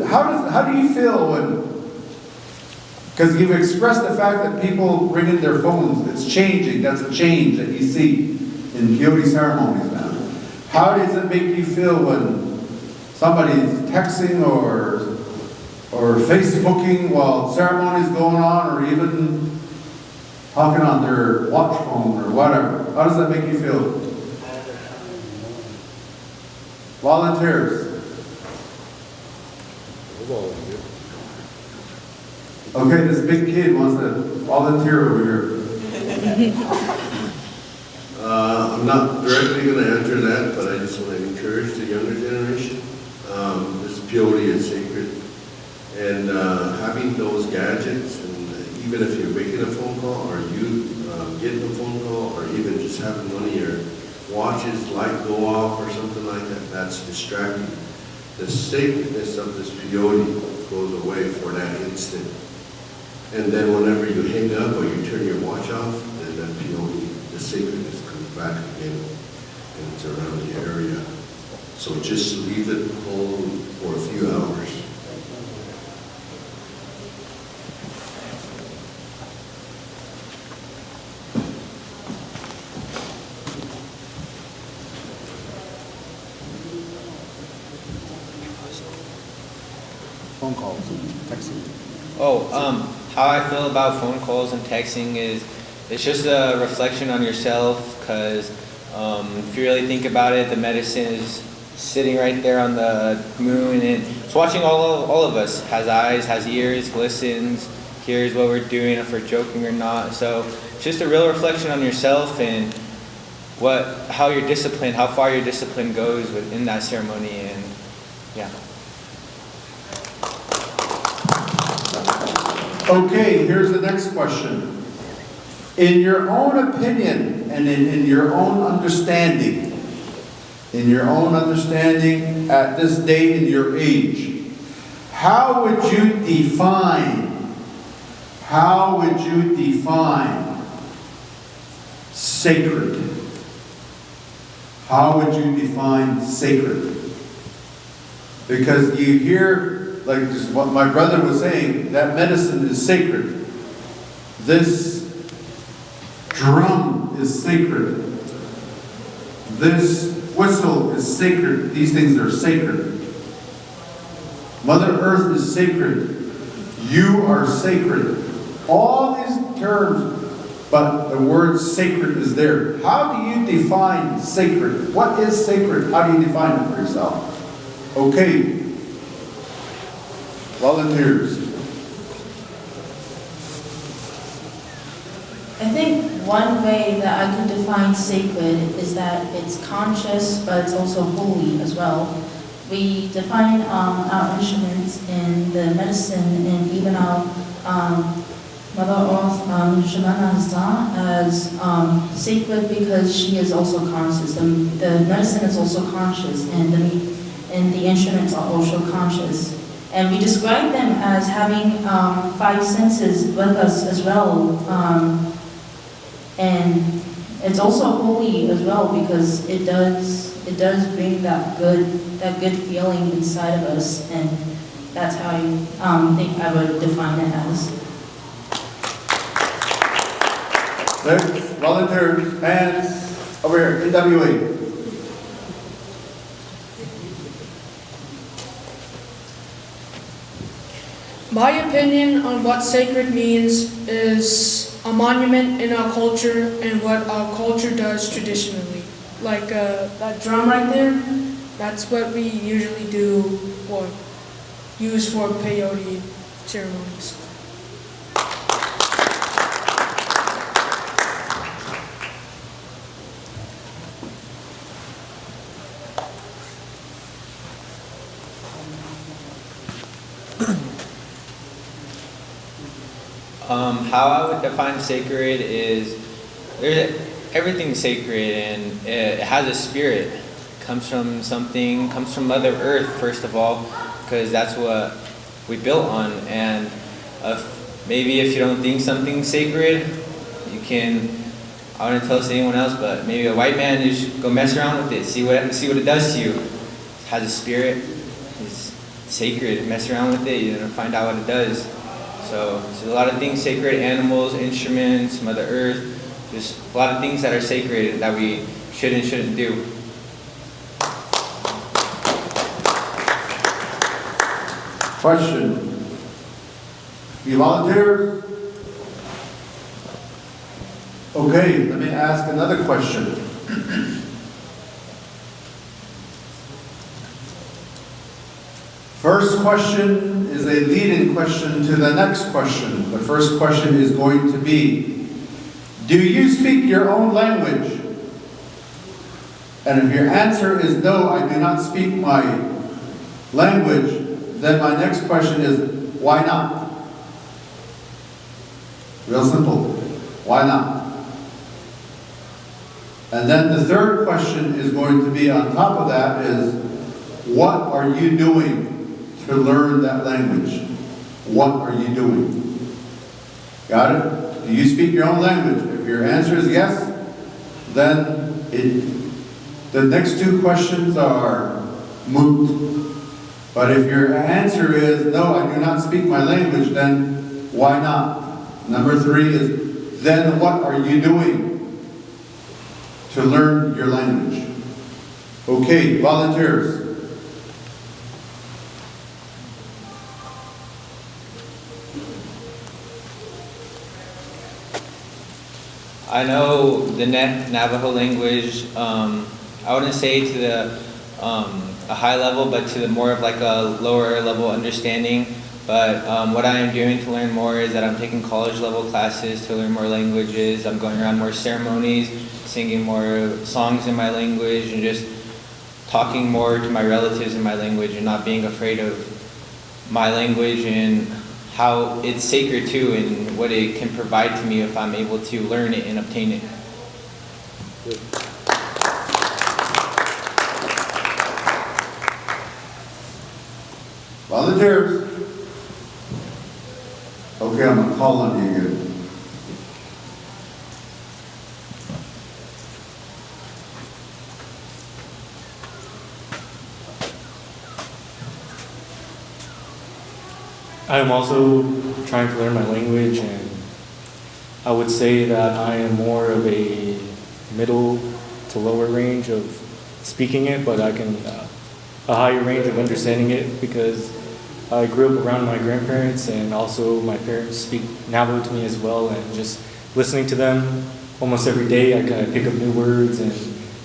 how do you feel when, because you've expressed the fact that people bring in their phones, it's changing, that's a change that you see in peyote ceremonies now. How does it make you feel when somebody's texting or Facebooking while ceremony's going on, or even talking on their watch phone or whatever? How does that make you feel? Volunteers. Okay, this big kid wants to volunteer over here. I'm not directly going to answer that, but I just want to encourage the younger generation. This peyote is sacred. And having those gadgets, and even if you're making a phone call, or you getting a phone call, or even just having one of your watches light go off or something like that, that's distracting. The sacredness of this peyote goes away for that instant. And then whenever you hang up or you turn your watch off, then that peyote, the sacredness comes back again, and it's around the area. So just leave it hold for a few hours. Phone calls and texting. How I feel about phone calls and texting is, it's just a reflection on yourself, because if you really think about it, the medicine is sitting right there on the moon, and it's watching all of us, has eyes, has ears, listens, hears what we're doing, if we're joking or not. So it's just a real reflection on yourself and how your discipline, how far your discipline goes within that ceremony, and yeah. Okay, here's the next question. In your own opinion and in your own understanding, at this date in your age, how would you define sacred? How would you define sacred? Because you hear, like what my brother was saying, that medicine is sacred. This drum is sacred. This whistle is sacred. These things are sacred. Mother Earth is sacred. You are sacred. All these terms, but the word sacred is there. How do you define sacred? What is sacred? How do you define it for yourself? Okay. Volunteers. I think one way that I could define sacred is that it's conscious, but it's also holy as well. We define our instruments in the medicine and even our Mother Earth, Shemana Zah as sacred because she is also conscious. The medicine is also conscious, and the instruments are also conscious. And we describe them as having 5 senses with us as well. And it's also holy as well because it does bring that good feeling inside of us, and that's how I think I would define it as. Next, volunteers, hands over here, NWA. My opinion on what sacred means is a monument in our culture and what our culture does traditionally. Like that drum right there, that's what we usually do or use for peyote ceremonies. How I would define sacred is everything's sacred, and it has a spirit. It comes from something, comes from Mother Earth first of all, because that's what we built on. And maybe if you don't think something's sacred, you can. I wouldn't tell this to anyone else, but maybe a white man, just go mess around with it, see what it does to you. It has a spirit. It's sacred. Mess around with it, you're gonna find out what it does. So a lot of things sacred, animals, instruments, Mother Earth, just a lot of things that are sacred that we should and shouldn't do. Question. You volunteer? Okay, let me ask another question. First question is a lead-in question to the next question. The first question is going to be, do you speak your own language? And if your answer is no, I do not speak my language, then my next question is, why not? Real simple. Why not? And then the third question is going to be on top of that is, what are you doing to learn that language? What are you doing? Got it? Do you speak your own language? If your answer is yes, then the next 2 questions are moot. But if your answer is no, I do not speak my language, then why not? Number 3 is, then what are you doing to learn your language? Okay, volunteers. I know the Navajo language, I wouldn't say to a high level, but to the more of like a lower level understanding. But what I am doing to learn more is that I'm taking college level classes to learn more languages. I'm going around more ceremonies, singing more songs in my language, and just talking more to my relatives in my language and not being afraid of my language and how it's sacred too, and what it can provide to me if I'm able to learn it and obtain it. Volunteers. Okay, I'm going to call on you again. I am also trying to learn my language, and I would say that I am more of a middle to lower range of speaking it, but I can a higher range of understanding it because I grew up around my grandparents, and also my parents speak Navajo to me as well, and just listening to them almost every day, I kind of pick up new words, and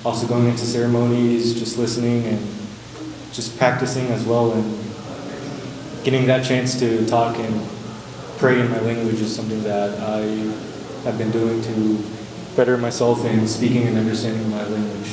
also going into ceremonies, just listening and just practicing as well, and getting that chance to talk and pray in my language is something that I have been doing to better myself in speaking and understanding my language.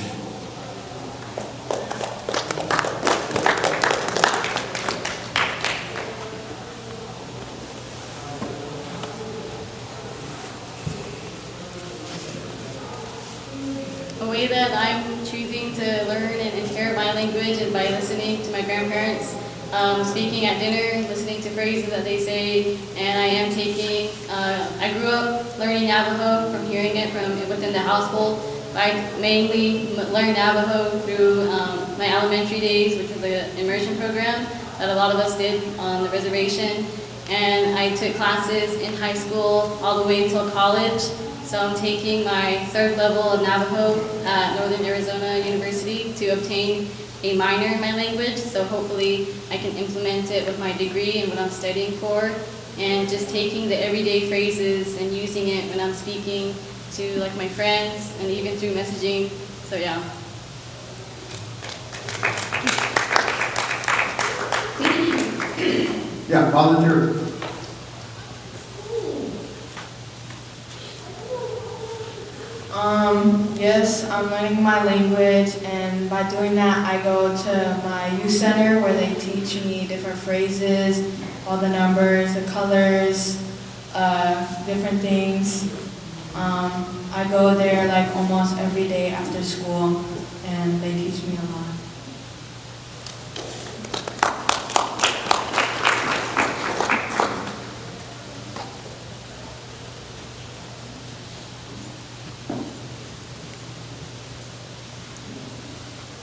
way that I'm choosing to learn and inherit my language is by listening to my grandparents, speaking at dinner, listening to phrases that they say, and I am taking, I grew up learning Navajo from hearing it from within the household. I mainly learned Navajo through my elementary days, which was an immersion program that a lot of us did on the reservation. And I took classes in high school all the way until college. So I'm taking my 3rd level of Navajo at Northern Arizona University to obtain a minor in my language. So hopefully I can implement it with my degree and what I'm studying for. And just taking the everyday phrases and using it when I'm speaking to like my friends and even through messaging. So yeah. Yeah, volunteer. Yes, I'm learning my language, and by doing that, I go to my youth center where they teach me different phrases, all the numbers, the colors, different things. I go there like almost every day after school, and they teach me a lot.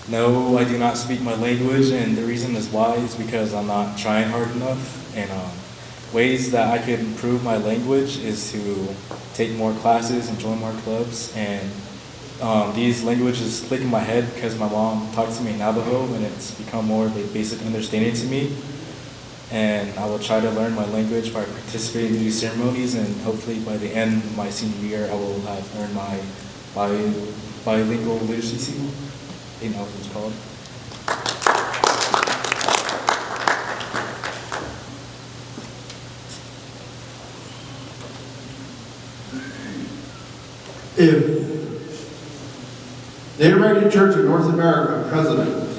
No, I do not speak my language, and the reason is why is because I'm not trying hard enough. And ways that I could improve my language is to take more classes and join more clubs. And these languages click in my head because my mom talks to me in Navajo, and it's become more of a basic understanding to me. And I will try to learn my language by participating in these ceremonies, and hopefully by the end of my senior year, I will have earned my bilingual literacy. You know what it's called. If Native American Church of North America President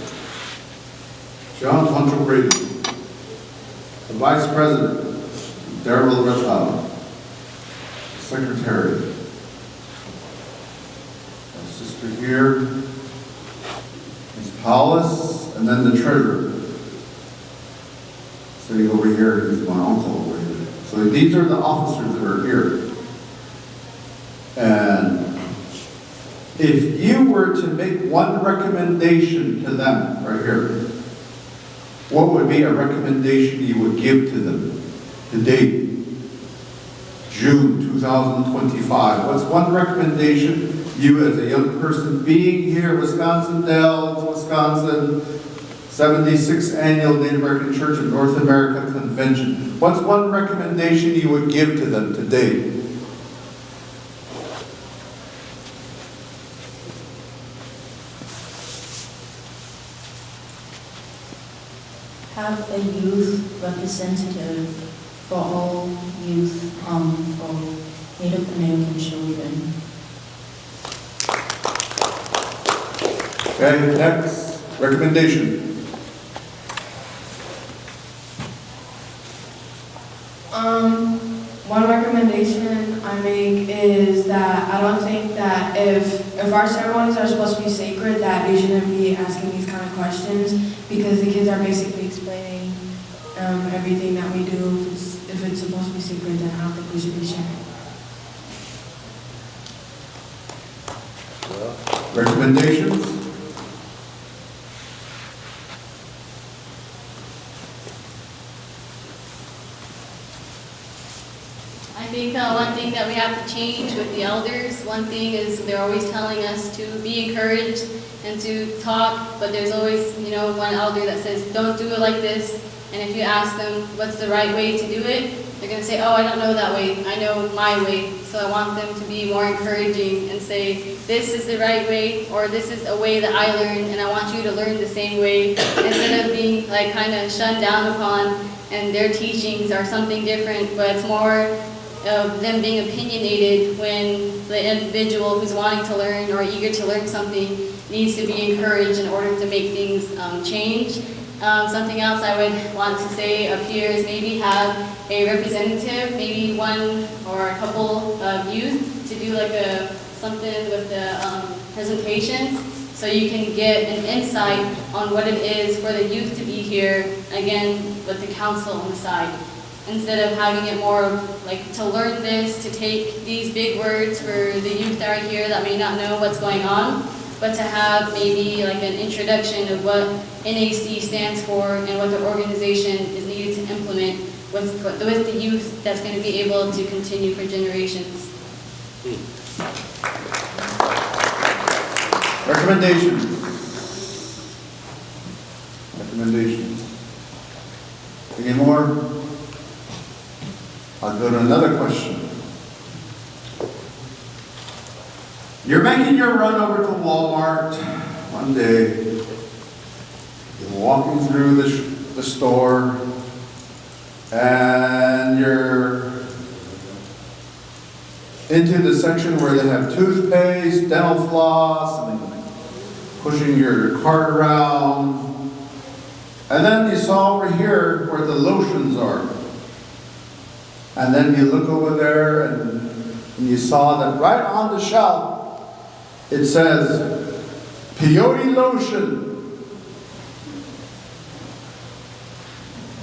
John Poncho Brady, the Vice President Darrell Rethal, Secretary, our sister here, Ms. Paulus, and then the Treasurer. Sitting over here is my uncle over here. So these are the officers that are here. And if you were to make one recommendation to them right here, what would be a recommendation you would give to them today, June 2025? What's one recommendation you as a young person being here, Wisconsin Dells, Wisconsin, 76th Annual Native American Church of North America Convention. What's one recommendation you would give to them today? Have a youth representative for all youth, for Native American children. Okay, next recommendation. One recommendation I make is that I don't think that if our ceremonies are supposed to be sacred, that we shouldn't be asking these kind of questions, because the kids are basically explaining everything that we do. If it's supposed to be secret, then I don't think we should be sharing. Recommendations? I think one thing that we have to change with the elders, one thing is they're always telling us to be encouraged and to talk, but there's always, one elder that says, don't do it like this. And if you ask them what's the right way to do it, they're going to say, oh, I don't know that way. I know my way. So I want them to be more encouraging and say, this is the right way, or this is a way that I learned, and I want you to learn the same way, instead of being like kind of shunned down upon and their teachings are something different, but it's more of them being opinionated when the individual who's wanting to learn or eager to learn something needs to be encouraged in order to make things change. Something else I would want to say up here is maybe have a representative, maybe one or a couple of youth, to do like a something with the presentations, so you can get an insight on what it is for the youth to be here, again, with the council on the side. Instead of having it more of, like, to learn this, to take these big words for the youth that are here that may not know what's going on, but to have maybe like an introduction of what NAC stands for and what the organization is needed to implement with the youth that's going to be able to continue for generations. Recommendations. Recommendations. Any more? I'll go to another question. You're making your run over to Walmart one day. You're walking through the store, and you're into the section where they have toothpaste, dental floss, and pushing your cart around. And then you saw over here where the lotions are. And then you look over there and you saw that right on the shelf it says peyote lotion,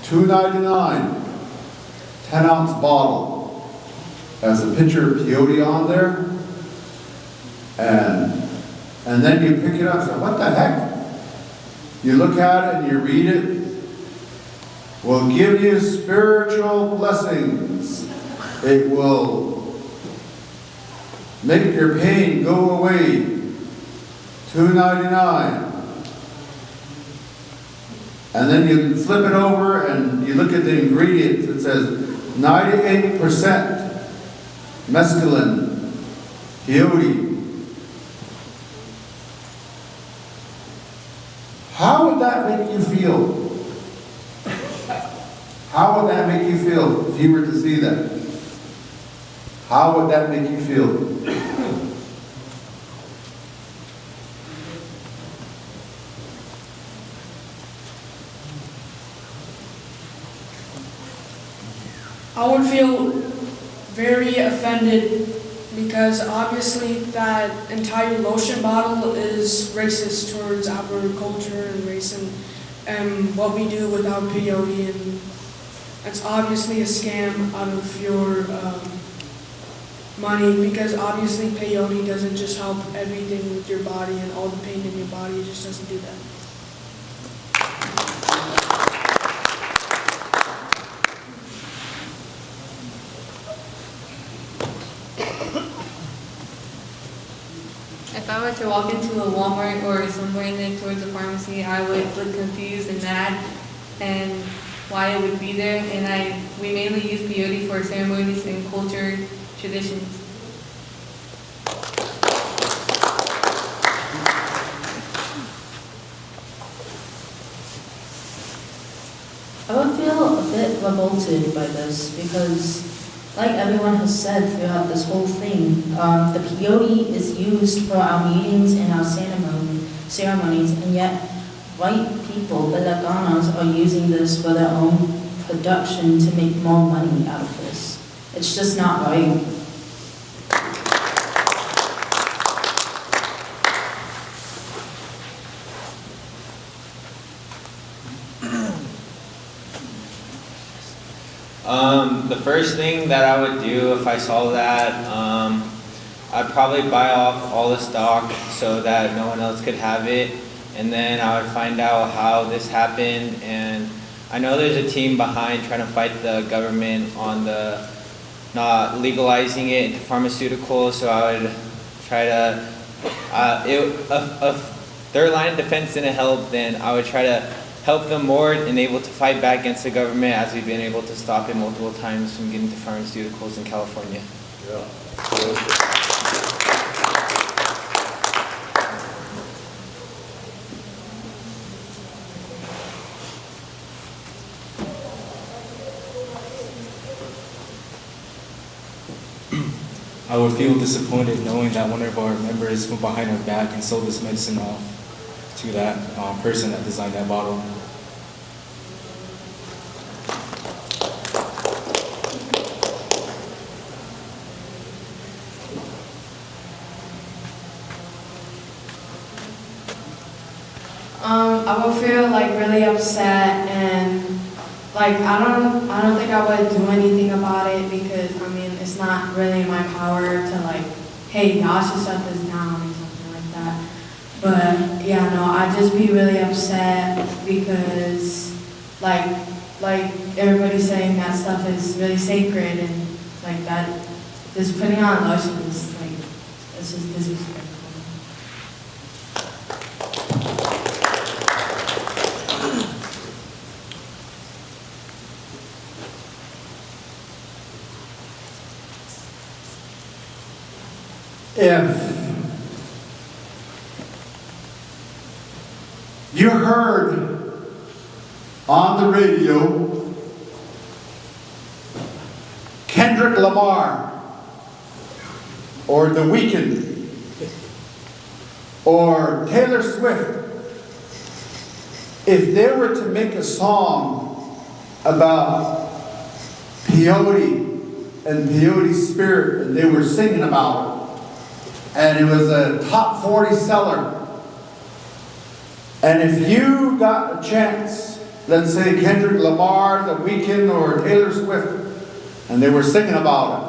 $2.99, 10-ounce bottle. Has a picture of peyote on there. And then you pick it up and say, what the heck? You look at it and you read it. Will give you spiritual blessings. It will make your pain go away. $2.99. And then you flip it over and you look at the ingredients. It says 98% mescaline, peyote. How would that make you feel? How would that make you feel if you were to see that? How would that make you feel? I would feel very offended because obviously that entire lotion bottle is racist towards our culture and race and what we do with our peyote, and it's obviously a scam out of your money, because obviously peyote doesn't just help everything with your body and all the pain in your body. It just doesn't do that. If I were to walk into a Walmart or somewhere in there towards a pharmacy, I would look confused and mad and why it would be there. And we mainly use peyote for ceremonies and culture traditions. I would feel a bit revolted by this because, like everyone has said throughout this whole thing, the peyote is used for our meetings and our ceremonies, and yet white people, Belaganas, are using this for their own production to make more money out of this. It's just not right. The first thing that I would do if I saw that, I'd probably buy off all the stock so that no one else could have it, and then I would find out how this happened. And I know there's a team behind trying to fight the government on the not legalizing it into pharmaceuticals, so I would try to, if their line of defense didn't help, then I would try to help them more and able to fight back against the government, as we've been able to stop it multiple times from getting to pharmaceuticals in California. Yeah. I would feel disappointed knowing that one of our members went behind our back and sold this medicine off to that person that designed that bottle. I would feel like really upset, and like I don't think I would do anything about it, because I mean it's not really in my power to like, hey, y'all should shut this down or something like that. But yeah, no, I'd just be really upset because like everybody's saying that stuff is really sacred, and like that, just putting on lotion is like, it's just disrespectful. If you heard on the radio Kendrick Lamar or The Weeknd or Taylor Swift, if they were to make a song about peyote and peyote spirit, and they were singing about it, and it was a top 40 seller, and if you got a chance, let's say Kendrick Lamar, The Weeknd, or Taylor Swift, and they were singing about it,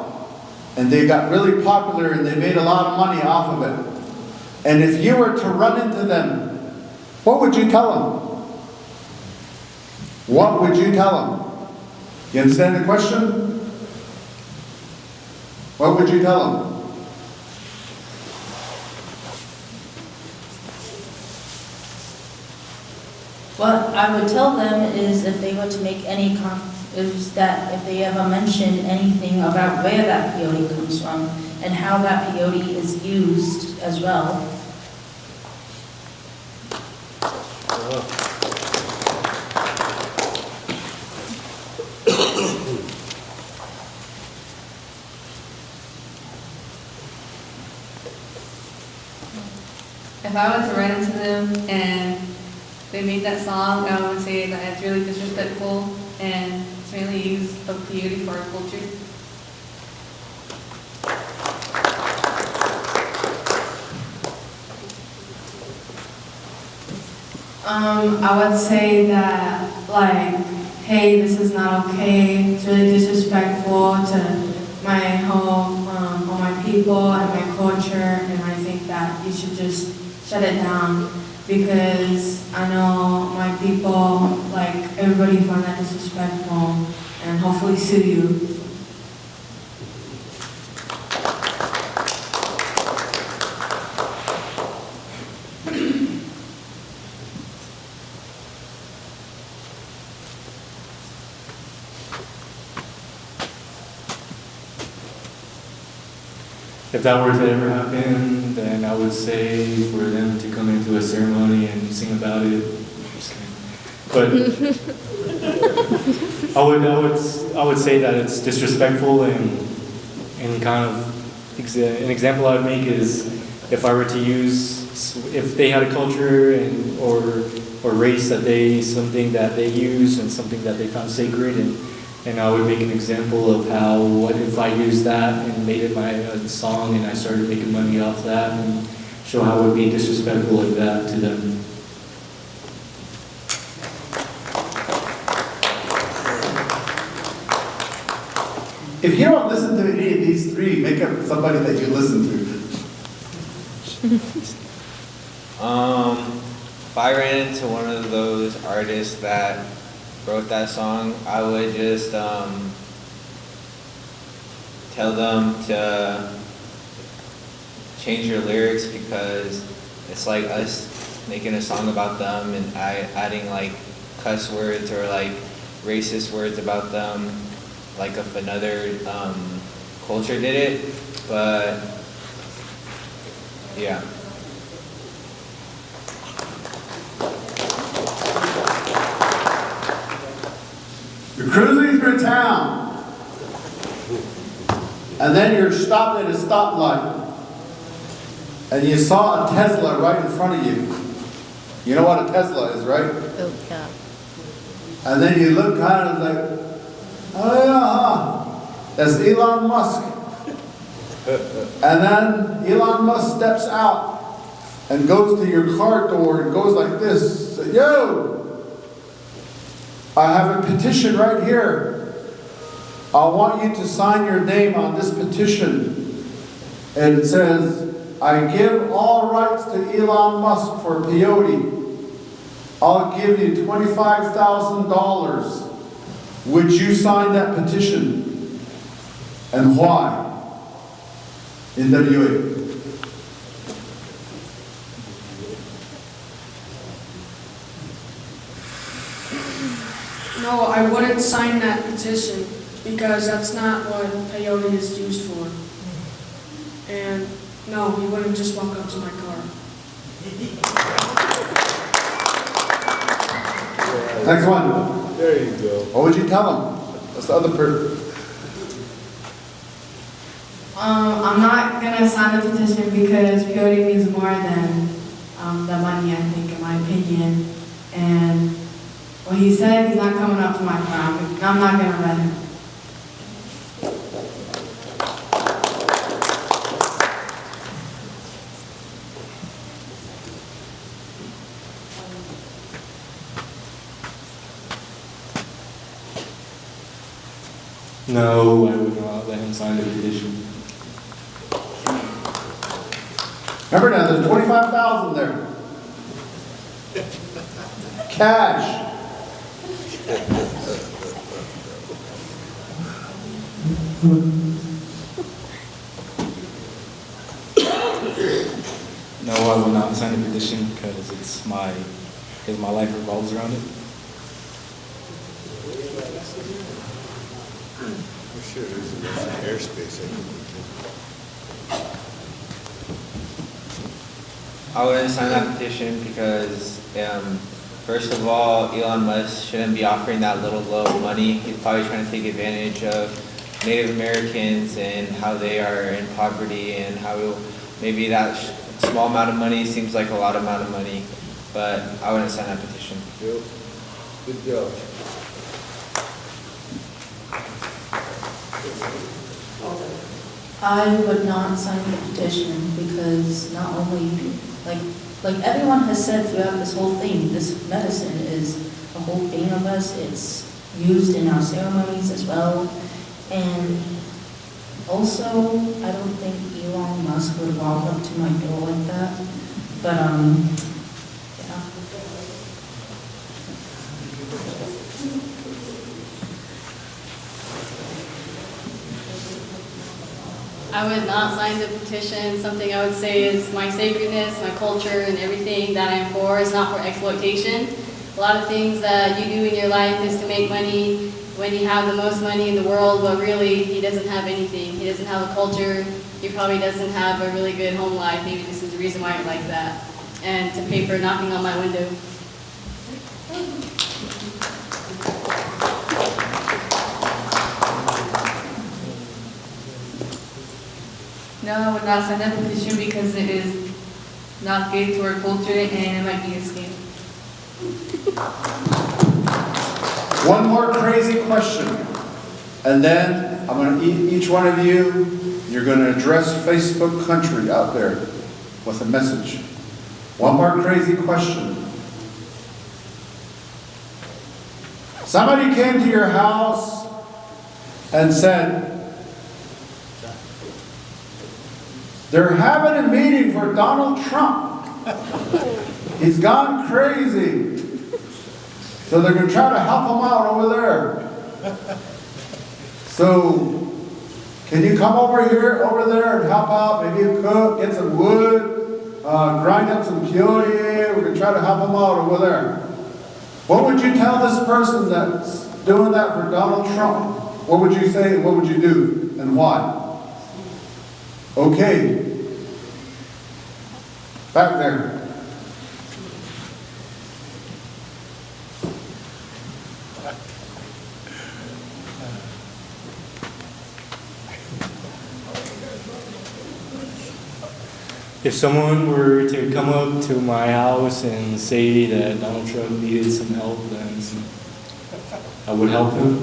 and they got really popular and they made a lot of money off of it, and if you were to run into them, what would you tell them? What would you tell them? You understand the question? What would you tell them? What I would tell them is if they were to make any is that if they ever mentioned anything about where that peyote comes from and how that peyote is used as well. If I were to run into them and they made that song, I would say that it's really disrespectful and it's mainly use of peyote for our culture. I would say that, like, hey, this is not okay. It's really disrespectful to my home, all my people and my culture, and I think that you should just shut it down, because I know my people, like, everybody found that disrespectful, and hopefully sue you. If that were to ever happen, then I would say for them to come into a ceremony and sing about it. Just kidding. But I would say that it's disrespectful, and kind of an example I would make is if I were to use, if they had a culture or race something that they use and something that they found sacred, and I would make an example of how, what if I used that and made it my song and I started making money off that, and show how it would be disrespectful like that to them. If you don't listen to any of these three, make up somebody that you listen to. If I ran into one of those artists that wrote that song, I would just tell them to change your lyrics, because it's like us making a song about them and adding like cuss words or like racist words about them, like if another culture did it. But yeah. You're cruising through town, and then you're stopped at a stoplight, and you saw a Tesla right in front of you. You know what a Tesla is, right? Oh, yeah. And then you look kind of like, oh yeah, that's Elon Musk. And then Elon Musk steps out, and goes to your car door and goes like this, say, yo, I have a petition right here. I want you to sign your name on this petition. And it says, I give all rights to Elon Musk for peyote. I'll give you $25,000. Would you sign that petition? And why? NWA. No, I wouldn't sign that petition because that's not what peyote is used for. And no, you wouldn't just walk up to my car. Next one. There you go. What would you tell him? That's the other person. I'm not gonna sign the petition because peyote means more than the money, I think, in my opinion. And what he said, he's not coming up to my car. I'm not gonna let him. No, I would not let him sign the petition. Remember now, there's 25,000 there. Cash. No, I will not sign the petition because my life revolves around it. I'm sure there's enough airspace I can I wouldn't sign that petition because, first of all, Elon Musk shouldn't be offering that little low of money. He's probably trying to take advantage of Native Americans and how they are in poverty and how maybe that small amount of money seems like a lot amount of money. But I wouldn't sign that petition. Yep. Good job. I would not sign the petition because not only, like everyone has said throughout this whole thing, this medicine is a whole being of us. It's used in our ceremonies as well. And also, I don't think Elon Musk would walk up to my door like that. But, yeah. I would not sign the petition. Something I would say is my sacredness, my culture, and everything that I'm for is not for exploitation. A lot of things that you do in your life is to make money when you have the most money in the world, but really he doesn't have anything. He doesn't have a culture. He probably doesn't have a really good home life. Maybe this is the reason why I'm like that. And to pay for knocking on my window. No, I would not sign that petition because it is not good to our culture and it might be a scam. One more crazy question. And then I'm going to, each one of you, you're going to address Facebook country out there with a message. One more crazy question. Somebody came to your house and said, they're having a meeting for Donald Trump. He's gone crazy. So they're going to try to help him out over there. So, can you come over there and help out? Maybe cook, get some wood, grind up some peyote. We're going to try to help him out over there. What would you tell this person that's doing that for Donald Trump? What would you say and what would you do and why? Okay. Back there. If someone were to come up to my house and say that Donald Trump needed some help, then I would help him.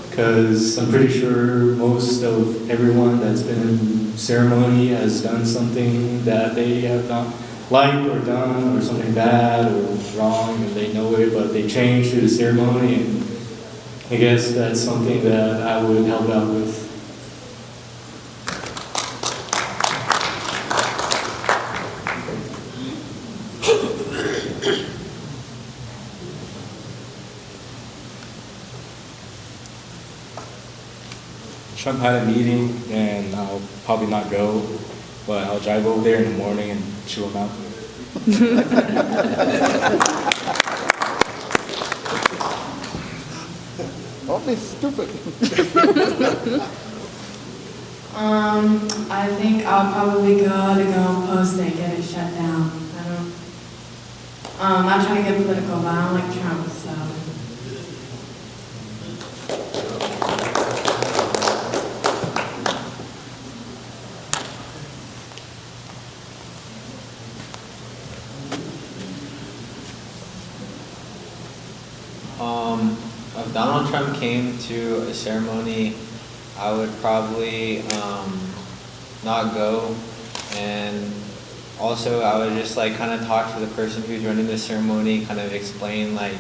Because I'm pretty sure most of everyone that's been in ceremony has done something that they have not like or done or something bad or wrong and they know it, but they change through the ceremony. And I guess that's something that I would help out with. Trump had a meeting, and I'll probably not go, but I'll drive over there in the morning and chew him out. Don't be stupid. I think I'll probably go and post it, get it shut down. I'm not trying to get political, but I don't like Trump, so. If Donald Trump came to a ceremony, I would probably not go, and also I would just like kind of talk to the person who's running the ceremony, kind of explain like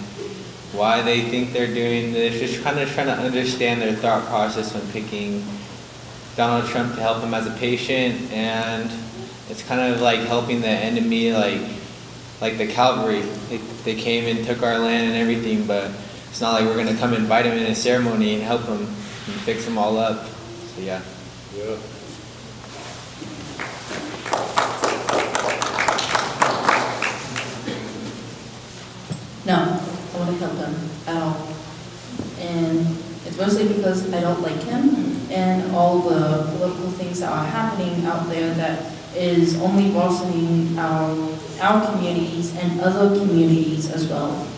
why they think they're doing this, just kind of trying to understand their thought process when picking Donald Trump to help him as a patient. And it's kind of like helping the enemy, like the cavalry. They came and took our land and everything, but it's not like we're gonna come invite him in a ceremony and help him and fix them all up. So yeah. Yeah. No, I wouldn't help him at all. And it's mostly because I don't like him and all the political things that are happening out there that is only worsening our communities and other communities as well.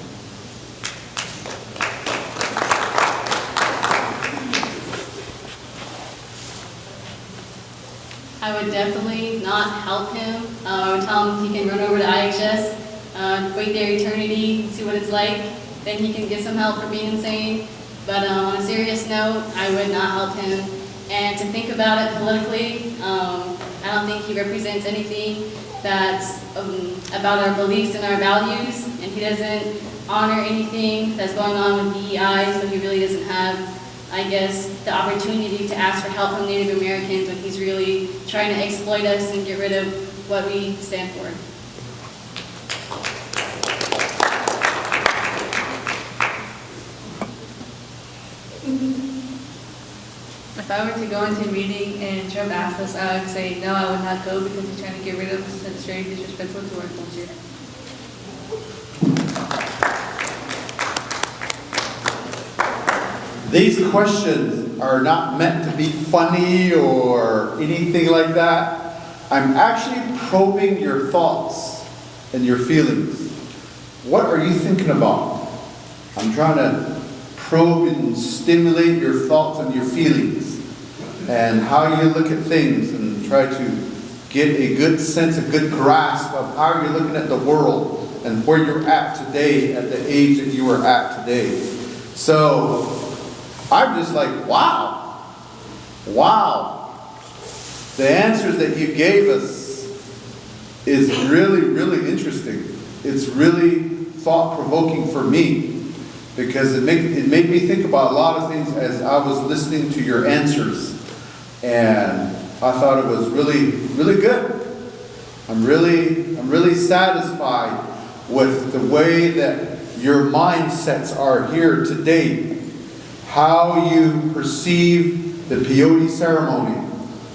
I would definitely not help him. I would tell him he can run over to IHS, wait their eternity, see what it's like. Then he can get some help for being insane. But on a serious note, I would not help him. And to think about it politically, I don't think he represents anything that's about our beliefs and our values. And he doesn't honor anything that's going on with DEI, so he really doesn't have, I guess, the opportunity to ask for help from Native Americans when he's really trying to exploit us and get rid of what we stand for. If I were to go into a meeting and Trump asked us, I would say, no, I would not go because he's trying to get rid of us and it's very disrespectful to our culture. These questions are not meant to be funny or anything like that. I'm actually probing your thoughts and your feelings. What are you thinking about? I'm trying to probe and stimulate your thoughts and your feelings and how you look at things and try to get a good sense, a good grasp of how you're looking at the world and where you're at today at the age that you are at today. So I'm just like, wow. The answers that you gave us is really, really interesting. It's really thought-provoking for me because it made me think about a lot of things as I was listening to your answers. And I thought it was really, really good. I'm really satisfied with the way that your mindsets are here today. How you perceive the peyote ceremony,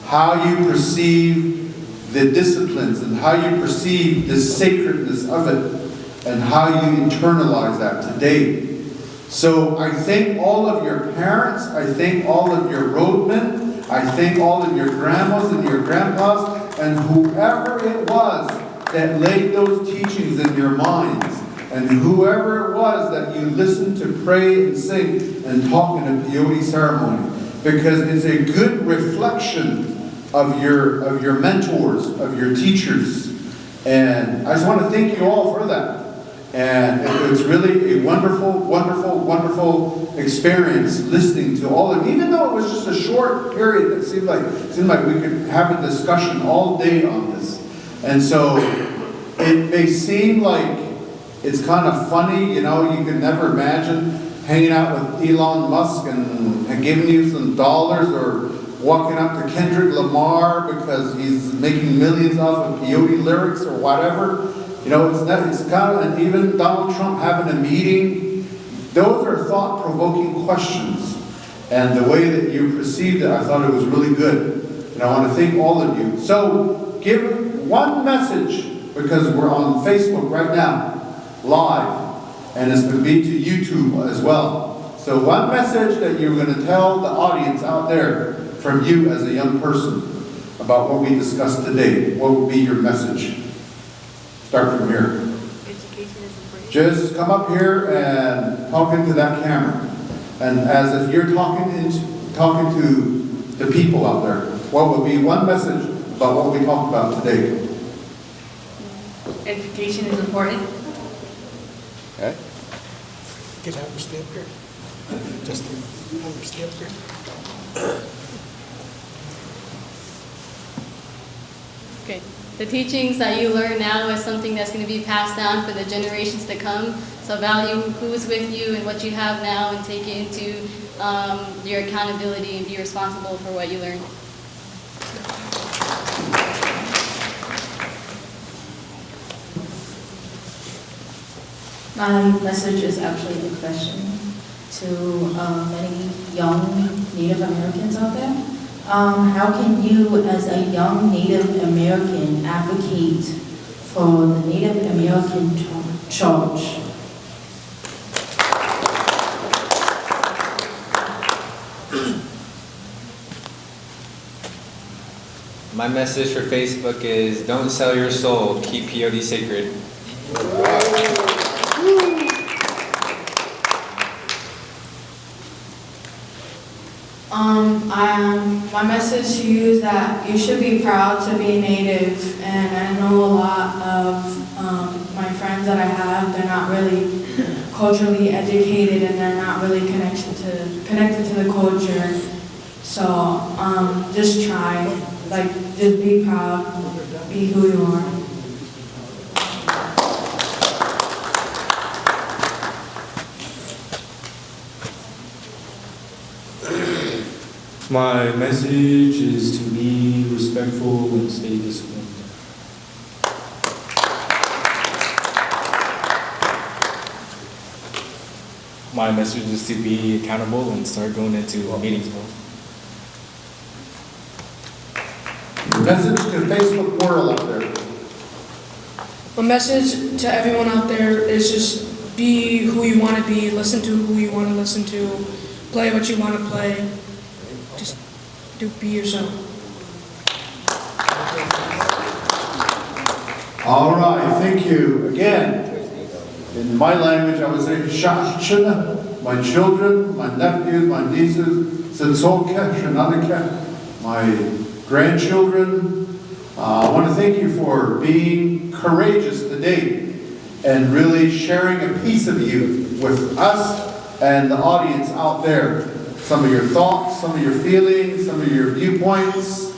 how you perceive the disciplines, and how you perceive the sacredness of it, and how you internalize that today. So I thank all of your parents, I thank all of your roadmen, I thank all of your grandmas and your grandpas, and whoever it was that laid those teachings in your minds. And whoever it was that you listened to pray and sing and talk in a peyote ceremony, because it's a good reflection of your mentors, of your teachers. And I just want to thank you all for that. And it was really a wonderful, wonderful, wonderful experience listening to all of it. Even though it was just a short period, it seemed like we could have a discussion all day on this. And so it may seem like it's kind of funny, you know, you could never imagine hanging out with Elon Musk and giving you some dollars, or walking up to Kendrick Lamar because he's making millions off of peyote lyrics or whatever. You know, it's kind of, and even Donald Trump having a meeting, those are thought-provoking questions. And the way that you perceived it, I thought it was really good. And I want to thank all of you. So, give one message, because we're on Facebook right now, live, and it's going to be to YouTube as well. So one message that you're going to tell the audience out there from you as a young person about what we discussed today. What would be your message? Start from here. Education is important. Just come up here and talk into that camera. And as if you're talking to the people out there, what would be one message about what we talked about today? Education is important. Okay. Get out and stay up here. Just have them stay up here. Okay. The teachings that you learn now is something that's going to be passed down for the generations to come. So value who's with you and what you have now, and take it into your accountability and be responsible for what you learn. My message is actually a question to many young Native Americans out there. How can you, as a young Native American, advocate for the Native American church? My message for Facebook is don't sell your soul, keep peyote sacred. My message to you is that you should be proud to be Native, and I know a lot of my friends that I have, they're not really culturally educated, and they're not really connected to the culture. So just try, just be proud, be who you are. My message is to be respectful and stay disciplined. My message is to be accountable and start going into meetings more. Message to Facebook world out there. My message to everyone out there is just be who you want to be, listen to who you want to listen to, play what you want to play. Just be yourself. All right, thank you. Again, in my language, I would say, Shashina, my children, my nephews, my nieces, Sitsoke, Shanadika, my grandchildren. I want to thank you for being courageous today and really sharing a piece of you with us and the audience out there. Some of your thoughts, some of your feelings, some of your viewpoints,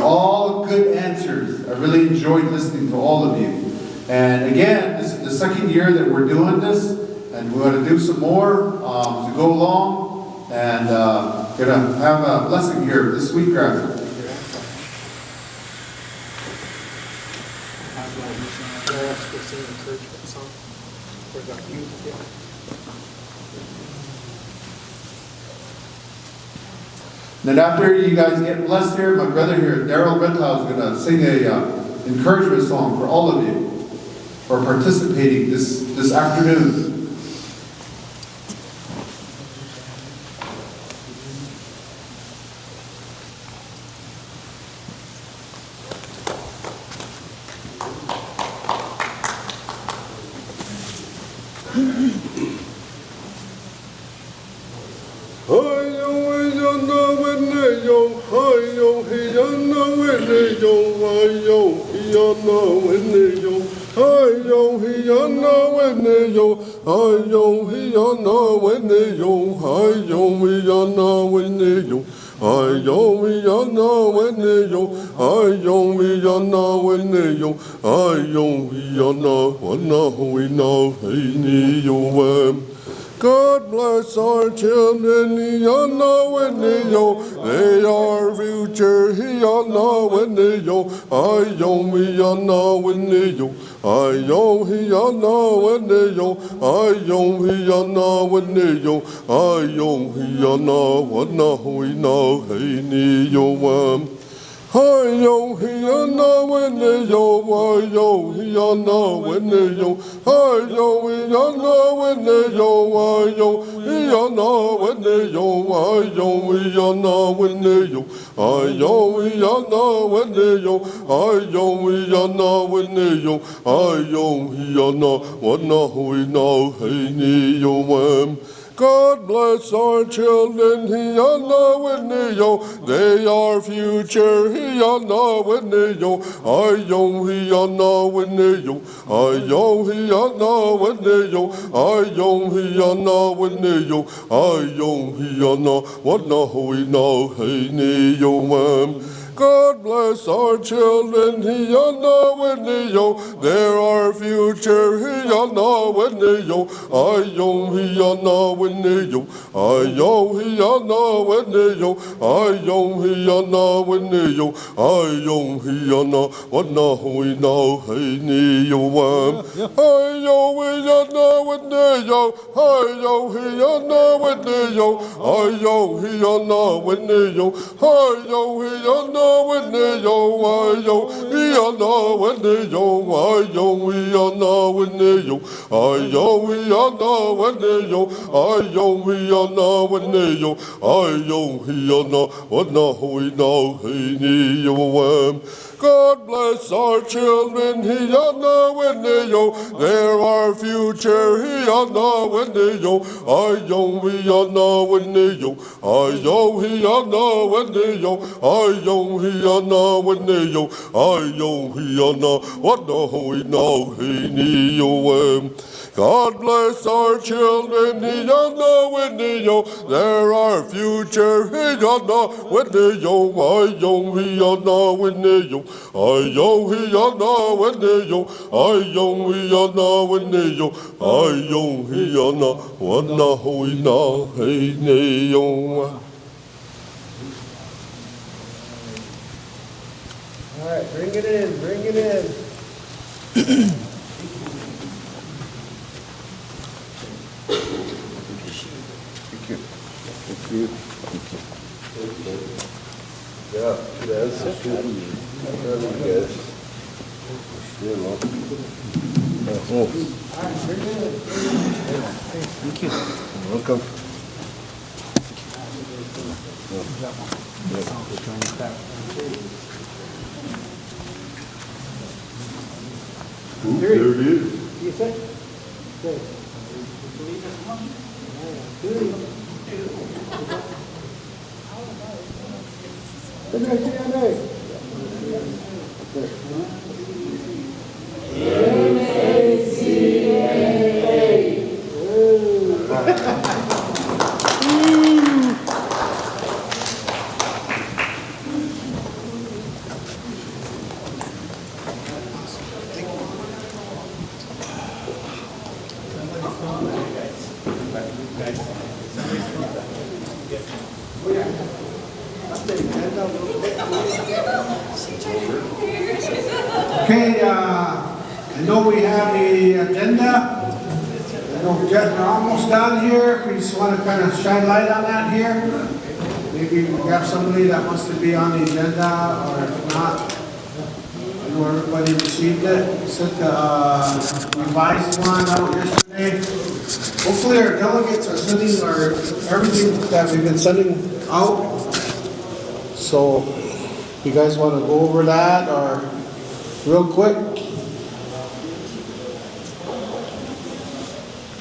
all good answers. I really enjoyed listening to all of you. And again, this is the second year that we're doing this, and we're going to do some more to go along, and going to have a blessing here this week, after. Encouragement song for the youth. Then after you guys get blessed here, my brother here, Daryl Rentow, is going to sing a encouragement song for all of you for participating this afternoon. yo, I yo we yana wene yo, I yo we yana wene yo, I yo we yana wana we na hey ni yo. God bless our children, yana wene yo, they are future, yana wene yo, I yo we yana wene yo, I yo yana wene yo, I yo yana wene yo, I yo yana wana we na hey ni yo. Hi yo, hiana wene yo, hi yo, hiana wene yo, hi yo, hiana wene yo, hi yo, hiana wene yo, hi yo, hiana wene yo, hi yo, hiana wene yo, hi yo, hiana wene yo, hi yo, hiana wana hui na hey ni yo. God bless our children, hiana wene yo, they are future, hiana wene yo, ayo hiana wene yo, ayo hiana wene yo, ayo hiana wene yo, ayo hiana wana hui na hey ni yo. God bless our children, hiana wene yo, they're our future, hiana wene yo, ayo hiana wene yo, ayo hiana wene yo, ayo hiana wene yo, ayo hiana wana hui na hey ni yo. Ayo hiana wene yo, ayo hiana wene yo, ayo hiana wene yo, ayo hiana wene yo, ayo hiana wene yo, ayo hiana wene yo, ayo hiana wene yo, ayo hiana wene yo, ayo hiana wana hui na hey ni yo. God bless our children, hiana wene yo, they're our future, hiana wene yo, ayo hiana wene yo, ayo hiana wene yo, ayo hiana wene yo, ayo hiana wana hui na hey ni yo. God bless our children, hiana wene yo, they're our future, hiana wene yo, ayo hiana wene yo, ayo hiana wene yo, ayo hiana wene yo, ayo hiana wana hui na hey ni yo. All right, bring it in, bring it in. Thank you. Thank you. Thank you. Yeah, that's it. Really good. Thank you. You're welcome. There it is. You think? Good. Okay, I know we have the agenda. I know we're almost done here. We just want to kind of shine light on that here. Maybe we have somebody that wants to be on the agenda, or if not, I know everybody received it. Sent the revised one out yesterday. Hopefully our delegates are sending our everything that we've been sending out. So, you guys want to go over that, or real quick?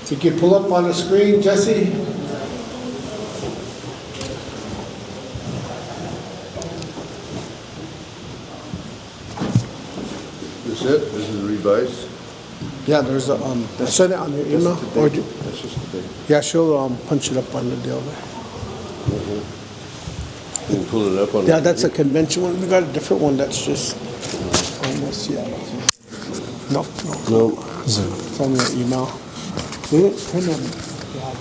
If you could pull up on the screen, Jesse. This it? This is revised? Yeah, there's a, I sent it on your email. Or That's just the date. yeah, she'll punch it up on the deal there. Can you pull it up on? Yeah, that's a convention one. We got a different one that's just almost, yeah. No. It's on your email. We didn't print them. Yeah,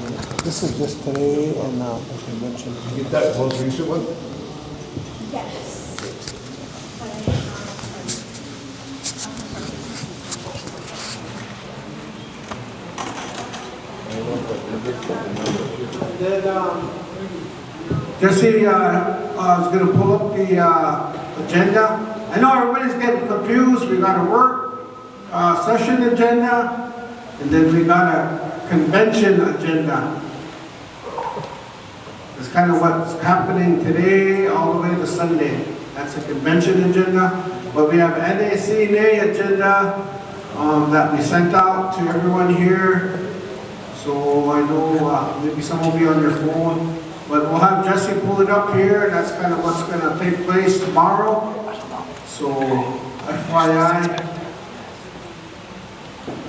this is just today and the convention. You get that most recent one? Then, Jesse is going to pull up the agenda. I know everybody's getting confused. We got a work session agenda, and then we got a convention agenda. It's kind of what's happening today all the way to Sunday. That's a convention agenda. But we have NACNA agenda that we sent out to everyone here. So I know maybe some will be on their phone, but we'll have Jesse pull it up here, and that's kind of what's going to take place tomorrow. So FYI,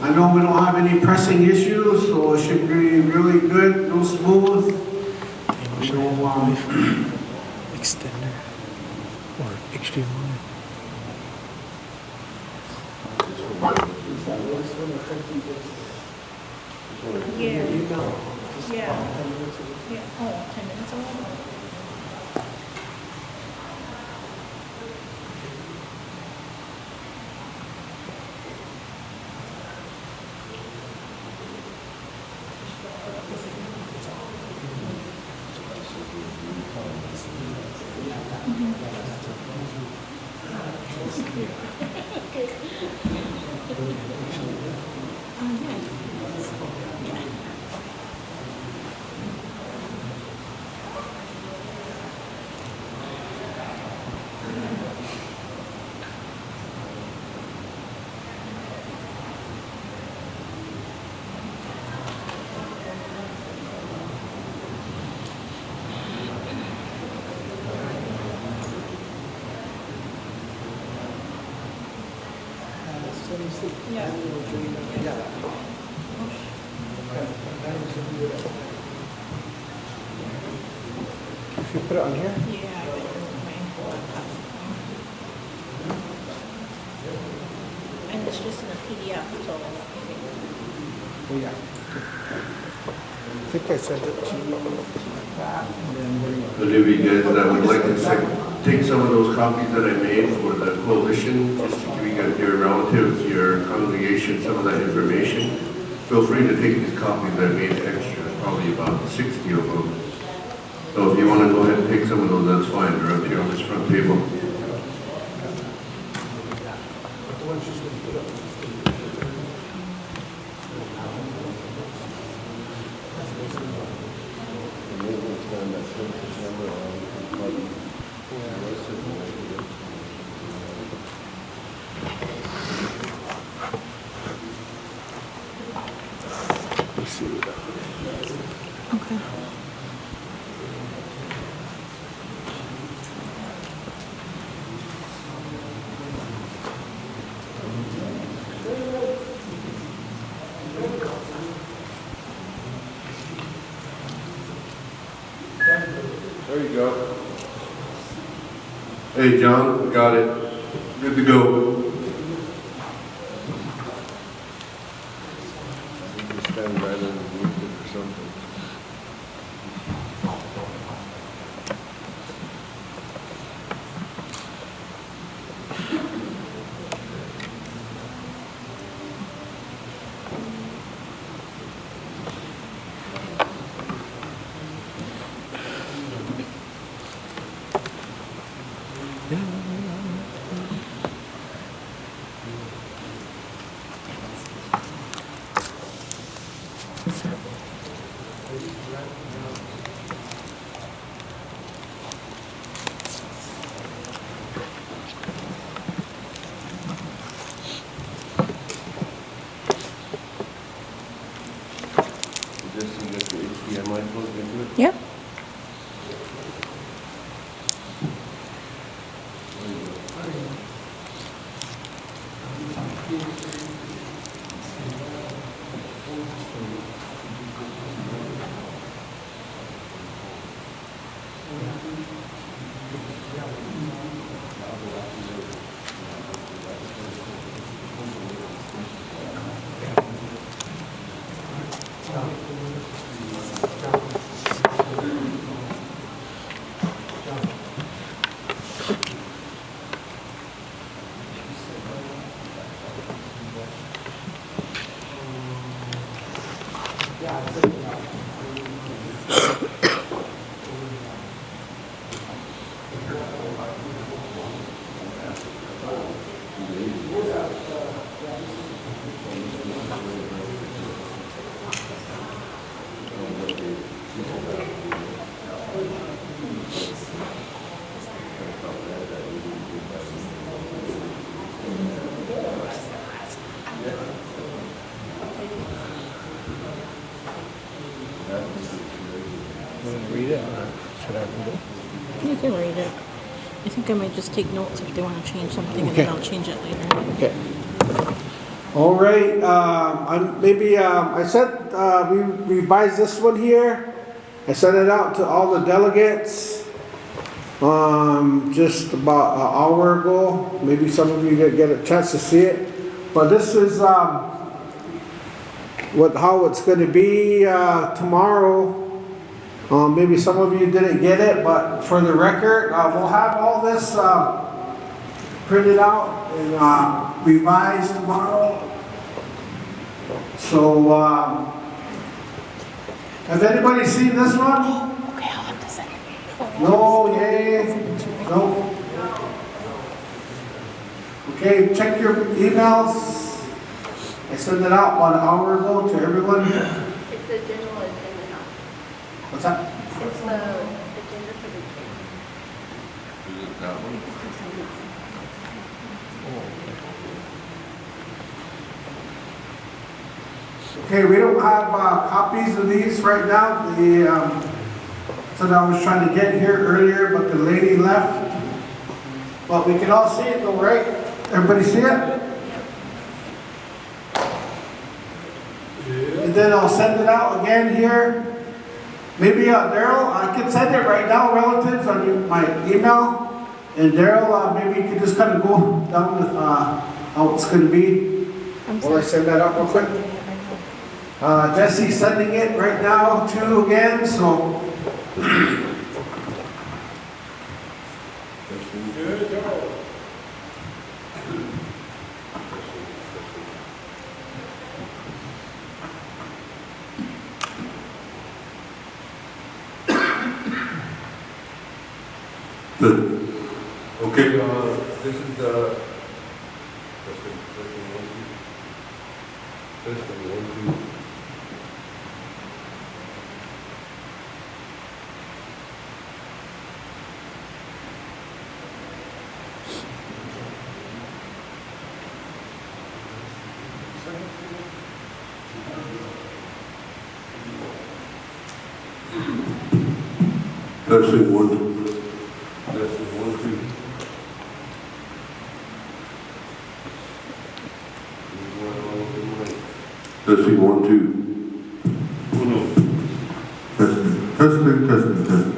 I know we don't have any pressing issues, so it should be really good, real smooth. You know, extender or extreme one. Yeah. Yeah. Oh, 10 minutes already? If you put it on here? Yeah, I bet and it's just in a PDF, so I think. Oh, yeah. I think I sent it to you like that. And then But if you guys would like to take some of those copies that I made for the coalition, just to give you guys, your relatives, your congregation, some of that information, feel free to take these copies that I made extra, probably about 60 of them. So if you want to go ahead and take some of those, that's fine. They're up here on this front table. Okay. There you go. Hey, John, we got it. Good to go. Stand right underneath it or something. You can read it. I think I might just take notes if they want to change something, and Okay. then I'll change it later. Okay. All right, I sent, we revised this one here. I sent it out to all the delegates, just about an hour ago. Maybe some of you didn't get a chance to see it. But this is, how it's gonna be, tomorrow. Maybe some of you didn't get it, but for the record, we'll have all this, printed out and revised tomorrow. So, has anybody seen this one? Okay, I'll have to send it. No, yay, no. Okay, check your emails. I sent it out about an hour ago to everyone. It's the general agenda now. What's that? It's the agenda for the day. Is it that one? Okay, we don't have copies of these right now. So I was trying to get here earlier, but the lady left. But we can all see it though, right? Everybody see it? And then I'll send it out again here. Maybe Daryl, I can send it right now, relatives, on my email. And Daryl, maybe you can just kind of go down with how it's going to be. Will I send that out real quick? Jesse's sending it right now too again, so. Good. Okay, this is the testing 1, 2. Testing 1, 2. Testing 1, 2. Testing 1, 2. Oh no. Testing, testing, testing, testing.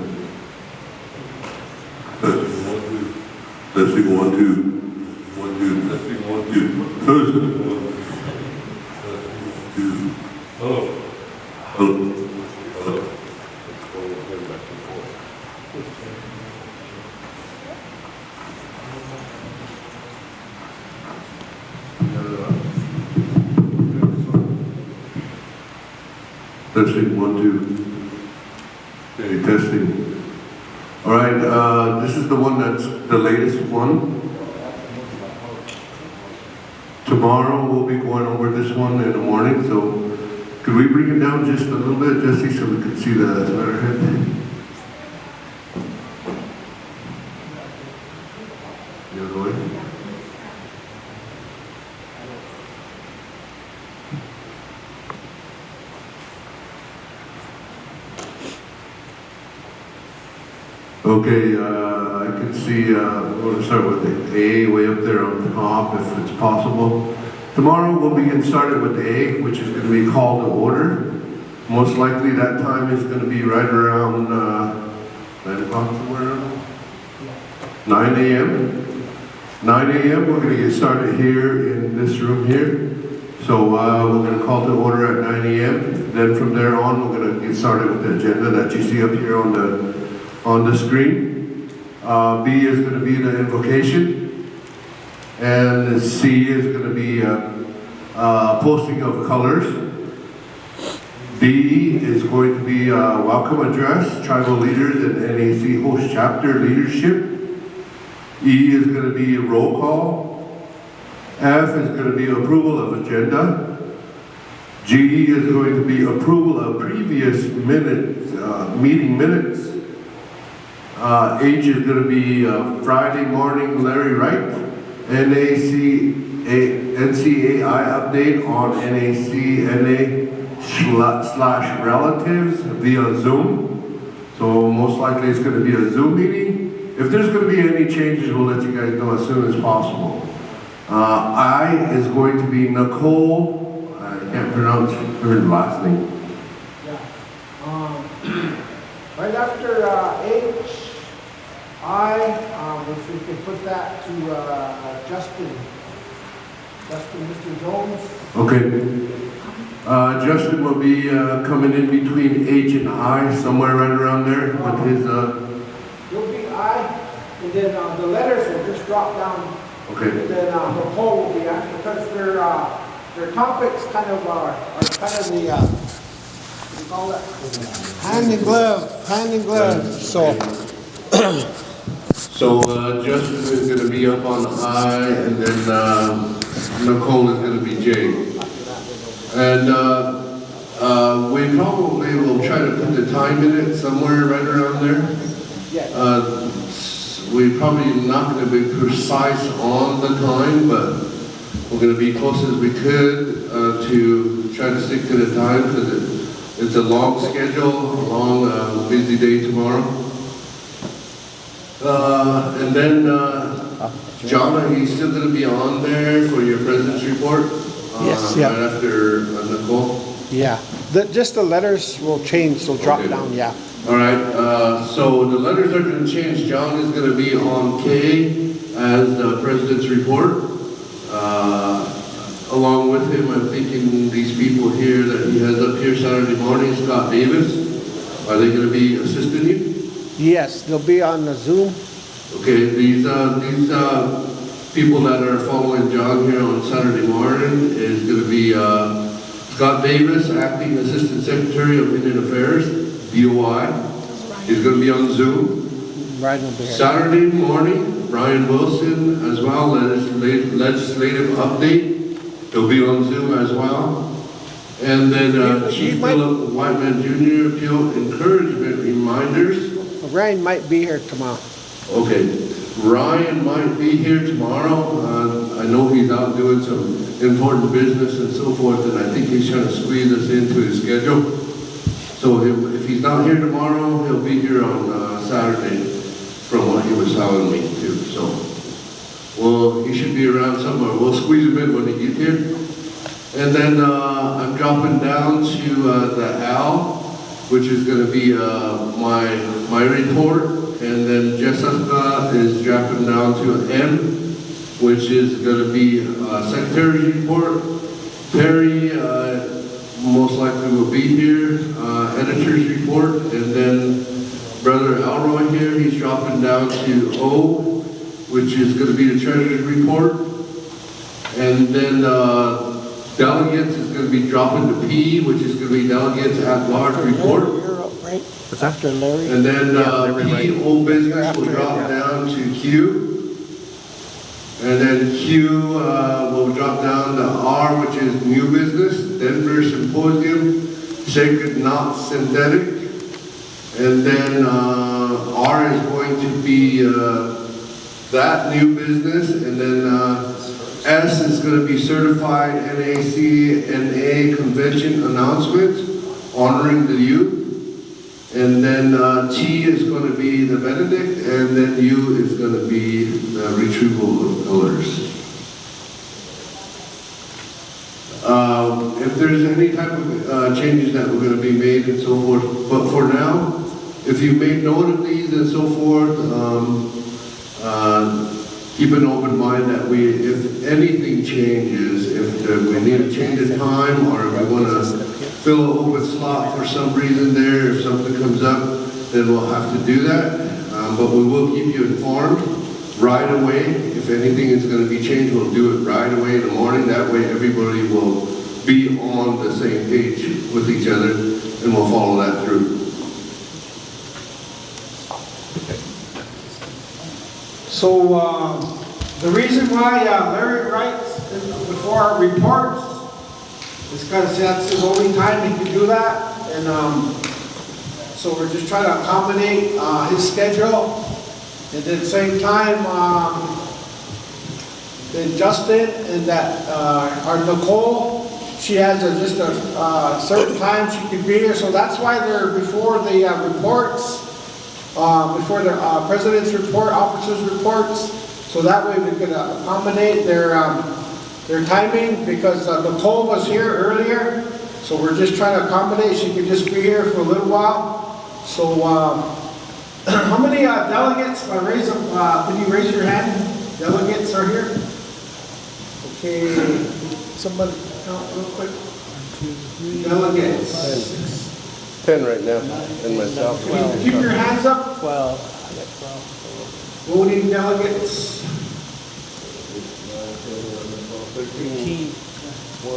Testing 1, 2. Testing 1, 2. 1, 2. Testing 1, 2. Testing 1. Testing 2. Hello. Hello. Hello. Back and forth. Testing 1, 2. Okay, testing. All right, this is the one that's the latest one. Tomorrow we'll be going over this one in the morning, so could we bring it down just a little bit, Jesse, so we can see the letterhead? The other way. Okay, I can see, we're going to start with the A way up there on top, if it's possible. Tomorrow we'll be getting started with the A, which is going to be call to order. Most likely that time is going to be right around 9 o'clock somewhere around 9 a.m. 9 a.m. we're going to get started here in this room here. So we're going to call to order at 9 a.m. Then from there on we're going to get started with the agenda that you see up here on the screen. B is going to be the invocation, and C is going to be posting of colors. D is going to be welcome address, tribal leaders and NAC host chapter leadership. E is going to be roll call. F is going to be approval of agenda. G is going to be approval of previous minutes, meeting minutes. H is going to be Friday morning Larry Wright, NCAI update on NACNA/relatives via Zoom. So most likely it's going to be a Zoom meeting. there's going to be any changes, we'll let you guys know as soon as possible. I is going to be Nicole. I can't pronounce her last name. Right after H, I, if we could put that to Justin, Mr. Jones. Okay. Justin will be coming in between H and I, somewhere right around there with his. You'll be I, and then the letters will just drop down. Okay. And then Nicole will be after, because their topics kind of are kind of the, what do you call that? Hand in glove. So. So Justin is going to be up on I, and then Nicole is going to be J. And we probably will try to put the time in it somewhere right around there. We're probably not going to be precise on the time, but we're going to be close as we could to try to stick to the time, because it's a long schedule, a long, busy day tomorrow. And then, John, are you still going to be on there for your president's report? Yes, yeah. Right after Nicole? Yeah, just the letters will change, they'll drop down, yeah. All right, so the letters are going to change. John is going to be on K as the president's report. Along with him, I'm thinking these people here that he has up here Saturday morning, Scott Davis, are they going to be assisting you? Yes, they'll be on the Zoom. Okay, these people that are following John here on Saturday morning is going to be Scott Davis, Acting Assistant Secretary of Indian Affairs, DOI. He's going to be on Zoom. Saturday morning, Brian Wilson as well, legislative update. He'll be on Zoom as well. And then Chief Philip Whiteman Jr. appeal encouragement reminders. Ryan might be here tomorrow. Okay, Ryan might be here tomorrow. I know he's out doing some important business and so forth, and I think he's trying to squeeze us into his schedule. So if he's not here tomorrow, he'll be here on Saturday, from what he was telling me too. So, well, he should be around somewhere. We'll squeeze him in when he gets here. And then I'm dropping down to the L, which is going to be my report, and then Jessica is dropping down to M, which is going to be Secretary's report. Terry most likely will be here, Editor's report, and then Brother Elroy here, he's dropping down to O, which is going to be the Treasurer's report, and then Delegates is going to be dropping to P, which is going to be Delegates at Large report. It's after Larry. And then P, old business, will drop down to Q. And then Q will drop down to R, which is new business, Denver Symposium, Sacred Not Synthetic. And then R is going to be that new business. And then S is going to be certified NACNA convention announcements, honoring the youth. And then T is going to be the Benedict, and then U is going to be the retrieval of pillars. If there's any type of changes that were going to be made and so forth, but for now, if you made note of these and so forth, keep an open mind that if anything changes, if we need to change the time, or if we want to fill an open slot for some reason there, if something comes up, then we'll have to do that. But we will keep you informed right away. If anything is going to be changed, we'll do it right away in the morning. That way everybody will be on the same page with each other, and we'll follow that through. So the reason why Larry writes before our reports is because that's his only time he can do that, and so we're just trying to accommodate his schedule. And at the same time, then Justin and that our Nicole, she has just a certain time she can be here, so that's why they're before the reports. before the president's report, officers' reports, so that way we could accommodate their timing, because Nicole was here earlier, so we're just trying to accommodate. She could just be here for a little while. So how many delegates, can you raise your hand? Delegates are here? Okay, somebody count real quick. 1, 2, 3. Delegates. 10 right now, and myself. 12. Keep your hands up. 12. I got 12. Voting delegates. 13. 1, 2,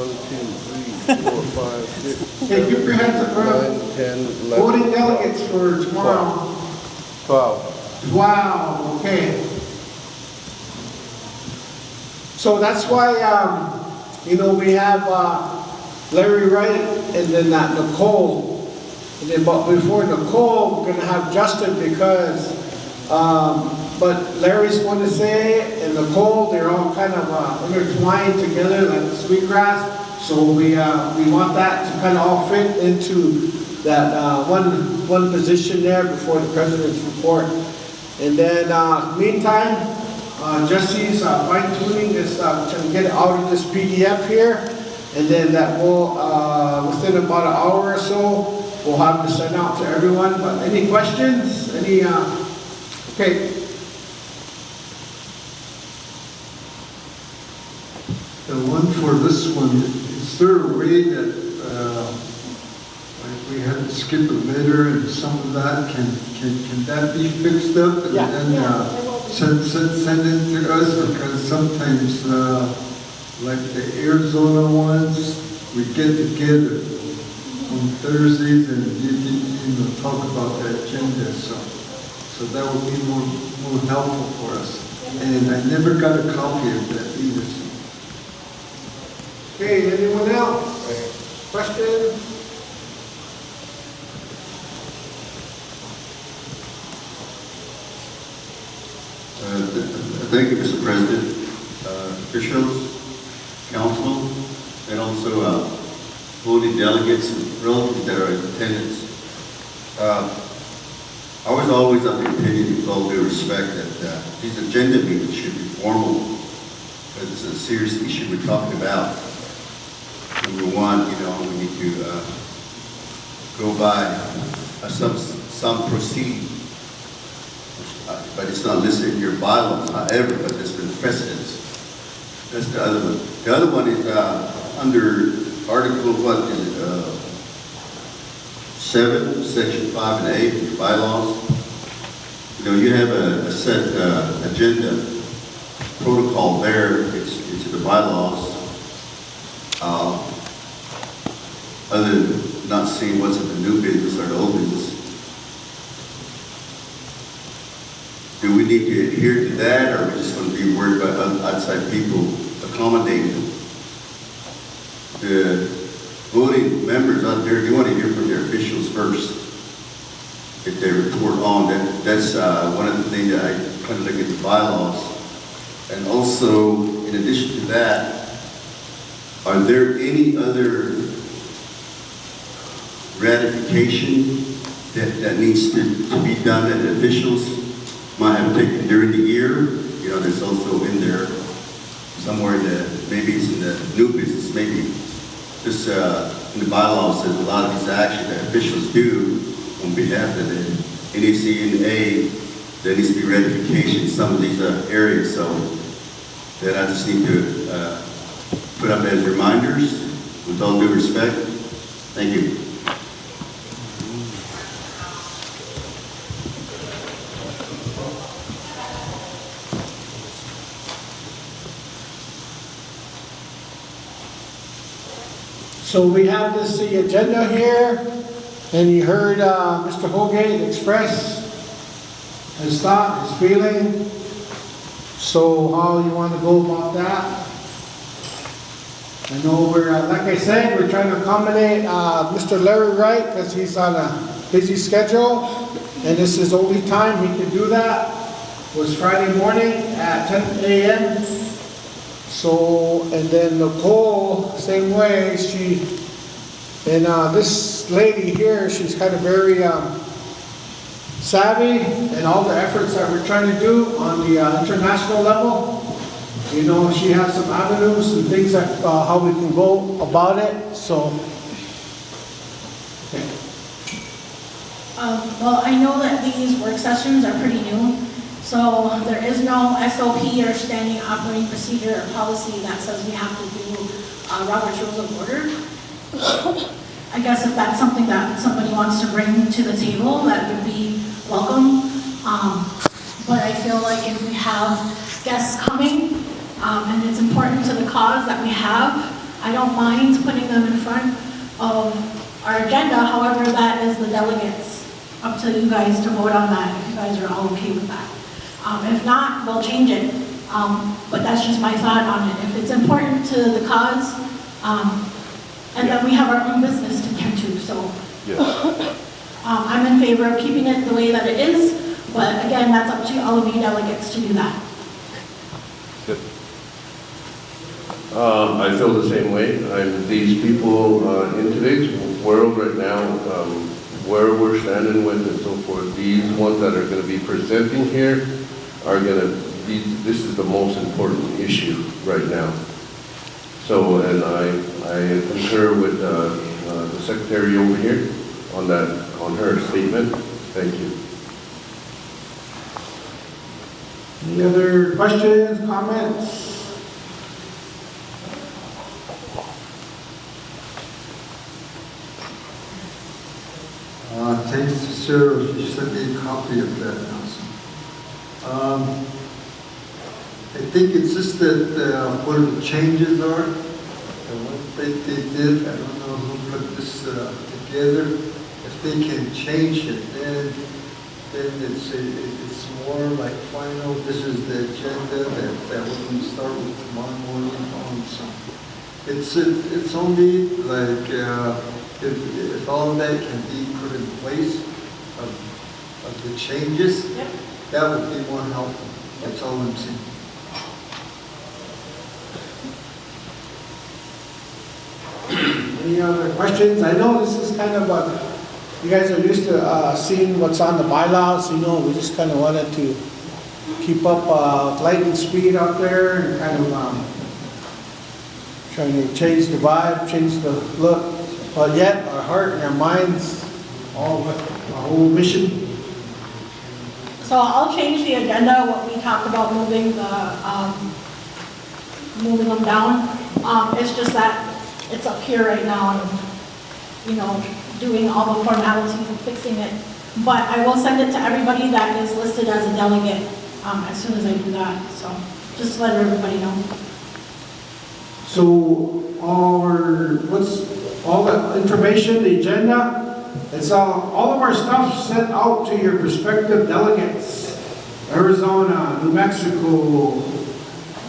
3, 4, 5, 6. Okay, keep your hands up, bro. 9, 10, 11. Voting delegates for tomorrow. 12. Wow, okay. So that's why, we have Larry Wright and then Nicole. And then, but before Nicole, we're gonna have Justin because, but Larry's going to say it, and Nicole, they're all kind of intertwined together like sweetgrass. So we want that to kind of all fit into that one position there before the president's report. And then, meantime, Jesse's fine-tuning this to get it out of this PDF here, and then that will within about an hour or so. We'll have to send out to everyone, but any questions? Okay. The one for this one, is there a way that, like we had to skip a letter and some of that, can that be fixed up and then send it to us? Because sometimes, like the Arizona ones, we get together on Thursdays and you talk about the agenda, so that would be more helpful for us. And I never got a copy of that either. Okay, anyone else? Question? Thank you, Mr. President, officials, council, and also voting delegates and relatives that are in attendance. I was always of the opinion, with all due respect, that these agenda meetings should be formal, because it's a serious issue we're talking about. Number one, we need to go by some proceeding, but it's not listed in your bylaws, however, but there's been precedence. That's the other one. The other one is under Article, 7, Section 5 and 8 of your bylaws. You have a set agenda protocol there. It's in the bylaws. Other than not seeing what's in the new business or the old business. Do we need to adhere to that, or are we just going to be worried about outside people accommodating them? The voting members out there, they want to hear from their officials first. If they report on, that's one of the things that I kind of look at the bylaws. And also, in addition to that, are there any other ratification that needs to be done that officials might have taken during the year? There's also in there somewhere maybe it's in the new business, maybe this in the bylaws says a lot of these actions that officials do on behalf of the NACNA, there needs to be ratification in some of these areas, so that I just need to put up as reminders with all due respect. Thank you. So we have the agenda here, and you heard Mr. Holgate express his thought, his feeling. So how you want to go about that? I know we're, like I said, we're trying to accommodate Mr. Larry Wright because he's on a busy schedule, and this is the only time he could do that, was Friday morning at 10 a.m. So, and then Nicole, same way, and this lady here, she's kind of very savvy in all the efforts that we're trying to do on the international level. You know, she has some avenues and things that how we can go about it. So, okay. Well, I know that these work sessions are pretty new, so there is no SOP or standing operating procedure or policy that says we have to do Robert's Rules of Order. I guess if that's something that somebody wants to bring to the table, that would be welcome. But I feel like if we have guests coming, and it's important to the cause that we have, I don't mind putting them in front of our agenda. However, that is the delegates. Up to you guys to vote on that, if you guys are all okay with that. If not, we'll change it. But that's just my thought on it. If it's important to the cause, and then we have our own business to tend to, so. I'm in favor of keeping it the way that it is, but again, that's up to all of you delegates to do that. I feel the same way. These people in today's world right now, where we're standing with and so forth, these ones that are going to be presenting here are going to be, this is the most important issue right now. So, and I concur with the secretary over here on that, on her statement. Thank you. Any other questions, comments? Thanks to Sarah, she sent me a copy of that also. I think it's just that where the changes are, and what they did, I don't know who put this together. If they can change it, then it's more like final, this is the agenda that we're going to start with tomorrow morning on. So it's only like, if all of that can be put in place of the changes, yep, that would be more helpful. That's all I'm saying. Any other questions? I know this is kind of you guys are used to seeing what's on the bylaws, you know, we just kind of wanted to keep up lightning speed out there and kind of trying to change the vibe, change the look. But yet, our heart and our minds, all with our whole mission. So I'll change the agenda, what we talked about moving moving them down. It's just that it's up here right now and, you know, doing all the formalities and fixing it. But I will send it to everybody that is listed as a delegate as soon as I do that. So just to let everybody know. So all the information, the agenda, it's all of our stuff sent out to your prospective delegates. Arizona, New Mexico,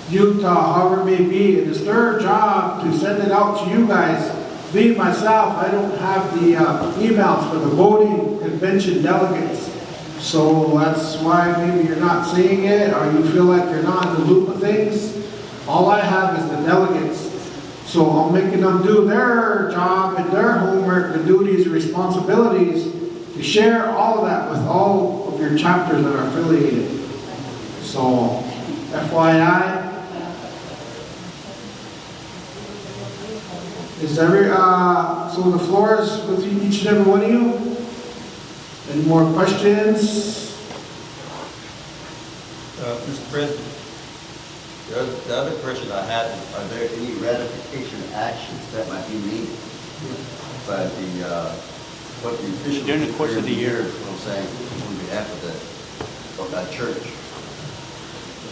Utah, however it may be. It is their job to send it out to you guys. Me, myself, I don't have the emails for the voting convention delegates. So that's why maybe you're not seeing it or you feel like you're not in the loop of things. All I have is the delegates. So I'm making them do their job and their homework, the duties and responsibilities to share all of that with all of your chapters that are affiliated. So, FYI. So the floor is with each and every one of you. Any more questions? Mr. President, the other question I had, are there any ratification actions that might be made by what the officials during the course of the year, is what I'm saying, on behalf of that church?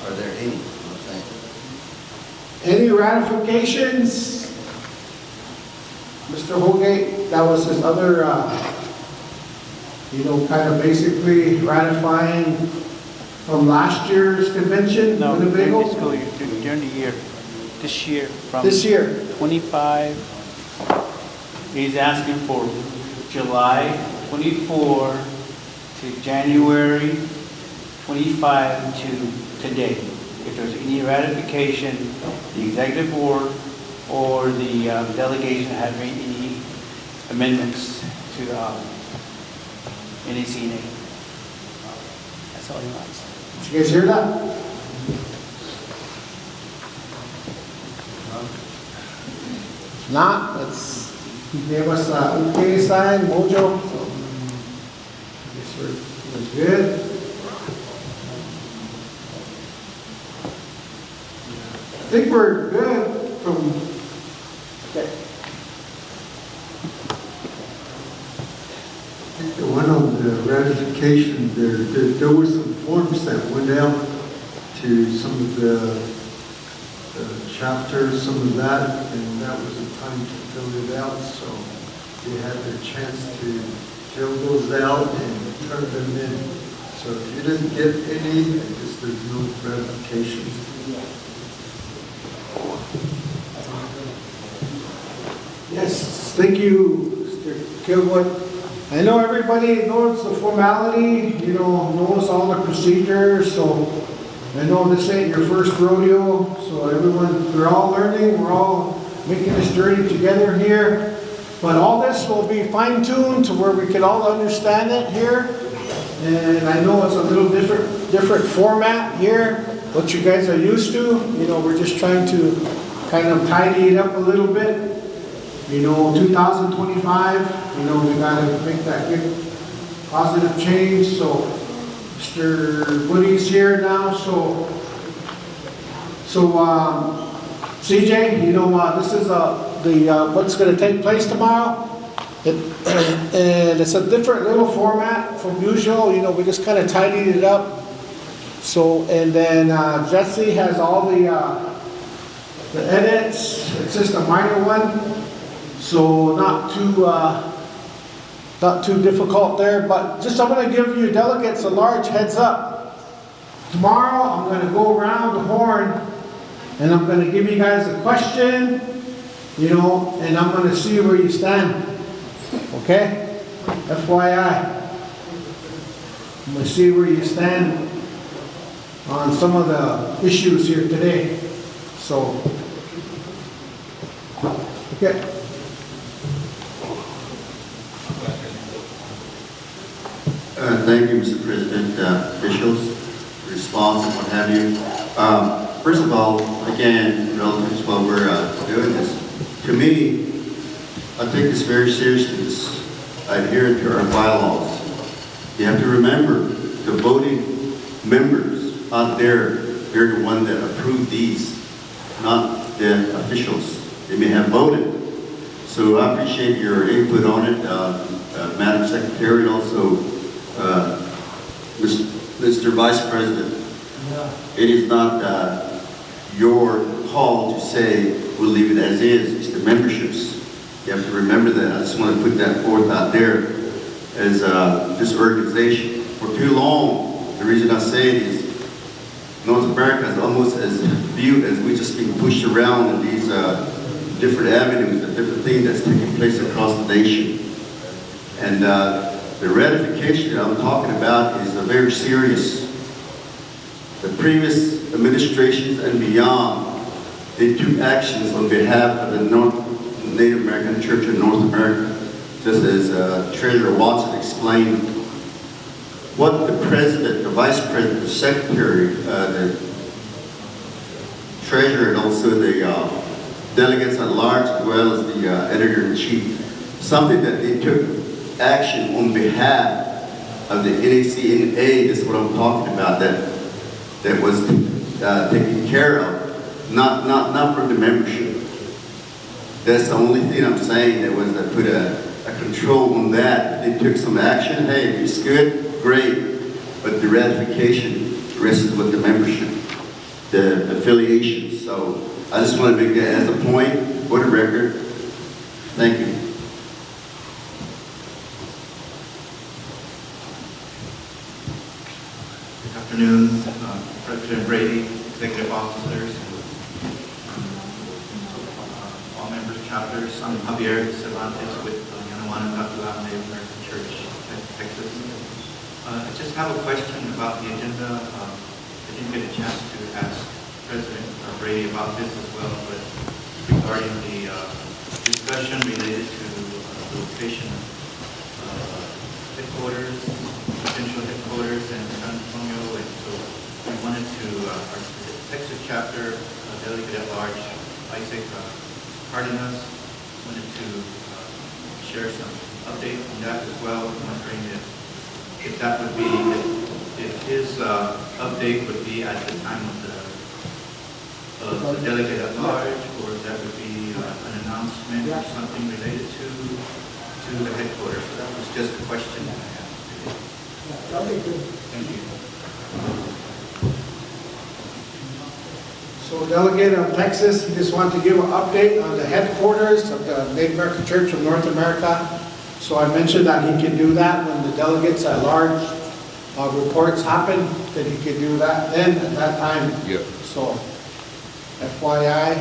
Are there any, what I'm saying? Any ratifications? Mr. Holgate, that was his other, kind of basically ratifying from last year's convention? No, during the school year, during the year, this year. From this year. 25, he's asking for July 24 to January 25 to today. If there's any ratification, the executive board or the delegation have any amendments to NACNA. Did you guys hear that? If not, he gave us a okay sign, mojo, so I guess we're good. I think we're good from, okay. I think the one on the ratification, there were some forms that went out to some of the chapters, some of that, and that was the time to fill it out, so they had their chance to fill those out and turn them in. So if you didn't get any, I guess there's no ratification. Yes, thank you, Mr. Kilwood. I know everybody knows the formality, knows all the procedures, so I know this ain't your first rodeo, so everyone, we're all learning, we're all making this journey together here. But all this will be fine-tuned to where we can all understand it here. And I know it's a little different format here, what you guys are used to. We're just trying to kind of tidy it up a little bit. 2025, we gotta make that big positive change. So Mr. Woody's here now, so CJ, this is what's going to take place tomorrow, and it's a different little format from usual. We just kind of tidied it up. So, and then Jesse has all the edits. It's just a minor one, so not too difficult there, but just I'm going to give you delegates a large heads up. Tomorrow I'm going to go around the horn and I'm going to give you guys a question, and I'm going to see where you stand. Okay? FYI. I'm going to see where you stand on some of the issues here today. So, okay. Thank you, Mr. President, officials, response and what have you. First of all, again, relative to what we're doing this, to me, I take this very seriously. I adhere to our bylaws. You have to remember, the voting members out there, they're the ones that approve these, not the officials. They may have voted. So I appreciate your input on it, Madam Secretary, and also Mr. Vice President. It is not your call to say we'll leave it as is. It's the memberships. You have to remember that. I just want to put that forth out there as this organization. For too long, the reason I say it is North America is almost as viewed as we just being pushed around in these different avenues and different things that's taking place across the nation. And the ratification that I'm talking about is very serious. The previous administrations and beyond, they took actions on behalf of the Native American Church of North America, just as Treasurer Watson explained. What the President, the Vice President, the Secretary, the Treasurer, and also the delegates at large, as well as the Editor-in-Chief, something that they took action on behalf of the NACNA, is what I'm talking about, that was taken care of, not for the membership. That's the only thing I'm saying. That was that put a control on that. They took some action. Hey, if it's good, great. But the ratification rests with the membership, the affiliations. So I just want to make that as a point for the record. Thank you. Good afternoon, President Brady, executive officers, all members, chapters. I'm Javier Cervantes with Yanawana Native American Church, Texas. I just have a question about the agenda. I didn't get a chance to ask President Brady about this as well, but regarding the discussion related to the location of headquarters, potential headquarters headquarters in San Antonio, and so we wanted to, our Texas chapter delegate at large, Isaac Cardenas, wanted to share some update on that as well. I'm wondering if that would be, if his update would be at the time of the delegate at large, or if that would be an announcement or something related to the headquarters. So that was just a question that I had. Thank you. So delegate of Texas, he just wanted to give an update on the headquarters of the Native American Church of North America. So I mentioned that he can do that when the delegates at large reports happen, that he could do that then at that time. Yeah. So FYI.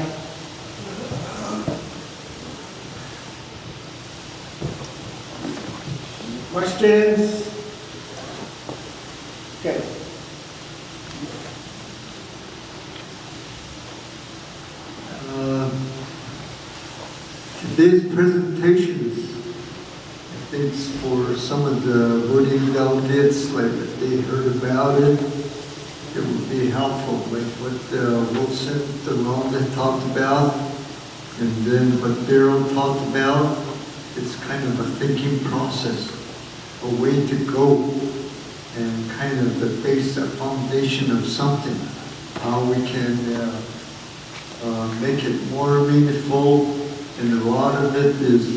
Questions? Okay. Today's presentations, I think for some of the voting delegates, like if they heard about it, it would be helpful, like what Wilson, Rhonda talked about, and then what Daryl talked about. It's kind of a thinking process, a way to go, and kind of the base, a foundation of something, how we can make it more meaningful. And a lot of it is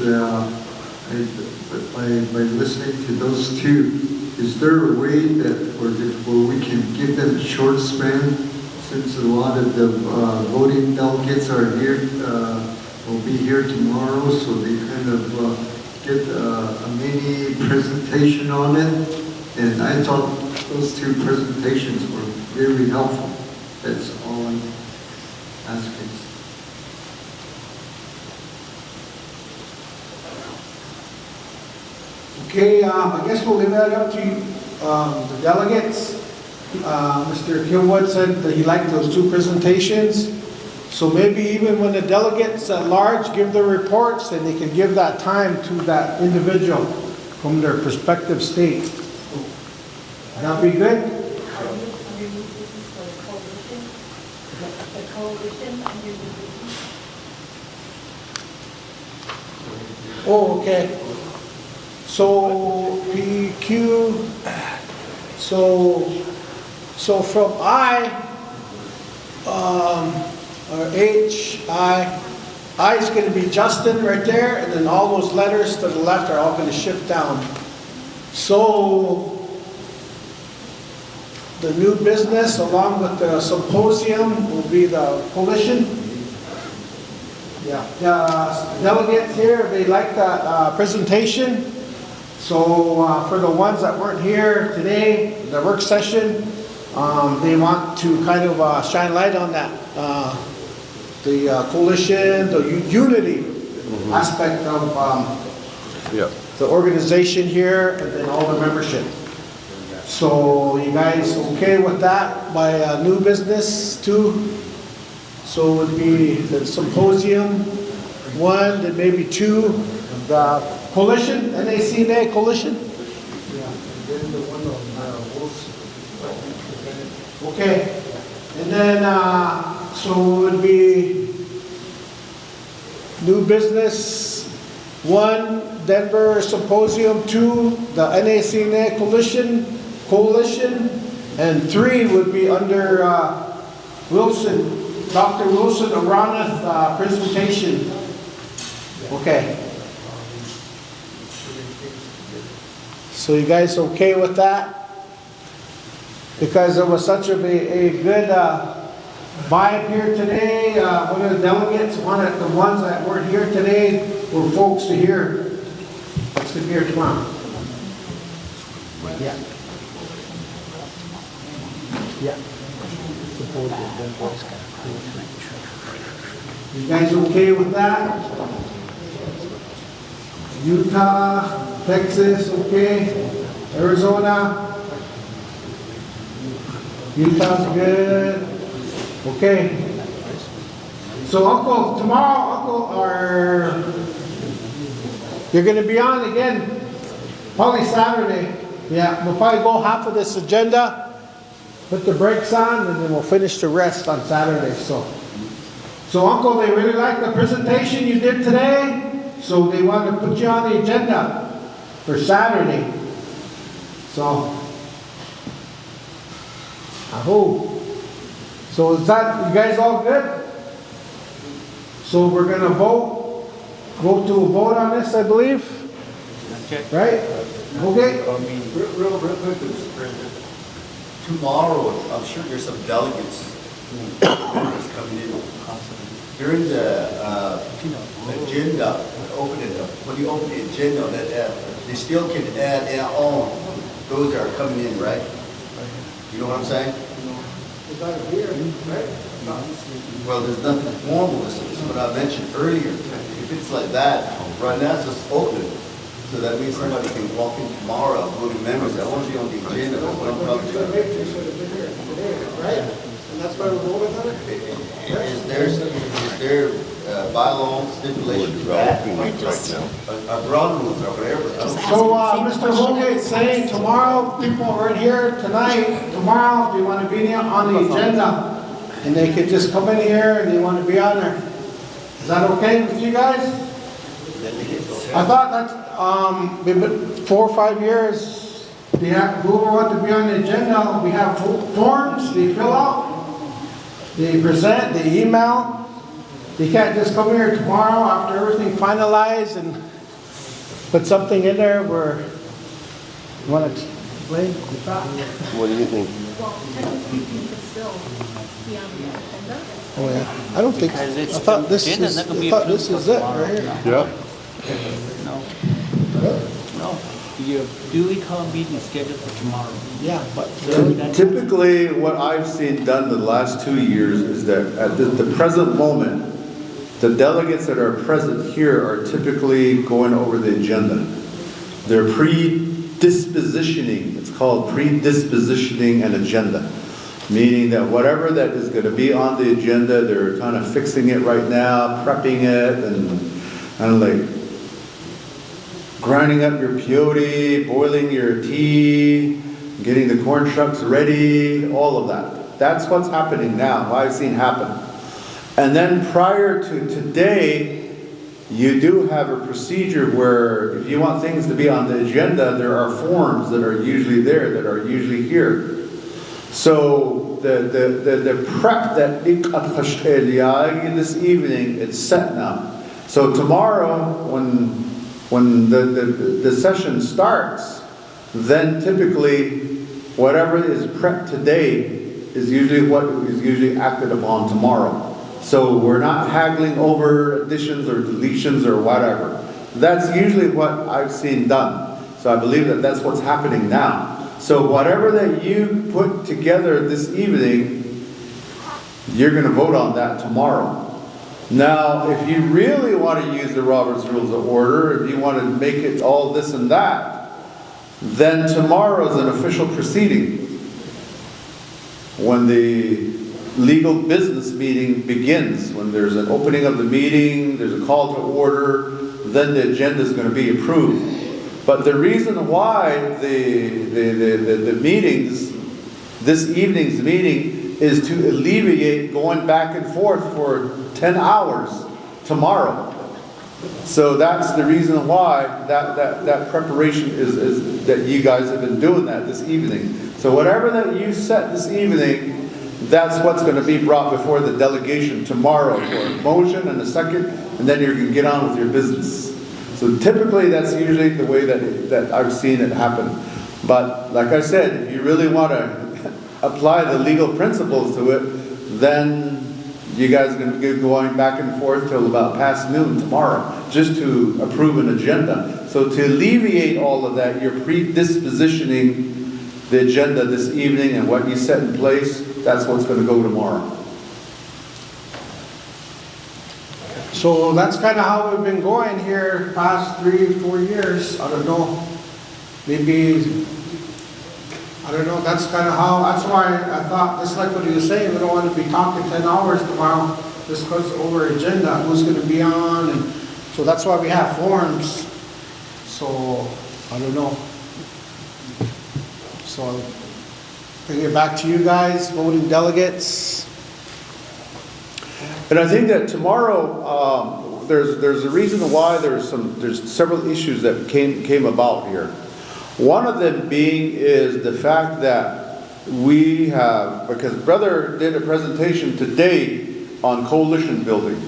by listening to those two. Is there a way that where we can give them a short span, since a lot of the voting delegates are here, will be here tomorrow, so they kind of get a mini presentation on it. And I thought those two presentations were very helpful. That's all I'm asking. Okay, I guess we'll leave that up to the delegates. Mr. Kilwood said that he liked those two presentations. So maybe even when the delegates at large give their reports, then they can give that time to that individual from their prospective state. That'd be good? Oh, okay. So PQ, so from I, or H, I is going to be Justin right there, and then all those letters to the left are all going to shift down. So the new business along with the symposium will be the coalition. Yeah, the delegates here, they like that presentation. So for the ones that weren't here today, the work session, they want to kind of shine light on that, the coalition, the unity aspect of the organization here, and then all the membership. So you guys okay with that by new business too? So it would be the symposium, one, then maybe two, the coalition, NACNA coalition? Okay, and then, so it would be new business, one, Denver symposium, two, the NACNA coalition, and three would be under Wilson, Dr. Wilson Aranath presentation. Okay. So you guys okay with that? Because it was such a good vibe here today. One of the delegates, the ones that weren't here today, were folks to hear. Let's be here tomorrow. Yeah. Yeah. You guys okay with that? Utah, Texas, okay. Arizona. Utah's good. Okay. So Uncle, tomorrow, you're going to be on again, probably Saturday. Yeah, we'll probably go half of this agenda, put the brakes on, and then we'll finish the rest on Saturday, so. So Uncle, they really liked the presentation you did today, so they wanted to put you on the agenda for Saturday. So, I hope. So is that, you guys all good? So we're gonna vote, go to a vote on this, I believe? Right? Okay? Real quick, Mr. President. Tomorrow, I'm sure there's some delegates that's coming in. During the agenda, when you open the agenda, they still can add on those that are coming in, right? You know what I'm saying? Well, there's nothing formal. This is what I mentioned earlier. If it's like that, right now it's just open. So that means somebody can walk in tomorrow, voting members, I want to be on the agenda, that's what I'm talking about. Right? And that's why we're voting on it? Is there bylaw stipulation to that? A ground rules or whatever. So, Mr. Holgate's saying tomorrow, people are in here tonight, tomorrow, if they want to be on the agenda, and they could just come in here and they want to be on there. Is that okay with you guys? I thought that's, been 4 or 5 years, they have, whoever wants to be on the agenda, we have forms, they fill out, they present, they email. They can't just come here tomorrow after everything finalized and put something in there where you want to explain the thought? What do you think? Well, technically, you could still be on the agenda. Oh yeah, I don't think, I thought this is it right here. Yeah. No, your duly called meeting is scheduled for tomorrow. Yeah, but Typically, what I've seen done the last 2 years is that at the present moment, the delegates that are present here are typically going over the agenda. They're predispositioning, it's called predispositioning an agenda. Meaning that whatever that is going to be on the agenda, they're kind of fixing it right now, prepping it, and like grinding up your peyote, boiling your tea, getting the corn shucks ready, all of that. That's what's happening now, what I've seen happen. And then prior to today, you do have a procedure where if you want things to be on the agenda, there are forms that are usually there, that are usually here. So the prep that this evening, it's set now. So tomorrow, when the session starts, then typically whatever is prepped today is usually what is usually acted upon tomorrow. So we're not haggling over additions or deletions or whatever. That's usually what I've seen done. So I believe that that's what's happening now. So whatever that you put together this evening, you're going to vote on that tomorrow. Now, if you really want to use the Robert's Rules of Order, if you want to make it all this and that, then tomorrow is an official proceeding. When the legal business meeting begins, when there's an opening of the meeting, there's a call to order, then the agenda is going to be approved. But the reason why the meetings, this evening's meeting, is to alleviate going back and forth for 10 hours tomorrow. So that's the reason why that preparation is that you guys have been doing that this evening. So whatever that you set this evening, that's what's going to be brought before the delegation tomorrow for a motion and a second, and then you can get on with your business. So typically that's usually the way that I've seen it happen. But like I said, if you really want to apply the legal principles to it, then you guys are going to be going back and forth till about past noon tomorrow, just to approve an agenda. So to alleviate all of that, you're predispositioning the agenda this evening, and what you set in place, that's what's going to go tomorrow. So that's kind of how we've been going here past 3 or 4 years. I don't know. Maybe, I don't know, that's kind of how, that's why I thought, just like what he was saying, we don't want to be talking 10 hours tomorrow just because over agenda, who's going to be on, and so that's why we have forms. So, I don't know. So I'll bring it back to you guys, voting delegates. And I think that tomorrow, there's a reason why there's several issues that came about here. One of them being is the fact that we have, because Brother did a presentation today on coalition building.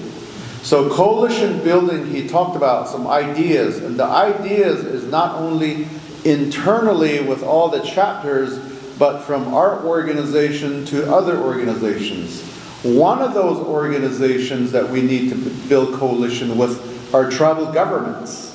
So coalition building, he talked about some ideas, and the ideas is not only internally with all the chapters, but from our organization to other organizations. One of those organizations that we need to build coalition with are tribal governments.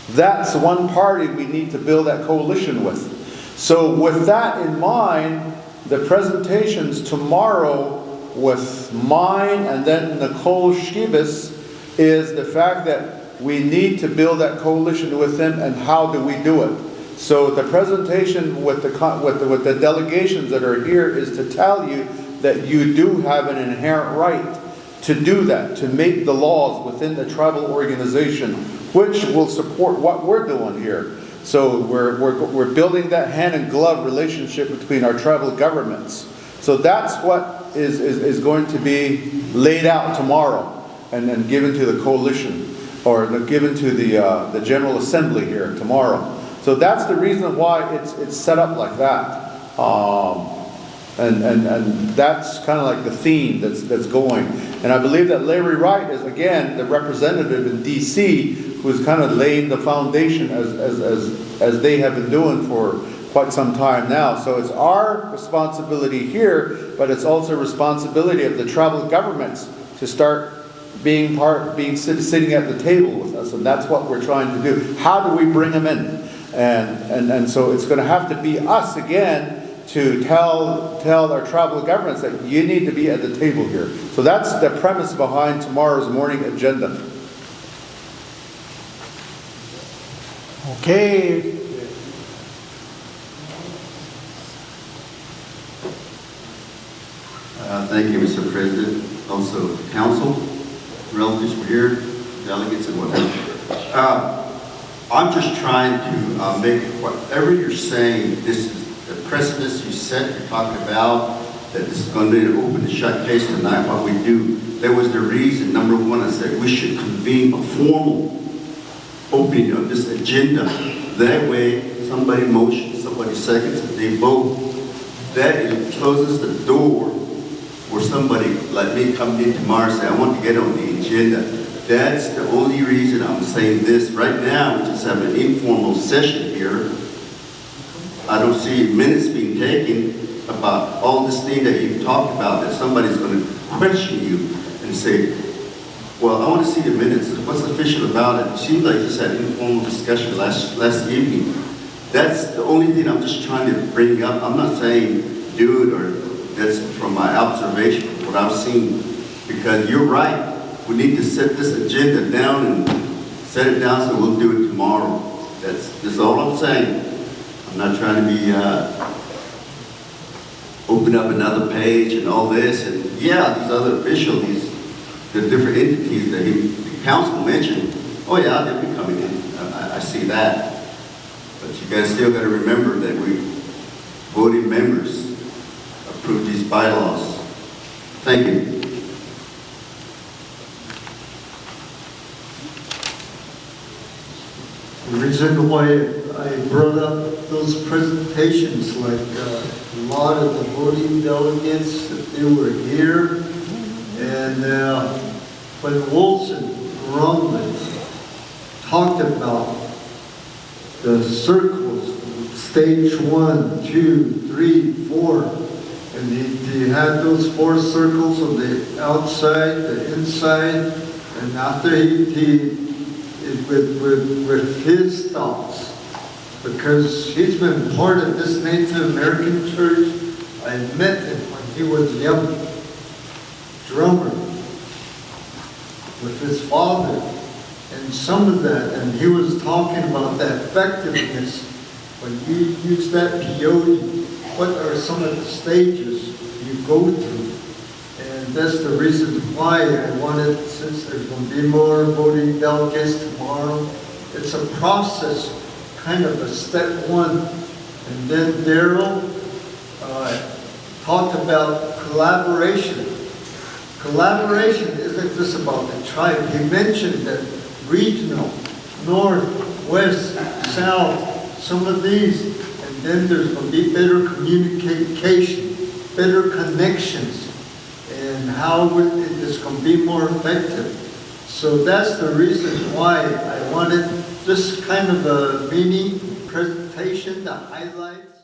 That's one party we need to build that coalition with. So with that in mind, the presentations tomorrow with mine and then Nicole Shibis is the fact that we need to build that coalition with them, and how do we do it. So the presentation with the delegations that are here is to tell you that you do have an inherent right to do that, to make the laws within the tribal organization, which will support what we're doing here. So we're building that hand and glove relationship between our tribal governments. So that's what is going to be laid out tomorrow and then given to the coalition, or given to the General Assembly here tomorrow. So that's the reason why it's set up like that. And that's kind of like the theme that's going. And I believe that Larry Wright is, again, the representative in D.C. who's kind of laying the foundation as they have been doing for quite some time now. So it's our responsibility here, but it's also a responsibility of the tribal governments to start sitting at the table with us, and that's what we're trying to do. How do we bring them in? And so it's going to have to be us again to tell our tribal governments that you need to be at the table here. So that's the premise behind tomorrow's morning agenda. Okay. Thank you, Mr. President. Also, council, relatives were here, delegates and whatever. I'm just trying to make whatever you're saying, this is the precedence you set, you're talking about, that this is going to be an open and shut case tonight, what we do. There was the reason, number one, I said we should convene a formal opening of this agenda. That way, somebody motions, somebody seconds, and they vote. That closes the door for somebody like me coming in tomorrow and say, I want to get on the agenda. That's the only reason I'm saying this. Right now, we just have an informal session here. I don't see minutes being taken about all this thing that you've talked about, that somebody's going to question you and say, well, I want to see the minutes. What's official about it? It seems like just had an informal discussion last evening. That's the only thing I'm just trying to bring up. I'm not saying do it, or that's from my observation, what I've seen. Because you're right. We need to set this agenda down and set it down, so we'll do it tomorrow. That's all I'm saying. I'm not trying to be open up another page and all this. And yeah, these other officials, the different entities that the council mentioned, oh yeah, they'll be coming in. I see that. But you guys still got to remember that we voting members approved these bylaws. Thank you. The reason why I brought up those presentations, like a lot of the voting delegates, they were here, and when Wilson Rumley talked about the circles, stage 1, 2, 3, 4, and he had those 4 circles on the outside, the inside, and after with his thoughts, because he's been part of this Native American church. I met him when he was a young drummer with his father, and some of that, and he was talking about that effectiveness. When you use that peyote, what are some of the stages you go through? And that's the reason why I wanted, since there's going to be more voting delegates tomorrow, it's a process, kind of a step 1 And then Daryl talked about collaboration. Collaboration isn't just about the tribe. He mentioned that regional, north, west, south, some of these, and then there's going to be better communication, better connections, and how it's going to be more effective. So that's the reason why I wanted this kind of a mini presentation to highlight